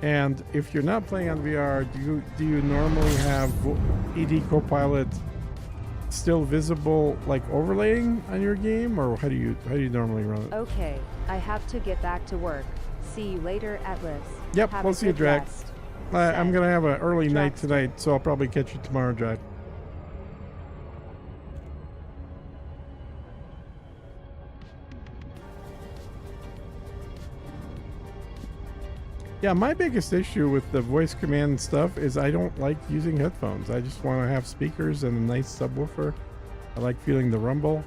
S1: And if you're not playing on VR, do you normally have ED Copilot still visible, like overlaying on your game, or how do you normally run it?
S6: Okay, I have to get back to work. See you later, Atlas.
S1: Yep,
S6: Have
S1: we'll
S6: a
S1: see you,
S6: good
S1: Drac.
S6: rest.
S1: I'm gonna have an early night
S6: Drax.
S1: tonight, so I'll probably catch you tomorrow, Drac. Yeah, my biggest issue with the voice command stuff is I don't like using headphones. I just want to have speakers and a nice subwoofer. I like feeling the rumble.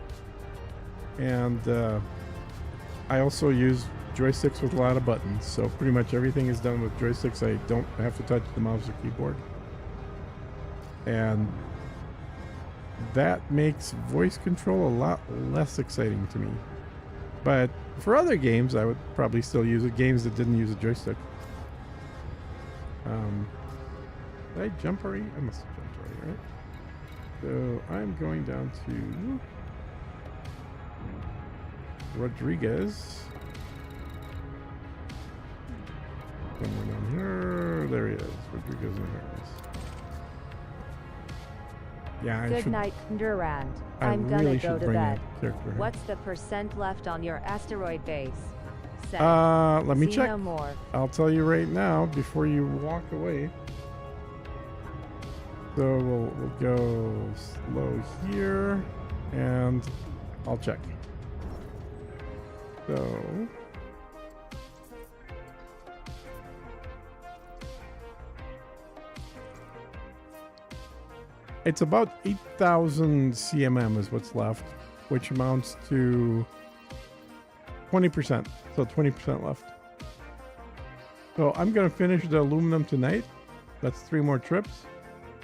S1: And I also use joysticks with a lot of buttons. So pretty much everything is done with joysticks. I don't have to touch the mouse or keyboard. And that makes voice control a lot less exciting to me. But for other games, I would probably still use it. Games that didn't use a joystick. Did I jump already? I must have jumped already, right? So I'm going down to Rodriguez. Somewhere down here. There he is. Rodriguez and Harris. Yeah, I
S6: Good
S1: should.
S6: night, Durand.
S1: I
S6: I'm gonna
S1: really
S6: go
S1: should
S6: to
S1: bring
S6: bed.
S1: that character here.
S6: What's the % left on your asteroid base? Set.
S1: Let me check.
S6: Xenomorph.
S1: I'll tell you right now before you walk away. So we'll go slow here, and I'll check. So it's about 8,000 CMM is what's left, which amounts to 20%. So 20% left. So I'm going to finish the aluminum tonight. That's 3 more trips.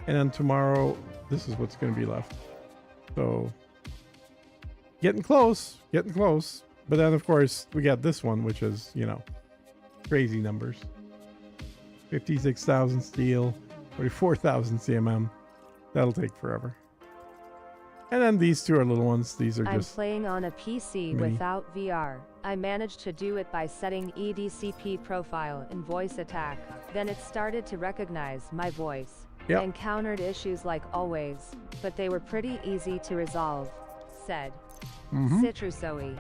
S1: And then tomorrow, this is what's going to be left. So getting close, getting close. But then, of course, we got this one, which is, you know, crazy numbers. 56,000 steel, 44,000 CMM. That'll take forever. And then these 2 are little ones. These are
S6: I'm
S1: just
S6: playing on a PC
S1: mini.
S6: without VR. I managed to do it by setting EDCP profile in voice attack. Then it started to recognize my voice.
S1: Yep.
S6: Encountered issues like always, but they were pretty easy to resolve. Said. Citrusoe.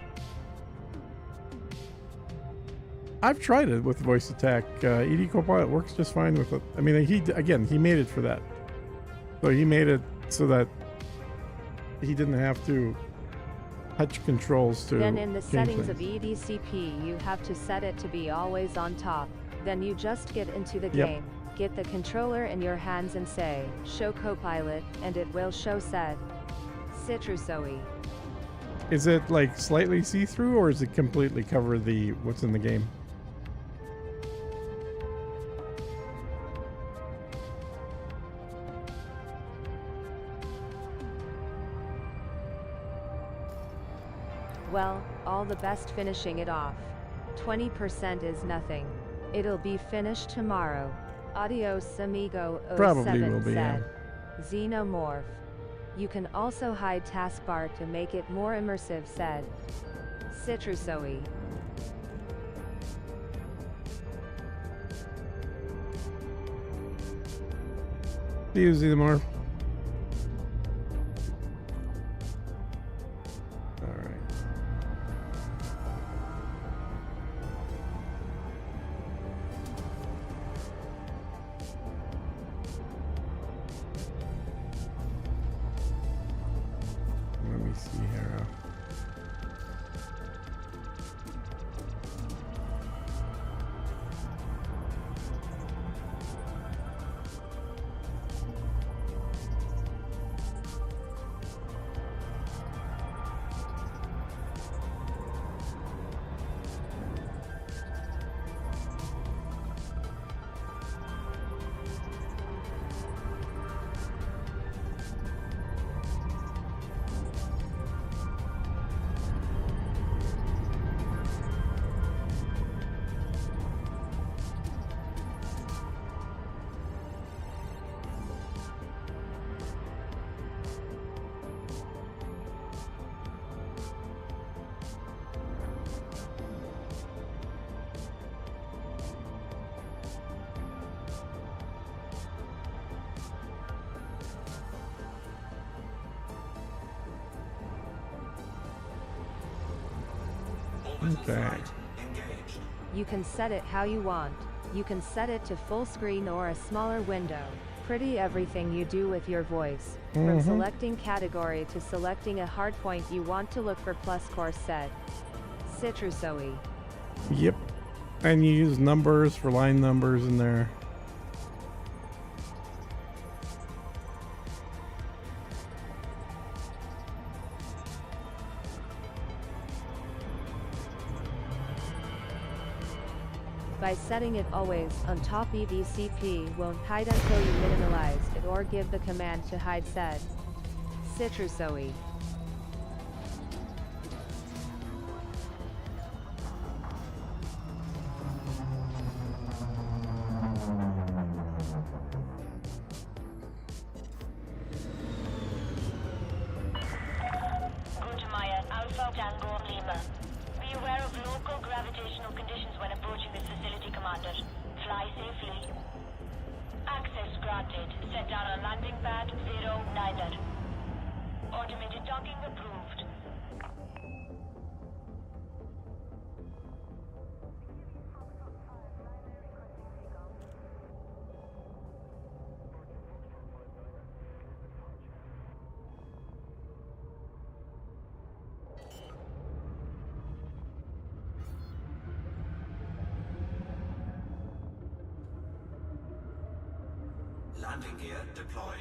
S1: I've tried it with voice attack. ED Copilot works just fine with it. I mean, he made it for that. So he made it so that he didn't have to touch controls to
S6: Then in the
S1: change
S6: settings of
S1: things.
S6: EDCP you have to set it to be always on top. Then you just get into the
S1: Yep.
S6: game, get the controller in your hands and say, show Copilot, and it will show said Citrusoe.
S1: Is it like slightly see-through, or is it completely cover the what's in the game?
S6: Well, all the best finishing it off. 20% is nothing. It'll be finished tomorrow. Adios amigo 07
S1: Probably will be, yeah.
S6: said. Xenomorph. You can also hide taskbar to make it more immersive said. Citrusoe.
S1: See you, Xenomorph. Alright. Let me see here. Okay.
S6: You can set it how you want. You can set it to full screen or a smaller window. Pretty everything you do with your voice. From selecting category to selecting a hardpoint you want to look for plus course set. Citrusoe.
S1: Yep. And you use numbers for line numbers in there.
S6: By setting it always on top, EDCP won't hide until you minimize it or give the command to hide said. Citrusoe.
S8: Go to Maya, Alpha Tango Lima. Be aware of local gravitational conditions when approaching this facility, Commander. Fly safely. Access granted. Set down on landing pad 09er. Automated docking approved.
S5: Landing gear deployed.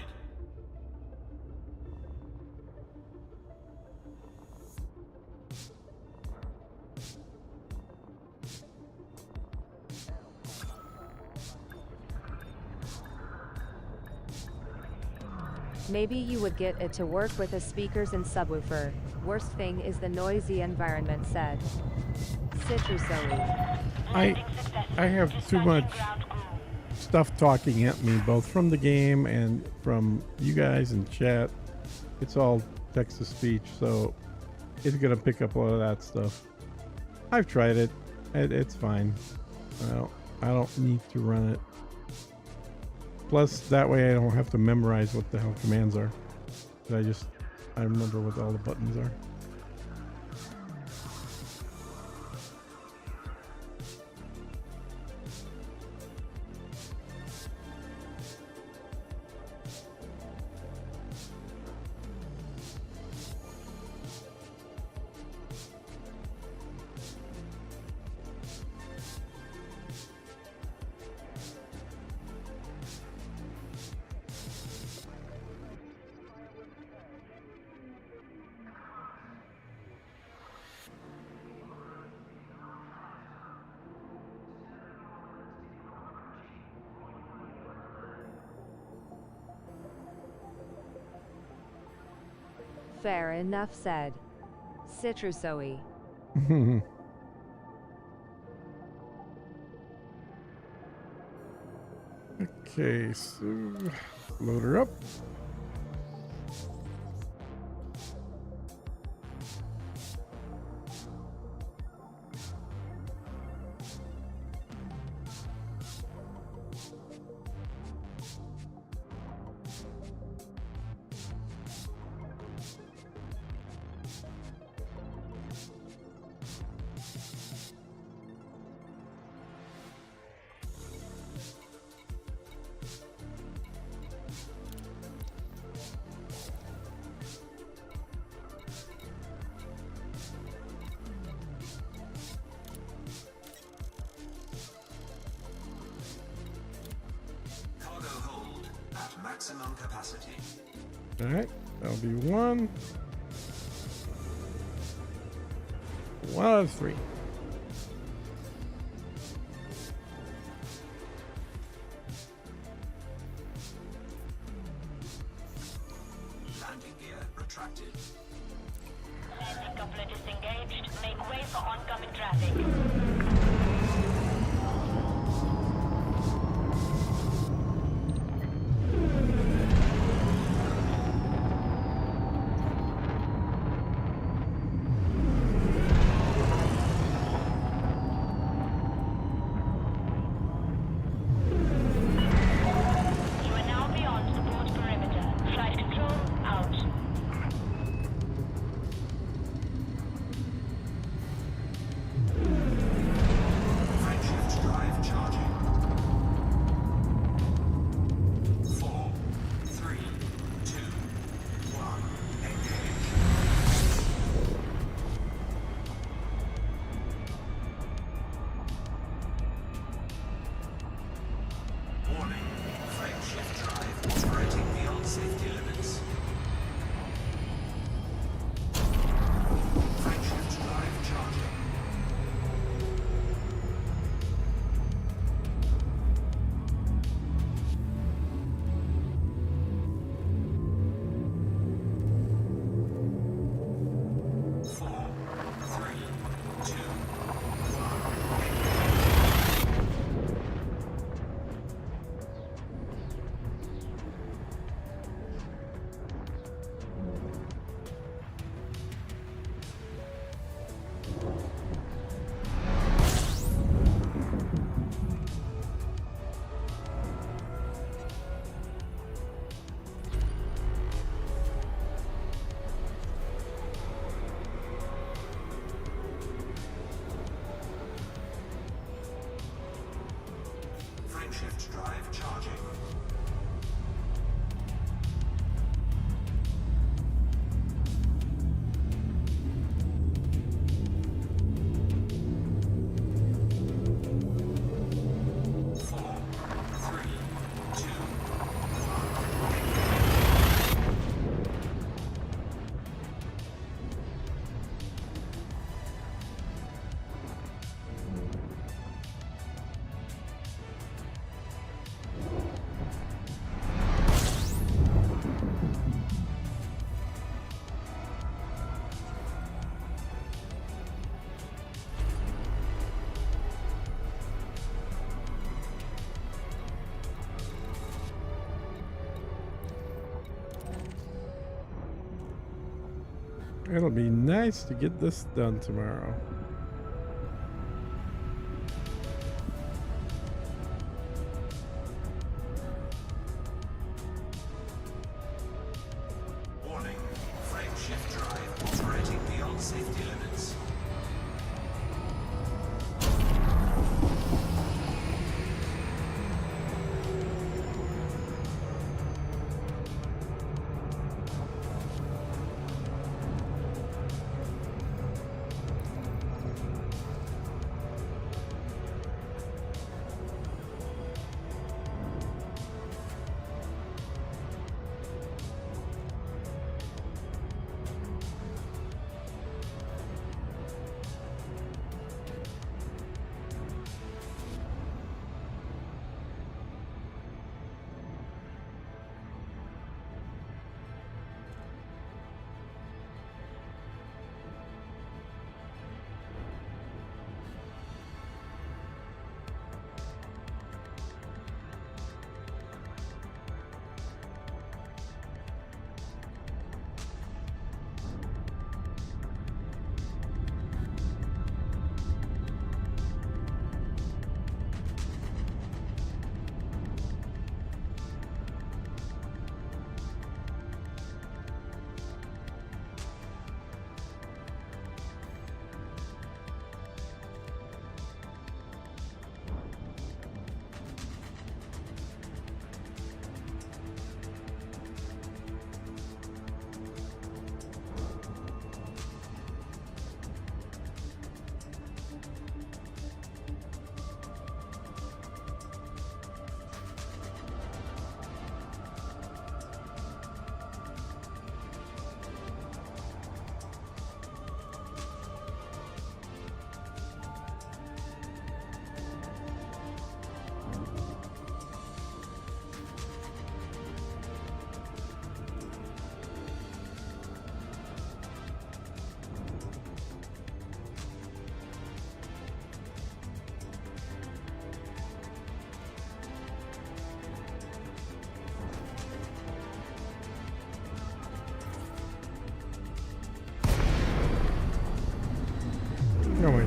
S6: Maybe you would get it to work with the speakers and subwoofer. Worst thing is the noisy environment said. Citrusoe.
S1: I have too much stuff talking at me, both from the game and from you guys in chat. It's all text to speech, so it's gonna pick up a lot of that stuff. I've tried it. It's fine. I don't need to run it. Plus, that way I don't have to memorize what the hell commands are. I remember what all the buttons are.
S6: Fair enough said. Citrusoe.
S1: Okay, so load her up.
S5: Cargo hold at maximum capacity.
S1: All right, that'll be one. 1 out of 3.
S5: Landing gear retracted.
S8: Landing coupler disengaged. Make way for oncoming traffic. You are now beyond the port perimeter. Flight control out.
S5: Frameshift drive charging. 4, 3, 2, 1. Engage. Warning. Frameshift drive operating beyond safety limits. Frameshift drive charging. Four, three, two, frameshift drive charging. Four, three, two,
S1: It'll be nice to get this done tomorrow.
S5: warning. Frameshift drive operating beyond safety limits.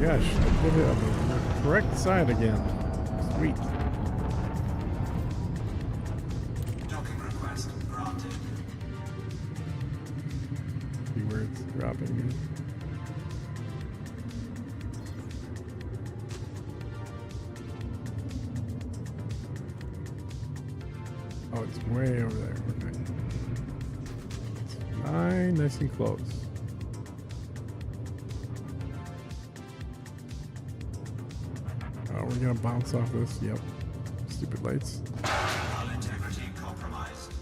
S1: gosh, I did it on the correct side again. Sweet.
S5: Docking request granted.
S1: See where it's dropping me. Oh, it's way over there. Okay. It's nice and close. Oh, we're gonna bounce off this. Yep. Stupid lights.
S5: Hull integrity compromised.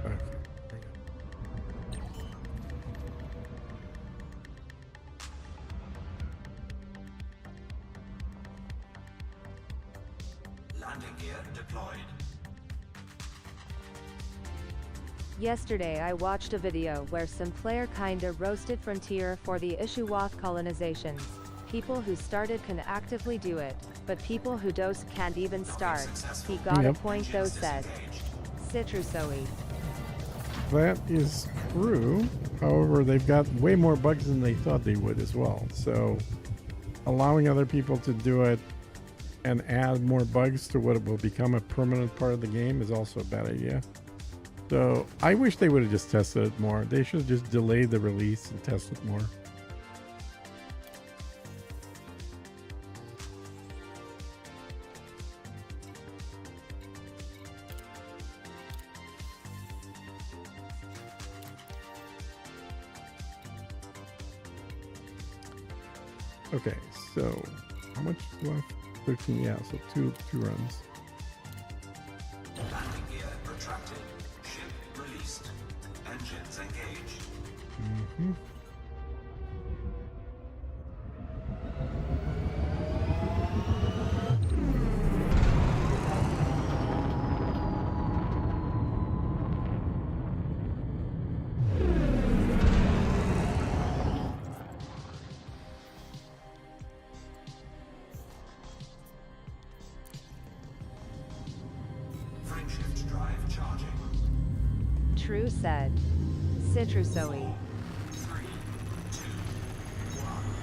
S1: Okay.
S5: Landing gear deployed.
S6: Yesterday I watched a video where some player kinda roasted Frontier for the issue with colonizations. People who started can actively do it, but people who don't can't even start. He got a point though, said Citrusoe.
S1: That is true. However, they've got way more bugs than they thought they would as well. So allowing other people to do it and add more bugs to what will become a permanent part of the game is also a bad idea. So I wish they would have just tested it more. They should have just delayed the release and tested it more. Okay, so how much is left? 13, yeah, so two runs.
S5: Landing gear retracted. Ship released. Engines engaged.
S1: Mm-hmm.
S5: Frameshift drive charging.
S6: True, said Citrusoe.
S5: 3, 2, 1.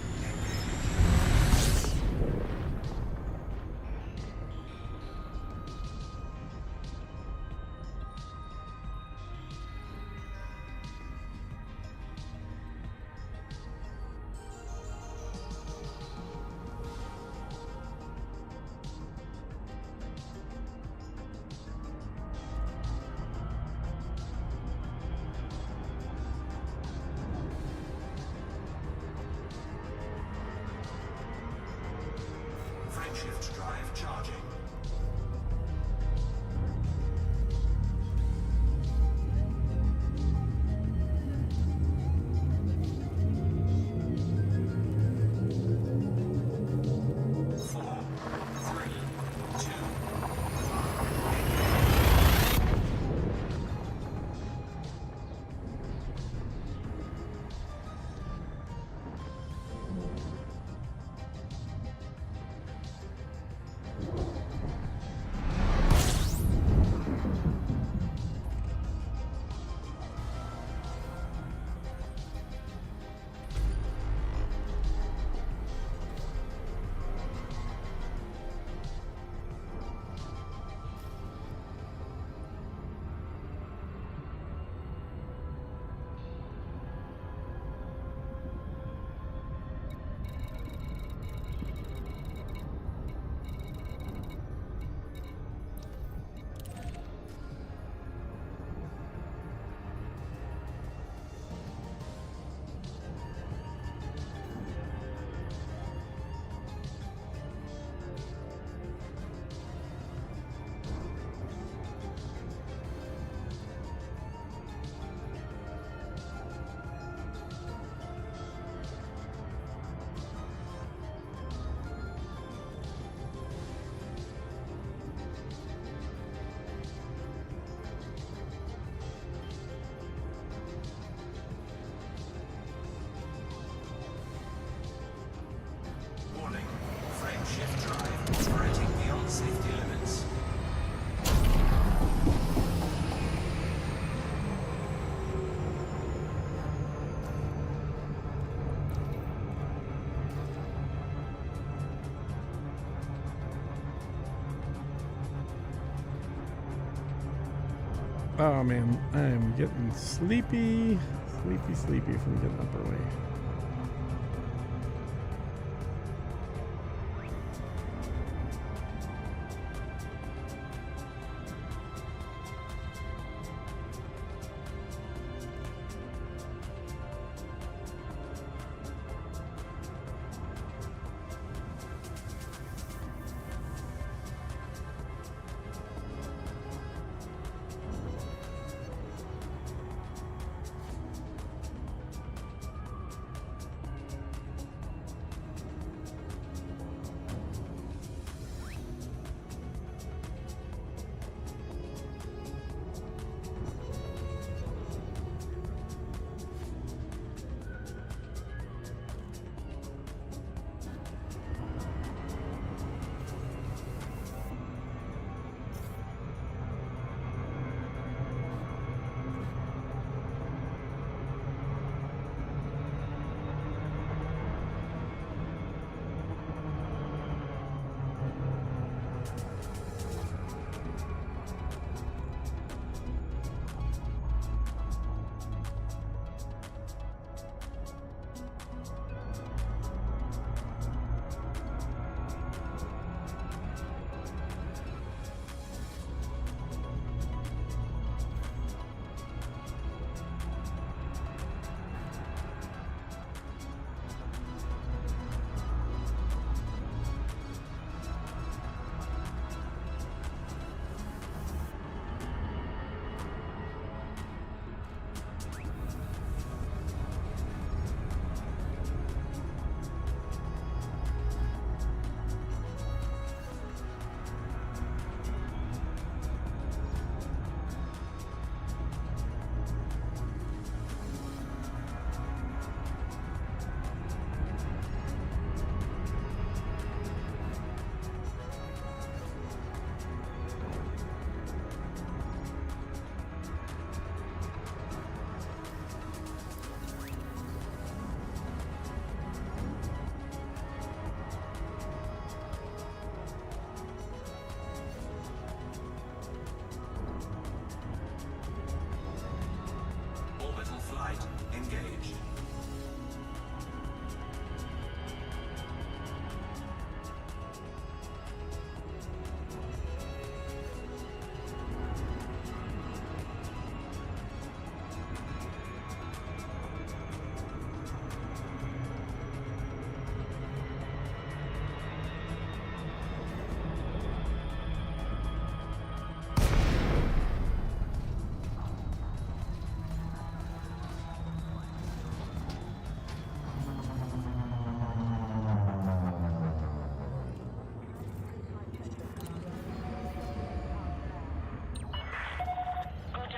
S1: Oh man, I am getting sleepy. Sleepy from getting up early.
S5: Orbital flight engaged.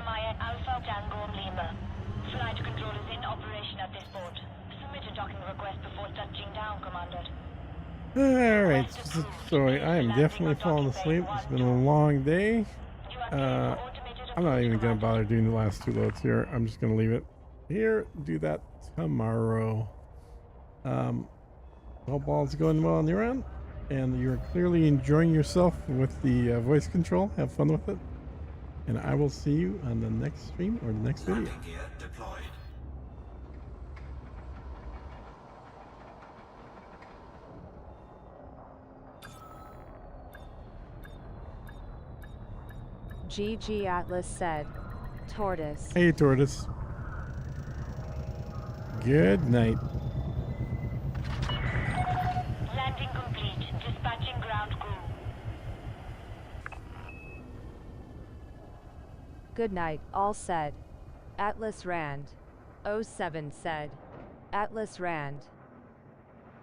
S8: Maya Alpha Tango Lima. Flight control is in operation at this port. Submit a docking request before touching down, Commander.
S1: Alright, so I am definitely falling asleep. It's been a long day. I'm not even going to bother doing the last two loads here. I'm just going to leave it here. Do that tomorrow. Hope all's going well on your end. And you're clearly enjoying yourself with the voice control. Have fun with it. And I will see you on the next stream or the next video.
S5: Landing gear deployed.
S6: GG Atlas said. Tortoise.
S1: Hey, Tortoise. Good night.
S8: Landing complete. Dispatching ground crew.
S6: Good night, all said. Atlas Rand. 07 said. Atlas Rand.